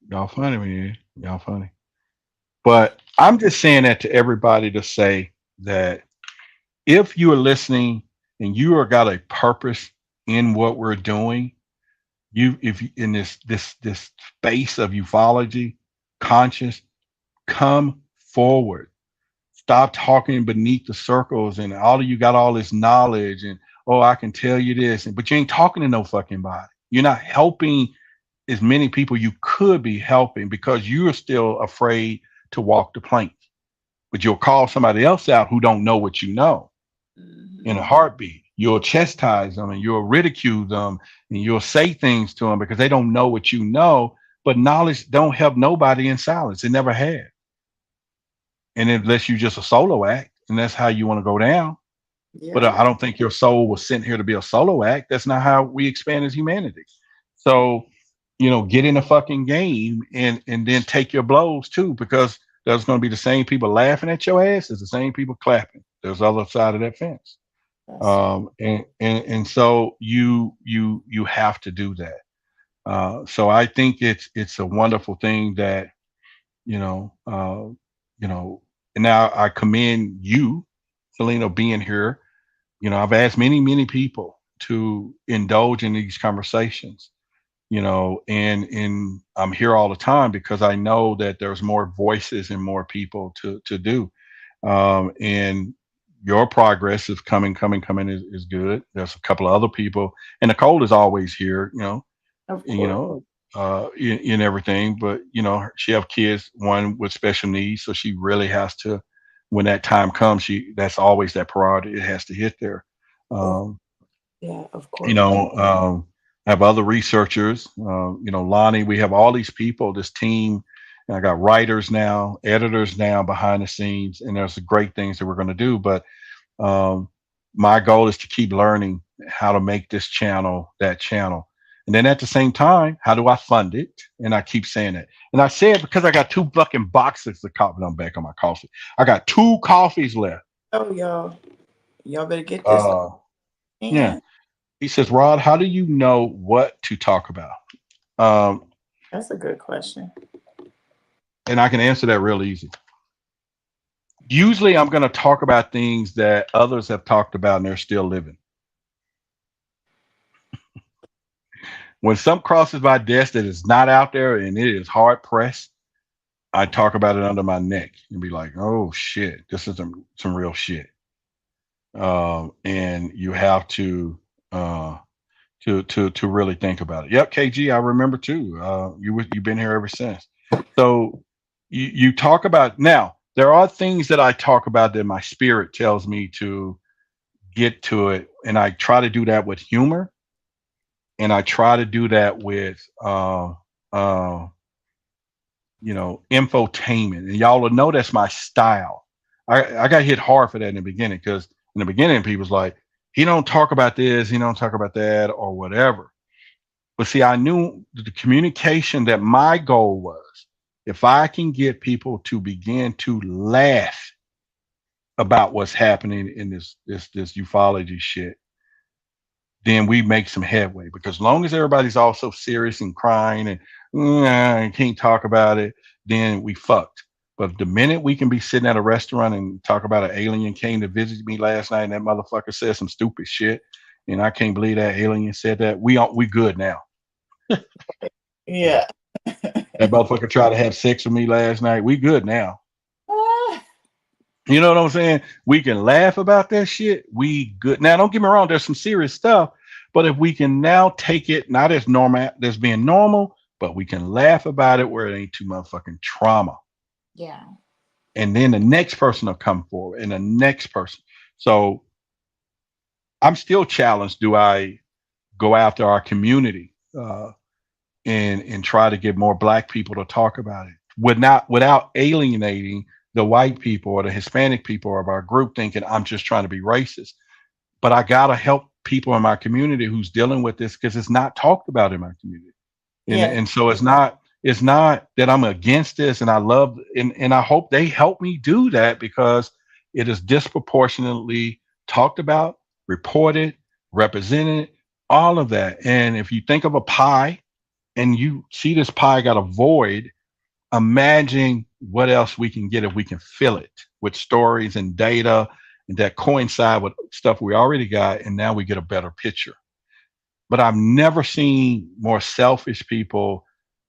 Y'all funny, man. Y'all funny. But I'm just saying that to everybody to say that if you are listening and you are got a purpose in what we're doing, if you in this space of ufology, conscious, come forward. Stop talking beneath the circles and all of you got all this knowledge and, oh, I can tell you this, but you ain't talking to no fucking body. You're not helping as many people you could be helping because you're still afraid to walk the plank. But you'll call somebody else out who don't know what you know in a heartbeat. You'll chastise them and you'll ridicule them and you'll say things to them because they don't know what you know. But knowledge don't help nobody in silence. It never had. And unless you're just a solo act, and that's how you want to go down. Yeah. But I don't think your soul was sent here to be a solo act. That's not how we expand as humanity. So, get in the fucking game and then take your blows too, because there's going to be the same people laughing at your ass as the same people clapping. There's the other side of that fence. And so you have to do that. So I think it's a wonderful thing that, and now I commend you, Selena, being here. I've asked many people to indulge in these conversations, and I'm here all the time because I know that there's more voices and more people to do. And your progress is coming is good. There's a couple of other people, and Nicole is always here, in everything, but she have kids, one with special needs, so she really has to, when that time comes, that's always that priority. It has to hit there. Yeah, of course. I have other researchers, Lonnie, we have all these people, this team, and I got writers now, editors now behind the scenes, and there's great things that we're going to do. But my goal is to keep learning how to make this channel that channel. And then at the same time, how do I fund it? And I keep saying it. And I say it because I got 2 fucking boxes of coffee. I'm back on my coffee. I got 2 coffees left. Oh, y'all better get this. Yeah. He says, Rod, how do you know what to talk about? That's a good question. And I can answer that real easy. Usually I'm going to talk about things that others have talked about and they're still living. When something crosses my desk that is not out there and it is hard pressed, I talk about it under my neck and be like, oh shit, this is some real shit. And you have to really think about it. Yep, KG, I remember too. You've been here ever since. So you talk about, now there are things that I talk about that my spirit tells me to get to it, and I try to do that with humor, and I try to do that with infotainment, and y'all will know that's my style. I got hit hard for that in the beginning, because in the beginning people's like, he don't talk about this, he don't talk about that, or whatever. But see, I knew the communication, that my goal was, if I can get people to begin to laugh about what's happening in this ufology shit, then we make some headway. Because as long as everybody's also serious and crying and can't talk about it, then we fucked. But the minute we can be sitting at a restaurant and talk about an alien came to visit me last night and that motherfucker said some stupid shit, and I can't believe that alien said that, we good now. Yeah. That motherfucker tried to have sex with me last night. We good now. You know what I'm saying? We can laugh about that shit. We good. Now, don't get me wrong. There's some serious stuff, but if we can now take it not as normal, as being normal, but we can laugh about it where it ain't too motherfucking trauma. Yeah. And then the next person will come forward, and the next person. So I'm still challenged. Do I go after our community and try to get more Black people to talk about it without alienating the white people or the Hispanic people of our group, thinking I'm just trying to be racist? But I gotta help people in my community who's dealing with this, because it's not talked about in my community. And so it's not that I'm against this, and I love and I hope they help me do that, because it is disproportionately talked about, reported, represented, all of that. And if you think of a pie and you see this pie got a void, imagine what else we can get if we can fill it with stories and data and that coincide with stuff we already got, and now we get a better picture. But I've never seen more selfish people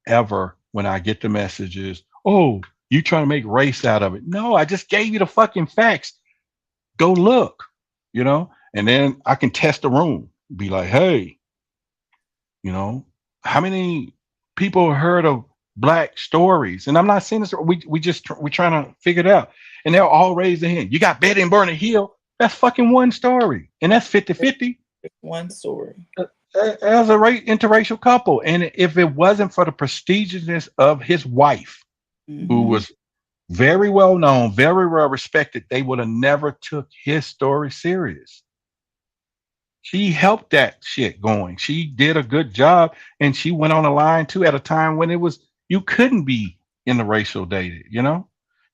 ever when I get the messages, oh, you trying to make race out of it. No, I just gave you the fucking facts. Go look, and then I can test the room, be like, hey, how many people heard of Black stories? And I'm not saying this, we're trying to figure it out. And they'll all raise their hand. You got Betty and Bernie Hill. That's fucking one story. And that's 50-50. One story. As a interracial couple. And if it wasn't for the prestigiousness of his wife, who was very well known, very well respected, they would have never took his story serious. She helped that shit going. She did a good job, and she went on a line too at a time when you couldn't be interracial dated,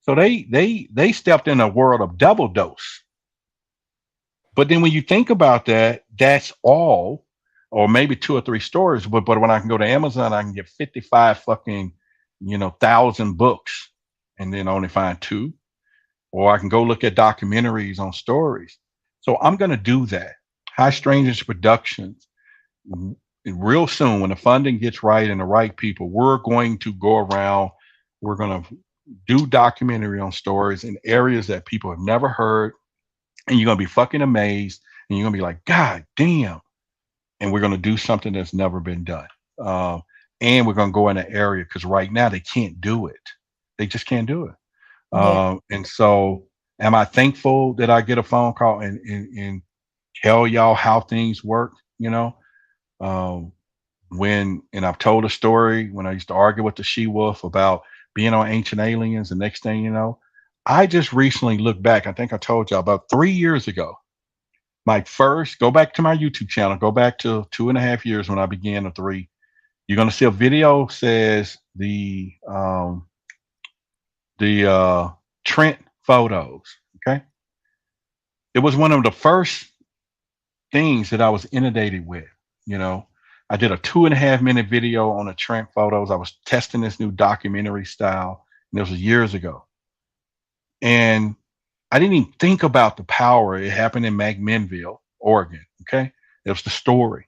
So they stepped in a world of double dose. But then when you think about that, that's all, or maybe 2 or 3 stories. But when I can go to Amazon, I can get 55 fucking, 1,000 books, and then only find 2. Or I can go look at documentaries on stories. So I'm going to do that. High Strangeness Productions, real soon, when the funding gets right and the right people, we're going to go around, we're going to do documentary on stories in areas that people have never heard, and you're going to be fucking amazed, and you're going to be like, God damn. And we're going to do something that's never been done. And we're going to go in an area, because right now they can't do it. They just can't do it. And so am I thankful that I get a phone call and tell y'all how things work, and I've told a story when I used to argue with the she-wolf about being on Ancient Aliens. The next thing you know, I just recently looked back. I think I told y'all about 3 years ago, go back to my YouTube channel, go back to 2.5 years when I began the 3. You're going to see a video says the Trent photos. Okay. It was one of the first things that I was inundated with. I did a 2.5 minute video on the Trent photos. I was testing this new documentary style. And this was years ago. And I didn't even think about the power. It happened in McMinnville, Oregon. Okay. It was the story.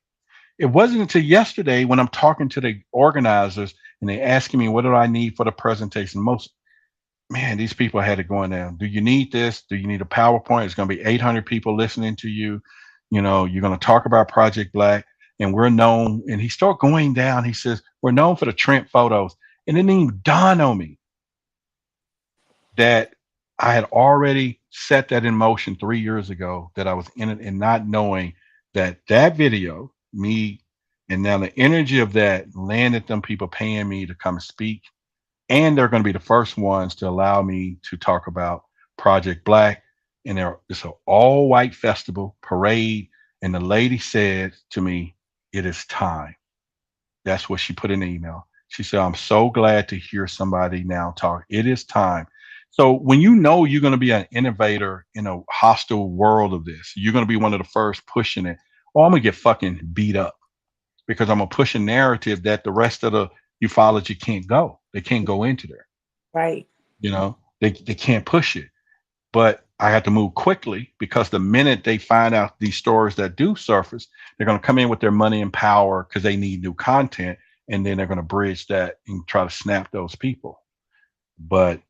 It wasn't until yesterday when I'm talking to the organizers and they asking me, what do I need for the presentation? Man, these people had it going down. Do you need this? Do you need a PowerPoint? It's going to be 800 people listening to you. You know, you're going to talk about Project Black, and we're known. And he started going down. He says, we're known for the Trent photos. And it didn't even dawn on me that I had already set that in motion 3 years ago, that I was in it and not knowing that video, me, and now the energy of that landed them people paying me to come speak. And they're going to be the first ones to allow me to talk about Project Black. And it's an all white festival parade. And the lady said to me, it is time. That's what she put in the email. She said, I'm so glad to hear somebody now talk. It is time. So when you know you're going to be an innovator in a hostile world of this, you're going to be one of the first pushing it. Or I'm going to get fucking beat up because I'm going to push a narrative that the rest of the ufology can't go. They can't go into there. Right. You know, they can't push it. But I had to move quickly because the minute they find out these stories that do surface, they're going to come in with their money and power because they need new content. And then they're going to bridge that and try to snap those people. But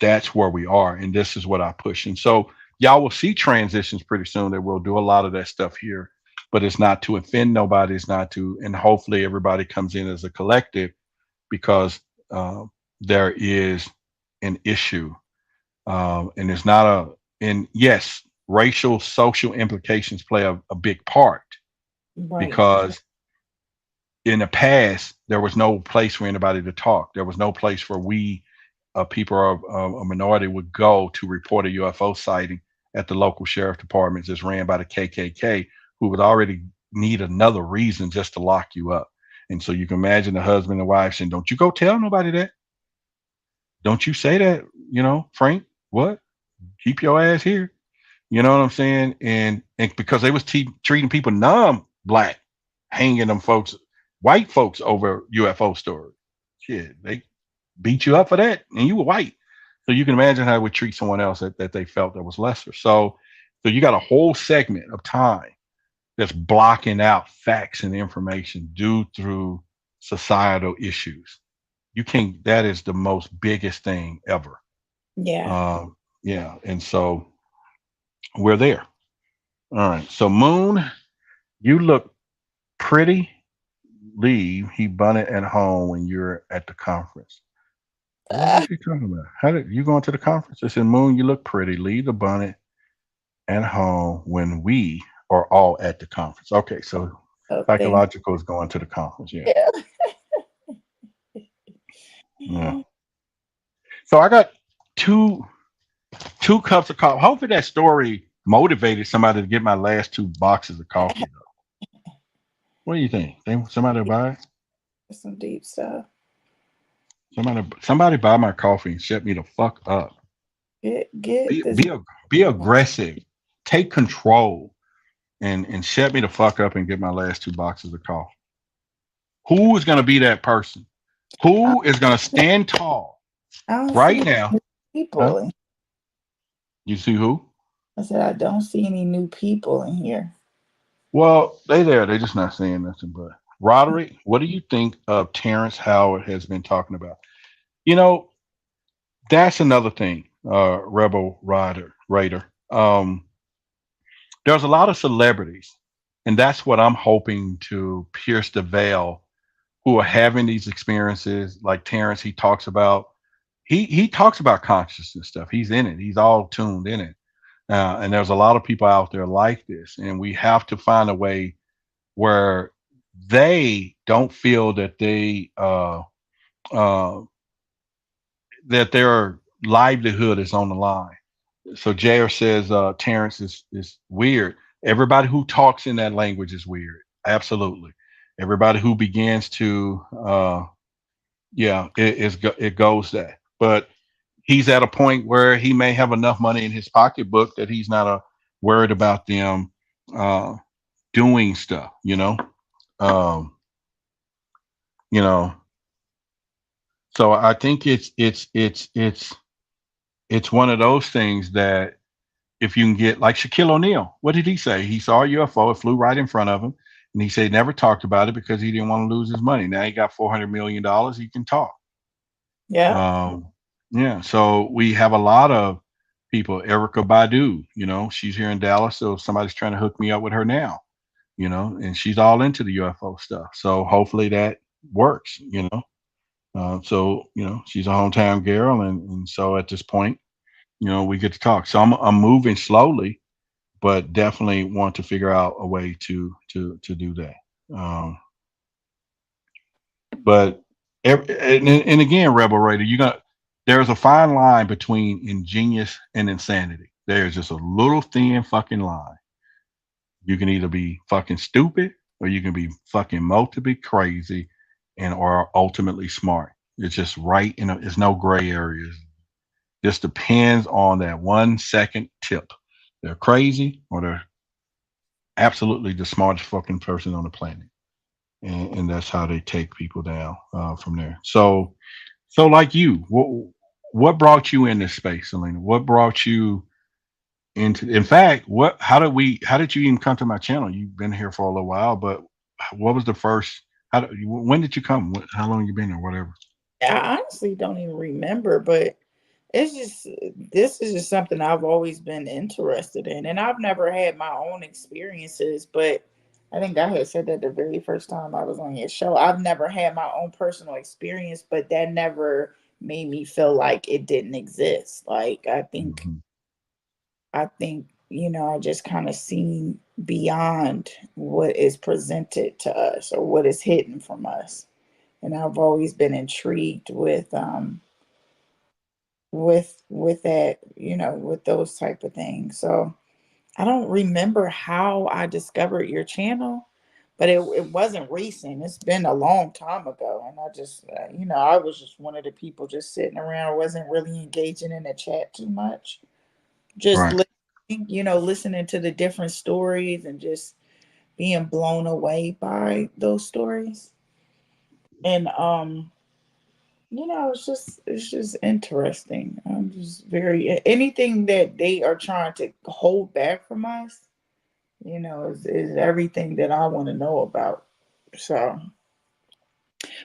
that's where we are. And this is what I push. And so y'all will see transitions pretty soon that we'll do a lot of that stuff here. But it's not to offend nobody. It's not to, and hopefully everybody comes in as a collective because there is an issue. And it's not and yes, racial, social implications play a big part. Right. Because in the past, there was no place for anybody to talk. There was no place where we, people of a minority, would go to report a UFO sighting at the local sheriff departments that's ran by the KKK, who would already need another reason just to lock you up. And so you can imagine the husband and wife saying, don't you go tell nobody that. Don't you say that, you know, Frank, what? Keep your ass here. You know what I'm saying? And because they was treating people non-black, hanging them folks, white folks over UFO stories. Shit, they beat you up for that and you were white. So you can imagine how it would treat someone else that they felt that was lesser. So you got a whole segment of time that's blocking out facts and information due through societal issues. That is the most biggest thing ever. Yeah. Yeah. And so we're there. All right. So Moon, you look pretty. Leave. He bunted at home when you're at the conference. What is he talking about? How did you going to the conference? I said, Moon, you look pretty. Leave the bunnet at home when we are all at the conference. Okay. So psychological is going to the conference. Yeah. Yeah. So I got two cups of coffee. Hopefully that story motivated somebody to get my last 2 boxes of coffee. Though. What do you think? Somebody buy it? Some deep stuff. Somebody buy my coffee and shut me the fuck up. Be aggressive. Take control and shut me the fuck up and get my last 2 boxes of coffee. Who is going to be that person? Who is going to stand tall right now? People. Huh? You see who? I said, I don't see any new people in here. Well, they're just not saying nothing. But Roderick, what do you think of Terrence Howard has been talking about? You know, that's another thing, Rebel Raider. There's a lot of celebrities, and that's what I'm hoping to pierce the veil, who are having these experiences. Like Terrence, he talks about consciousness stuff. He's in it. He's all tuned in it. And there's a lot of people out there like this, and we have to find a way where they don't feel that that their livelihood is on the line. So Jair says Terrence is weird. Everybody who talks in that language is weird. Absolutely. Everybody who begins to it goes that. But he's at a point where he may have enough money in his pocketbook that he's not worried about them doing stuff, So I think it's one of those things that if you can get like Shaquille O'Neal, what did he say? He saw a UFO, it flew right in front of him, and he said he never talked about it because he didn't want to lose his money. Now he got $400 million, he can talk. Yeah. Yeah, so we have a lot of people. Erica Badu, she's here in Dallas, so somebody's trying to hook me up with her now, and she's all into the UFO stuff. So hopefully that works. So she's a hometown girl, and so at this point, we get to talk. So I'm moving slowly, but definitely want to figure out a way to do that. But and again, Rebel Raider, there's a fine line between ingenious and insanity. There's just a little thin fucking line. You can either be fucking stupid or you can be fucking multiply crazy or ultimately smart. It's just right there's no gray areas. Just depends on that 1 second tip. They're crazy or they're absolutely the smartest fucking person on the planet. And that's how they take people down from there. So like you, what brought you in this space, Selena? What brought you into? In fact, how did you even come to my channel? You've been here for a little while, but what was the first? When did you come? How long you been or whatever? I honestly don't even remember, but this is just something I've always been interested in, and I've never had my own experiences, but I think I had said that the very first time I was on your show. I've never had my own personal experience, but that never made me feel like it didn't exist. Like I think I just kind of seen beyond what is presented to us or what is hidden from us. And I've always been intrigued with that, with those type of things. So I don't remember how I discovered your channel, but it wasn't recent. It's been a long time ago. And I just, I was just one of the people just sitting around. I wasn't really engaging in the chat too much. Just listening to the different stories and just being blown away by those stories. And, it's just interesting. I'm just anything that they are trying to hold back from us, is everything that I want to know about. So,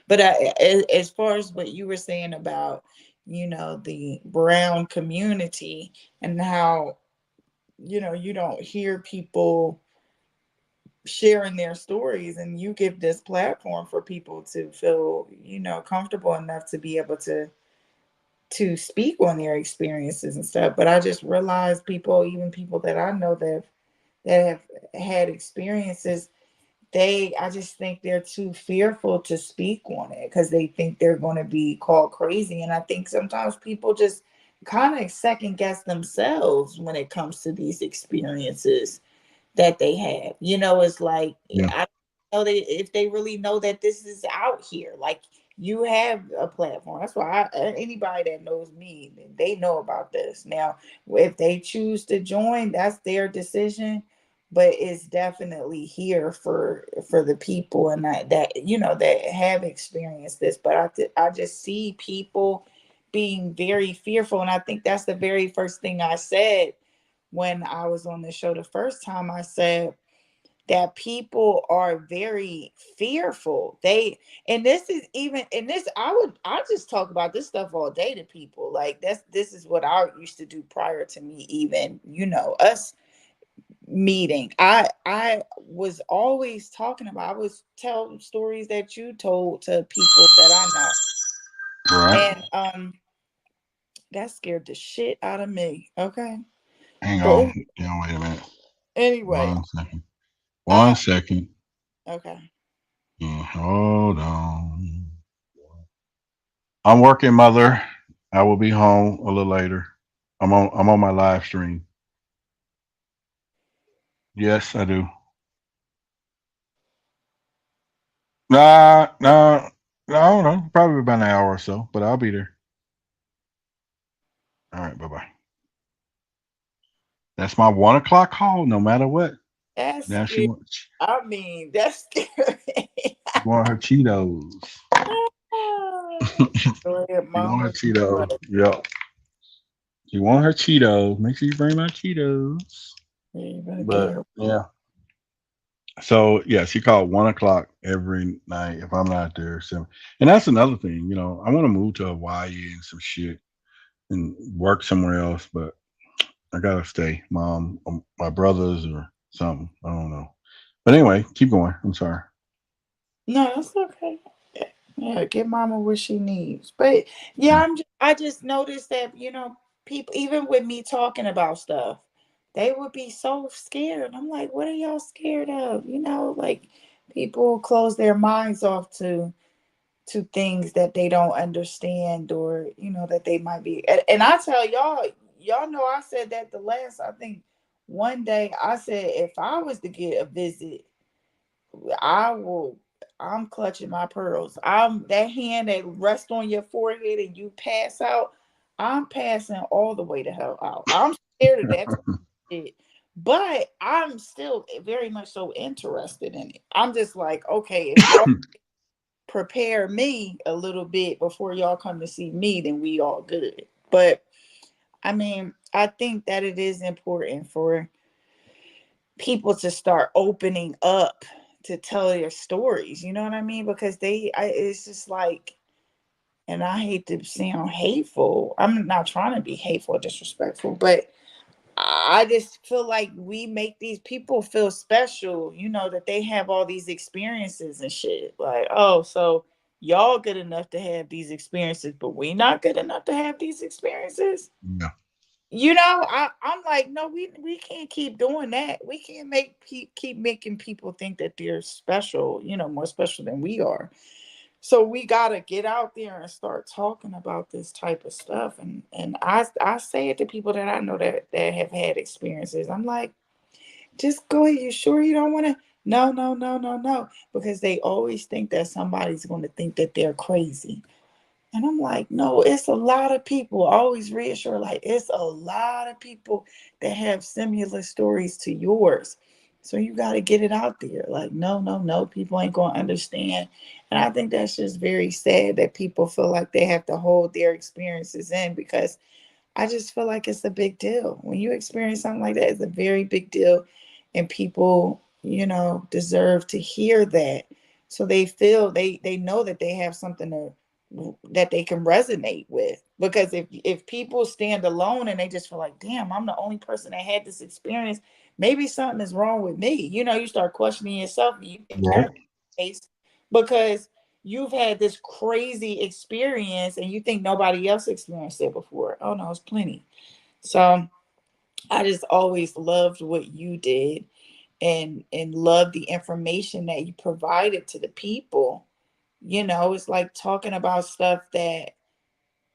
but as far as what you were saying about, the brown community and how, you don't hear people sharing their stories, and you give this platform for people to feel, comfortable enough to be able to speak on their experiences and stuff. But I just realized even people that I know that have had experiences, I just think they're too fearful to speak on it because they think they're going to be called crazy. And I think sometimes people just kind of second guess themselves when it comes to these experiences that they have. It's like, I don't know if they really know that this is out here. Like, you have a platform. That's why anybody that knows me, they know about this. Now, if they choose to join, that's their decision. But it's definitely here for the people and that have experienced this. But I just see people being very fearful, and I think that's the very first thing I said when I was on the show the first time. I said that people are very fearful. I just talk about this stuff all day to people. Like this is what I used to do prior to me even, us meeting. I was always talking about, I was telling stories that you told to people that I know. Right. And that scared the shit out of me. Okay. Hang But on. Wait a minute. anyway. 1 second. 1 second. Okay. Yeah, hold on. I'm working, mother. I will be home a little later. I'm on my live stream. Yes, I do. No, I don't know. Probably about an hour or so, but I'll be there. All right, bye-bye. That's my 1 o'clock call, no matter what. That's Now she wants. That's scary. Want her Cheetos. Go ahead, You want her mama. Cheetos. Yep. You want her Cheetos. Make sure you bring my Cheetos. Yeah, you better get But her. yeah. So yeah, she called 1 o'clock every night if I'm not there. So, and that's another thing, I want to move to Hawaii and some shit and work somewhere else, but I gotta stay. Mom, my brothers or something. I don't know. But anyway, keep going. I'm sorry. No, that's okay. Yeah, get mama what she needs. But yeah, I just noticed that, people, even with me talking about stuff, they would be so scared. I'm like, what are y'all scared of? Like people close their minds off to things that they don't understand, or that they might be. And I tell y'all know I said that the last, I think one day I said, if I was to get a visit, I will. I'm clutching my pearls. I'm that hand that rests on your forehead and you pass out. I'm passing all the way to hell out. I'm scared of that shit, but I'm still very much so interested in it. I'm just like, okay, if y'all prepare me a little bit before y'all come to see me, then we all good. But I mean, I think that it is important for people to start opening up to tell their stories. You know what I mean? Because it's just like, and I hate to sound hateful. I'm not trying to be hateful or disrespectful, but I just feel like we make these people feel special, that they have all these experiences and shit. Like, oh, so y'all good enough to have these experiences, but we not good enough to have these experiences. No. I'm like, no, we can't keep doing that. We can't keep making people think that they're special, more special than we are. So we gotta get out there and start talking about this type of stuff. And I say it to people that I know that have had experiences. I'm like, just go ahead. You sure you don't want to? No, no, no, no, no. Because they always think that somebody's going to think that they're crazy. And I'm like, no, it's a lot of people. Always reassure, like, it's a lot of people that have similar stories to yours. So you got to get it out there. Like, no, no, no, people ain't going to understand. And I think that's just very sad that people feel like they have to hold their experiences in, because I just feel like it's a big deal. When you experience something like that, it's a very big deal. And people, deserve to hear that. So they feel they know that they have something that they can resonate with. Because if people stand alone and they just feel like, damn, I'm the only person that had this experience, maybe something is wrong with me. You start questioning yourself, and you think you're in the case because you've had this crazy experience and you think nobody else experienced it before. Oh no, it's plenty. So I just always loved what you did, and loved the information that you provided to the people. It's like talking about stuff that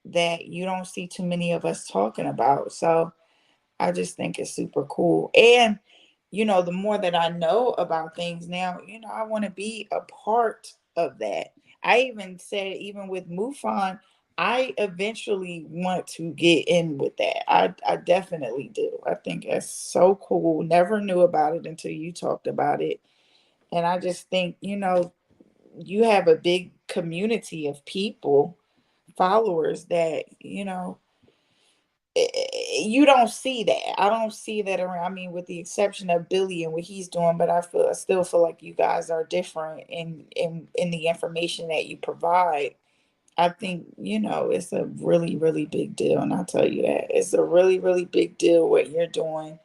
you don't see too many of us talking about. So I just think it's super cool. And, the more that I know about things now, I want to be a part of that. I even said, even with MUFON, I eventually want to get in with that. I definitely do. I think that's so cool. Never knew about it until you talked about it. And I just think, you have a big community of people, followers that, you don't see that. I don't see that around. I mean, with the exception of Billy and what he's doing, but I still feel like you guys are different in the information that you provide. I think, it's a really, really big deal. And I'll tell you that it's a really, really big deal what you're doing.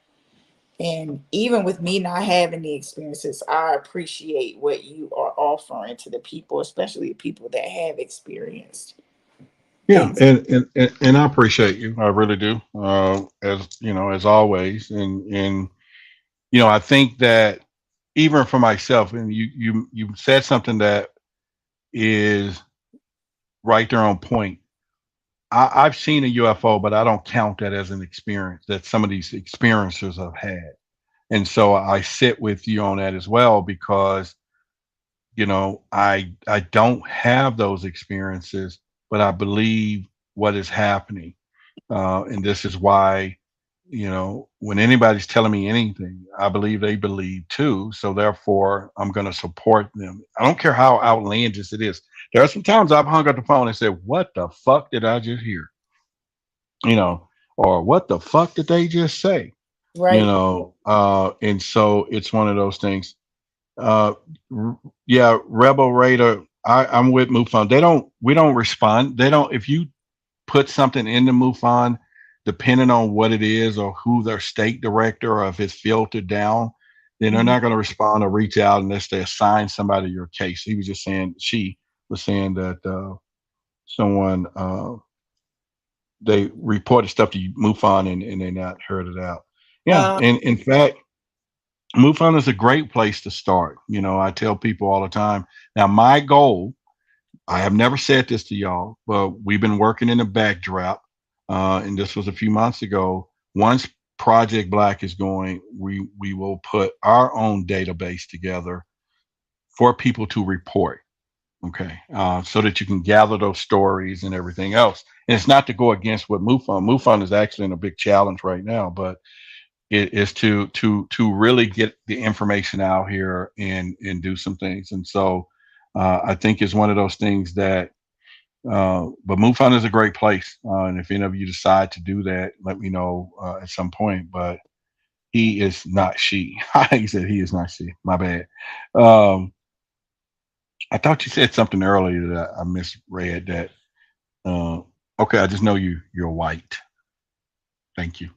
And even with me not having the experiences, I appreciate what you are offering to the people, especially the people that have experienced. Yeah, and I appreciate you. I really do. As always, and I think that even for myself, and you said something that is right there on point. I've seen a UFO, but I don't count that as an experience that some of these experiencers have had. And so I sit with you on that as well, because I don't have those experiences, but I believe what is happening, and this is why when anybody's telling me anything, I believe they believe too. So therefore, I'm going to support them. I don't care how outlandish it is. There are some times I've hung up the phone and said, "What the fuck did I just hear?" Or "What the fuck did they just say?" Right. And so it's one of those things. Uh, yeah, Rebel Raider. I'm with MUFON. We don't respond. They don't. If you put something into MUFON, depending on what it is or who their state director or if it's filtered down, then they're Mhm. not going to respond or reach out unless they assign somebody your case. She was saying that someone they reported stuff to MUFON and they not heard it out. Yeah, Uh, and in fact, MUFON is a great place to start. I tell people all the time. Now, my goal, I have never said this to y'all, but we've been working in the backdrop, and this was a few months ago. Once Project Black is going, we will put our own database together for people to report. Okay, so that you can gather those stories and everything else. And it's not to go against what MUFON. MUFON is actually in a big challenge right now, but it is to really get the information out here and do some things. And so I think it's one of those things that but MUFON is a great place. And if any of you decide to do that, let me know at some point. But he is not she. He said he is not she. My bad. Um, I thought you said something earlier that I misread that. Uh, okay, I just know you're white. Thank you.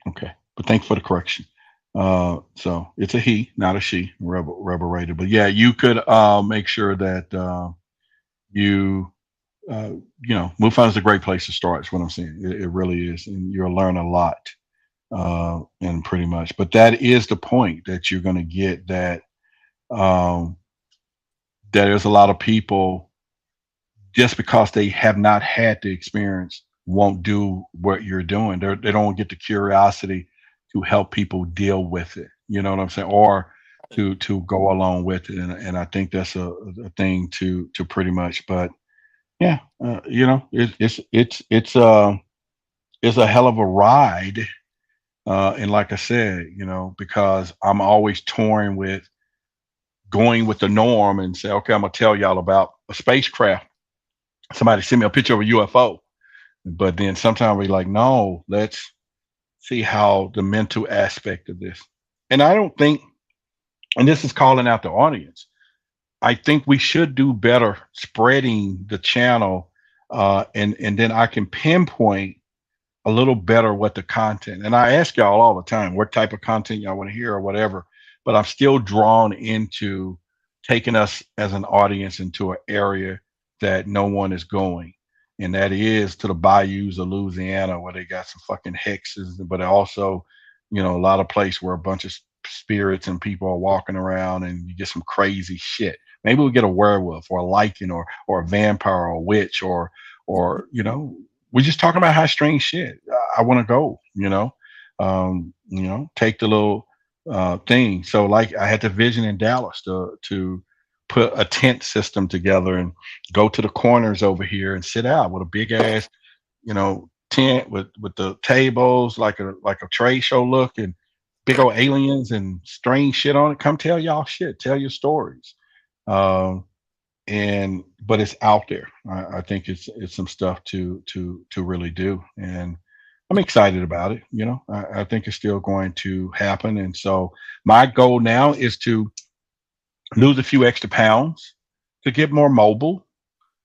Okay, but thanks for the correction. So it's a he, not a she, rebel rated. But yeah, you could make sure that you MUFON is a great place to start. Is what I'm saying. It really is, and you'll learn a lot. And pretty much, but that is the point that you're going to get that um, that there's a lot of people just because they have not had the experience won't do what you're doing. They don't get the curiosity to help people deal with it. You know what I'm saying? Or to go along with it. And I think that's a thing to pretty much. But yeah, it's a hell of a ride. And like I said, because I'm always touring with going with the norm and say, okay, I'm gonna tell y'all about a spacecraft. Somebody send me a picture of a UFO. But then sometimes we're like, no, let's see how the mental aspect of this. And I don't think, and this is calling out the audience, I think we should do better spreading the channel, and then I can pinpoint a little better what the content. And I ask y'all all the time what type of content y'all want to hear or whatever. But I'm still drawn into taking us as an audience into an area that no one is going, and that is to the bayous of Louisiana where they got some fucking hexes, but also, a lot of place where a bunch of spirits and people are walking around, and you get some crazy shit. Maybe we'll get a werewolf or a lichen or a vampire or a witch or we're just talking about how strange shit. I want to go, take the little thing. So like I had the vision in Dallas to put a tent system together and go to the corners over here and sit out with a big ass, tent with the tables like a trade show look and big old aliens and strange shit on it. Come tell y'all shit, tell your stories. But it's out there. I think it's some stuff to really do, and I'm excited about it. I think it's still going to happen, and so my goal now is to lose a few extra pounds to get more mobile.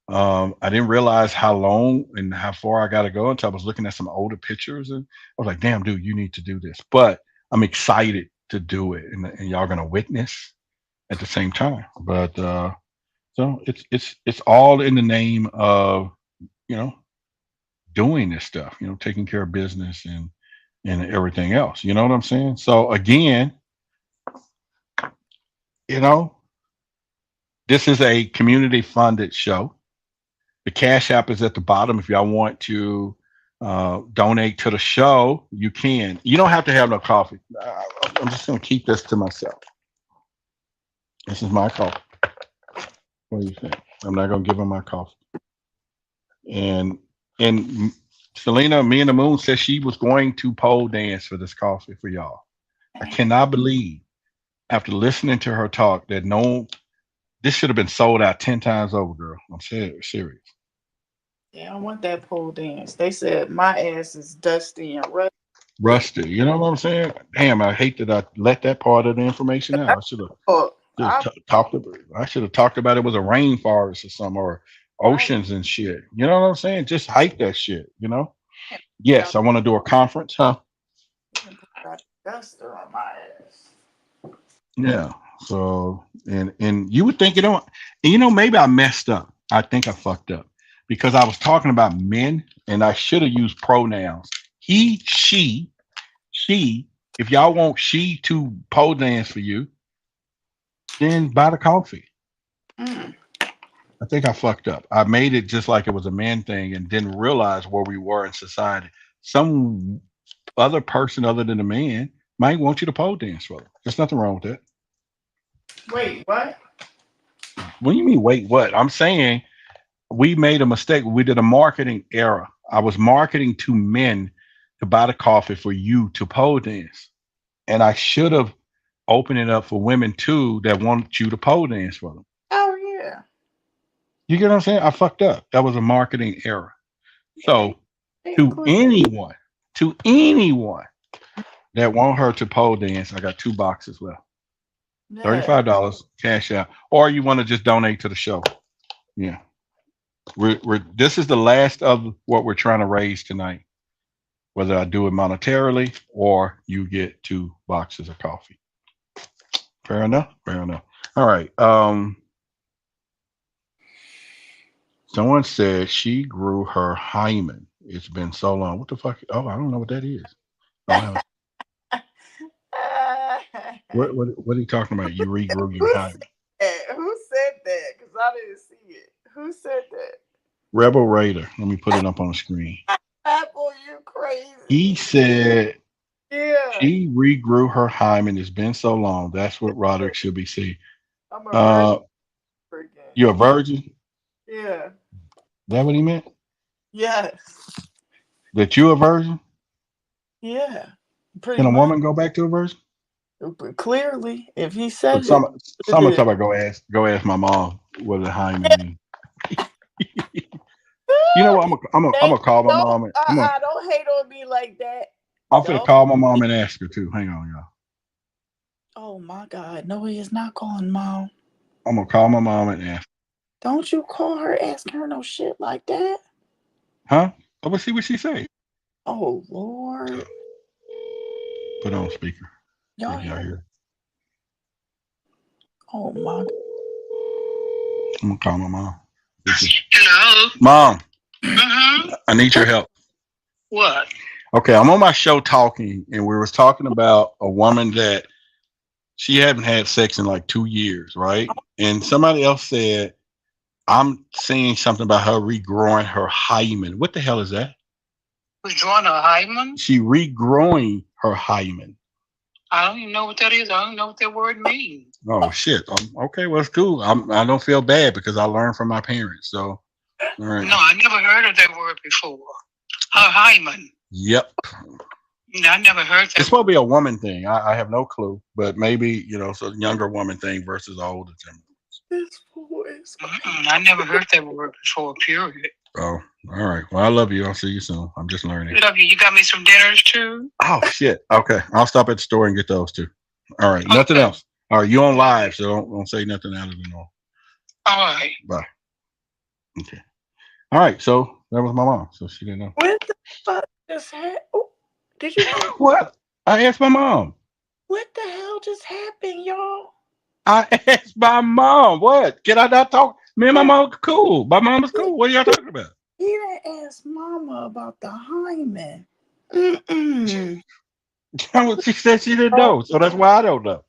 I didn't realize how long and how far I got to go until I was looking at some older pictures, and I was like, "Damn, dude, you need to do this." But I'm excited to do it, and y'all gonna witness at the same time. But so it's all in the name of doing this stuff, taking care of business and everything else. You know what I'm saying? So again, this is a community funded show. The Cash App is at the bottom. If y'all want to donate to the show, you can. You don't have to have no coffee. I'm just gonna keep this to myself. This is my coffee. What do you think? I'm not gonna give him my coffee. And Selena, me and the moon said she was going to pole dance for this coffee for y'all. I cannot believe after listening to her talk that this should have been sold out 10 times over, girl. I'm serious. Yeah, I want that pole dance. They said my ass is dusty and rusty. Rusty, you know what I'm saying? Damn, I hate that I let that part of the information out. I should have talked about it. I should have talked about it was a rainforest or something, or oceans and shit. You know what I'm saying? Just hype that shit, you know? Yes, I want to do a conference, huh? Duster on my ass. Yeah. So and you would think maybe I messed up. I think I fucked up because I was talking about men and I should have used pronouns. He, she. If y'all want she to pole dance for you, then buy the coffee. I think I fucked up. I made it just like it was a man thing and didn't realize where we were in society. Some other person other than a man might want you to pole dance for them. There's nothing wrong with that. Wait, what? What do you mean, wait, what? I'm saying we made a mistake. We did a marketing error. I was marketing to men to buy the coffee for you to pole dance. And I should have opened it up for women too that want you to pole dance for them. Oh, yeah. You get what I'm saying? I fucked up. That was a marketing error. So to anyone that want her to pole dance, I got 2 boxes left. $35 cash out, or you want to just donate to the show. Yeah, this is the last of what we're trying to raise tonight, whether I do it monetarily or you get 2 boxes of coffee. Fair enough. All right. Someone said she grew her hymen. It's been so long. What the fuck? Oh, I don't know what that is. What are you talking about? You regrew your hymen. Who said that? Because I didn't see it. Who said that? Rebel Raider. Let me put it up on the screen. Apple, you crazy. He said she regrew her hymen. It's been so long. That's what Roderick should be seeing. I'm a virgin. You're a virgin? Yeah. Is that what he meant? Yes. That you a virgin? Yeah. Can a woman go back to a virgin? Clearly, if he said someone talk about go ask my mom what a hymen means. You know what? I'm gonna call my mom. Don't hate on me like that. I'm gonna call my mom and ask her too. Hang on, y'all. Oh my God, no, he is not calling mom. I'm gonna call my mom and ask. Don't you call her, ask her no shit like that. Huh? Let's see what she say. Oh Lord. Put on speaker. Y'all hear? Oh my God. I'm gonna call my mom. Hello. Mom. Mm-hmm. I need your help. What? Okay, I'm on my show talking, and we was talking about a woman that she hadn't had sex in like 2 years, right? And somebody else said, I'm saying something about her regrowing her hymen. What the hell is that? Regrowing her hymen? She regrowing her hymen. I don't even know what that is. I don't know what that word means. Oh shit. Okay, well it's cool. I don't feel bad because I learned from my parents. So, all right. No, I never heard of that word before. Her hymen. Yep. No, I never heard that. It's supposed to be a woman thing. I have no clue, but maybe it's a younger woman thing versus an older thing. This voice. I never heard that word before. Period. Oh, all right. Well, I love you. I'll see you soon. I'm just learning. Love you. You got me some dinners too? Oh shit. Okay, I'll stop at the store and get those too. All right. Okay. Nothing else. All right. You on live, so don't say nothing out of the norm. All right. Bye. Okay. All right. So that was my mom. So she didn't know. What the fuck just happened? Oh, did you? What? I asked my mom. What the hell just happened, y'all? I asked my mom. What? Can I not talk? Me and my mom cool. My mom is cool. What are y'all talking about? He didn't ask mama about the hymen. Mm-mm. She said she didn't know, so that's why I don't know.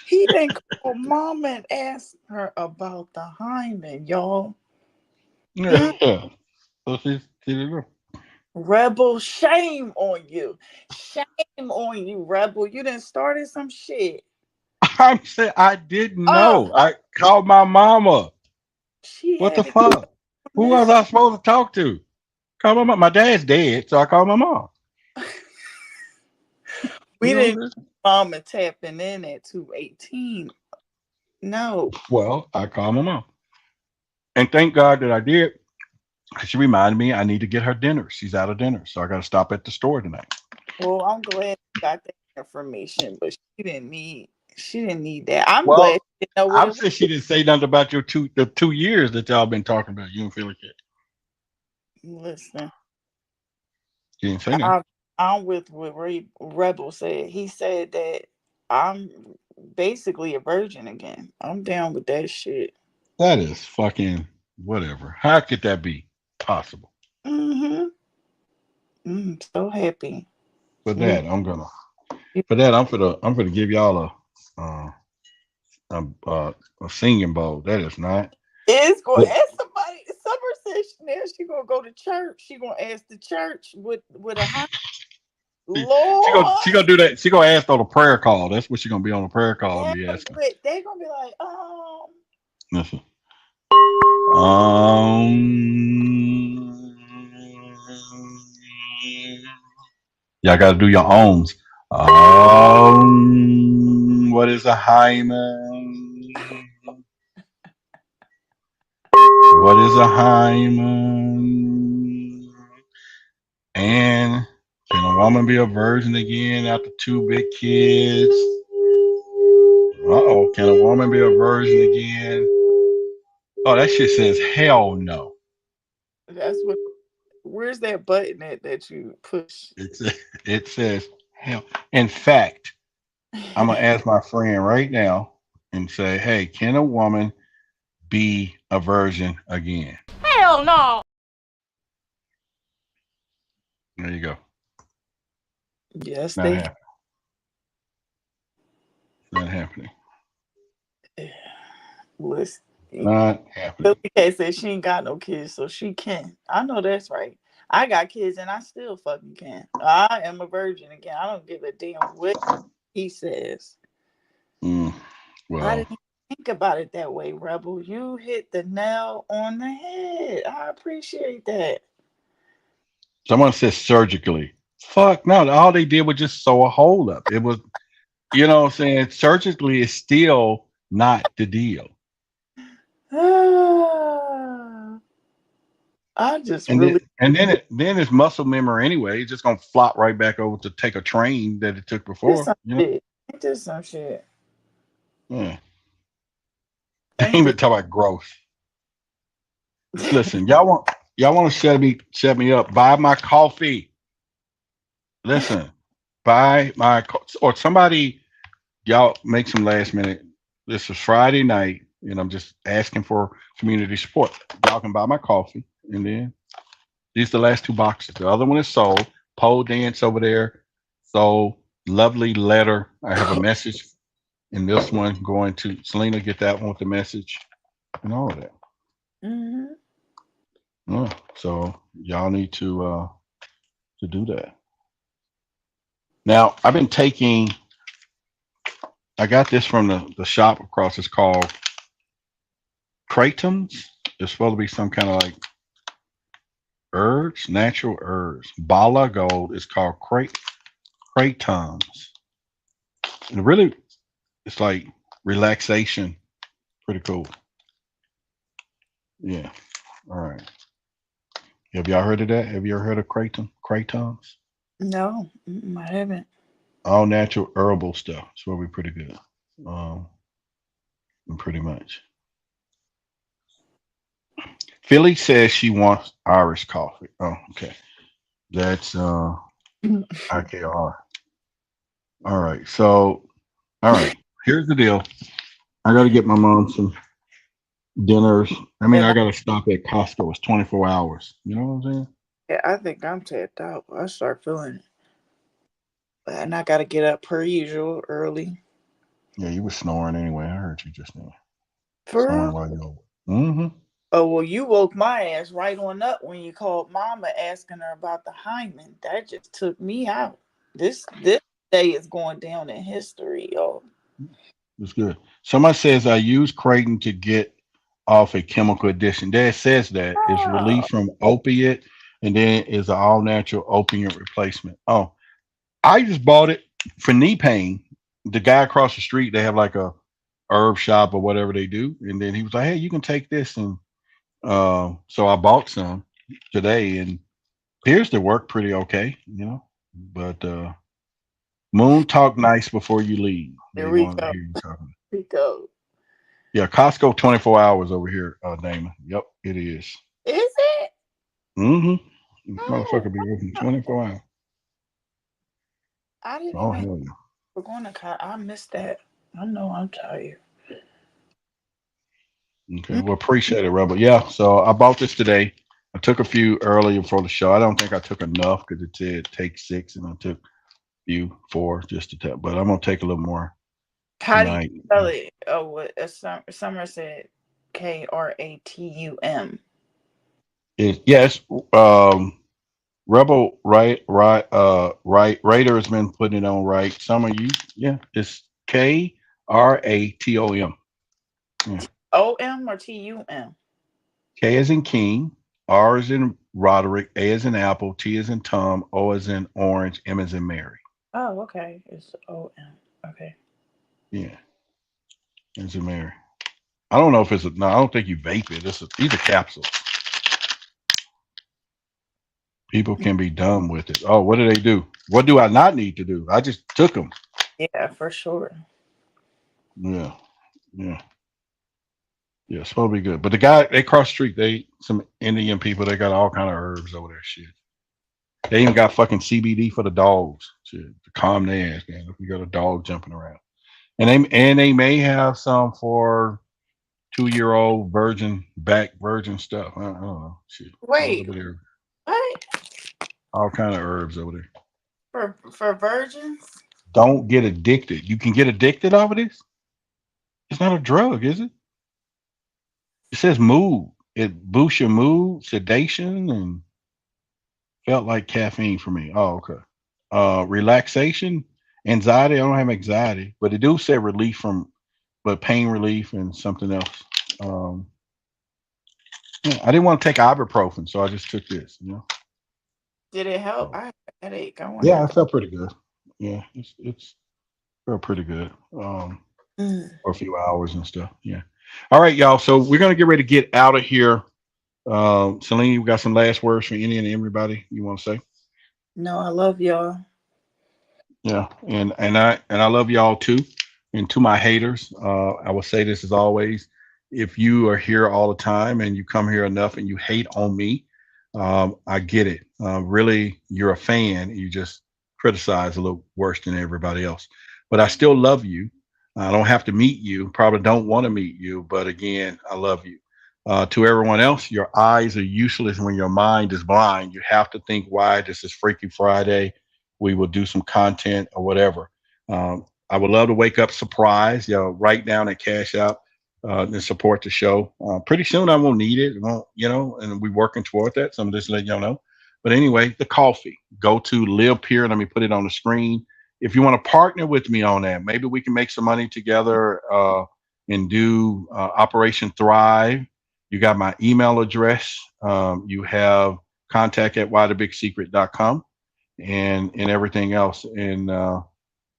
He didn't call mama and ask her about the hymen, y'all. Yeah. So she didn't know. Rebel, shame on you. Shame on you, Rebel. You done started some shit. I'm saying I didn't know. I called my mama. What the fuck? Who was I supposed to talk to? Call my mom. My dad's dead, so I call my mom. We didn't mama tapping in at 218. No. Well, I call my mom. And thank God that I did. She reminded me I need to get her dinner. She's out of dinner. So I got to stop at the store tonight. Well, I'm glad you got that information, but she didn't need that. I'm glad she didn't know what I'm saying she didn't say nothing about the 2 years that y'all been talking about. You and Philly Kid. Listen. She didn't say nothing. I'm with what Rebel said. He said that I'm basically a virgin again. I'm down with that shit. That is fucking whatever. How could that be possible? I'm so happy. For that, I'm gonna give y'all a singing bowl. That is not. It's going to ask somebody. Summer says now she gonna go to church. She gonna ask the church with a high. Lord, She gonna do that. She gonna ask on a prayer call. That's what she gonna be on a prayer call and be asking. But they gonna be like, Listen. Y'all gotta do your owns. What is a hymen? What is a hymen? And can a woman be a virgin again after 2 big kids? Can a woman be a virgin again? Oh, that shit says hell no. That's what. Where's that button that you push? It says hell. In fact, I'm gonna ask my friend right now and say, hey, can a woman be a virgin again? Hell no. There you go. Yes, Not happening. Not happening. Listen. Not happening. Billy said she ain't got no kids, so she can. I know that's right. I got kids and I still fucking can. I am a virgin again. I don't give a damn what he says. Well, I didn't think about it that way, Rebel. You hit the nail on the head. I appreciate that. Someone says surgically. Fuck no. All they did was just sew a hole up. It was, you know what I'm saying? Surgically is still not the deal. I just and really then it's muscle memory anyway. It's just gonna flop right back over to take a train that it took before. do some shit. Yeah. Ain't even talk about growth. Listen, y'all want to set me up. Buy my coffee. Listen, buy my or somebody. Y'all make some last minute. This is Friday night, and I'm just asking for community support. Y'all can buy my coffee, and then these are the last 2 boxes. The other one is sold. Pole dance over there. So lovely letter. I have a message in this one going to Selena. Get that one with the message and all of that. Yeah, so y'all need to do that. Now I've been taking. I got this from the shop across. It's called Kratums. It's supposed to be some kind of like herbs, natural herbs. Bala Gold is called Kratums. And really, it's like relaxation. Pretty cool. Yeah. All right. Have y'all heard of that? Have you ever heard of Kratums? No, I haven't. All natural herbal stuff. It's probably pretty good. Pretty much. Philly says she wants Irish coffee. Oh, okay. That's IKR. All right. So, all right. Here's the deal. I got to get my mom some dinners. I mean, I got to stop at Costco. It's 24 hours. You know what I'm saying? Yeah, I think I'm tapped out. I start feeling it. And I got to get up per usual early. Yeah, you were snoring anyway. I heard you just now. For snoring real? while you were. Oh, well, you woke my ass right on up when you called Mama asking her about the hymen. That just took me out. This day is going down in history, y'all. It's good. Somebody says I use Creighton to get off a chemical addiction. There it says that it's Oh, relief from opiate, and then is an all natural opiate replacement. Oh, I just bought it for knee pain. The guy across the street, they have like a herb shop or whatever they do, and then he was like, "Hey, you can take this," and so I bought some today, and appears to work pretty okay, you know. But Moon, talk nice before you leave. there They we wanted to go. hear you talking. Here we go. Yeah, Costco 24 hours over here, Damon. Yep, it is. Is it? Mm-hmm. This Oh, motherfucker be open 24 hours. I didn't Oh even. hell yeah. We're going to. I missed that. I know I'm tired. Okay, well appreciate it, Rebel. Yeah, so I bought this today. I took a few earlier for the show. I don't think I took enough because it said take 6, and I took a few 4 just to tell. But I'm gonna take a little more How do you tonight. spell it? Oh, what? Summer said Kratum. Yes, Rebel Raider has been putting it on right. Some of you, yeah, it's Kratom. Yeah. OM or TUM? K as in King, R as in Roderick, A as in Apple, T as in Tom, O as in Orange, M as in Mary. Oh, okay. It's OM. Okay. Yeah, as in Mary. I don't know if it's no. I don't think you vape it. These are capsules. People can be dumb with it. Oh, what do they do? What do I not need to do? I just took them. Yeah, for sure. Yeah, yeah. Yeah, it's supposed to be good. But the guy they cross the street, some Indian people, they got all kind of herbs over there. Shit. They even got fucking CBD for the dogs. Shit, to calm their ass, man. If you got a dog jumping around. And they may have some for 2-year-old virgin stuff. I don't know. Shit. Wait, what? All kind of herbs over there. For virgins? Don't get addicted. You can get addicted off of this? It's not a drug, is it? It says mood. It boosts your mood, sedation, and felt like caffeine for me. Oh, okay. Relaxation, anxiety. I don't have anxiety, but it do say relief from, but pain relief and something else. Yeah, I didn't want to take ibuprofen, so I just took this. You know. Did it help? I had a headache. I wonder. Yeah, I felt pretty good. Yeah, it's felt pretty good. For a few hours and stuff. Yeah. All right, y'all. So we're gonna get ready to get out of here. Celine, you got some last words for any and everybody you want to say? No, I love y'all. Yeah, and I love y'all too. And to my haters, I will say this as always: if you are here all the time and you come here enough and you hate on me, I get it. Really, you're a fan. You just criticize a little worse than everybody else. But I still love you. I don't have to meet you. Probably don't want to meet you. But again, I love you. To everyone else, your eyes are useless when your mind is blind. You have to think why this is Freaky Friday. We will do some content or whatever. I would love to wake up surprised. Write down and cash out and support the show. Pretty soon I won't need it. Won't, and we're working toward that. So I'm just letting y'all know. But anyway, the coffee. Go to LIVEPURE. Let me put it on the screen. If you want to partner with me on that, maybe we can make some money together and do Operation Thrive. You got my email address. You have contact@whythebigsecret.com and everything else. And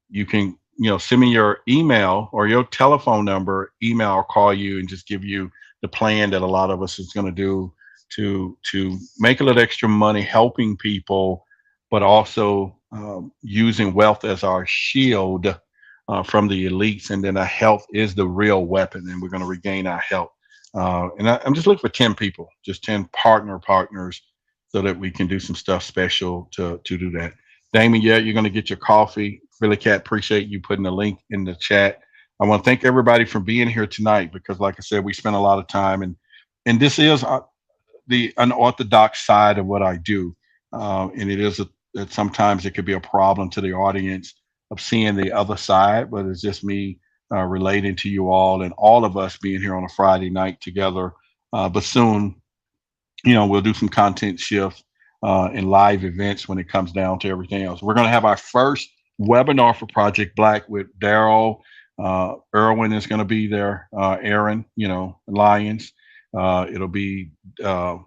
you can, send me your email or your telephone number, email or call you and just give you the plan that a lot of us is going to do to make a little extra money helping people, but also using wealth as our shield from the elites. And then our health is the real weapon, and we're going to regain our health. And I'm just looking for 10 people, just 10 partners, so that we can do some stuff special to do that. Damon, yeah, you're going to get your coffee. Philly Cat, appreciate you putting the link in the chat. I want to thank everybody for being here tonight because, like I said, we spent a lot of time, and this is the unorthodox side of what I do. And it is that sometimes it could be a problem to the audience of seeing the other side, but it's just me relating to you all and all of us being here on a Friday night together. But soon, we'll do some content shifts and live events when it comes down to everything else. We're going to have our first webinar for Project Black with Daryl, Irwin is going to be there. Aaron, Lyons. It'll be, y'all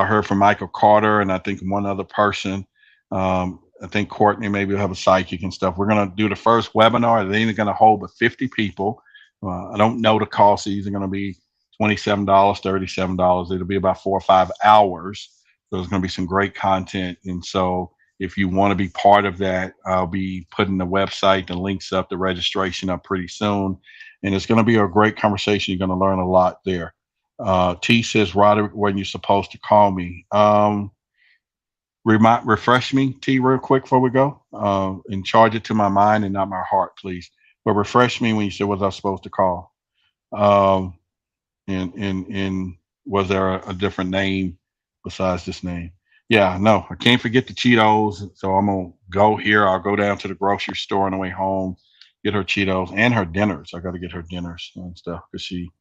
heard from Michael Carter and I think one other person. I think Courtney maybe will have a psychic and stuff. We're going to do the first webinar. They're going to hold with 50 people. I don't know the cost. These are going to be $27, $37. It'll be about 4 or 5 hours. So there's going to be some great content. And so if you want to be part of that, I'll be putting the website, the links up, the registration up pretty soon. And it's going to be a great conversation. You're going to learn a lot there. T says, Roderick, when you're supposed to call me. Refresh me, T, real quick before we go, and charge it to my mind and not my heart, please. But refresh me when you said, was I supposed to call? And was there a different name besides this name? Yeah, no, I can't forget the Cheetos. So I'm going to go here. I'll go down to the grocery store on the way home, get her Cheetos and her dinners. I got to get her dinners and stuff because she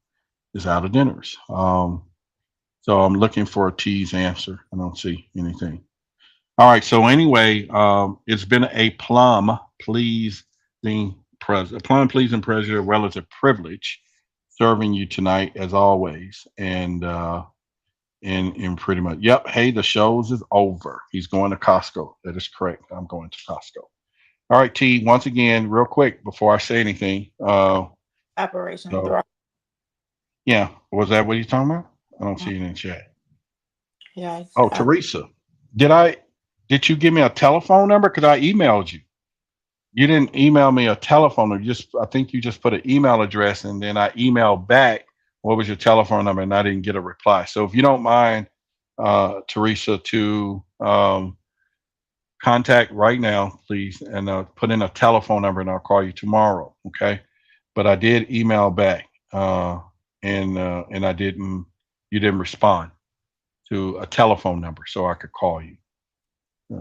is out of dinners. So I'm looking for a T's answer. I don't see anything. All right. So anyway, it's been a plum pleasing pleasure, as well as a privilege serving you tonight, as always. And pretty much, yep. Hey, the shows is over. He's going to Costco. That is correct. I'm going to Costco. All right, T. Once again, real quick before I say anything. Operation. Yeah. Was that what you're talking about? I don't see it in the chat. Yeah. Oh, Teresa, did you give me a telephone number? Because I emailed you. You didn't email me a telephone number. I think you just put an email address, and then I emailed back, what was your telephone number? And I didn't get a reply. So if you don't mind, Teresa, to contact right now, please, and put in a telephone number, and I'll call you tomorrow. Okay. But I did email back, and you didn't respond to a telephone number, so I could call you.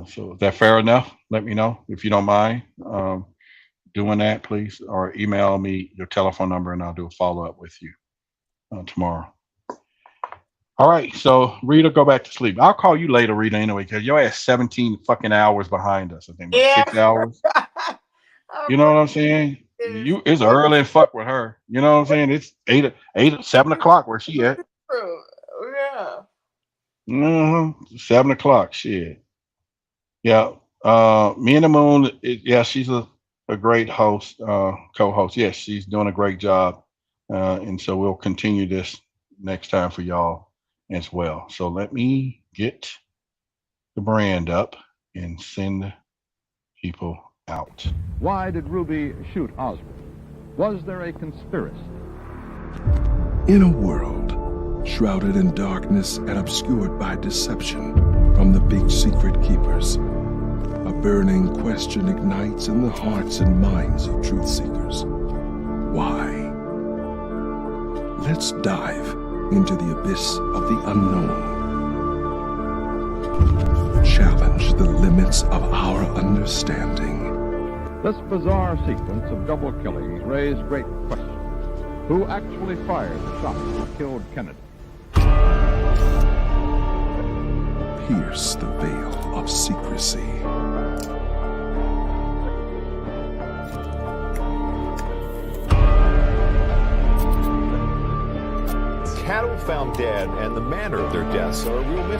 So is that fair enough? Let me know if you don't mind doing that, please, or email me your telephone number and I'll do a follow-up with you tomorrow. All right. So Rita, go back to sleep. I'll call you later, Rita, anyway, because your ass 17 fucking hours behind us. I think like 6 hours. You know what I'm saying? It's early and fuck with her. You know what I'm saying? It's 7 o'clock where she at. Yeah. 7 o'clock. Shit. Yeah, Me and the Moon. She's a great host, co-host. Yes, she's doing a great job, and so we'll continue this next time for y'all as well. So let me get the brand up and send people out. Why did Ruby shoot Oswald? Was there a conspiracy? In a world shrouded in darkness and obscured by deception from the big secret keepers, a burning question ignites in the hearts and minds of truth seekers. Why? Let's dive into the abyss of the unknown. Challenge the limits of our understanding. This bizarre sequence of double killings raised great questions. Who actually fired the shot that killed Kennedy? Pierce the veil of secrecy. Cattle found dead and the manner of their deaths are a real mystery.